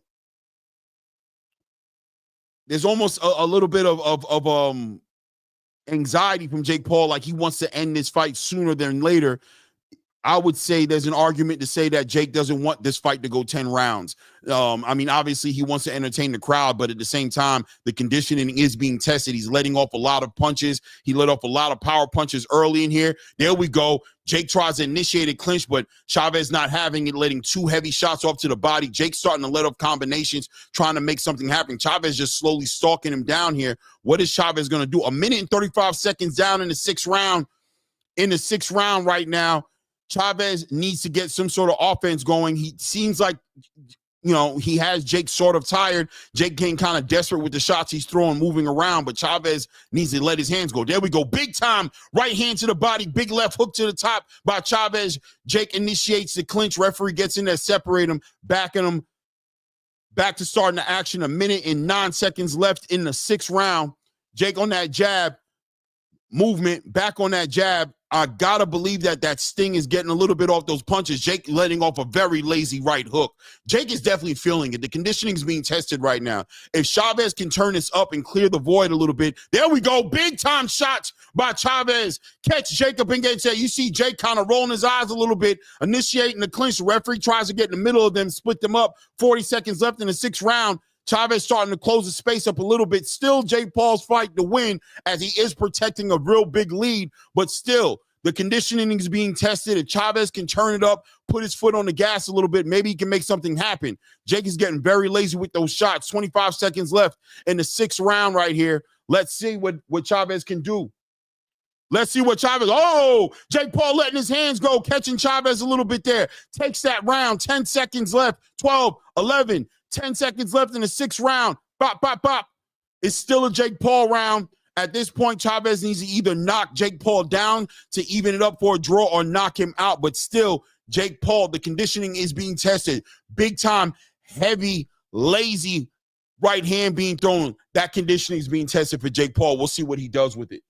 Speaker 2: There's almost a little bit of anxiety from Jake Paul, like he wants to end this fight sooner than later. I would say there's an argument to say that Jake doesn't want this fight to go 10 rounds. I mean, obviously he wants to entertain the crowd, but at the same time, the conditioning is being tested. He's letting off a lot of punches. He let off a lot of power punches early in here. There we go. Jake tries to initiate a clinch, but Chavez not having it, letting 2 heavy shots off to the body. Jake starting to let off combinations, trying to make something happen. Chavez just slowly stalking him down here. What is Chavez going to do? 1 minute and 35 seconds down in the 6th round. In the 6th round right now, Chavez needs to get some sort of offense going. He seems like, he has Jake sort of tired. Jake getting kind of desperate with the shots he's throwing, moving around, but Chavez needs to let his hands go. There we go. Big time. Right hand to the body. Big left hook to the top by Chavez. Jake initiates the clinch. Referee gets in there, separate him, backing him back to starting the action. 1 minute and 9 seconds left in the 6th round. Jake on that jab. Movement. Back on that jab. I gotta believe that Sting is getting a little bit off those punches. Jake letting off a very lazy right hook. Jake is definitely feeling it. The conditioning is being tested right now. If Chavez can turn this up and clear the void a little bit, there we go. Big time shots by Chavez. Catch Jake up and get there. You see Jake kind of rolling his eyes a little bit, initiating the clinch. The referee tries to get in the middle of them, split them up. 40 seconds left in the 6th round. Chavez starting to close the space up a little bit. Still Jake Paul's fight to win as he is protecting a real big lead, but still the conditioning is being tested. If Chavez can turn it up, put his foot on the gas a little bit, maybe he can make something happen. Jake is getting very lazy with those shots. 25 seconds left in the 6th round right here. Let's see what Chavez can do. Let's see what Chavez. Oh, Jake Paul letting his hands go, catching Chavez a little bit there. Takes that round. 10 seconds left. 12, 11, 10 seconds left in the 6th round. Bop, bop, bop. It's still a Jake Paul round. At this point, Chavez needs to either knock Jake Paul down to even it up for a draw or knock him out. But still, Jake Paul, the conditioning is being tested. Big time, heavy, lazy right hand being thrown. That conditioning is being tested for Jake Paul. We'll see what he does with it.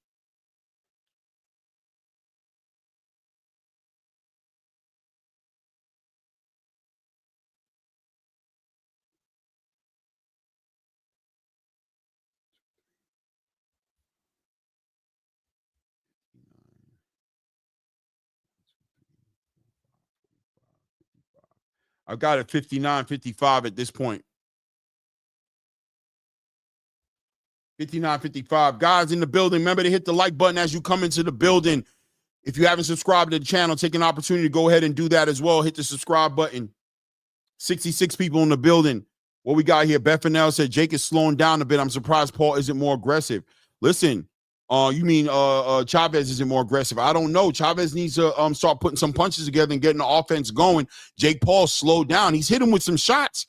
Speaker 2: I've got it 59-55 at this point. 59-55. Guys in the building, remember to hit the like button as you come into the building. If you haven't subscribed to the channel, take an opportunity to go ahead and do that as well. Hit the subscribe button. 66 people in the building. What we got here? Bethanel said Jake is slowing down a bit. I'm surprised Paul isn't more aggressive. Listen, you mean Chavez isn't more aggressive? I don't know. Chavez needs to start putting some punches together and getting the offense going. Jake Paul slowed down. He's hit him with some shots.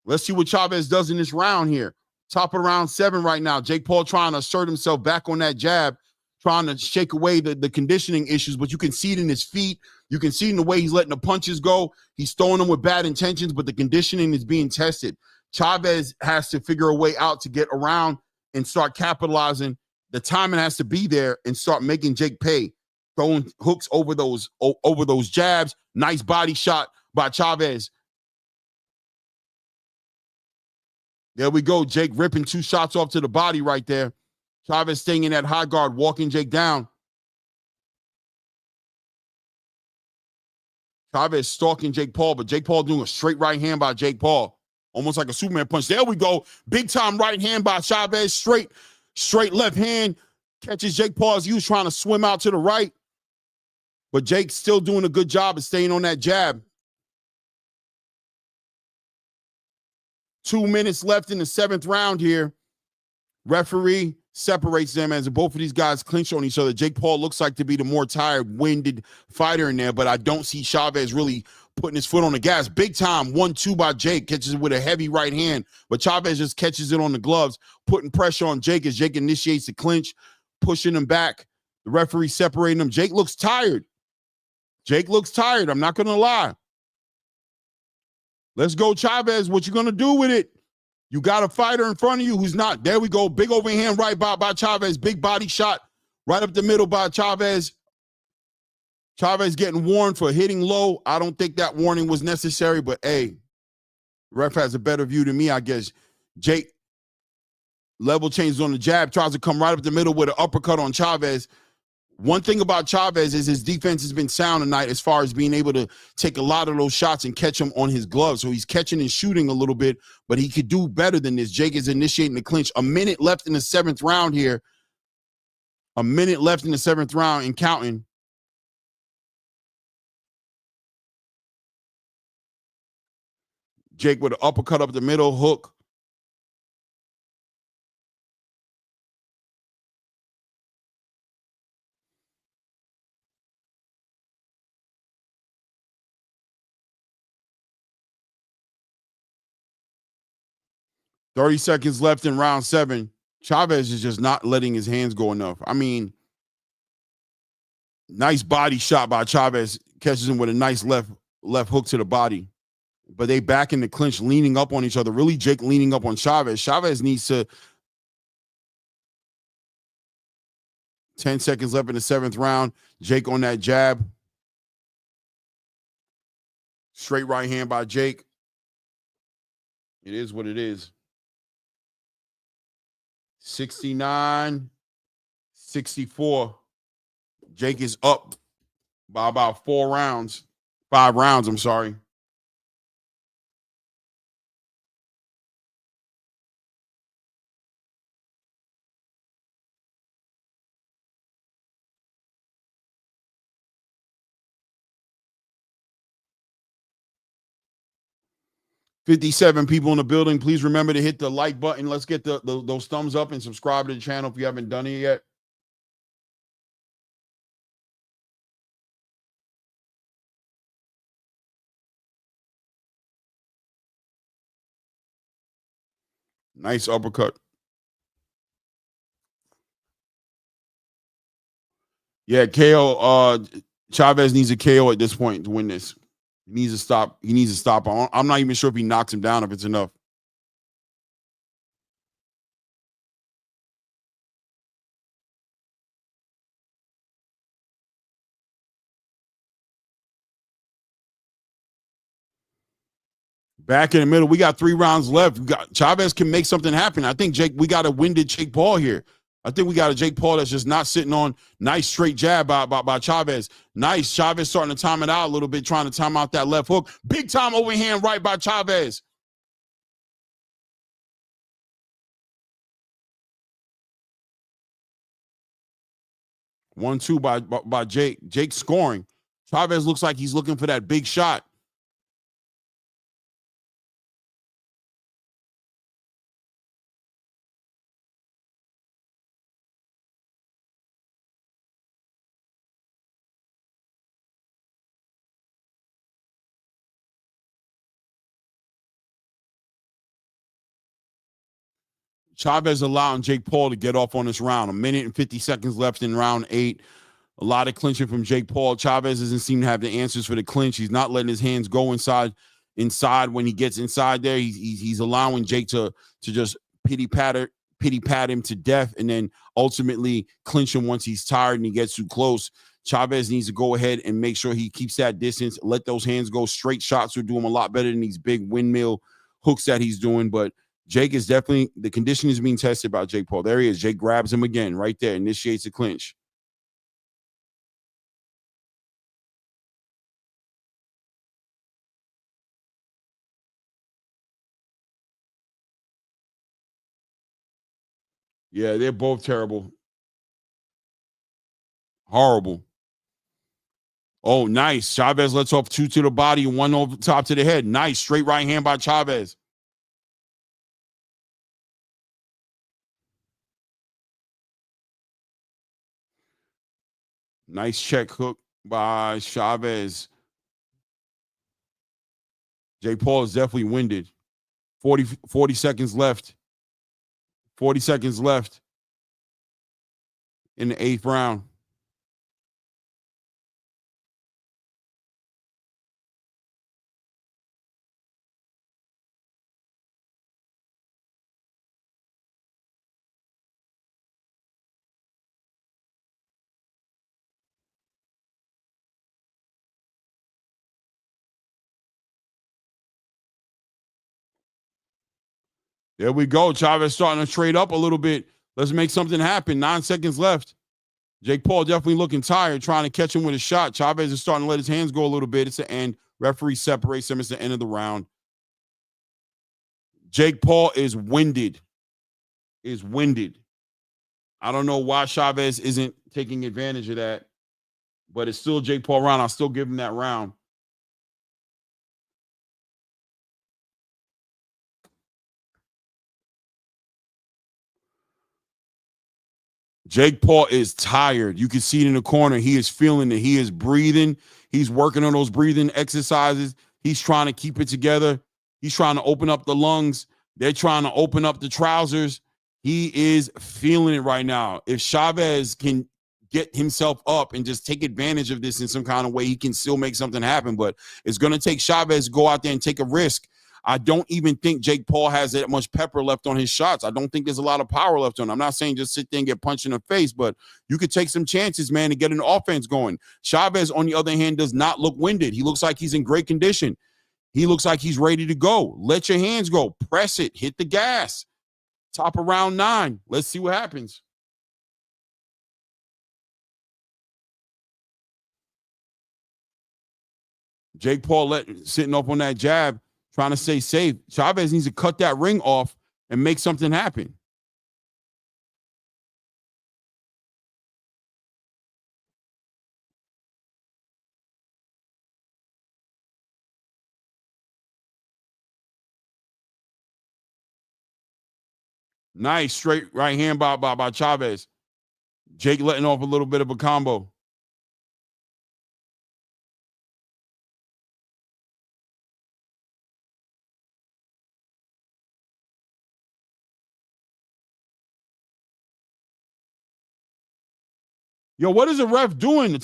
Speaker 2: Let's see what Chavez does in this round here. Top of round 7 right now. Jake Paul trying to assert himself back on that jab, trying to shake away the conditioning issues, but you can see it in his feet. You can see it in the way he's letting the punches go. He's throwing them with bad intentions, but the conditioning is being tested. Chavez has to figure a way out to get around and start capitalizing the timing has to be there and start making Jake pay. Throwing hooks over those jabs. Nice body shot by Chavez. There we go. Jake ripping 2 shots off to the body right there. Chavez staying in that high guard, walking Jake down. Chavez stalking Jake Paul, but Jake Paul doing a straight right hand by Jake Paul. Almost like a Superman punch. There we go. Big time right hand by Chavez. Straight left hand. Catches Jake Paul as he was trying to swim out to the right. But Jake's still doing a good job of staying on that jab. 2 minutes left in the 7th round here. Referee separates them as both of these guys clinch on each other. Jake Paul looks like to be the more tired, winded fighter in there, but I don't see Chavez really putting his foot on the gas. Big time 1-2 by Jake. Catches it with a heavy right hand, but Chavez just catches it on the gloves, putting pressure on Jake as Jake initiates the clinch, pushing him back. The referee separating them. Jake looks tired. I'm not going to lie. Let's go, Chavez. What you going to do with it? You got a fighter in front of you who's not. There we go. Big overhand right by Chavez. Big body shot right up the middle by Chavez. Chavez getting warned for hitting low. I don't think that warning was necessary, but hey, ref has a better view than me, I guess. Jake level changes on the jab, tries to come right up the middle with an uppercut on Chavez. One thing about Chavez is his defense has been sound tonight as far as being able to take a lot of those shots and catch them on his gloves. So he's catching and shooting a little bit, but he could do better than this. Jake is initiating the clinch. A minute left in the 7th round here. A minute left in the 7th round and counting. Jake with an uppercut up the middle, hook. $30 seconds left in round 7. Chavez is just not letting his hands go enough. I mean, nice body shot by Chavez. Catches him with a nice left hook to the body. But they back in the clinch, leaning up on each other. Really, Jake leaning up on Chavez. Chavez needs to. 10 seconds left in the 7th round. Jake on that jab. Straight right hand by Jake. It is what it is. 69-64. Jake is up by about 5 rounds, I'm sorry. $57 people in the building. Please remember to hit the like button. Let's get those thumbs up and subscribe to the channel if you haven't done it yet. Nice uppercut. Yeah, KO. Chavez needs a KO at this point to win this. He needs to stop. I'm not even sure if he knocks him down, if it's enough. Back in the middle, we got 3 rounds left. Chavez can make something happen. I think we got a winded Jake Paul here. I think we got a Jake Paul that's just not sitting on. Nice straight jab by Chavez. Nice. Chavez starting to time it out a little bit, trying to time out that left hook. Big time overhand right by Chavez. One, two by Jake. Jake scoring. Chavez looks like he's looking for that big shot. Chavez allowing Jake Paul to get off on this round. 1 minute and 50 seconds left in round 8. A lot of clinching from Jake Paul. Chavez doesn't seem to have the answers for the clinch. He's not letting his hands go inside when he gets inside there. He's allowing Jake to just pity pity pat him to death and then ultimately clinch him once he's tired and he gets too close. Chavez needs to go ahead and make sure he keeps that distance, let those hands go. Straight shots will do him a lot better than these big windmill hooks that he's doing. But Jake is definitely, the condition is being tested by Jake Paul. There he is. Jake grabs him again right there, initiates the clinch. Yeah, they're both terrible. Horrible. Oh, nice. Chavez lets off 2 to the body and 1 over top to the head. Nice. Straight right hand by Chavez. Nice check hook by Chavez. Jake Paul is definitely winded. 40 seconds left. 40 seconds left in the 8th round. There we go. Chavez starting to trade up a little bit. Let's make something happen. 9 seconds left. Jake Paul definitely looking tired, trying to catch him with a shot. Chavez is starting to let his hands go a little bit. It's the end. Referee separates them. It's the end of the round. Jake Paul is winded. I don't know why Chavez isn't taking advantage of that, but it's still Jake Paul round. I'll still give him that round. Jake Paul is tired. You can see it in the corner. He is feeling it. He is breathing. He's working on those breathing exercises. He's trying to keep it together. He's trying to open up the lungs. They're trying to open up the trousers. He is feeling it right now. If Chavez can get himself up and just take advantage of this in some kind of way, he can still make something happen. But it's going to take Chavez to go out there and take a risk. I don't even think Jake Paul has that much pepper left on his shots. I don't think there's a lot of power left on him. I'm not saying just sit there and get punched in the face, but you could take some chances, man, to get an offense going. Chavez, on the other hand, does not look winded. He looks like he's in great condition. He looks like he's ready to go. Let your hands go. Press it. Hit the gas. Top of round 9. Let's see what happens. Jake Paul sitting up on that jab, trying to stay safe. Chavez needs to cut that ring off and make something happen. Nice straight right hand by Chavez. Jake letting off a little bit of a combo. Yo, what is the ref doing?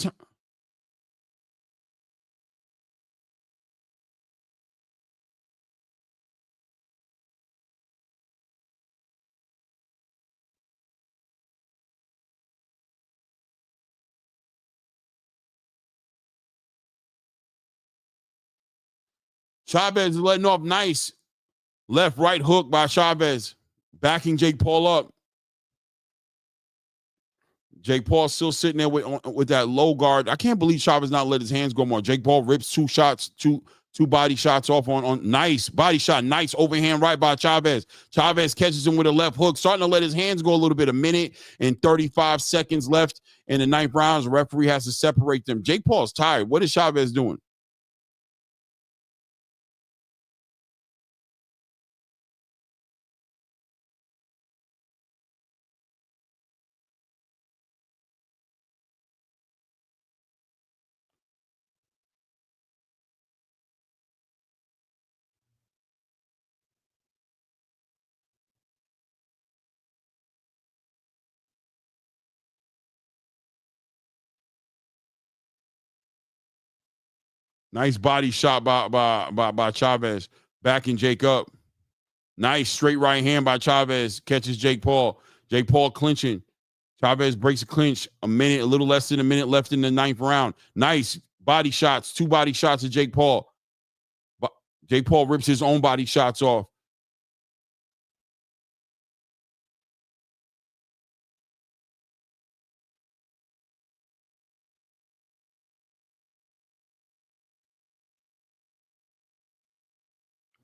Speaker 2: Chavez is letting off nice left right hook by Chavez, backing Jake Paul up. Jake Paul still sitting there with that low guard. I can't believe Chavez not let his hands go more. Jake Paul rips 2 shots, two body shots off on nice body shot, nice overhand right by Chavez. Chavez catches him with a left hook, starting to let his hands go a little bit. 1 minute and 35 seconds left in the 9th round. The referee has to separate them. Jake Paul's tired. What is Chavez doing? Nice body shot by Chavez, backing Jake up.
Speaker 3: Nice straight right hand by Chavez. Catches Jake Paul. Jake Paul clinching. Chavez breaks a clinch. A little less than a minute left in the 9th round. Nice body shots. 2 body shots of Jake Paul. But Jake Paul rips his own body shots off.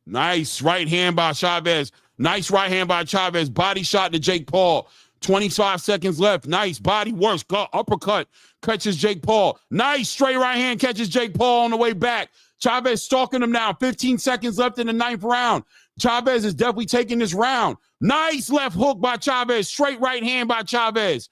Speaker 3: Nice right hand by Chavez. Nice right hand by Chavez. Body shot to Jake Paul. 25 seconds left. Nice body works. Uppercut. Catches Jake Paul. Nice straight right hand. Catches Jake Paul on the way back. Chavez stalking him now. 15 seconds left in the 9th round. Chavez is definitely taking this round. Nice left hook by Chavez. Straight right hand by Chavez.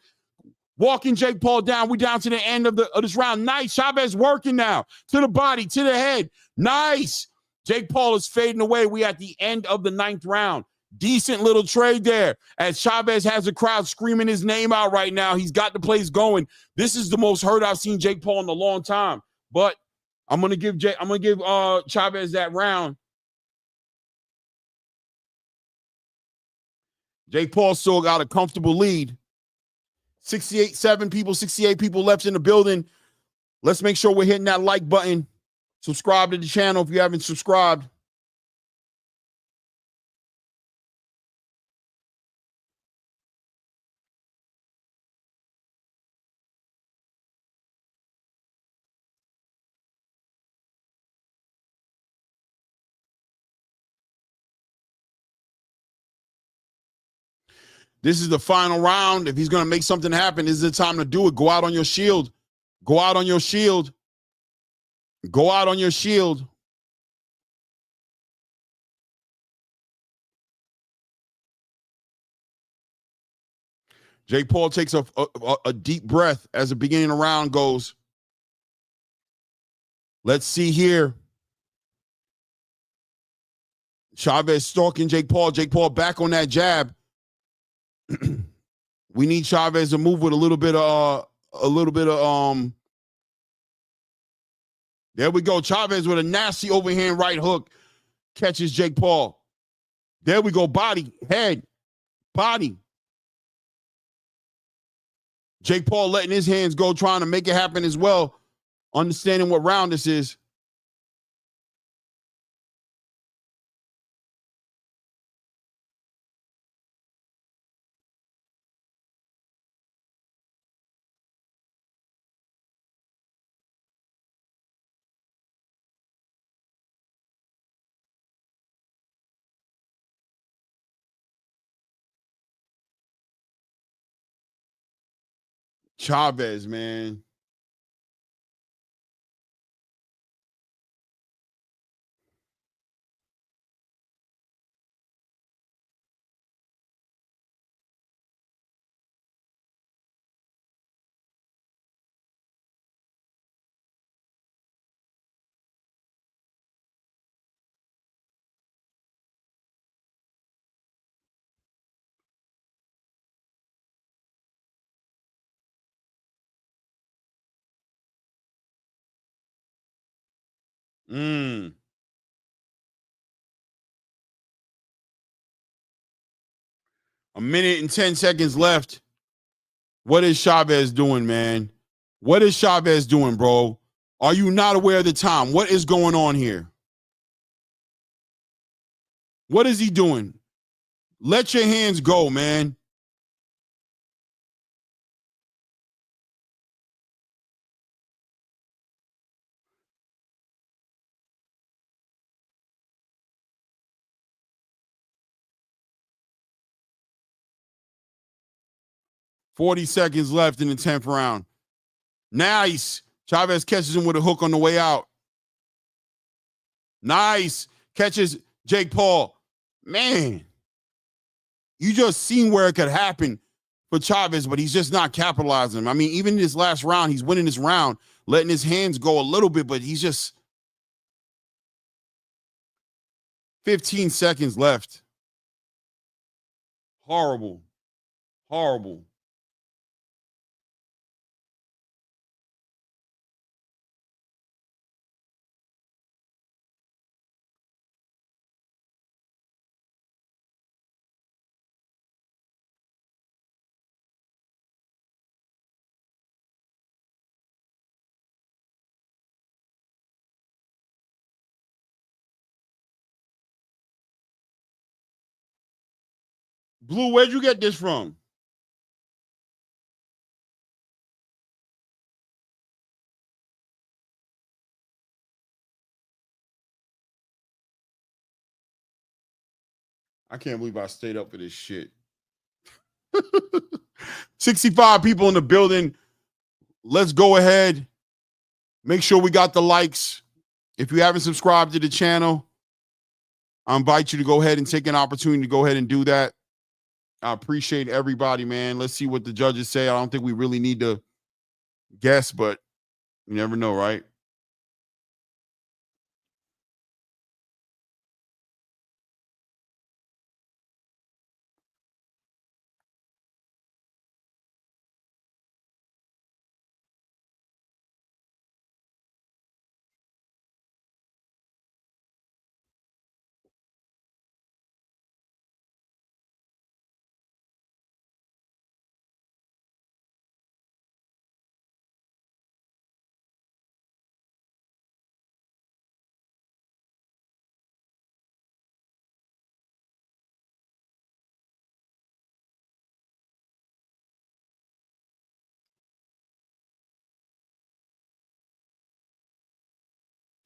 Speaker 3: Walking Jake Paul down. We down to the end of this round. Nice. Chavez working now. To the body. To the head. Nice. Jake Paul is fading away. We at the end of the 9th round. Decent little trade there as Chavez has the crowd screaming his name out right now. He's got the place going. This is the most hurt I've seen Jake Paul in a long time. But I'm gonna give Chavez that round. Jake Paul still got a comfortable lead. 68 people left in the building. Let's make sure we're hitting that like button. Subscribe to the channel if you haven't subscribed. This is the final round. If he's going to make something happen, this is the time to do it. Go out on your shield. Go out on your shield. Go out on your shield. Jake Paul takes a deep breath as the beginning of the round goes. Let's see here. Chavez stalking Jake Paul. Jake Paul back on that jab. We need Chavez to move with a little bit of there we go. Chavez with a nasty overhand right hook catches Jake Paul. There we go. Body, head, body. Jake Paul letting his hands go, trying to make it happen as well, understanding what round this is. Chavez, man. A minute and 10 seconds left. What is Chavez doing, man? What is Chavez doing, bro? Are you not aware of the time? What is going on here? What is he doing? Let your hands go, man. $40 seconds left in the 10th round. Nice. Chavez catches him with a hook on the way out. Nice. Catches Jake Paul. Man, you just seen where it could happen for Chavez, but he's just not capitalizing. I mean, even in this last round, he's winning this round, letting his hands go a little bit, but he's just 15 seconds left. Horrible. Horrible.
Speaker 2: Blue, where'd you get this from? I can't believe I stayed up for this shit. 65 people in the building. Let's go ahead. Make sure we got the likes. If you haven't subscribed to the channel, I invite you to go ahead and take an opportunity to go ahead and do that. I appreciate everybody, man. Let's see what the judges say. I don't think we really need to guess, but you never know, right?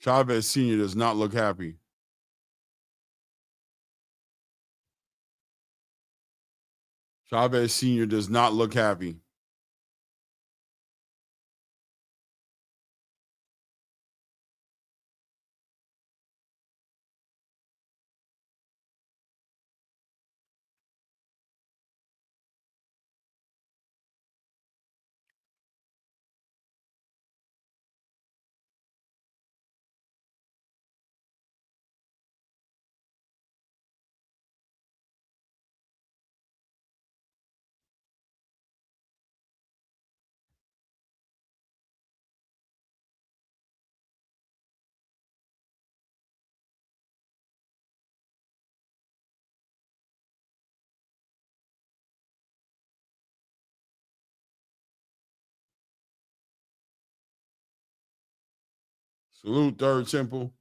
Speaker 2: Chavez Sr. does not look happy. Chavez Sr. does not look happy. Salute, Third Temple.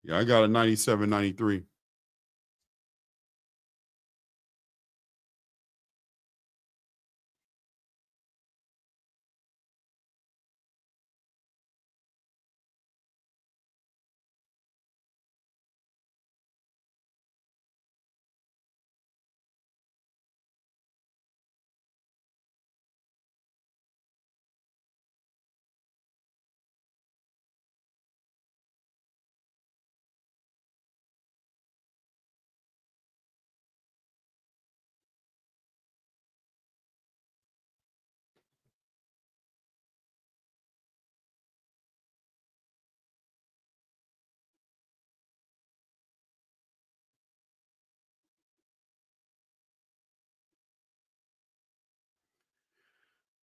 Speaker 2: Yeah, I got a 97, 93.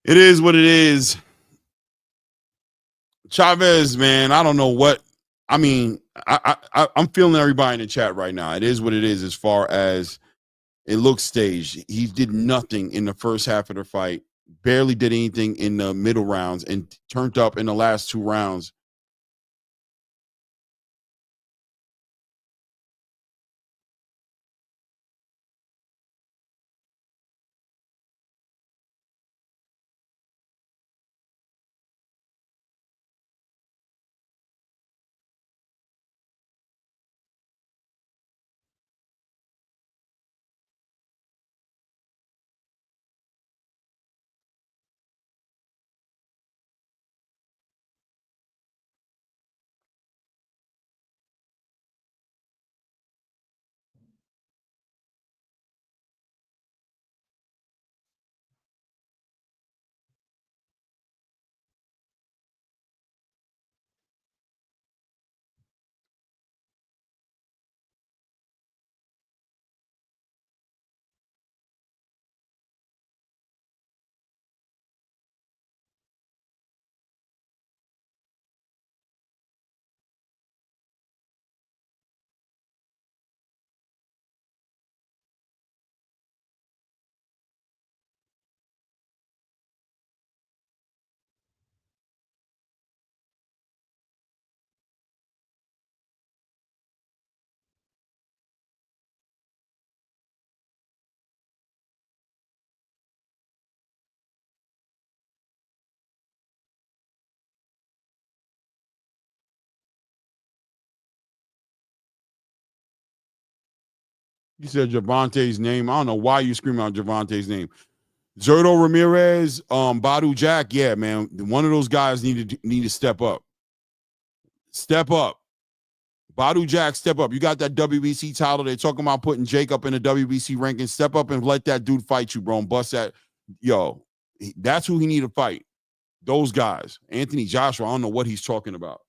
Speaker 2: It is what it is. Chavez, man, I don't know what. I mean, I'm feeling everybody in the chat right now. It is what it is as far as it looks staged. He did nothing in the first half of the fight, barely did anything in the middle rounds, and turned up in the last two rounds. You said Javante's name. I don't know why you screaming out Javante's name. Zerto Ramirez, Badu Jack. Yeah, man. One of those guys need to step up. Step up. Badu Jack, step up. You got that WBC title. They're talking about putting Jake up in the WBC ranking. Step up and let that dude fight you, bro. And bust that. Yo, that's who he need to fight. Those guys. Anthony Joshua, I don't know what he's talking about.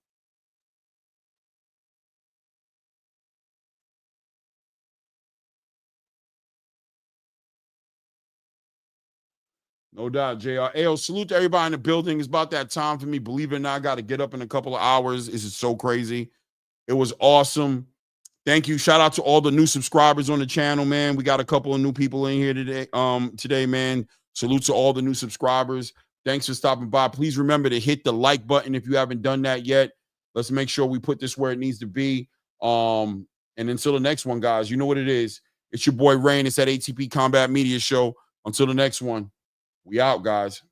Speaker 2: No doubt, JR. Ayo, salute to everybody in the building. It's about that time for me. Believe it or not, I got to get up in a couple of hours. This is so crazy. It was awesome. Thank you. Shout out to all the new subscribers on the channel, man. We got a couple of new people in here today, man. Salute to all the new subscribers. Thanks for stopping by. Please remember to hit the like button if you haven't done that yet. Let's make sure we put this where it needs to be. And until the next one, guys, you know what it is. It's your boy Rain. It's that ATP Combat Media Show. Until the next one. We out, guys.